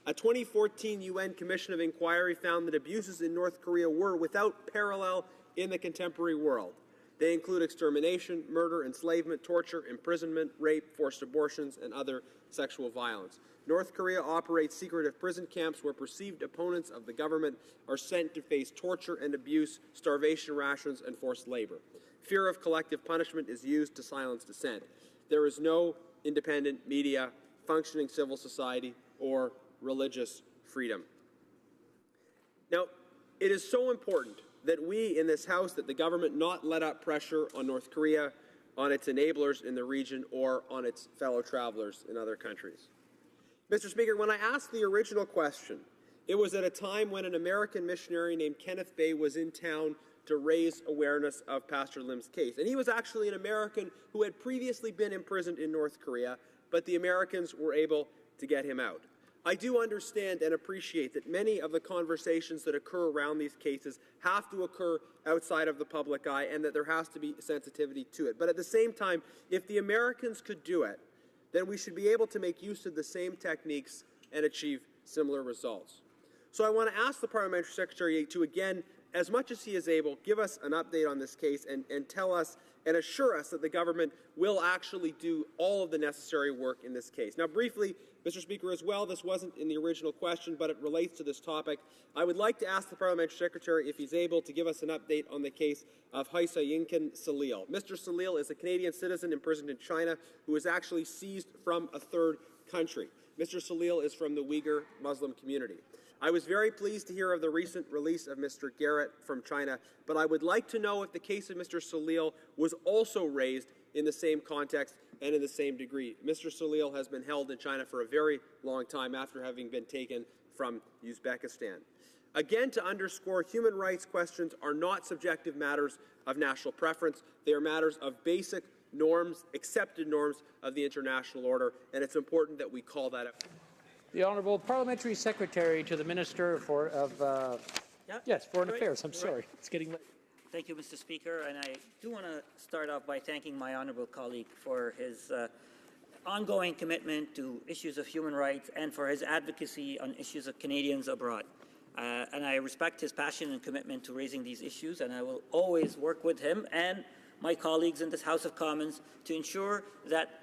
A 2014 UN Commission of Inquiry found that abuses in North Korea were without parallel in the contemporary world. They include extermination, murder, enslavement, torture, imprisonment, rape, forced abortions, and other sexual violence. North Korea operates secretive prison camps where perceived opponents of the government are sent to face torture and abuse, starvation rations, and forced labor. Fear of collective punishment is used to silence dissent. There is no independent media, functioning civil society, or religious freedom. Now, it is so important that we in this House, that the government not let up pressure on North Korea, on its enablers in the region, or on its fellow travelers in other countries. Mr. Speaker, when I asked the original question, it was at a time when an American missionary named Kenneth Bay was in town to raise awareness of Pastor Lim's case. And he was actually an American who had previously been imprisoned in North Korea, but the Americans were able to get him out. I do understand and appreciate that many of the conversations that occur around these cases have to occur outside of the public eye and that there has to be sensitivity to it. But at the same time, if the Americans could do it, then we should be able to make use of the same techniques and achieve similar results. So I want to ask the Parliamentary Secretary to, again, as much as he is able, give us an update on this case and tell us and assure us that the government will actually do all of the necessary work in this case. Now, briefly, Mr. Speaker, as well, this wasn't in the original question, but it relates to this topic. I would like to ask the Parliamentary Secretary if he's able to give us an update on the case of Hysayenkan Salil. Mr. Salil is a Canadian citizen imprisoned in China who was actually seized from a third country. Mr. Salil is from the Uyghur Muslim community. I was very pleased to hear of the recent release of Mr. Garrett from China, but I would like to know if the case of Mr. Salil was also raised in the same context and in the same degree. Mr. Salil has been held in China for a very long time after having been taken from Uzbekistan. Again, to underscore, human rights questions are not subjective matters of national preference. They are matters of basic norms, accepted norms of the international order, and it's important that we call that out. The Honourable Parliamentary Secretary to the Minister Foreign Affairs. I'm sorry, it's getting late. Thank you, Mr. Speaker. And I do want to start off by thanking my honourable colleague for his ongoing commitment to issues of human rights and for his advocacy on issues of Canadians abroad. And I respect his passion and commitment to raising these issues, and I will always work with him and my colleagues in this House of Commons to ensure that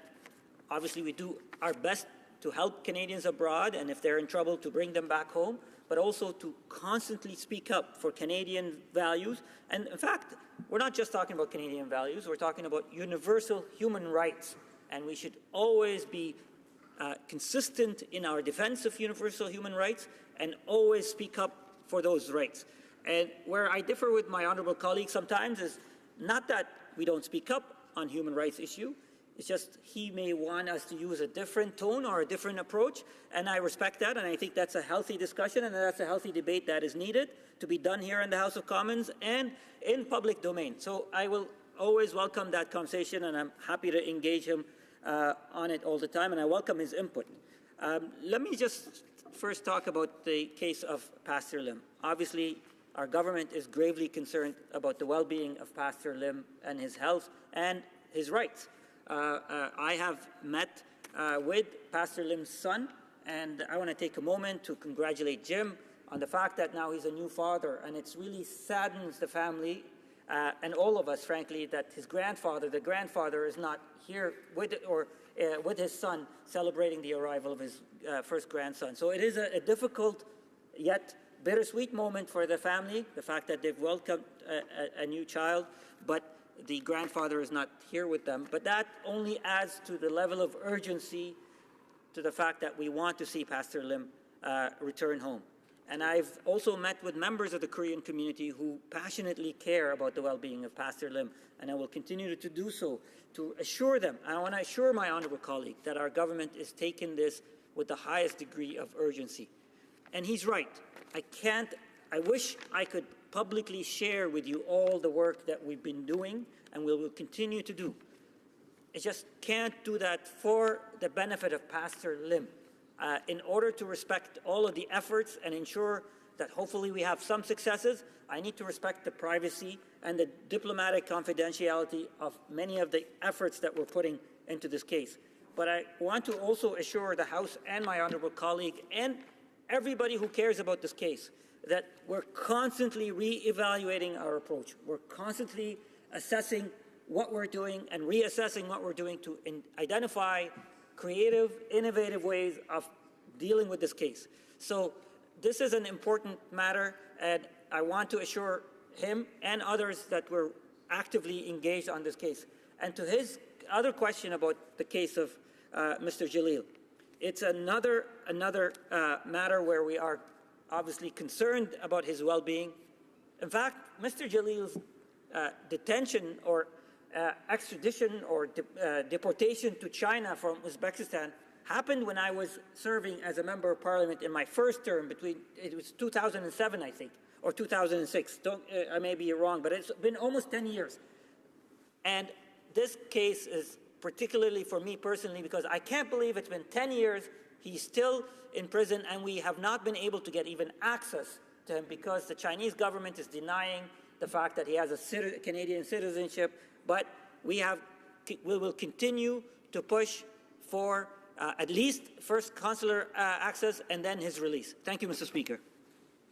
obviously we do our best to help Canadians abroad, and if they're in trouble, to bring them back home, but also to constantly speak up for Canadian values. And in fact, we're not just talking about Canadian values, we're talking about universal human rights. And we should always be consistent in our defense of universal human rights and always speak up for those rights. And where I differ with my honourable colleague sometimes is not that we don't speak up on human rights issue, it's just he may want us to use a different tone or a different approach, and I respect that, and I think that's a healthy discussion and that's a healthy debate that is needed to be done here in the House of Commons and in public domain. So I will always welcome that conversation, and I'm happy to engage him on it all the time, and I welcome his input. Let me just first talk about the case of Pastor Lim. Obviously, our government is gravely concerned about the well-being of Pastor Lim and his health and his rights. I have met with Pastor Lim's son, and I want to take a moment to congratulate Jim on the fact that now he's a new father, and it really saddens the family and all of us, frankly, that his grandfather, the grandfather, is not here with his son celebrating the arrival of his first grandson. So it is a difficult yet bittersweet moment for the family, the fact that they've welcomed a new child, but the grandfather is not here with them. But that only adds to the level of urgency to the fact that we want to see Pastor Lim return home. And I've also met with members of the Korean community who passionately care about the well-being of Pastor Lim, and I will continue to do so to assure them. I want to assure my honourable colleague that our government is taking this with the highest degree of urgency. And he's right. I wish I could publicly share with you all the work that we've been doing and we will continue to do. I just can't do that for the benefit of Pastor Lim. In order to respect all of the efforts and ensure that hopefully we have some successes, I need to respect the privacy and the diplomatic confidentiality of many of the efforts that we're putting into this case. But I want to also assure the House and my honourable colleague and everybody who cares about this case that we're constantly re-evaluating our approach. We're constantly assessing what we're doing and reassessing what we're doing to identify creative, innovative ways of dealing with this case. So this is an important matter, and I want to assure him and others that we're actively engaged on this case. And to his other question about the case of Mr. Jalil, it's another matter where we are obviously concerned about his well-being. In fact, Mr. Jalil's detention or extradition or deportation to China from Uzbekistan happened when I was serving as a member of parliament in my first term it was 2007, I think, or 2006. I may be wrong, but it's been almost 10 years. And this case is particularly for me personally because I can't believe it's been 10 years, he's still in prison, and we have not been able to get even access to him because the Chinese government is denying the fact that he has a Canadian citizenship. But we will continue to push for at least first consular access and then his release. Thank you, Mr. Speaker.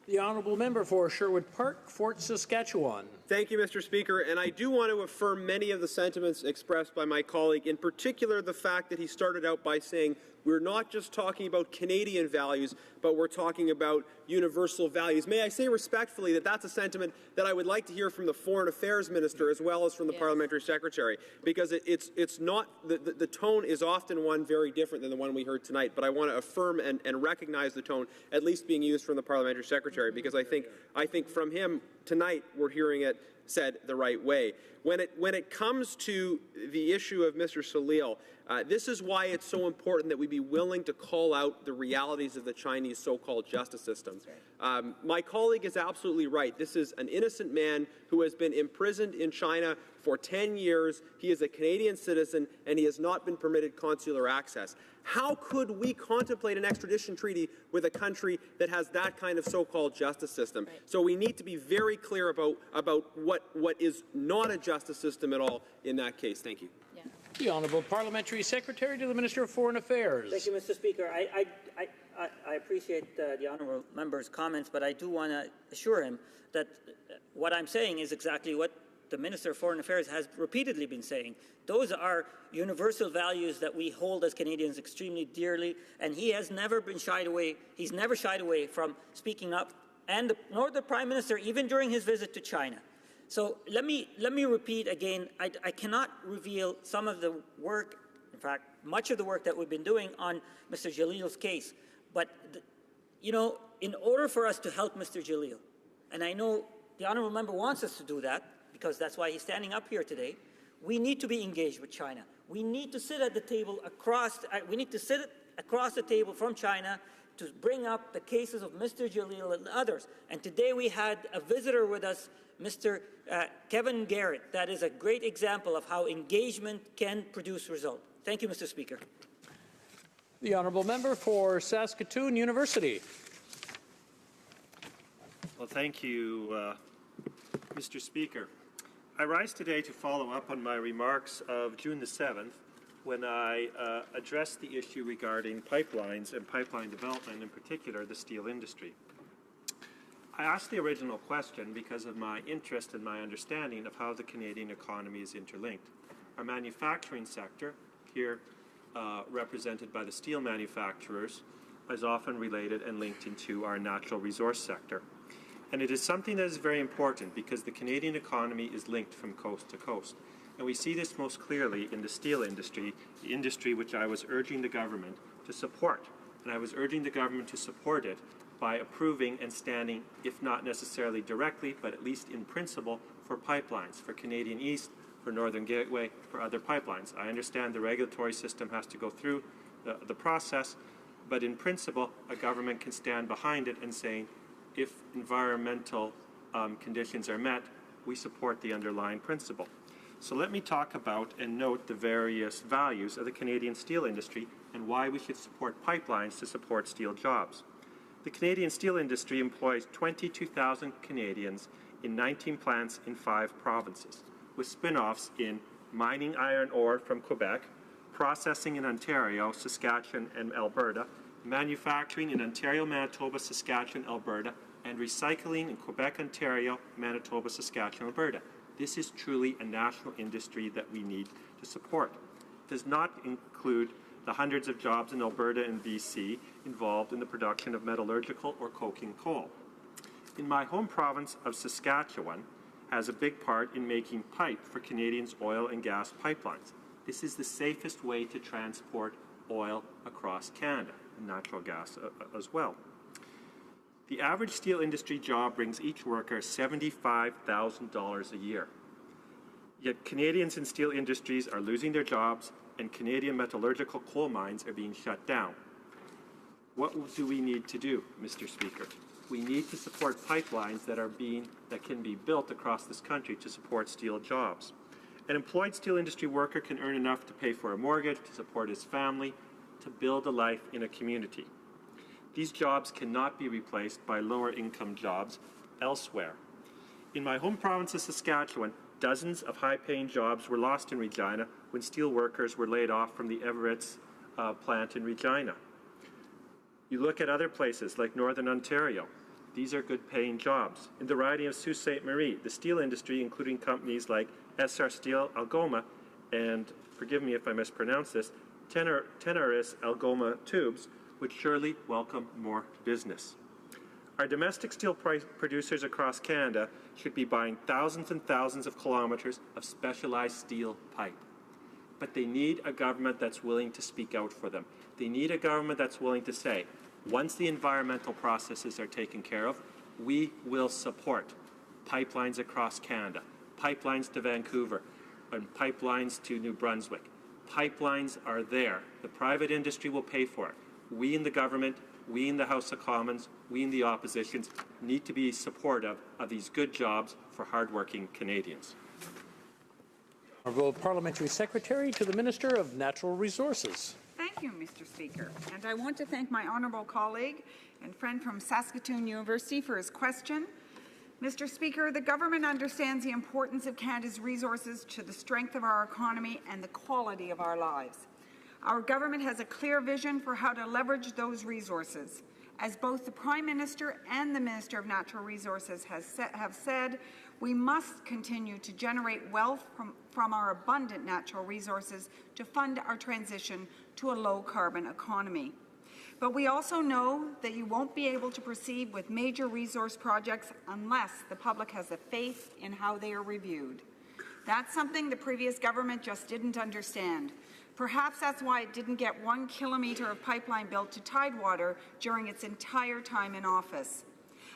The honourable member for Sherwood Park, Fort Saskatchewan. Thank you, Mr. Speaker. And I do want to affirm many of the sentiments expressed by my colleague, in particular the fact that he started out by saying we're not just talking about Canadian values, but we're talking about universal values. May I say respectfully that that's a sentiment that I would like to hear from the Foreign Affairs Minister as well as from the Parliamentary Secretary, because it's not, the tone is often one very different than the one we heard tonight, but I want to affirm and recognize the tone at least being used from the Parliamentary Secretary, because I think from him tonight we're hearing it said the right way. When it comes to the issue of Mr. Salil, this is why it's so important that we be willing to call out the realities of the Chinese so-called justice system. My colleague is absolutely right. This is an innocent man who has been imprisoned in China For 10 years, he is a Canadian citizen, and he has not been permitted consular access. How could we contemplate an extradition treaty with a country that has that kind of so-called justice system? Right. So we need to be very clear about what is not a justice system at all in that case. Thank you. Yeah. The Honourable Parliamentary Secretary to the Minister of Foreign Affairs. Thank you, Mr. Speaker. I appreciate the honourable member's comments, but I do want to assure him that what I'm saying is exactly what the Minister of Foreign Affairs has repeatedly been saying. Those are universal values that we hold as Canadians extremely dearly, and he has never been shied away. He's never shied away from speaking up, and nor the Prime Minister, even during his visit to China. So let me repeat again. I cannot reveal some of the work, in fact, much of the work that we've been doing on Mr. Jalil's case. But you know, in order for us to help Mr. Jalil, and I know the honourable member wants us to do that, because that's why he's standing up here today, we need to be engaged with China. We need to sit at the table across the table from China to bring up the cases of Mr. Jalil and others. And today we had a visitor with us, Mr. Kevin Garrett. That is a great example of how engagement can produce results. Thank you, Mr. Speaker. The Honourable Member for Saskatoon University. Well, thank you, Mr. Speaker. I rise today to follow up on my remarks of June the 7th when I addressed the issue regarding pipelines and pipeline development, in particular the steel industry. I asked the original question because of my interest and my understanding of how the Canadian economy is interlinked. Our manufacturing sector, here represented by the steel manufacturers, is often related and linked into our natural resource sector. And it is something that is very important because the Canadian economy is linked from coast to coast. And we see this most clearly in the steel industry, the industry which I was urging the government to support. And I was urging the government to support it by approving and standing, if not necessarily directly, but at least in principle, for pipelines, for Canadian East, for Northern Gateway, for other pipelines. I understand the regulatory system has to go through the process, but in principle, a government can stand behind it and saying, if environmental conditions are met, we support the underlying principle. So let me talk about and note the various values of the Canadian steel industry and why we should support pipelines to support steel jobs. The Canadian steel industry employs 22,000 Canadians in 19 plants in 5 provinces, with spin-offs in mining iron ore from Quebec, processing in Ontario, Saskatchewan, and Alberta, manufacturing in Ontario, Manitoba, Saskatchewan, Alberta, and recycling in Quebec, Ontario, Manitoba, Saskatchewan, Alberta. This is truly a national industry that we need to support. It does not include the hundreds of jobs in Alberta and BC involved in the production of metallurgical or coking coal. In my home province of Saskatchewan has a big part in making pipe for Canadians' oil and gas pipelines. This is the safest way to transport oil across Canada, and natural gas as well. The average steel industry job brings each worker $75,000 a year. Yet Canadians in steel industries are losing their jobs and Canadian metallurgical coal mines are being shut down. What do we need to do, Mr. Speaker? We need to support pipelines that can be built across this country to support steel jobs. An employed steel industry worker can earn enough to pay for a mortgage, to support his family, to build a life in a community. These jobs cannot be replaced by lower income jobs elsewhere. In my home province of Saskatchewan, dozens of high-paying jobs were lost in Regina when steel workers were laid off from the Everett's plant in Regina. You look at other places like Northern Ontario. These are good-paying jobs. In the riding of Sault Ste. Marie, the steel industry, including companies like SR Steel Algoma and, forgive me if I mispronounce this, Tenaris Algoma Tubes, would surely welcome more business. Our domestic steel producers across Canada should be buying thousands and thousands of kilometers of specialized steel pipe. But they need a government that's willing to speak out for them. They need a government that's willing to say, once the environmental processes are taken care of, we will support pipelines across Canada, pipelines to Vancouver, and pipelines to New Brunswick. Pipelines are there. The private industry will pay for it. We in the government, we in the House of Commons, we in the oppositions need to be supportive of these good jobs for hardworking Canadians. Honourable Parliamentary Secretary to the Minister of Natural Resources. Thank you, Mr. Speaker. And I want to thank my honourable colleague and friend from Saskatoon University for his question. Mr. Speaker, the government understands the importance of Canada's resources to the strength of our economy and the quality of our lives. Our government has a clear vision for how to leverage those resources. As both the Prime Minister and the Minister of Natural Resources have said, we must continue to generate wealth from our abundant natural resources to fund our transition to a low-carbon economy. But we also know that you won't be able to proceed with major resource projects unless the public has a faith in how they are reviewed. That's something the previous government just didn't understand. Perhaps that's why it didn't get 1 kilometre of pipeline built to Tidewater during its entire time in office.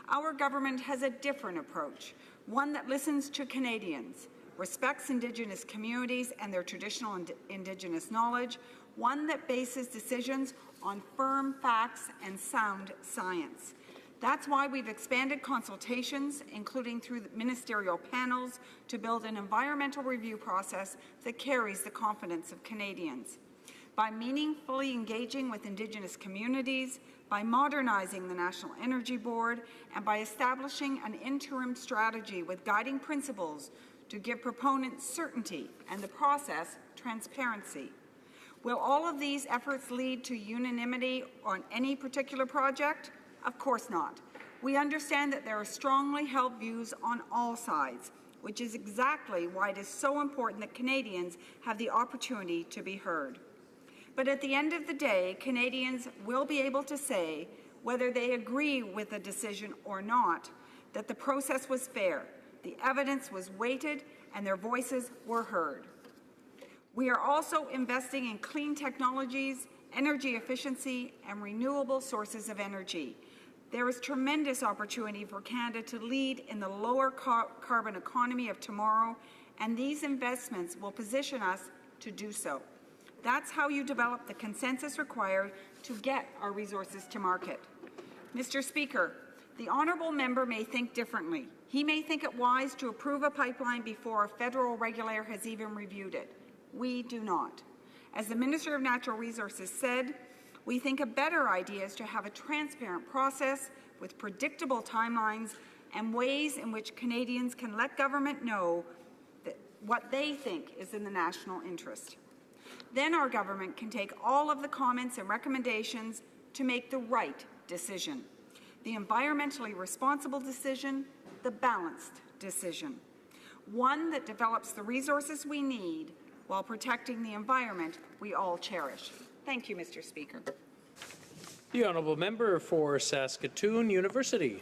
Our government has a different approach, one that listens to Canadians, respects Indigenous communities and their traditional Indigenous knowledge, one that bases decisions on firm facts and sound science. That's why we've expanded consultations, including through ministerial panels, to build an environmental review process that carries the confidence of Canadians. By meaningfully engaging with Indigenous communities, by modernizing the National Energy Board, and by establishing an interim strategy with guiding principles to give proponents certainty and the process transparency. Will all of these efforts lead to unanimity on any particular project? Of course not. We understand that there are strongly held views on all sides, which is exactly why it is so important that Canadians have the opportunity to be heard. But at the end of the day, Canadians will be able to say, whether they agree with the decision or not, that the process was fair, the evidence was weighted, and their voices were heard. We are also investing in clean technologies, energy efficiency, and renewable sources of energy. There is tremendous opportunity for Canada to lead in the lower carbon economy of tomorrow, and these investments will position us to do so. That's how you develop the consensus required to get our resources to market. Mr. Speaker, the honourable member may think differently. He may think it wise to approve a pipeline before a federal regulator has even reviewed it. We do not. As the Minister of Natural Resources said, we think a better idea is to have a transparent process with predictable timelines and ways in which Canadians can let government know that what they think is in the national interest. Then our government can take all of the comments and recommendations to make the right decision, the environmentally responsible decision, the balanced decision, one that develops the resources we need while protecting the environment we all cherish. Thank you, Mr. Speaker. The Honourable Member for Saskatoon University.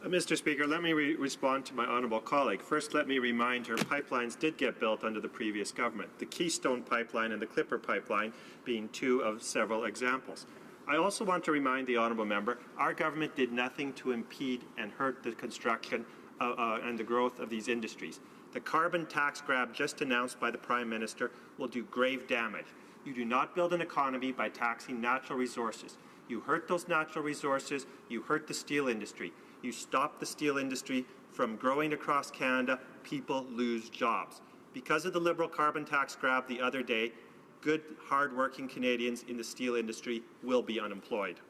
Mr. Speaker, let me respond to my honourable colleague. First, let me remind her pipelines did get built under the previous government, the Keystone Pipeline and the Clipper Pipeline being two of several examples. I also want to remind the honourable member, our government did nothing to impede and hurt the construction and the growth of these industries. The carbon tax grab just announced by the Prime Minister will do grave damage. You do not build an economy by taxing natural resources. You hurt those natural resources, you hurt the steel industry. You stop the steel industry from growing across Canada, people lose jobs. Because of the Liberal carbon tax grab the other day, good, hard-working Canadians in the steel industry will be unemployed.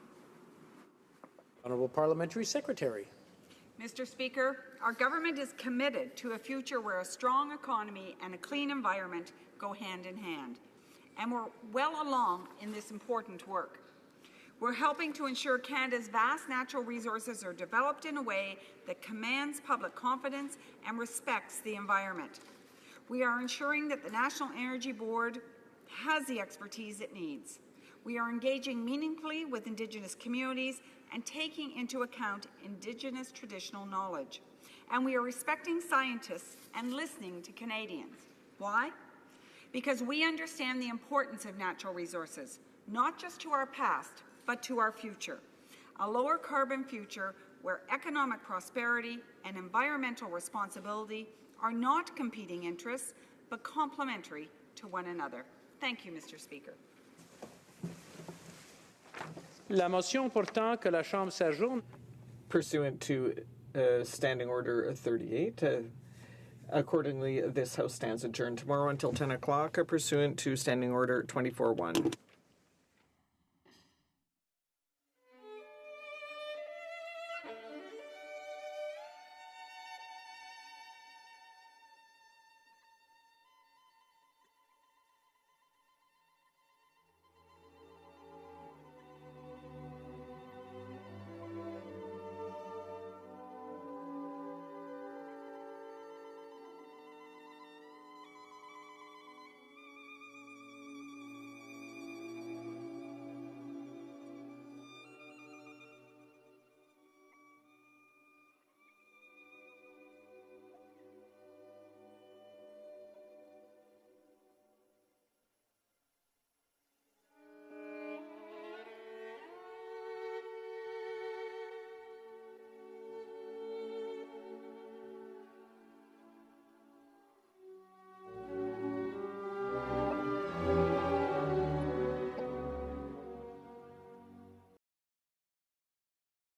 Honourable Parliamentary Secretary. Mr. Speaker, our government is committed to a future where a strong economy and a clean environment go hand in hand. And we're well along in this important work. We're helping to ensure Canada's vast natural resources are developed in a way that commands public confidence and respects the environment. We are ensuring that the National Energy Board has the expertise it needs. We are engaging meaningfully with Indigenous communities and taking into account Indigenous traditional knowledge. And we are respecting scientists and listening to Canadians. Why? Because we understand the importance of natural resources, not just to our past, but to our future. A lower carbon future where economic prosperity and environmental responsibility are not competing interests, but complementary to one another. Thank you, Mr. Speaker. La motion portant que la Chambre s'adjourne. Pursuant to Standing Order 38, Accordingly, this House stands adjourned tomorrow until 10 o'clock pursuant to Standing Order 24-1.